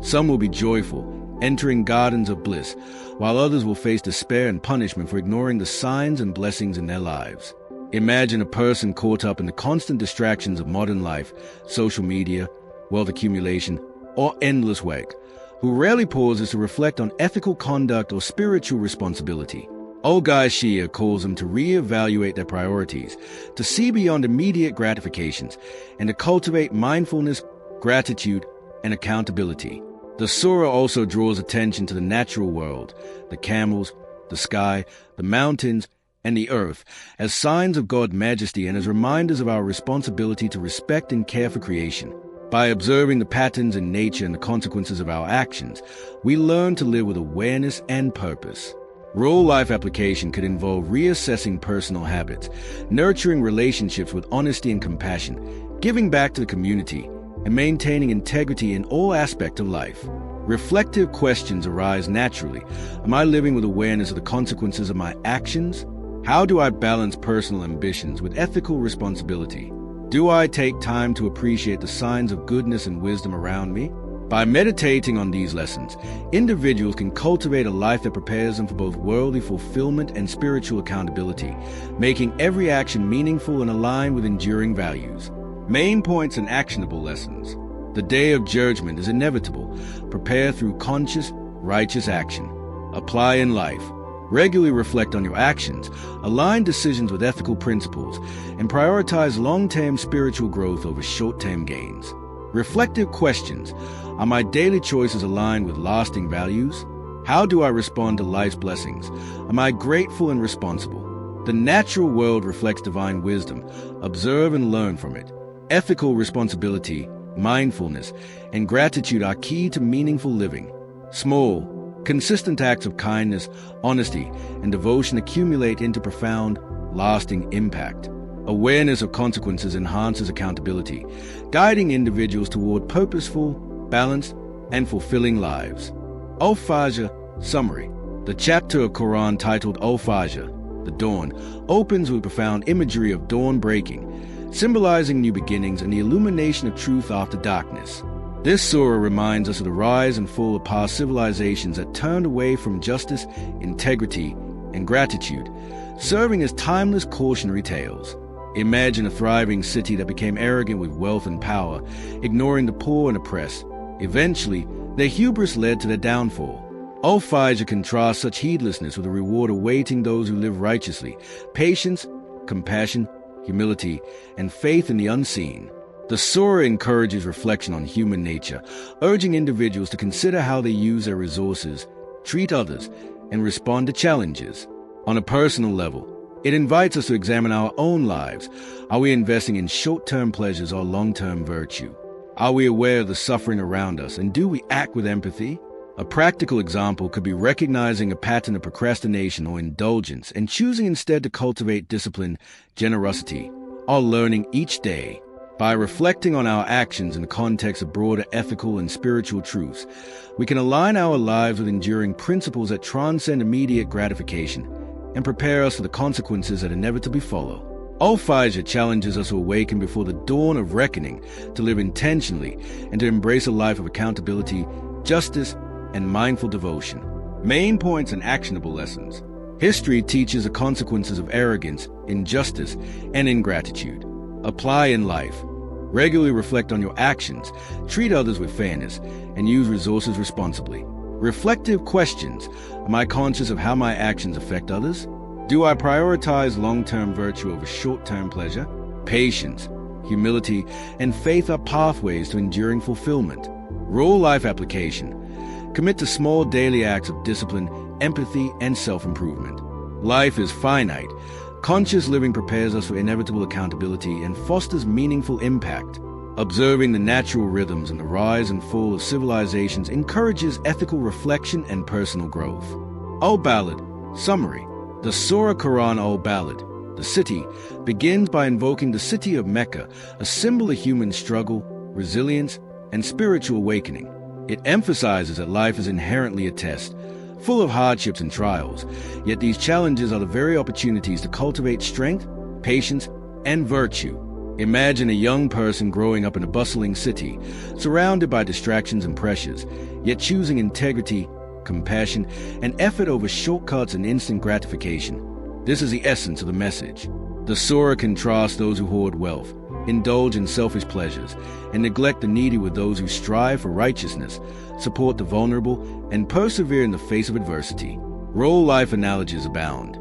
Some will be joyful, entering gardens of bliss, while others will face despair and punishment for ignoring the signs and blessings in their lives. Imagine a person caught up in the constant distractions of modern life, social media, wealth accumulation, or endless work, who rarely pauses to reflect on ethical conduct or spiritual responsibility. Al-Ghashiyah calls them to reevaluate their priorities, to see beyond immediate gratifications, and to cultivate mindfulness, gratitude, and accountability. The surah also draws attention to the natural world, the camels, the sky, the mountains, and the earth, as signs of God's majesty and as reminders of our responsibility to respect and care for creation. By observing the patterns in nature and the consequences of our actions, we learn to live with awareness and purpose. Real-life application could involve reassessing personal habits, nurturing relationships with honesty and compassion, giving back to the community, and maintaining integrity in all aspects of life. Reflective questions arise naturally. Am I living with awareness of the consequences of my actions? How do I balance personal ambitions with ethical responsibility? Do I take time to appreciate the signs of goodness and wisdom around me? By meditating on these lessons, individuals can cultivate a life that prepares them for both worldly fulfillment and spiritual accountability, making every action meaningful and aligned with enduring values. Main points and actionable lessons. The day of judgment is inevitable. Prepare through conscious, righteous action. Apply in life. Regularly reflect on your actions, align decisions with ethical principles, and prioritize long-term spiritual growth over short-term gains. Reflective questions. Are my daily choices aligned with lasting values? How do I respond to life's blessings? Am I grateful and responsible? The natural world reflects divine wisdom. Observe and learn from it. Ethical responsibility, mindfulness, and gratitude are key to meaningful living. Small, consistent acts of kindness, honesty, and devotion accumulate into profound, lasting impact. Awareness of consequences enhances accountability, guiding individuals toward purposeful, balanced, and fulfilling lives. Al-Fajr Summary. The chapter of Quran titled Al-Fajr, the Dawn, opens with profound imagery of dawn breaking, symbolizing new beginnings and the illumination of truth after darkness. This surah reminds us of the rise and fall of past civilizations that turned away from justice, integrity, and gratitude, serving as timeless cautionary tales. Imagine a thriving city that became arrogant with wealth and power, ignoring the poor and oppressed. Eventually, their hubris led to their downfall. Al-Fajr contrasts such heedlessness with a reward awaiting those who live righteously, patience, compassion, humility, and faith in the unseen. The surah encourages reflection on human nature, urging individuals to consider how they use their resources, treat others, and respond to challenges. On a personal level, it invites us to examine our own lives. Are we investing in short-term pleasures or long-term virtue? Are we aware of the suffering around us, and do we act with empathy? A practical example could be recognizing a pattern of procrastination or indulgence and choosing instead to cultivate discipline, generosity, or learning each day. By reflecting on our actions in the context of broader ethical and spiritual truths, we can align our lives with enduring principles that transcend immediate gratification and prepare us for the consequences that inevitably follow. Al-Fajr challenges us to awaken before the dawn of reckoning, to live intentionally, and to embrace a life of accountability, justice, and mindful devotion. Main points and actionable lessons. History teaches the consequences of arrogance, injustice, and ingratitude. Apply in life. Regularly reflect on your actions, treat others with fairness, and use resources responsibly. Reflective questions. Am I conscious of how my actions affect others? Do I prioritize long-term virtue over short-term pleasure? Patience, humility, and faith are pathways to enduring fulfillment. Real life application. Commit to small daily acts of discipline, empathy, and self-improvement. Life is finite. Conscious living prepares us for inevitable accountability and fosters meaningful impact. Observing the natural rhythms and the rise and fall of civilizations encourages ethical reflection and personal growth. Al-Balad Summary. The Surah Quran Al-Balad, the city, begins by invoking the city of Mecca, a symbol of human struggle, resilience, and spiritual awakening. It emphasizes that life is inherently a test, full of hardships and trials, yet these challenges are the very opportunities to cultivate strength, patience, and virtue. Imagine a young person growing up in a bustling city, surrounded by distractions and pressures, yet choosing integrity, compassion, and effort over shortcuts and instant gratification. This is the essence of the message. The surah contrasts those who hoard wealth, indulge in selfish pleasures, and neglect the needy with those who strive for righteousness, support the vulnerable, and persevere in the face of adversity. Real life analogies abound.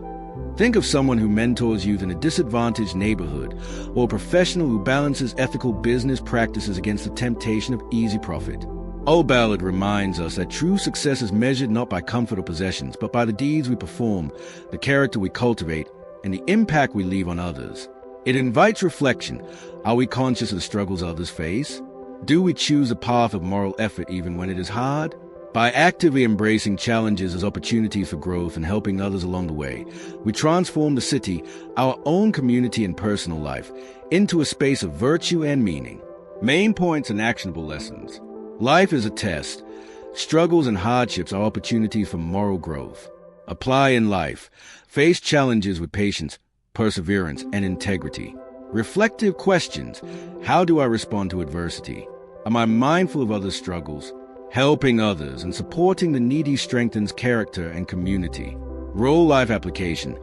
Think of someone who mentors youth in a disadvantaged neighborhood, or a professional who balances ethical business practices against the temptation of easy profit. Al-Balad reminds us that true success is measured not by comfort or possessions, but by the deeds we perform, the character we cultivate, and the impact we leave on others. It invites reflection. Are we conscious of the struggles others face? Do we choose a path of moral effort even when it is hard? By actively embracing challenges as opportunities for growth and helping others along the way, we transform the city, our own community and personal life, into a space of virtue and meaning. Main points and actionable lessons. Life is a test. Struggles and hardships are opportunities for moral growth. Apply in life. Face challenges with patience, perseverance, and integrity. Reflective questions. How do I respond to adversity? Am I mindful of others' struggles? Helping others and supporting the needy strengthens character and community. Real life application.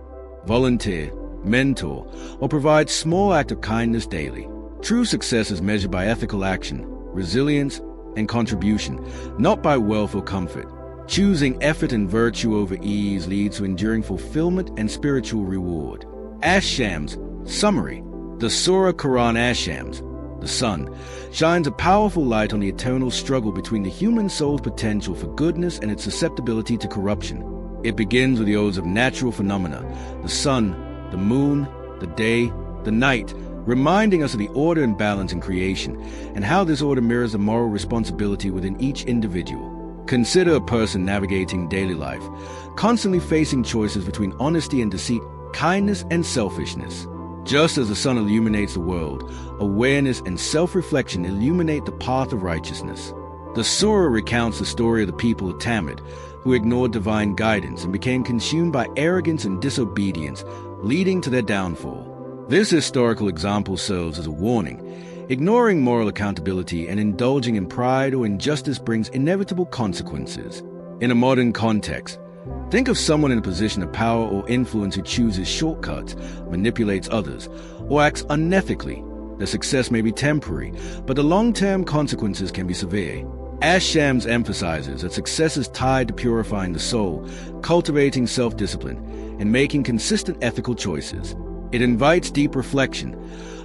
Volunteer, mentor, or provide small act of kindness daily. True success is measured by ethical action, resilience, and contribution, not by wealth or comfort. Choosing effort and virtue over ease leads to enduring fulfillment and spiritual reward. Ashams. Summary. The Surah Quran Ashams, the sun, shines a powerful light on the eternal struggle between the human soul's potential for goodness and its susceptibility to corruption. It begins with the odes of natural phenomena, the sun, the moon, the day, the night, reminding us of the order and balance in creation, and how this order mirrors the moral responsibility within each individual. Consider a person navigating daily life, constantly facing choices between honesty and deceit, kindness and selfishness. Just as the sun illuminates the world, awareness and self-reflection illuminate the path of righteousness. The surah recounts the story of the people of Tamid, who ignored divine guidance and became consumed by arrogance and disobedience, leading to their downfall. This historical example serves as a warning. Ignoring moral accountability and indulging in pride or injustice brings inevitable consequences. In a modern context, think of someone in a position of power or influence who chooses shortcuts, manipulates others, or acts unethically. Their success may be temporary, but the long-term consequences can be severe. Ashams emphasizes that success is tied to purifying the soul, cultivating self-discipline, and making consistent ethical choices. It invites deep reflection.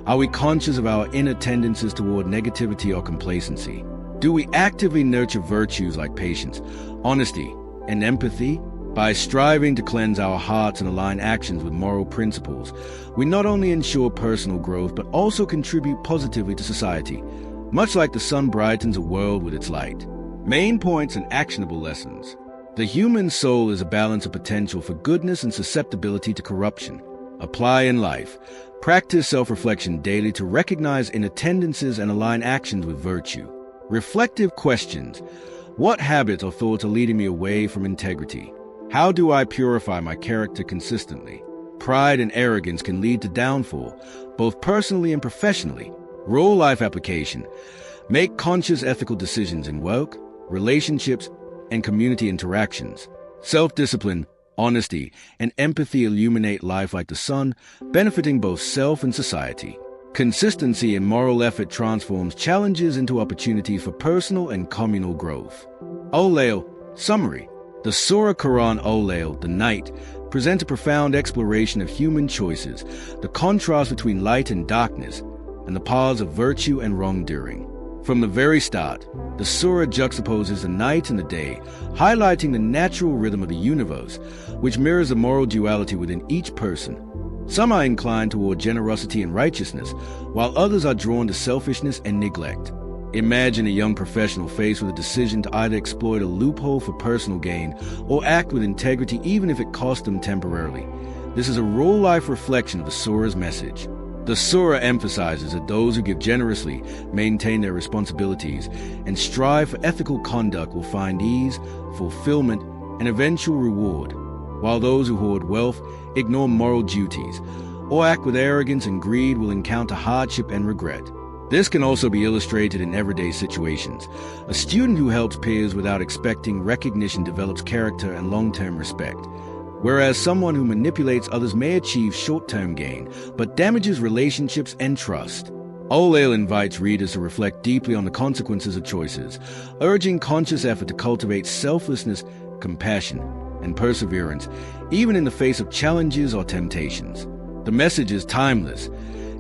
Are we conscious of our inner tendencies toward negativity or complacency? Do we actively nurture virtues like patience, honesty, and empathy? By striving to cleanse our hearts and align actions with moral principles, we not only ensure personal growth but also contribute positively to society, much like the sun brightens a world with its light. Main points and actionable lessons. The human soul is a balance of potential for goodness and susceptibility to corruption. Apply in life. Practice self-reflection daily to recognize inner tendencies and align actions with virtue. Reflective questions. What habits or thoughts are leading me away from integrity? How do I purify my character consistently? Pride and arrogance can lead to downfall, both personally and professionally. Real life application. Make conscious ethical decisions in work, relationships, and community interactions. Self-discipline, honesty, and empathy illuminate life like the sun, benefiting both self and society. Consistency in moral effort transforms challenges into opportunities for personal and communal growth. Al-Layl. Summary. The Surah Quran Al-Layl, the night, presents a profound exploration of human choices, the contrast between light and darkness, and the paths of virtue and wrongdoing. From the very start, the surah juxtaposes the night and the day, highlighting the natural rhythm of the universe, which mirrors the moral duality within each person. Some are inclined toward generosity and righteousness, while others are drawn to selfishness and neglect. Imagine a young professional faced with a decision to either exploit a loophole for personal gain or act with integrity even if it costs them temporarily. This is a real-life reflection of the surah's message. The surah emphasizes that those who give generously, maintain their responsibilities, and strive for ethical conduct will find ease, fulfillment, and eventual reward, while those who hoard wealth, ignore moral duties, or act with arrogance and greed will encounter hardship and regret. This can also be illustrated in everyday situations. A student who helps peers without expecting recognition develops character and long-term respect, whereas someone who manipulates others may achieve short-term gain, but damages relationships and trust. Al-Layl invites readers to reflect deeply on the consequences of choices, urging conscious effort to cultivate selflessness, compassion, and perseverance, even in the face of challenges or temptations. The message is timeless.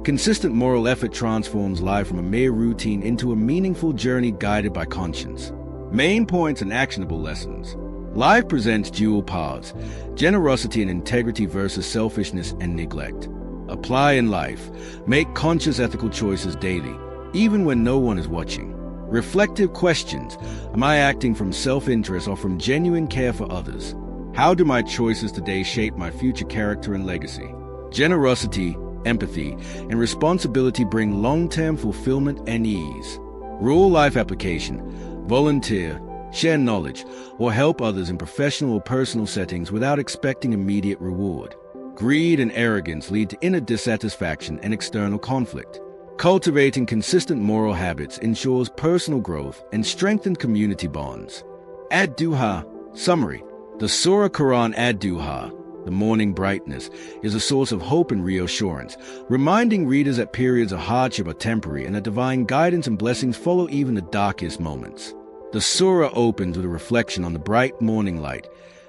Consistent moral effort transforms life from a mere routine into a meaningful journey guided by conscience. Main points and actionable lessons. Life presents dual paths, generosity and integrity versus selfishness and neglect. Apply in life. Make conscious ethical choices daily, even when no one is watching. Reflective questions. Am I acting from self-interest or from genuine care for others? How do my choices today shape my future character and legacy? Generosity, empathy, and responsibility bring long-term fulfillment and ease. Real-life application. Volunteer, share knowledge, or help others in professional or personal settings without expecting immediate reward. Greed and arrogance lead to inner dissatisfaction and external conflict. Cultivating consistent moral habits ensures personal growth and strengthened community bonds. Ad-Duha. Summary. The Surah Quran Ad-Duha, the the morning brightness, is a source of hope and reassurance, reminding readers that periods of hardship are temporary and that divine guidance and blessings follow even the darkest moments. The surah opens with a reflection on the bright morning light,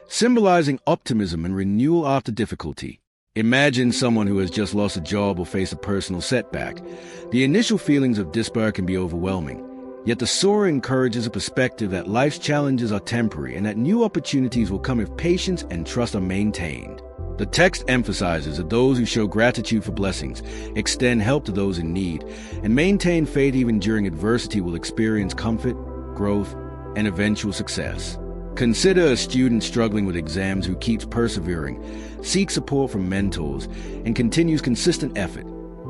symbolizing optimism and renewal after difficulty. Imagine someone who has just lost a job or faced a personal setback. The initial feelings of despair can be overwhelming, yet the surah encourages a perspective that life's challenges are temporary and that new opportunities will come if patience and trust are maintained. The text emphasizes that those who show gratitude for blessings, extend help to those in need, and maintain faith even during adversity will experience comfort, growth, and eventual success. Consider a student struggling with exams who keeps persevering, seeks support from mentors, and continues consistent effort.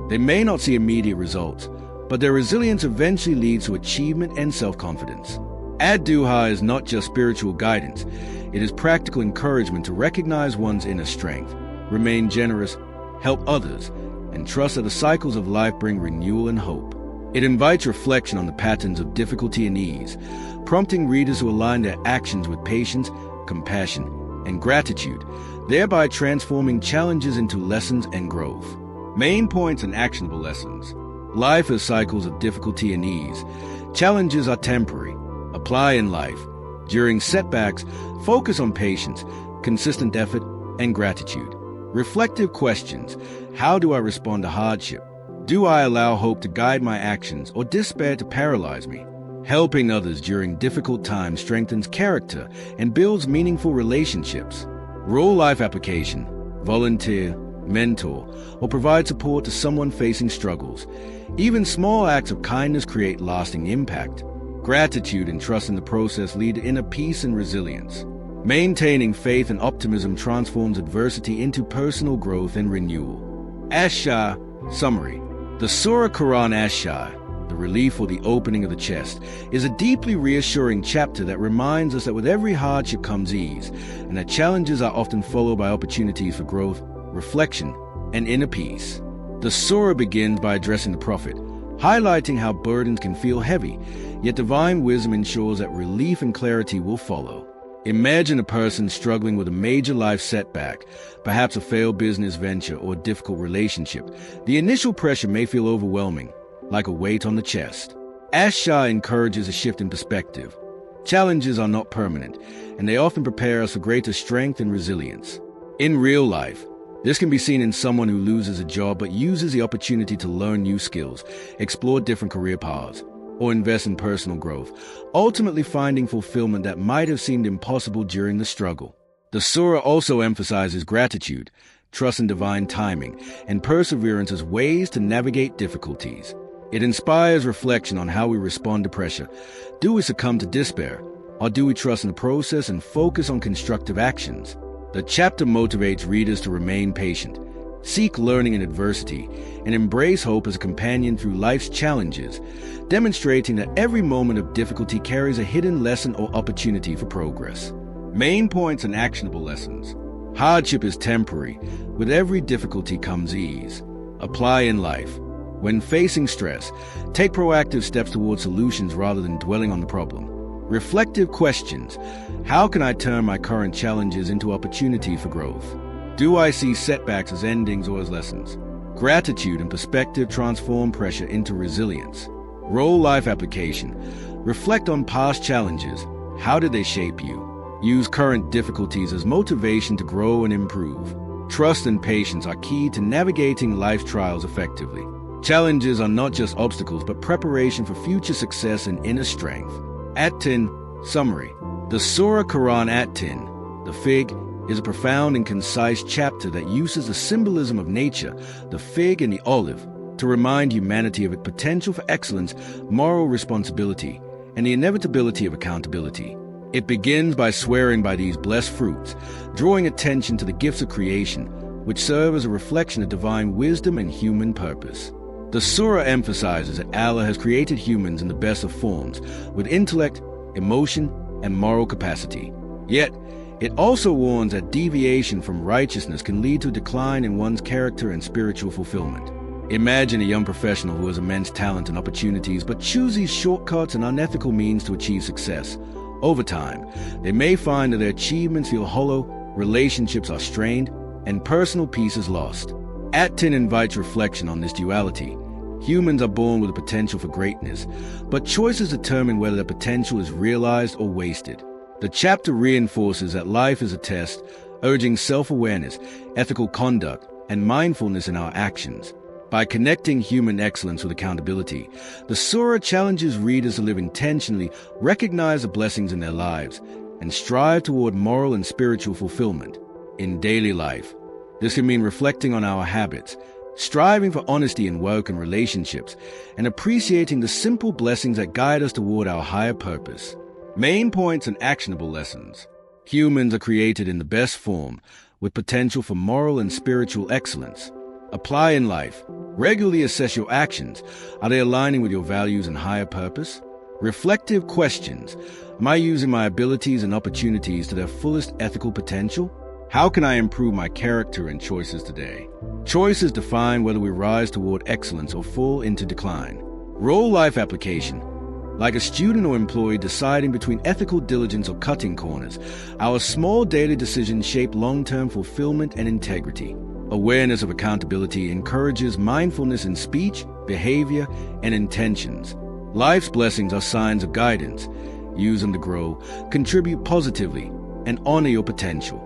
They may not see immediate results, but their resilience eventually leads to achievement and self-confidence. Ad-Duha is not just spiritual guidance, it is practical encouragement to recognize one's inner strength, remain generous, help others, and trust that the cycles of life bring renewal and hope. It invites reflection on the patterns of difficulty and ease, prompting readers to align their actions with patience, compassion, and gratitude, thereby transforming challenges into lessons and growth. Main points and actionable lessons. Life has cycles of difficulty and ease. Challenges are temporary. Apply in life. During setbacks, focus on patience, consistent effort, and gratitude. Reflective questions. How do I respond to hardship? Do I allow hope to guide my actions or despair to paralyze me? Helping others during difficult times strengthens character and builds meaningful relationships. Real life application. Volunteer, mentor, or provide support to someone facing struggles. Even small acts of kindness create lasting impact. Gratitude and trust in the process lead to inner peace and resilience. Maintaining faith and optimism transforms adversity into personal growth and renewal. Ash-Shah Summary. The Surah Quran Ash-Shah, the relief or the opening of the chest, is a deeply reassuring chapter that reminds us that with every hardship comes ease, and that challenges are often followed by opportunities for growth, reflection, and inner peace. The surah begins by addressing the Prophet, highlighting how burdens can feel heavy, yet divine wisdom ensures that relief and clarity will follow. Imagine a person struggling with a major life setback, perhaps a failed business venture or a difficult relationship. The initial pressure may feel overwhelming, like a weight on the chest. Ash-Shah encourages a shift in perspective. Challenges are not permanent, and they often prepare us for greater strength and resilience. In real life, this can be seen in someone who loses a job but uses the opportunity to learn new skills, explore different career paths, or invest in personal growth, ultimately finding fulfillment that might have seemed impossible during the struggle. The surah also emphasizes gratitude, trust in divine timing, and perseverance as ways to navigate difficulties. It inspires reflection on how we respond to pressure. Do we succumb to despair, or do we trust in the process and focus on constructive actions? The chapter motivates readers to remain patient, seek learning in adversity, and embrace hope as a companion through life's challenges, demonstrating that every moment of difficulty carries a hidden lesson or opportunity for progress. Main points and actionable lessons. Hardship is temporary. With every difficulty comes ease. Apply in life. When facing stress, take proactive steps towards solutions rather than dwelling on the problem. Reflective questions. How can I turn my current challenges into opportunity for growth? Do I see setbacks as endings or as lessons? Gratitude and perspective transform pressure into resilience. Role life application. Reflect on past challenges. How did they shape you? Use current difficulties as motivation to grow and improve. Trust and patience are key to navigating life's trials effectively. Challenges are not just obstacles, but preparation for future success and inner strength. At-Tin Summary. The Surah Quran At-Tin, the fig, is a profound and concise chapter that uses the symbolism of nature, the fig and the olive, to remind humanity of its potential for excellence, moral responsibility, and the inevitability of accountability. It begins by swearing by these blessed fruits, drawing attention to the gifts of creation, which serve as a reflection of divine wisdom and human purpose. The surah emphasizes that Allah has created humans in the best of forms, with intellect, emotion, and moral capacity. Yet, it also warns that deviation from righteousness can lead to a decline in one's character and spiritual fulfillment. Imagine a young professional who has immense talent and opportunities but chooses shortcuts and unethical means to achieve success. Over time, they may find that their achievements feel hollow, relationships are strained, and personal peace is lost. At 10 invites reflection on this duality. Humans are born with a potential for greatness, but choices determine whether the potential is realized or wasted. The chapter reinforces that life is a test, urging self-awareness, ethical conduct, and mindfulness in our actions. By connecting human excellence with accountability, the surah challenges readers to live intentionally, recognize the blessings in their lives, and strive toward moral and spiritual fulfillment in daily life. This can mean reflecting on our habits, striving for honesty in work and relationships, and appreciating the simple blessings that guide us toward our higher purpose. Main points and actionable lessons. Humans are created in the best form, with potential for moral and spiritual excellence. Apply in life. Regularly assess your actions. Are they aligning with your values and higher purpose? Reflective questions. Am I using my abilities and opportunities to their fullest ethical potential? How can I improve my character and choices today? Choices define whether we rise toward excellence or fall into decline. Role life application. Like a student or employee deciding between ethical diligence or cutting corners, our small daily decisions shape long-term fulfillment and integrity. Awareness of accountability encourages mindfulness in speech, behavior, and intentions. Life's blessings are signs of guidance. Use them to grow, contribute positively, and honor your potential.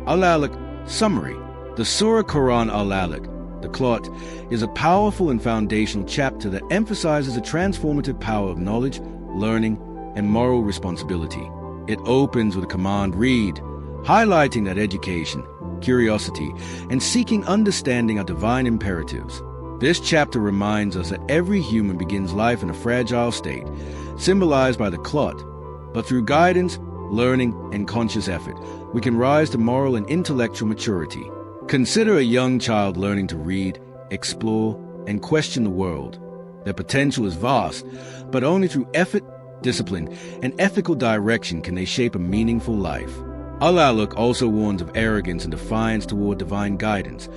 Al-Alaq Summary. The Surah Quran Al-Alaq, the Clot, is a powerful and foundational chapter that emphasizes the transformative power of knowledge, learning, and moral responsibility. It opens with a command, read, highlighting that education, curiosity, and seeking understanding are divine imperatives. This chapter reminds us that every human begins life in a fragile state, symbolized by the Clot, but through guidance, learning, and conscious effort, we can rise to moral and intellectual maturity. Consider a young child learning to read, explore, and question the world. Their potential is vast, but only through effort, discipline, and ethical direction can they shape a meaningful life. Al-Alaq also warns of arrogance and defiance toward divine guidance,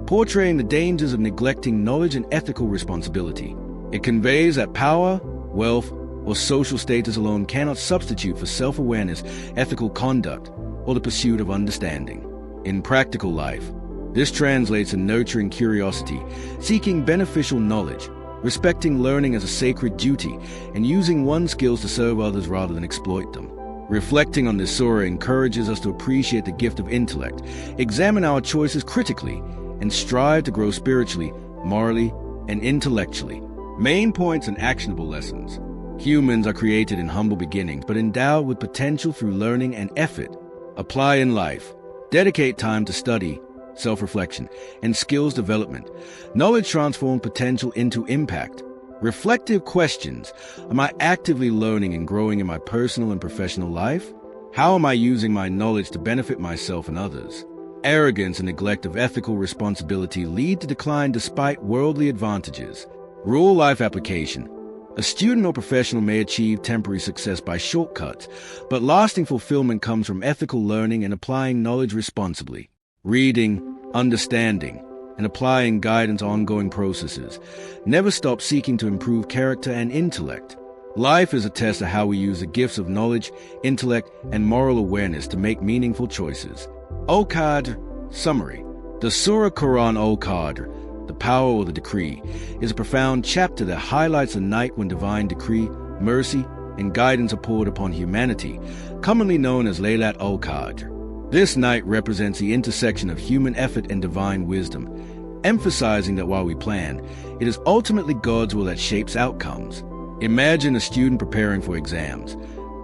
portraying the dangers of neglecting knowledge and ethical responsibility. It conveys that power, wealth, or social status alone cannot substitute for self-awareness, ethical conduct, or the pursuit of understanding. In practical life, this translates in nurturing curiosity, seeking beneficial knowledge, respecting learning as a sacred duty, and using one's skills to serve others rather than exploit them. Reflecting on this surah encourages us to appreciate the gift of intellect, examine our choices critically, and strive to grow spiritually, morally, and intellectually. Main points and actionable lessons. Humans are created in humble beginnings, but endowed with potential through learning and effort. Apply in life. Dedicate time to study, self-reflection, and skills development. Knowledge transforms potential into impact. Reflective questions. Am I actively learning and growing in my personal and professional life? How am I using my knowledge to benefit myself and others? Arrogance and neglect of ethical responsibility lead to decline despite worldly advantages. Real life application. A student or professional may achieve temporary success by shortcuts, but lasting fulfillment comes from ethical learning and applying knowledge responsibly. Reading, understanding, and applying guidance ongoing processes. Never stop seeking to improve character and intellect. Life is a test of how we use the gifts of knowledge, intellect, and moral awareness to make meaningful choices. Al-Qadr Summary. The Surah Quran Al-Qadr, the power or the decree, is a profound chapter that highlights the night when divine decree, mercy, and guidance are poured upon humanity, commonly known as Laylat al-Qadr. This night represents the intersection of human effort and divine wisdom, emphasizing that while we plan, it is ultimately God's will that shapes outcomes. Imagine a student preparing for exams.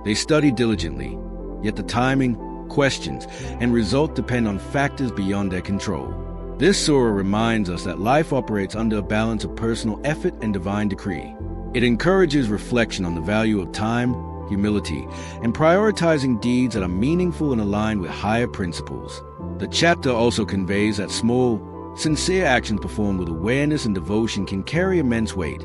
They study diligently, yet the timing, questions, and result depend on factors beyond their control. This surah reminds us that life operates under a balance of personal effort and divine decree. It encourages reflection on the value of time, humility, and prioritizing deeds that are meaningful and aligned with higher principles. The chapter also conveys that small, sincere actions performed with awareness and devotion can carry immense weight,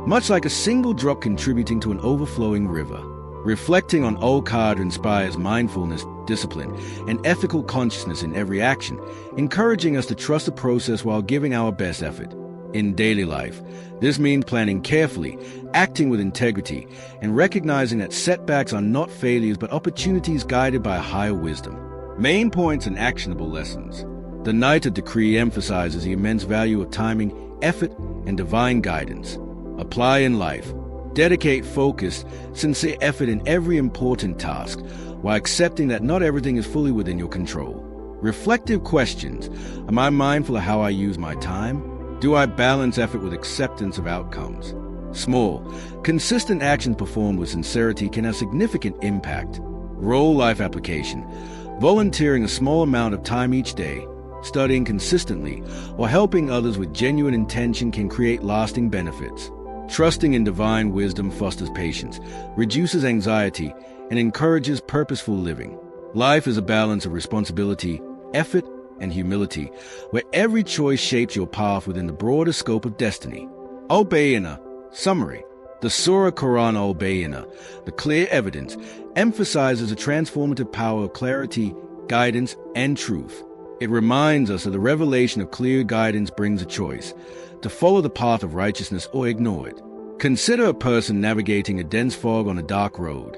much like a single drop contributing to an overflowing river. Reflecting on Al-Qadr inspires mindfulness, discipline, and ethical consciousness in every action, encouraging us to trust the process while giving our best effort. In daily life, this means planning carefully, acting with integrity, and recognizing that setbacks are not failures but opportunities guided by higher wisdom. Main points and actionable lessons. The Knighted Decree emphasizes the immense value of timing, effort, and divine guidance. Apply in life. Dedicate focused, sincere effort in every important task, while accepting that not everything is fully within your control. Reflective questions. Am I mindful of how I use my time? Do I balance effort with acceptance of outcomes? Small, consistent actions performed with sincerity can have significant impact. Role life application. Volunteering a small amount of time each day, studying consistently, or helping others with genuine intention can create lasting benefits. Trusting in divine wisdom fosters patience, reduces anxiety, and encourages purposeful living. Life is a balance of responsibility, effort, and humility, where every choice shapes your path within the broader scope of destiny. Al-Bayyinah. Summary. The Surah Quran Al-Bayyinah, the clear evidence, emphasizes the transformative power of clarity, guidance, and truth. It reminds us that the revelation of clear guidance brings a choice, to follow the path of righteousness or ignore it. Consider a person navigating a dense fog on a dark road.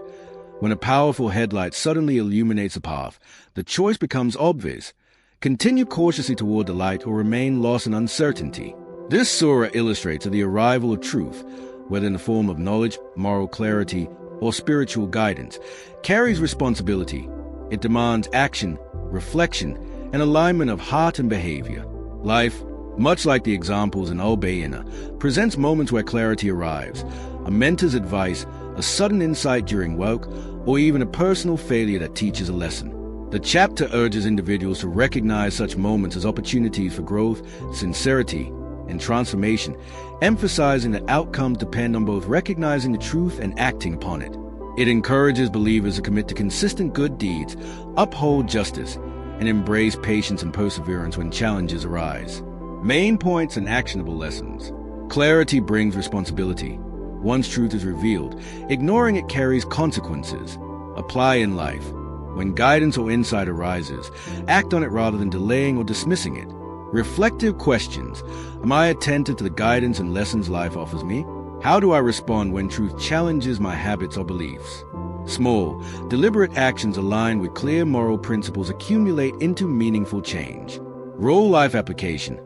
When a powerful headlight suddenly illuminates a path, the choice becomes obvious. Continue cautiously toward the light or remain lost in uncertainty. This surah illustrates that the arrival of truth, whether in the form of knowledge, moral clarity, or spiritual guidance, carries responsibility. It demands action, reflection, and alignment of heart and behavior. Life, much like the examples in Al-Bayyinah, presents moments where clarity arrives, a mentor's advice, a sudden insight during work, or even a personal failure that teaches a lesson. The chapter urges individuals to recognize such moments as opportunities for growth, sincerity, and transformation, emphasizing that outcomes depend on both recognizing the truth and acting upon it. It encourages believers to commit to consistent good deeds, uphold justice, and embrace patience and perseverance when challenges arise. Main points and actionable lessons. Clarity brings responsibility. Once truth is revealed, ignoring it carries consequences. Apply in life. When guidance or insight arises, act on it rather than delaying or dismissing it. Reflective questions. Am I attentive to the guidance and lessons life offers me? How do I respond when truth challenges my habits or beliefs? Small, deliberate actions aligned with clear moral principles accumulate into meaningful change. Role life application.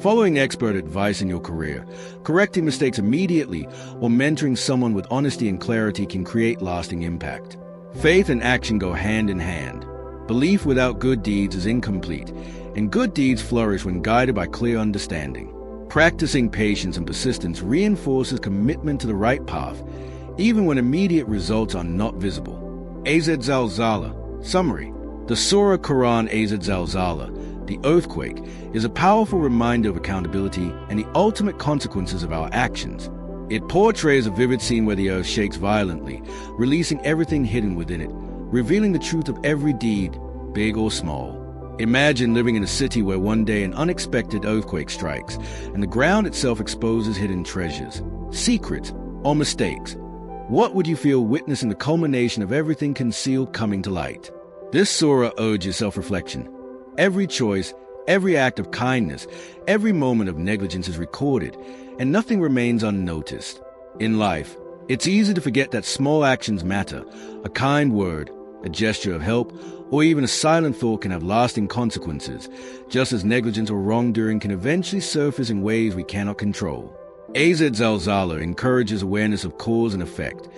Following expert advice in your career, correcting mistakes immediately, or mentoring someone with honesty and clarity can create lasting impact. Faith and action go hand in hand. Belief without good deeds is incomplete, and good deeds flourish when guided by clear understanding. Practicing patience and persistence reinforces commitment to the right path, even when immediate results are not visible. Az Zalzala. Summary. The Surah Quran Az Zalzala, the earthquake, is a powerful reminder of accountability and the ultimate consequences of our actions. It portrays a vivid scene where the earth shakes violently, releasing everything hidden within it, revealing the truth of every deed, big or small. Imagine living in a city where one day an unexpected earthquake strikes, and the ground itself exposes hidden treasures, secrets, or mistakes. What would you feel witnessing the culmination of everything concealed coming to light? This surah urges self-reflection. Every choice, every act of kindness, every moment of negligence is recorded, and nothing remains unnoticed. In life, it's easy to forget that small actions matter. A kind word, a gesture of help, or even a silent thought can have lasting consequences, just as negligence or wrongdoing can eventually surface in ways we cannot control. Az Zalzala encourages awareness of cause and effect,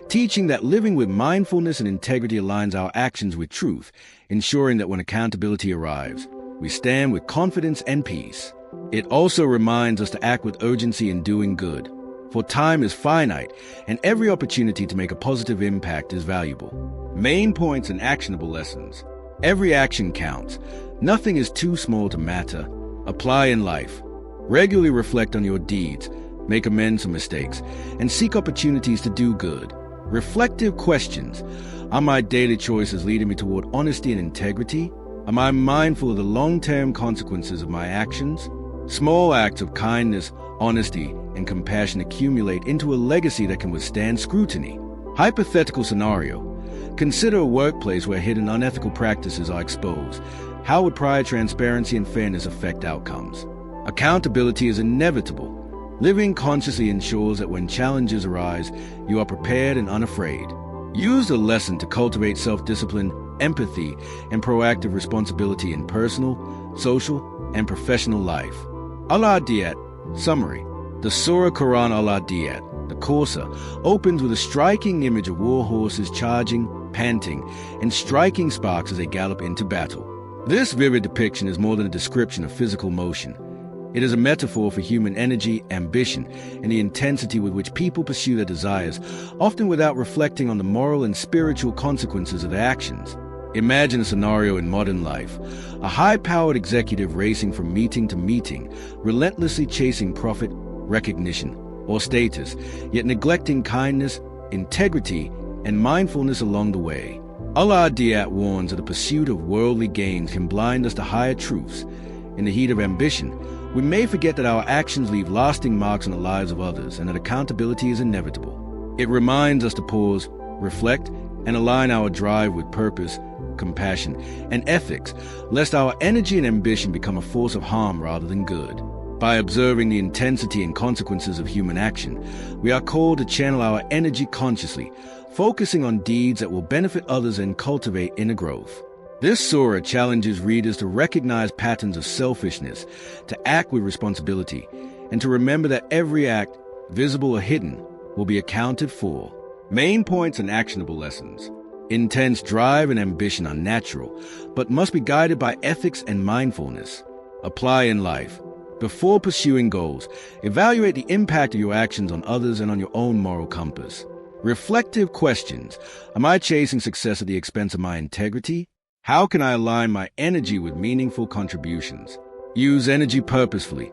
teaching that living with mindfulness and integrity aligns our actions with truth, ensuring that when accountability arrives, we stand with confidence and peace. It also reminds us to act with urgency in doing good, for time is finite, and every opportunity to make a positive impact is valuable. Main points and actionable lessons. Every action counts. Nothing is too small to matter. Apply in life. Regularly reflect on your deeds, make amends for mistakes, and seek opportunities to do good. Reflective questions. Are my daily choices leading me toward honesty and integrity? Am I mindful of the long-term consequences of my actions? Small acts of kindness, honesty, and compassion accumulate into a legacy that can withstand scrutiny. Hypothetical scenario. Consider a workplace where hidden unethical practices are exposed. How would prior transparency and fairness affect outcomes? Accountability is inevitable. Living consciously ensures that when challenges arise, you are prepared and unafraid. Use the lesson to cultivate self-discipline, empathy, and proactive responsibility in personal, social, and professional life. Al-Adiyat. Summary. The Surah Quran Al-Adiyat, the Corsa, opens with a striking image of war horses charging, panting, and striking sparks as they gallop into battle. This vivid depiction is more than a description of physical motion. It is a metaphor for human energy, ambition, and the intensity with which people pursue their desires, often without reflecting on the moral and spiritual consequences of their actions. Imagine a scenario in modern life. A high-powered executive racing from meeting to meeting, relentlessly chasing profit, recognition, or status, yet neglecting kindness, integrity, and mindfulness along the way. Al-Adiyat warns that the pursuit of worldly gains can blind us to higher truths. In the heat of ambition, we may forget that our actions leave lasting marks on the lives of others and that accountability is inevitable. It reminds us to pause, reflect, and align our drive with purpose, compassion, and ethics, lest our energy and ambition become a force of harm rather than good. By observing the intensity and consequences of human action, we are called to channel our energy consciously, focusing on deeds that will benefit others and cultivate inner growth. This surah challenges readers to recognize patterns of selfishness, to act with responsibility, and to remember that every act, visible or hidden, will be accounted for. Main points and actionable lessons. Intense drive and ambition are natural, but must be guided by ethics and mindfulness. Apply in life. Before pursuing goals, evaluate the impact of your actions on others and on your own moral compass. Reflective questions. Am I chasing success at the expense of my integrity? How can I align my energy with meaningful contributions? Use energy purposefully.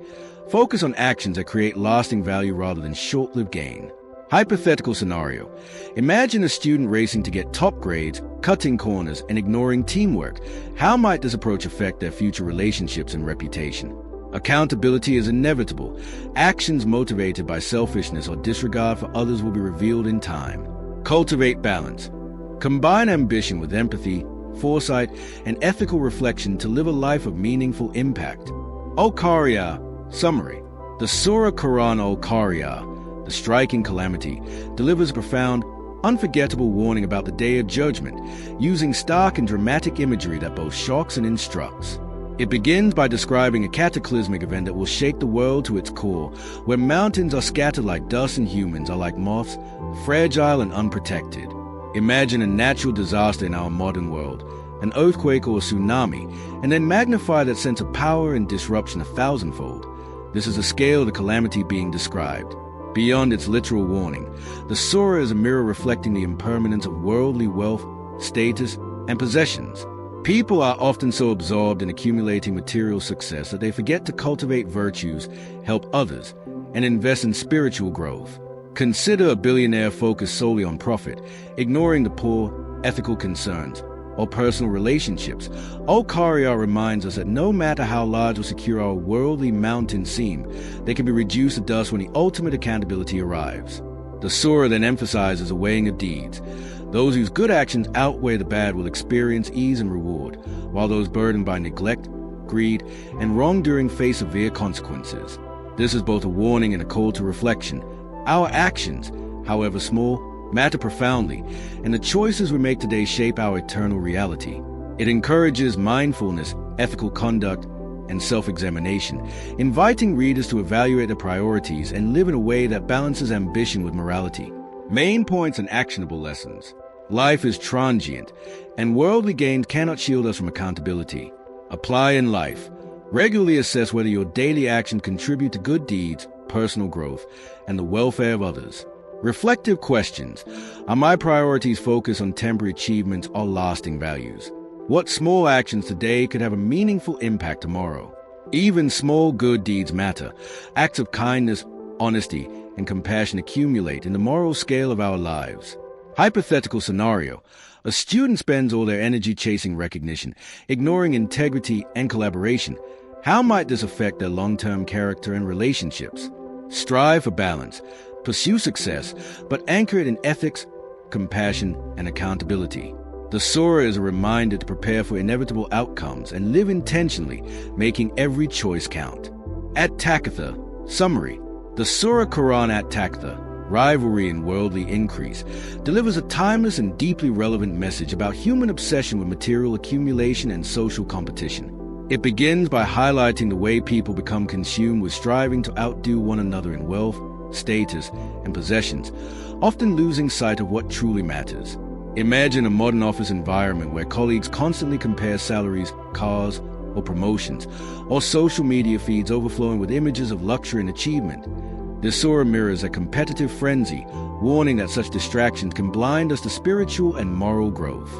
Focus on actions that create lasting value rather than short-lived gain. Hypothetical scenario. Imagine a student racing to get top grades, cutting corners, and ignoring teamwork. How might this approach affect their future relationships and reputation? Accountability is inevitable. Actions motivated by selfishness or disregard for others will be revealed in time. Cultivate balance. Combine ambition with empathy, foresight, and ethical reflection to live a life of meaningful impact. Al-Qari'ah. Summary. The Surah Quran Al-Qari'ah, the striking calamity, delivers a profound, unforgettable warning about the Day of Judgment, using stark and dramatic imagery that both shocks and instructs. It begins by describing a cataclysmic event that will shake the world to its core, where mountains are scattered like dust and humans are like moths, fragile and unprotected. Imagine a natural disaster in our modern world, an earthquake or a tsunami, and then magnify that sense of power and disruption 1,000-fold. This is the scale of the calamity being described. Beyond its literal warning, the surah is a mirror reflecting the impermanence of worldly wealth, status, and possessions. People are often so absorbed in accumulating material success that they forget to cultivate virtues, help others, and invest in spiritual growth. Consider a billionaire focused solely on profit, ignoring the poor, ethical concerns, or personal relationships. Al-Qari'ah reminds us that no matter how large or secure our worldly mountains seem, they can be reduced to dust when the ultimate accountability arrives. The surah then emphasizes a weighing of deeds. Those whose good actions outweigh the bad will experience ease and reward, while those burdened by neglect, greed, and wrongdoing face severe consequences. This is both a warning and a call to reflection. Our actions, however small, matter profoundly, and the choices we make today shape our eternal reality. It encourages mindfulness, ethical conduct, and self-examination, inviting readers to evaluate their priorities and live in a way that balances ambition with morality. Main points and actionable lessons. Life is transient, and worldly gains cannot shield us from accountability. Apply in life. Regularly assess whether your daily actions contribute to good deeds, personal growth, and the welfare of others. Reflective questions. Are my priorities focused on temporary achievements or lasting values? What small actions today could have a meaningful impact tomorrow? Even small good deeds matter. Acts of kindness, honesty, and compassion accumulate in the moral scale of our lives. Hypothetical scenario. A student spends all their energy chasing recognition, ignoring integrity and collaboration. How might this affect their long-term character and relationships? Strive for balance. Pursue success, but anchor it in ethics, compassion, and accountability. The surah is a reminder to prepare for inevitable outcomes and live intentionally, making every choice count. At Takatha. Summary. The Surah Quran at Takatha, Rivalry and Worldly Increase, delivers a timeless and deeply relevant message about human obsession with material accumulation and social competition. It begins by highlighting the way people become consumed with striving to outdo one another in wealth, status, and possessions, often losing sight of what truly matters. Imagine a modern office environment where colleagues constantly compare salaries, cars, or promotions, or social media feeds overflowing with images of luxury and achievement. This surah mirrors a competitive frenzy, warning that such distractions can blind us to spiritual and moral growth.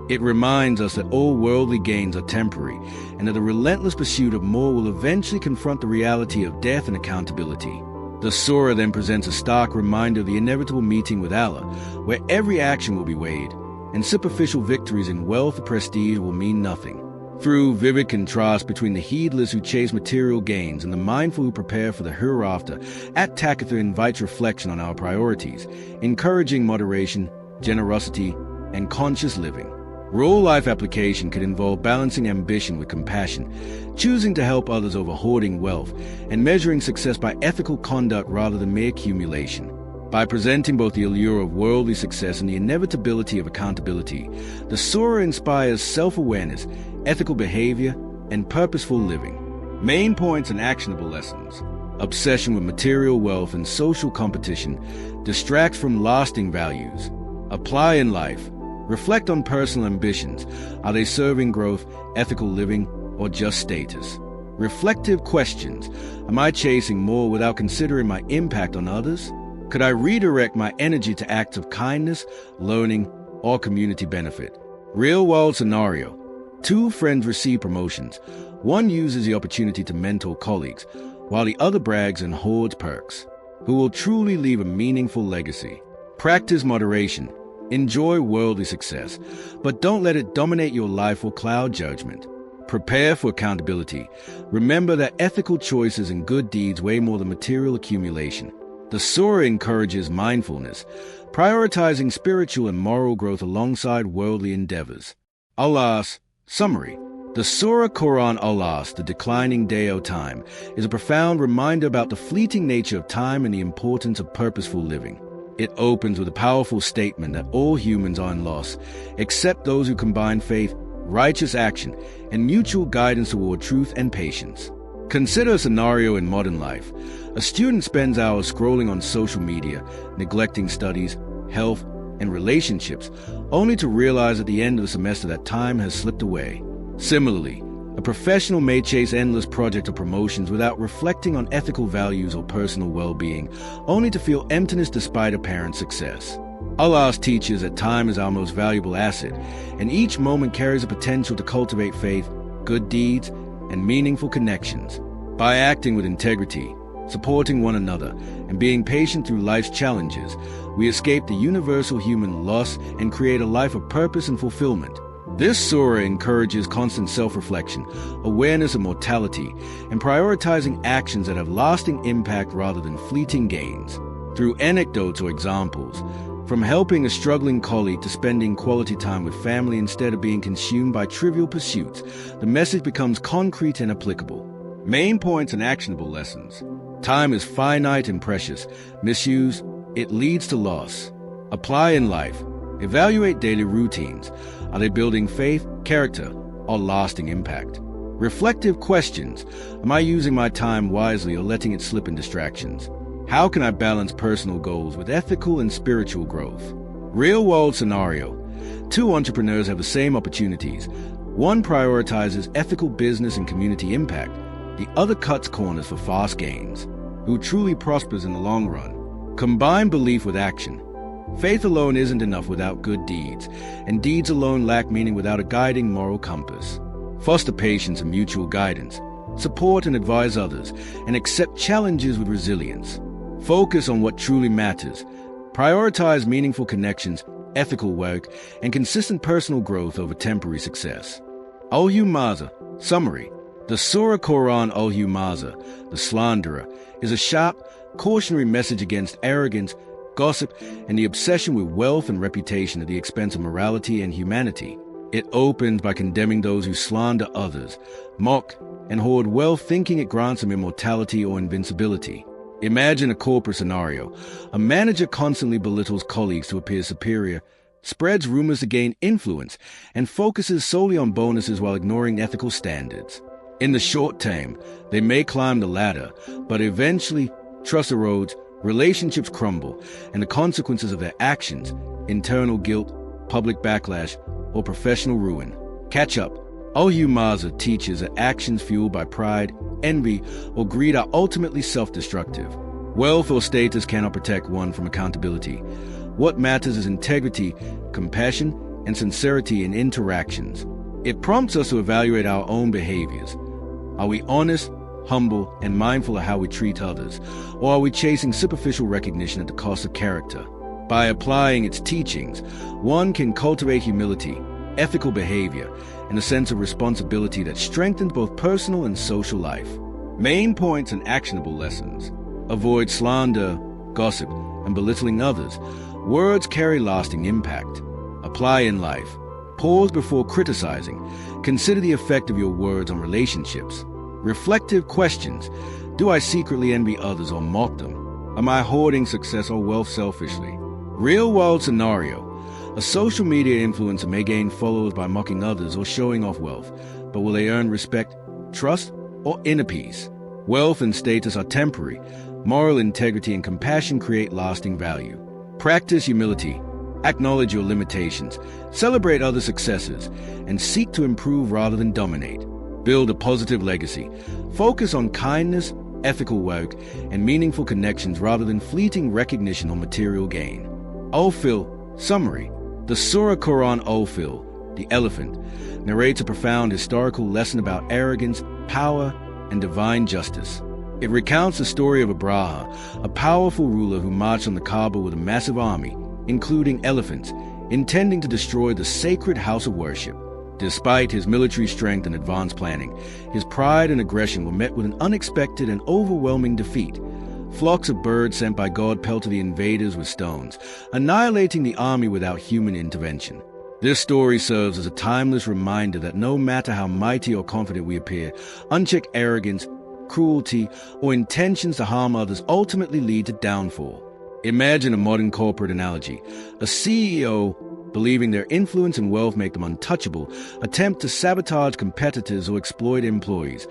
It reminds us that all worldly gains are temporary, and that a relentless pursuit of more will eventually confront the reality of death and accountability. The surah then presents a stark reminder of the inevitable meeting with Allah, where every action will be weighed, and superficial victories in wealth or prestige will mean nothing. Through vivid contrast between the heedless who chase material gains and the mindful who prepare for the hereafter, At-Takatha invites reflection on our priorities, encouraging moderation, generosity, and conscious living. Real-life application could involve balancing ambition with compassion, choosing to help others over hoarding wealth, and measuring success by ethical conduct rather than mere accumulation. By presenting both the allure of worldly success and the inevitability of accountability, the surah inspires self-awareness, ethical behavior, and purposeful living. Main points and actionable lessons. Obsession with material wealth and social competition distracts from lasting values. Apply in life. Reflect on personal ambitions. Are they serving growth, ethical living, or just status? Reflective questions. Am I chasing more without considering my impact on others? Could I redirect my energy to acts of kindness, learning, or community benefit? Real-world scenario. Two friends receive promotions. One uses the opportunity to mentor colleagues, while the other brags and hoards perks. Who will truly leave a meaningful legacy? Practice moderation. Enjoy worldly success, but don't let it dominate your life or cloud judgment. Prepare for accountability. Remember that ethical choices and good deeds weigh more than material accumulation. The surah encourages mindfulness, prioritizing spiritual and moral growth alongside worldly endeavors. Allah's summary. The Surah Quran Allah's, the declining day o' time, is a profound reminder about the fleeting nature of time and the importance of purposeful living. It opens with a powerful statement that all humans are in loss, except those who combine faith, righteous action, and mutual guidance toward truth and patience. Consider a scenario in modern life. A student spends hours scrolling on social media, neglecting studies, health, and relationships, only to realize at the end of the semester that time has slipped away. Similarly, a professional may chase endless projects or promotions without reflecting on ethical values or personal well-being, only to feel emptiness despite apparent success. Allah teaches that time is our most valuable asset, and each moment carries the potential to cultivate faith, good deeds, and meaningful connections. By acting with integrity, supporting one another, and being patient through life's challenges, we escape the universal human loss and create a life of purpose and fulfillment. This surah encourages constant self-reflection, awareness of mortality, and prioritizing actions that have lasting impact rather than fleeting gains. Through anecdotes or examples, from helping a struggling colleague to spending quality time with family instead of being consumed by trivial pursuits, the message becomes concrete and applicable. Main points and actionable lessons. Time is finite and precious. Misuse, it leads to loss. Apply in life. Evaluate daily routines. Are they building faith, character, or lasting impact? Reflective questions. Am I using my time wisely or letting it slip in distractions? How can I balance personal goals with ethical and spiritual growth? Real-world scenario. Two entrepreneurs have the same opportunities. One prioritizes ethical business and community impact. The other cuts corners for fast gains. Who truly prospers in the long run? Combine belief with action. Faith alone isn't enough without good deeds, and deeds alone lack meaning without a guiding moral compass. Foster patience and mutual guidance. Support and advise others, and accept challenges with resilience. Focus on what truly matters. Prioritize meaningful connections, ethical work, and consistent personal growth over temporary success. Al-Humaza. Summary. The Surah Quran Al-Humaza, the slanderer, is a sharp, cautionary message against arrogance, gossip, and the obsession with wealth and reputation at the expense of morality and humanity. It opens by condemning those who slander others, mock, and hoard wealth thinking it grants them immortality or invincibility. Imagine a corporate scenario. A manager constantly belittles colleagues to appear superior, spreads rumors to gain influence, and focuses solely on bonuses while ignoring ethical standards. In the short term, they may climb the ladder, but eventually trust erodes, relationships crumble, and the consequences of their actions, internal guilt, public backlash, or professional ruin, catch up. Al-Humaza teaches that actions fueled by pride, envy, or greed are ultimately self-destructive. Wealth or status cannot protect one from accountability. What matters is integrity, compassion, and sincerity in interactions. It prompts us to evaluate our own behaviors. Are we honest, humble, and mindful of how we treat others? Or are we chasing superficial recognition at the cost of character? By applying its teachings, one can cultivate humility, ethical behavior, and a sense of responsibility that strengthens both personal and social life. Main points and actionable lessons. Avoid slander, gossip, and belittling others. Words carry lasting impact. Apply in life. Pause before criticizing. Consider the effect of your words on relationships. Reflective questions. Do I secretly envy others or mock them? Am I hoarding success or wealth selfishly? Real-world scenario. A social media influencer may gain followers by mocking others or showing off wealth, but will they earn respect, trust, or inner peace? Wealth and status are temporary. Moral integrity and compassion create lasting value. Practice humility. Acknowledge your limitations. Celebrate other successes, and seek to improve rather than dominate. Build a positive legacy. Focus on kindness, ethical work, and meaningful connections rather than fleeting recognition or material gain. Al-Fil, summary. The Surah Quran Al-Fil, the elephant, narrates a profound historical lesson about arrogance, power, and divine justice. It recounts the story of Abraha, a powerful ruler who marched on the Kaaba with a massive army, including elephants, intending to destroy the sacred house of worship. Despite his military strength and advanced planning, his pride and aggression were met with an unexpected and overwhelming defeat. Flocks of birds sent by God pelted the invaders with stones, annihilating the army without human intervention. This story serves as a timeless reminder that no matter how mighty or confident we appear, unchecked arrogance, cruelty, or intentions to harm others ultimately lead to downfall. Imagine a modern corporate analogy. A CEO, believing their influence and wealth make them untouchable, attempt to sabotage competitors or exploit employees,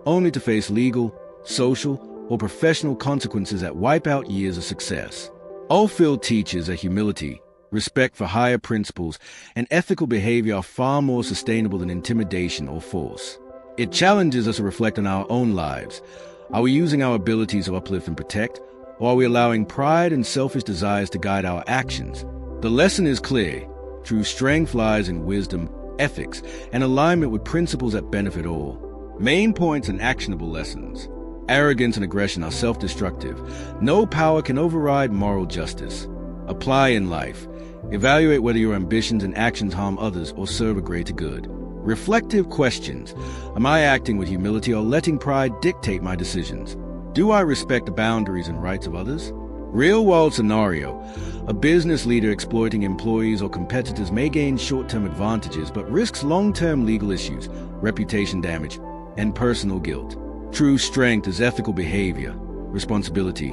only to face legal, social, or professional consequences that wipe out years of success. Al-Fil teaches that humility, respect for higher principles, and ethical behavior are far more sustainable than intimidation or force. It challenges us to reflect on our own lives. Are we using our abilities to uplift and protect, or are we allowing pride and selfish desires to guide our actions? The lesson is clear. True strength lies in wisdom, ethics, and alignment with principles that benefit all. Main points and actionable lessons. Arrogance and aggression are self-destructive. No power can override moral justice. Apply in life. Evaluate whether your ambitions and actions harm others or serve a greater good. Reflective questions. Am I acting with humility or letting pride dictate my decisions? Do I respect the boundaries and rights of others? Real-world scenario. A business leader exploiting employees or competitors may gain short-term advantages but risks long-term legal issues, reputation damage, and personal guilt. True strength is ethical behavior, responsibility,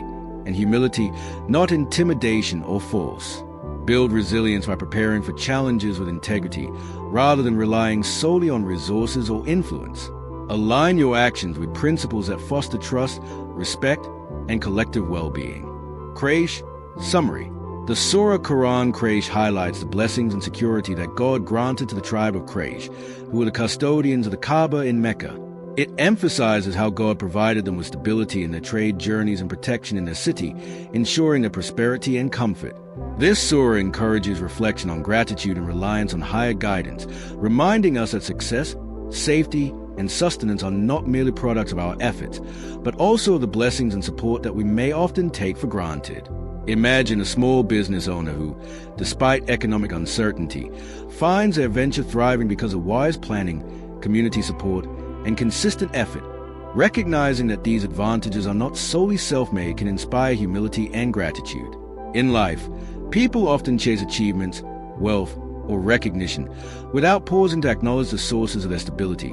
and humility, not intimidation or force. Build resilience by preparing for challenges with integrity, rather than relying solely on resources or influence. Align your actions with principles that foster trust, respect, and collective well-being. Quraysh, summary. The Surah Quran Quraysh highlights the blessings and security that God granted to the tribe of Quraysh, who were the custodians of the Kaaba in Mecca. It emphasizes how God provided them with stability in their trade journeys and protection in their city, ensuring their prosperity and comfort. This surah encourages reflection on gratitude and reliance on higher guidance, reminding us that success, safety, and sustenance are not merely products of our efforts, but also the blessings and support that we may often take for granted. Imagine a small business owner who, despite economic uncertainty, finds their venture thriving because of wise planning, community support, and consistent effort. Recognizing that these advantages are not solely self-made can inspire humility and gratitude. In life, people often chase achievements, wealth, or recognition without pausing to acknowledge the sources of their stability,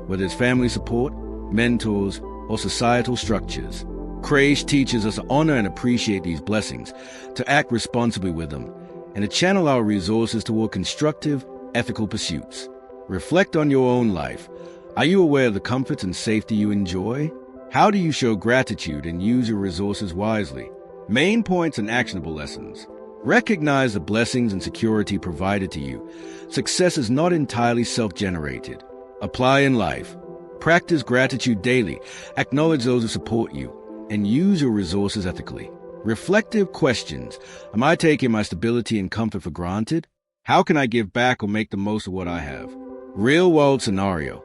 whether it's family support, mentors, or societal structures. Quraysh teaches us to honor and appreciate these blessings, to act responsibly with them, and to channel our resources toward constructive, ethical pursuits. Reflect on your own life. Are you aware of the comforts and safety you enjoy? How do you show gratitude and use your resources wisely? Main points and actionable lessons. Recognize the blessings and security provided to you. Success is not entirely self-generated. Apply in life. Practice gratitude daily. Acknowledge those who support you. And use your resources ethically. Reflective questions. Am I taking my stability and comfort for granted? How can I give back or make the most of what I have? Real-world scenario.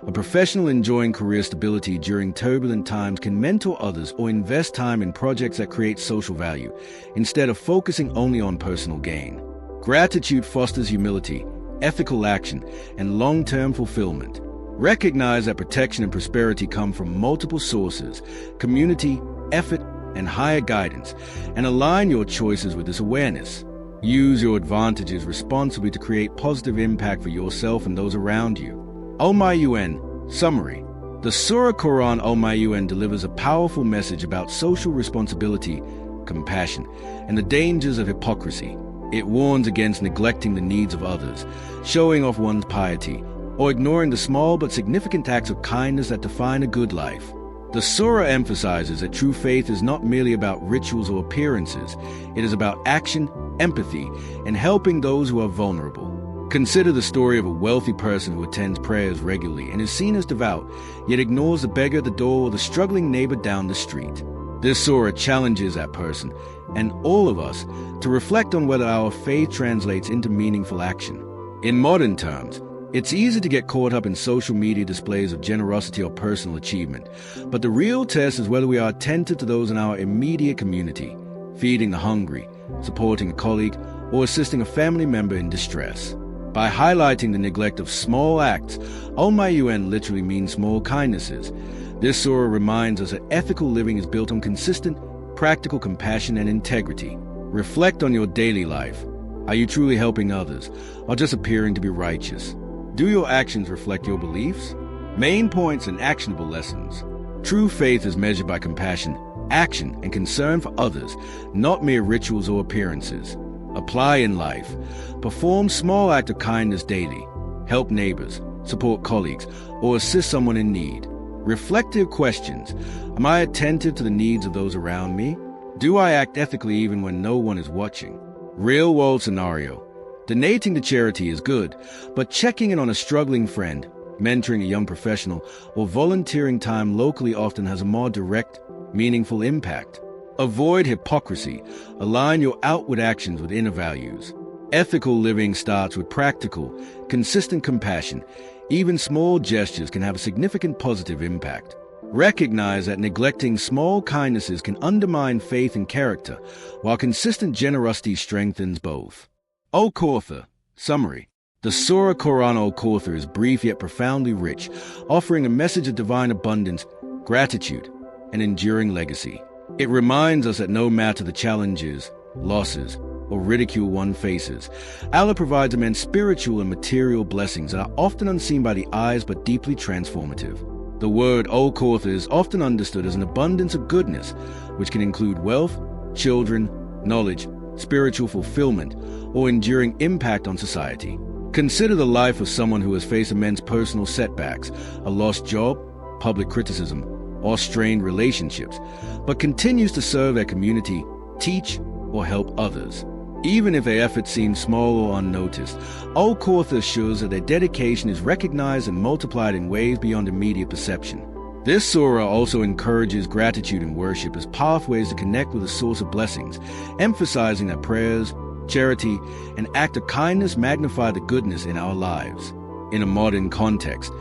A professional enjoying career stability during turbulent times can mentor others or invest time in projects that create social value, instead of focusing only on personal gain. Gratitude fosters humility, ethical action, and long-term fulfillment. Recognize that protection and prosperity come from multiple sources, community, effort, and higher guidance, and align your choices with this awareness. Use your advantages responsibly to create positive impact for yourself and those around you. Umayun Summary. The Surah Quran Umayun delivers a powerful message about social responsibility, compassion, and the dangers of hypocrisy. It warns against neglecting the needs of others, showing off one's piety, or ignoring the small but significant acts of kindness that define a good life. The surah emphasizes that true faith is not merely about rituals or appearances. It is about action, empathy, and helping those who are vulnerable. Consider the story of a wealthy person who attends prayers regularly and is seen as devout, yet ignores the beggar at the door or the struggling neighbor down the street. This surah challenges that person, and all of us, to reflect on whether our faith translates into meaningful action. In modern terms, it's easy to get caught up in social media displays of generosity or personal achievement, but the real test is whether we are attentive to those in our immediate community, feeding the hungry, supporting a colleague, or assisting a family member in distress. By highlighting the neglect of small acts, Umayun literally means small kindnesses. This surah reminds us that ethical living is built on consistent, practical compassion and integrity. Reflect on your daily life. Are you truly helping others, or just appearing to be righteous? Do your actions reflect your beliefs? Main points and actionable lessons. True faith is measured by compassion, action, and concern for others, not mere rituals or appearances. Apply in life. Perform small acts of kindness daily. Help neighbors, support colleagues, or assist someone in need. Reflective questions. Am I attentive to the needs of those around me? Do I act ethically even when no one is watching? Real-world scenario. Donating to charity is good, but checking in on a struggling friend, mentoring a young professional, or volunteering time locally often has a more direct, meaningful impact. Avoid hypocrisy. Align your outward actions with inner values. Ethical living starts with practical, consistent compassion. Even small gestures can have a significant positive impact. Recognize that neglecting small kindnesses can undermine faith and character, while consistent generosity strengthens both. Al-Kawthar Summary. The Surah Quran Al-Kawthar is brief yet profoundly rich, offering a message of divine abundance, gratitude, and enduring legacy. It reminds us that no matter the challenges, losses, or ridicule one faces, Allah provides immense spiritual and material blessings that are often unseen by the eyes but deeply transformative. The word Al-Kawthar is often understood as an abundance of goodness, which can include wealth, children, knowledge, spiritual fulfillment, or enduring impact on society. Consider the life of someone who has faced immense personal setbacks, a lost job, public criticism, or strained relationships, but continues to serve their community, teach, or help others. Even if their efforts seem small or unnoticed, Al-Kawthar shows that their dedication is recognized and multiplied in ways beyond immediate perception. This surah also encourages gratitude and worship as pathways to connect with the source of blessings, emphasizing that prayers, charity, and act of kindness magnify the goodness in our lives. In a modern context,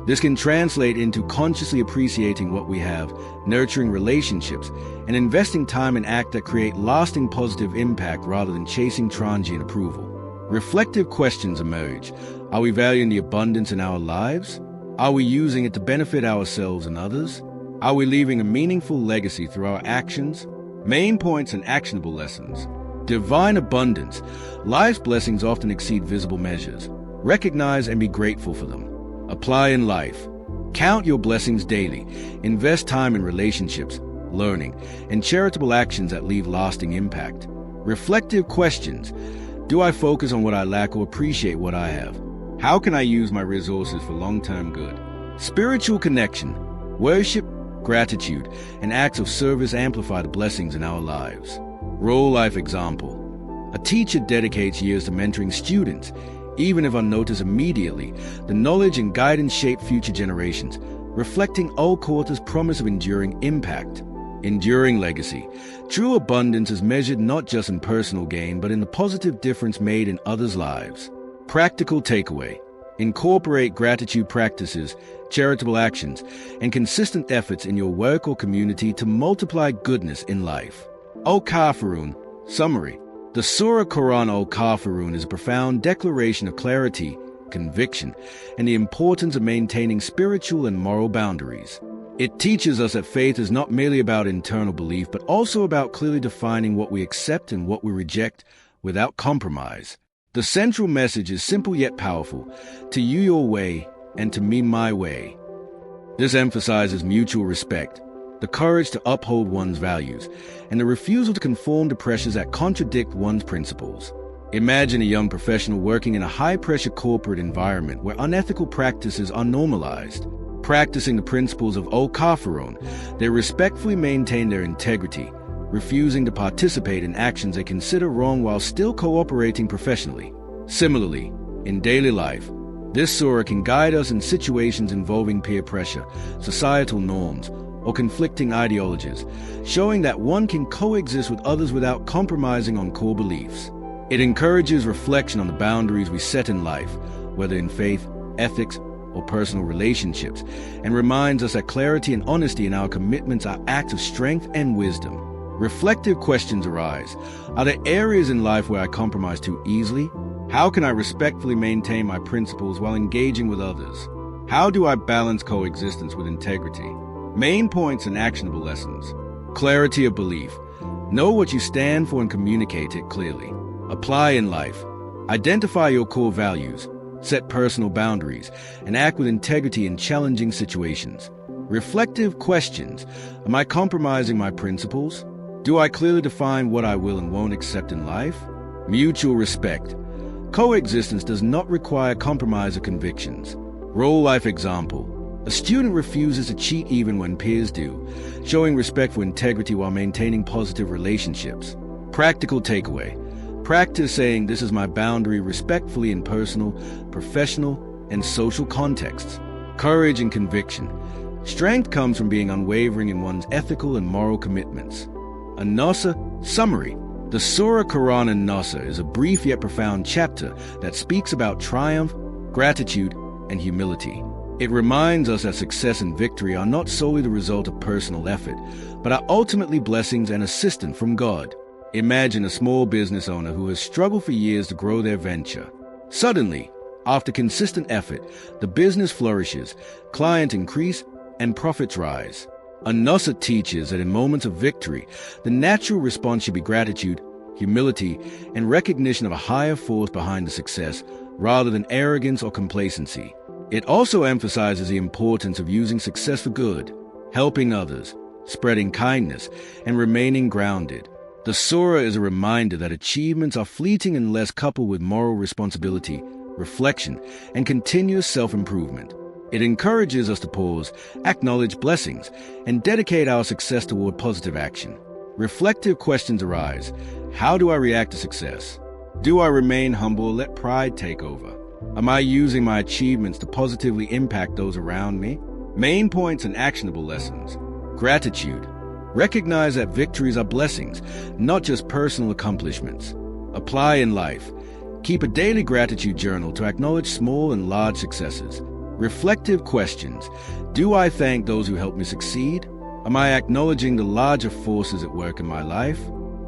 this can translate into consciously appreciating what we have, nurturing relationships, and investing time in acts that create lasting positive impact rather than chasing transient approval. Reflective questions emerge. Are we valuing the abundance in our lives? Are we using it to benefit ourselves and others? Are we leaving a meaningful legacy through our actions? Main points and actionable lessons. Divine abundance. Life's blessings often exceed visible measures. Recognize and be grateful for them. Apply in life. Count your blessings daily. Invest time in relationships, learning, and charitable actions that leave lasting impact. Reflective questions. Do I focus on what I lack or appreciate what I have? How can I use my resources for long-term good? Spiritual connection, worship, gratitude, and acts of service amplify the blessings in our lives. Real-life example. A teacher dedicates years to mentoring students. Even if unnoticed immediately, the knowledge and guidance shape future generations, reflecting old quarters' promise of enduring impact. Enduring legacy. True abundance is measured not just in personal gain, but in the positive difference made in others' lives. Practical takeaway. Incorporate gratitude practices, charitable actions, and consistent efforts in your work or community to multiply goodness in life. Al-Kafirun. Summary. The Surah Quran Al-Kafirun is a profound declaration of clarity, conviction, and the importance of maintaining spiritual and moral boundaries. It teaches us that faith is not merely about internal belief, but also about clearly defining what we accept and what we reject without compromise. The central message is simple yet powerful: to you your way, and to me my way. This emphasizes mutual respect, the courage to uphold one's values, and the refusal to conform to pressures that contradict one's principles. Imagine a young professional working in a high-pressure corporate environment where unethical practices are normalized. Practicing the principles of Al-Kafirun, they respectfully maintain their integrity, refusing to participate in actions they consider wrong while still cooperating professionally. Similarly, in daily life, this surah can guide us in situations involving peer pressure, societal norms, or conflicting ideologies, showing that one can coexist with others without compromising on core beliefs. It encourages reflection on the boundaries we set in life, whether in faith, ethics, or personal relationships, and reminds us that clarity and honesty in our commitments are acts of strength and wisdom. Reflective questions arise. Are there areas in life where I compromise too easily? How can I respectfully maintain my principles while engaging with others? How do I balance coexistence with integrity? Main points and actionable lessons. Clarity of belief. Know what you stand for and communicate it clearly. Apply in life. Identify your core values. Set personal boundaries, and act with integrity in challenging situations. Reflective questions. Am I compromising my principles? Do I clearly define what I will and won't accept in life? Mutual respect. Coexistence does not require compromise of convictions. Real-life example. A student refuses to cheat even when peers do, showing respect for integrity while maintaining positive relationships. Practical takeaway. Practice saying this is my boundary respectfully in personal, professional, and social contexts. Courage and conviction. Strength comes from being unwavering in one's ethical and moral commitments. An-Nasr. Summary. The Surah Quran An-Nasr is a brief yet profound chapter that speaks about triumph, gratitude, and humility. It reminds us that success and victory are not solely the result of personal effort, but are ultimately blessings and assistance from God. Imagine a small business owner who has struggled for years to grow their venture. Suddenly, after consistent effort, the business flourishes, clients increase, and profits rise. An-Nasr teaches that in moments of victory, the natural response should be gratitude, humility, and recognition of a higher force behind the success, rather than arrogance or complacency. It also emphasizes the importance of using success for good, helping others, spreading kindness, and remaining grounded. The surah is a reminder that achievements are fleeting unless coupled with moral responsibility, reflection, and continuous self-improvement. It encourages us to pause, acknowledge blessings, and dedicate our success toward positive action. Reflective questions arise. How do I react to success? Do I remain humble or let pride take over? Am I using my achievements to positively impact those around me? Main points and actionable lessons. Gratitude. Recognize that victories are blessings, not just personal accomplishments. Apply in life. Keep a daily gratitude journal to acknowledge small and large successes. Reflective questions. Do I thank those who helped me succeed? Am I acknowledging the larger forces at work in my life?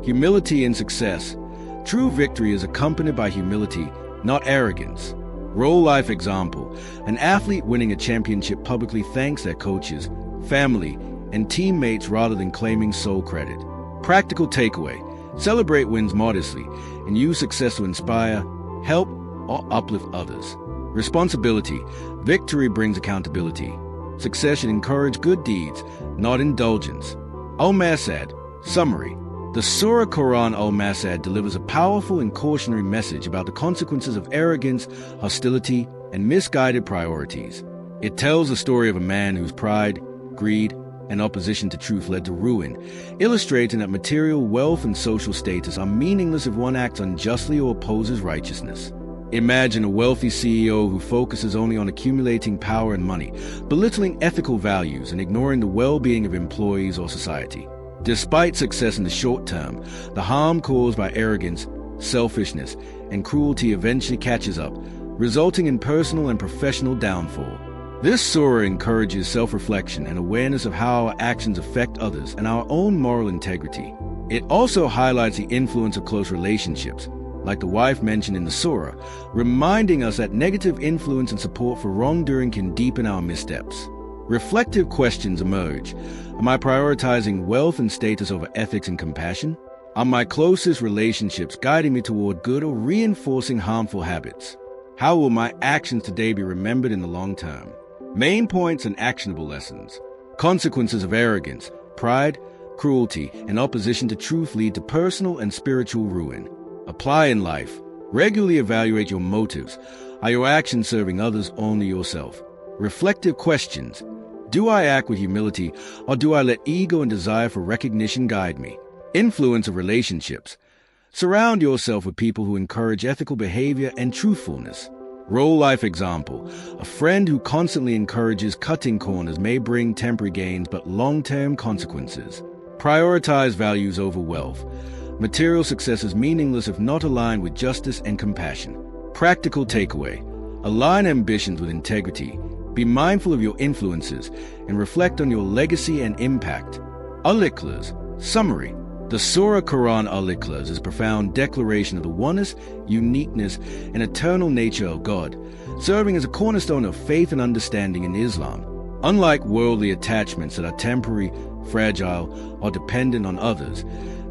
Humility in success. True victory is accompanied by humility, not arrogance. Real-life example. An athlete winning a championship publicly thanks their coaches, family, and teammates rather than claiming sole credit. Practical takeaway. Celebrate wins modestly and use success to inspire, help, or uplift others. Responsibility. Victory brings accountability. Success should encourage good deeds, not indulgence. Al-Masad. Summary. The Surah Quran Al-Masad delivers a powerful and cautionary message about the consequences of arrogance, hostility, and misguided priorities. It tells the story of a man whose pride, greed, and opposition to truth led to ruin, illustrating that material wealth and social status are meaningless if one acts unjustly or opposes righteousness. Imagine a wealthy CEO who focuses only on accumulating power and money, belittling ethical values and ignoring the well-being of employees or society. Despite success in the short term, the harm caused by arrogance, selfishness, and cruelty eventually catches up, resulting in personal and professional downfall. This surah encourages self-reflection and awareness of how our actions affect others and our own moral integrity. It also highlights the influence of close relationships, like the wife mentioned in the surah, reminding us that negative influence and support for wrongdoing can deepen our missteps. Reflective questions emerge. Am I prioritizing wealth and status over ethics and compassion? Are my closest relationships guiding me toward good or reinforcing harmful habits? How will my actions today be remembered in the long term? Main points and actionable lessons. Consequences of arrogance, pride, cruelty, and opposition to truth lead to personal and spiritual ruin. Apply in life. Regularly evaluate your motives. Are your actions serving others or only yourself? Reflective questions. Do I act with humility, or do I let ego and desire for recognition guide me? Influence of relationships. Surround yourself with people who encourage ethical behavior and truthfulness. Role life example. A friend who constantly encourages cutting corners may bring temporary gains but long-term consequences. Prioritize values over wealth. Material success is meaningless if not aligned with justice and compassion. Practical takeaway. Align ambitions with integrity. Be mindful of your influences and reflect on your legacy and impact. Al-Ikhlas. Summary. The Surah Quran Al-Ikhlas is a profound declaration of the oneness, uniqueness, and eternal nature of God, serving as a cornerstone of faith and understanding in Islam. Unlike worldly attachments that are temporary, fragile, or dependent on others,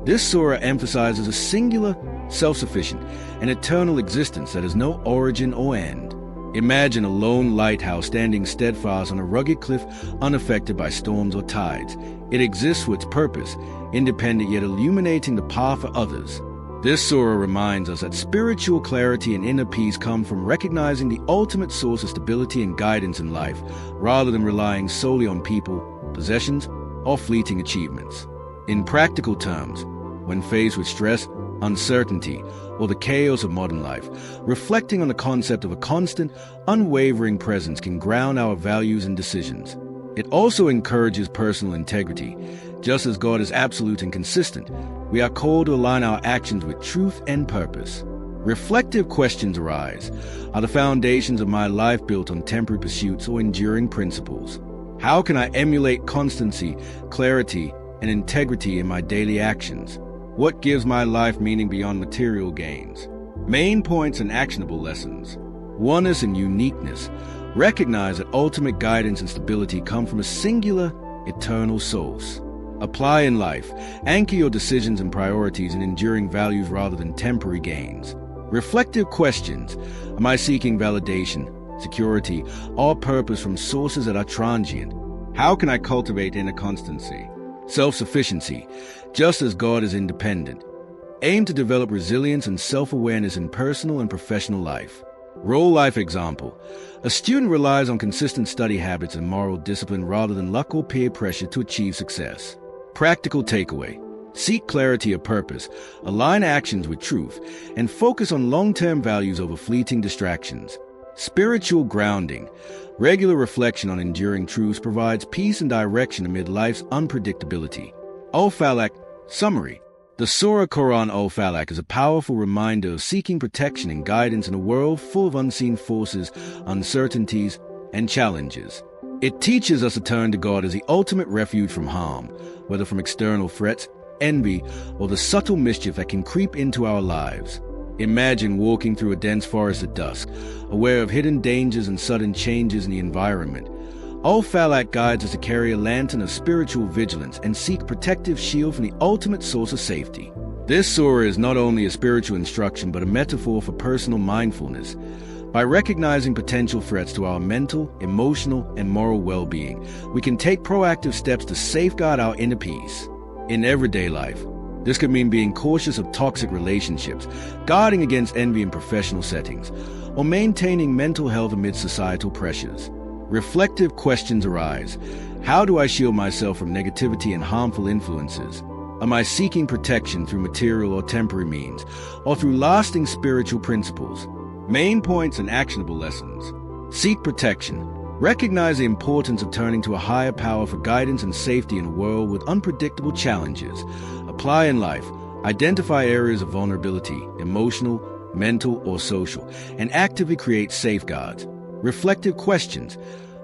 this surah emphasizes a singular, self-sufficient, and eternal existence that has no origin or end. Imagine a lone lighthouse standing steadfast on a rugged cliff, unaffected by storms or tides. It exists for its purpose, independent yet illuminating the path for others. This surah reminds us that spiritual clarity and inner peace come from recognizing the ultimate source of stability and guidance in life, rather than relying solely on people, possessions, or fleeting achievements. In practical terms, when faced with stress, uncertainty, or the chaos of modern life, reflecting on the concept of a constant, unwavering presence can ground our values and decisions. It also encourages personal integrity. Just as God is absolute and consistent, we are called to align our actions with truth and purpose. Reflective questions arise. Are the foundations of my life built on temporary pursuits or enduring principles? How can I emulate constancy, clarity, and integrity in my daily actions? What gives my life meaning beyond material gains? Main points and actionable lessons. Oneness and uniqueness. Recognize that ultimate guidance and stability come from a singular, eternal source. Apply in life. Anchor your decisions and priorities in enduring values rather than temporary gains. Reflective questions. Am I seeking validation, security, or purpose from sources that are transient? How can I cultivate inner constancy? Self-sufficiency. Just as God is independent. Aim to develop resilience and self-awareness in personal and professional life. Role life example. A student relies on consistent study habits and moral discipline rather than luck or peer pressure to achieve success. Practical takeaway. Seek clarity of purpose, align actions with truth, and focus on long-term values over fleeting distractions. Spiritual grounding. Regular reflection on enduring truths provides peace and direction amid life's unpredictability. Al-Falaq. Summary. The Surah Quran Al-Falaq is a powerful reminder of seeking protection and guidance in a world full of unseen forces, uncertainties, and challenges. It teaches us to turn to God as the ultimate refuge from harm, whether from external threats, envy, or the subtle mischief that can creep into our lives. Imagine walking through a dense forest at dusk, aware of hidden dangers and sudden changes in the environment. Al-Falaq guides us to carry a lantern of spiritual vigilance and seek protective shield from the ultimate source of safety. This surah is not only a spiritual instruction but a metaphor for personal mindfulness. By recognizing potential threats to our mental, emotional, and moral well-being, we can take proactive steps to safeguard our inner peace. In everyday life, this could mean being cautious of toxic relationships, guarding against envy in professional settings, or maintaining mental health amid societal pressures. reflective questions arise. How do I shield myself from negativity and harmful influences? Am I seeking protection through material or temporary means, or through lasting spiritual principles? Main points and actionable lessons. Seek protection. Recognize the importance of turning to a higher power for guidance and safety in a world with unpredictable challenges. Apply in life. Identify areas of vulnerability, emotional, mental, or social, and actively create safeguards. Reflective questions.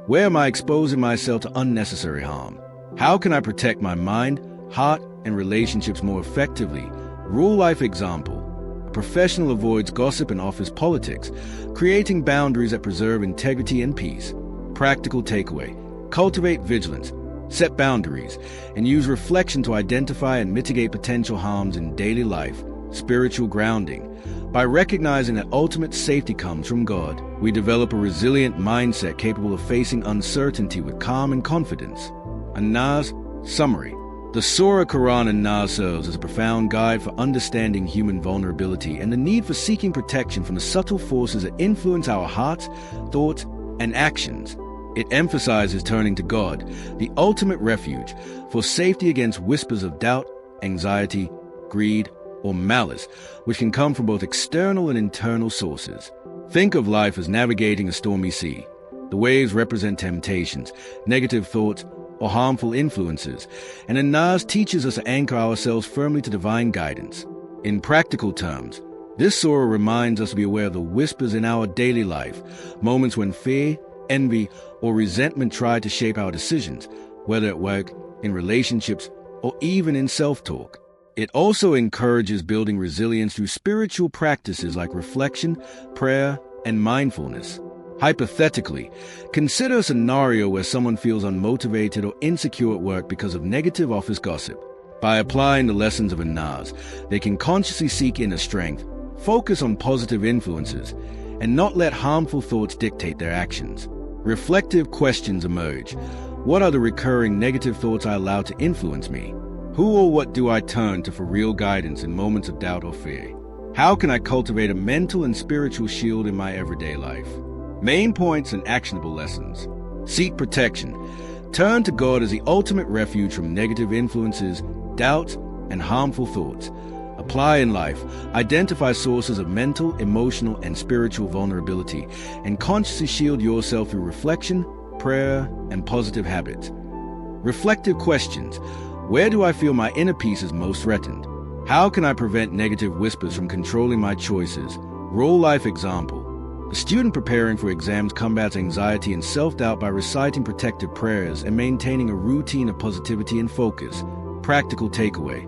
Where am I exposing myself to unnecessary harm? How can I protect my mind, heart, and relationships more effectively? Real life example. A professional avoids gossip and office politics, creating boundaries that preserve integrity and peace. Practical takeaway. Cultivate vigilance, set boundaries, and use reflection to identify and mitigate potential harms in daily life. Spiritual grounding. By recognizing that ultimate safety comes from God, we develop a resilient mindset capable of facing uncertainty with calm and confidence. An-Nas summary. The Surah Quran An-Nas serves as a profound guide for understanding human vulnerability and the need for seeking protection from the subtle forces that influence our hearts, thoughts, and actions. It emphasizes turning to God, the ultimate refuge, for safety against whispers of doubt, anxiety, greed, or malice, which can come from both external and internal sources. Think of life as navigating a stormy sea. The waves represent temptations, negative thoughts, or harmful influences, and An-Nas teaches us to anchor ourselves firmly to divine guidance. In practical terms, this surah reminds us to be aware of the whispers in our daily life, moments when fear, envy, or resentment try to shape our decisions, whether at work, in relationships, or even in self-talk. It also encourages building resilience through spiritual practices like reflection, prayer, and mindfulness. Hypothetically, consider a scenario where someone feels unmotivated or insecure at work because of negative office gossip. By applying the lessons of An-Nas, they can consciously seek inner strength, focus on positive influences, and not let harmful thoughts dictate their actions. Reflective questions emerge. What are the recurring negative thoughts I allow to influence me? Who or what do I turn to for real guidance in moments of doubt or fear? How can I cultivate a mental and spiritual shield in my everyday life? Main points and actionable lessons. Seek protection. Turn to God as the ultimate refuge from negative influences, doubts, and harmful thoughts. Apply in life. Identify sources of mental, emotional, and spiritual vulnerability, and consciously shield yourself through reflection, prayer, and positive habits. Reflective questions. Where do I feel my inner peace is most threatened? How can I prevent negative whispers from controlling my choices? Real life example. A student preparing for exams combats anxiety and self-doubt by reciting protective prayers and maintaining a routine of positivity and focus. Practical takeaway.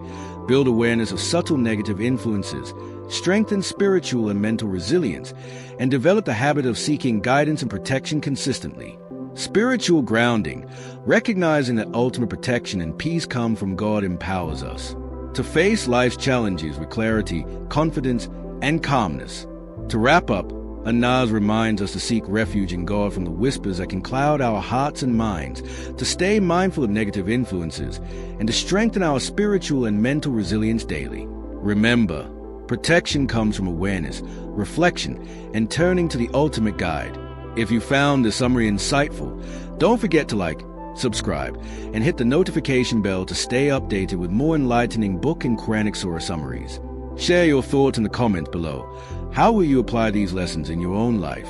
Build awareness of subtle negative influences, strengthen spiritual and mental resilience, and develop the habit of seeking guidance and protection consistently. Spiritual grounding. Recognizing that ultimate protection and peace come from God empowers us to face life's challenges with clarity, confidence, and calmness. To wrap up, An-Nas reminds us to seek refuge in God from the whispers that can cloud our hearts and minds, to stay mindful of negative influences, and to strengthen our spiritual and mental resilience daily. Remember, protection comes from awareness, reflection, and turning to the ultimate guide. If you found the summary insightful, don't forget to like, subscribe, and hit the notification bell to stay updated with more enlightening book and Quranic surah summaries. Share your thoughts in the comments below. How will you apply these lessons in your own life?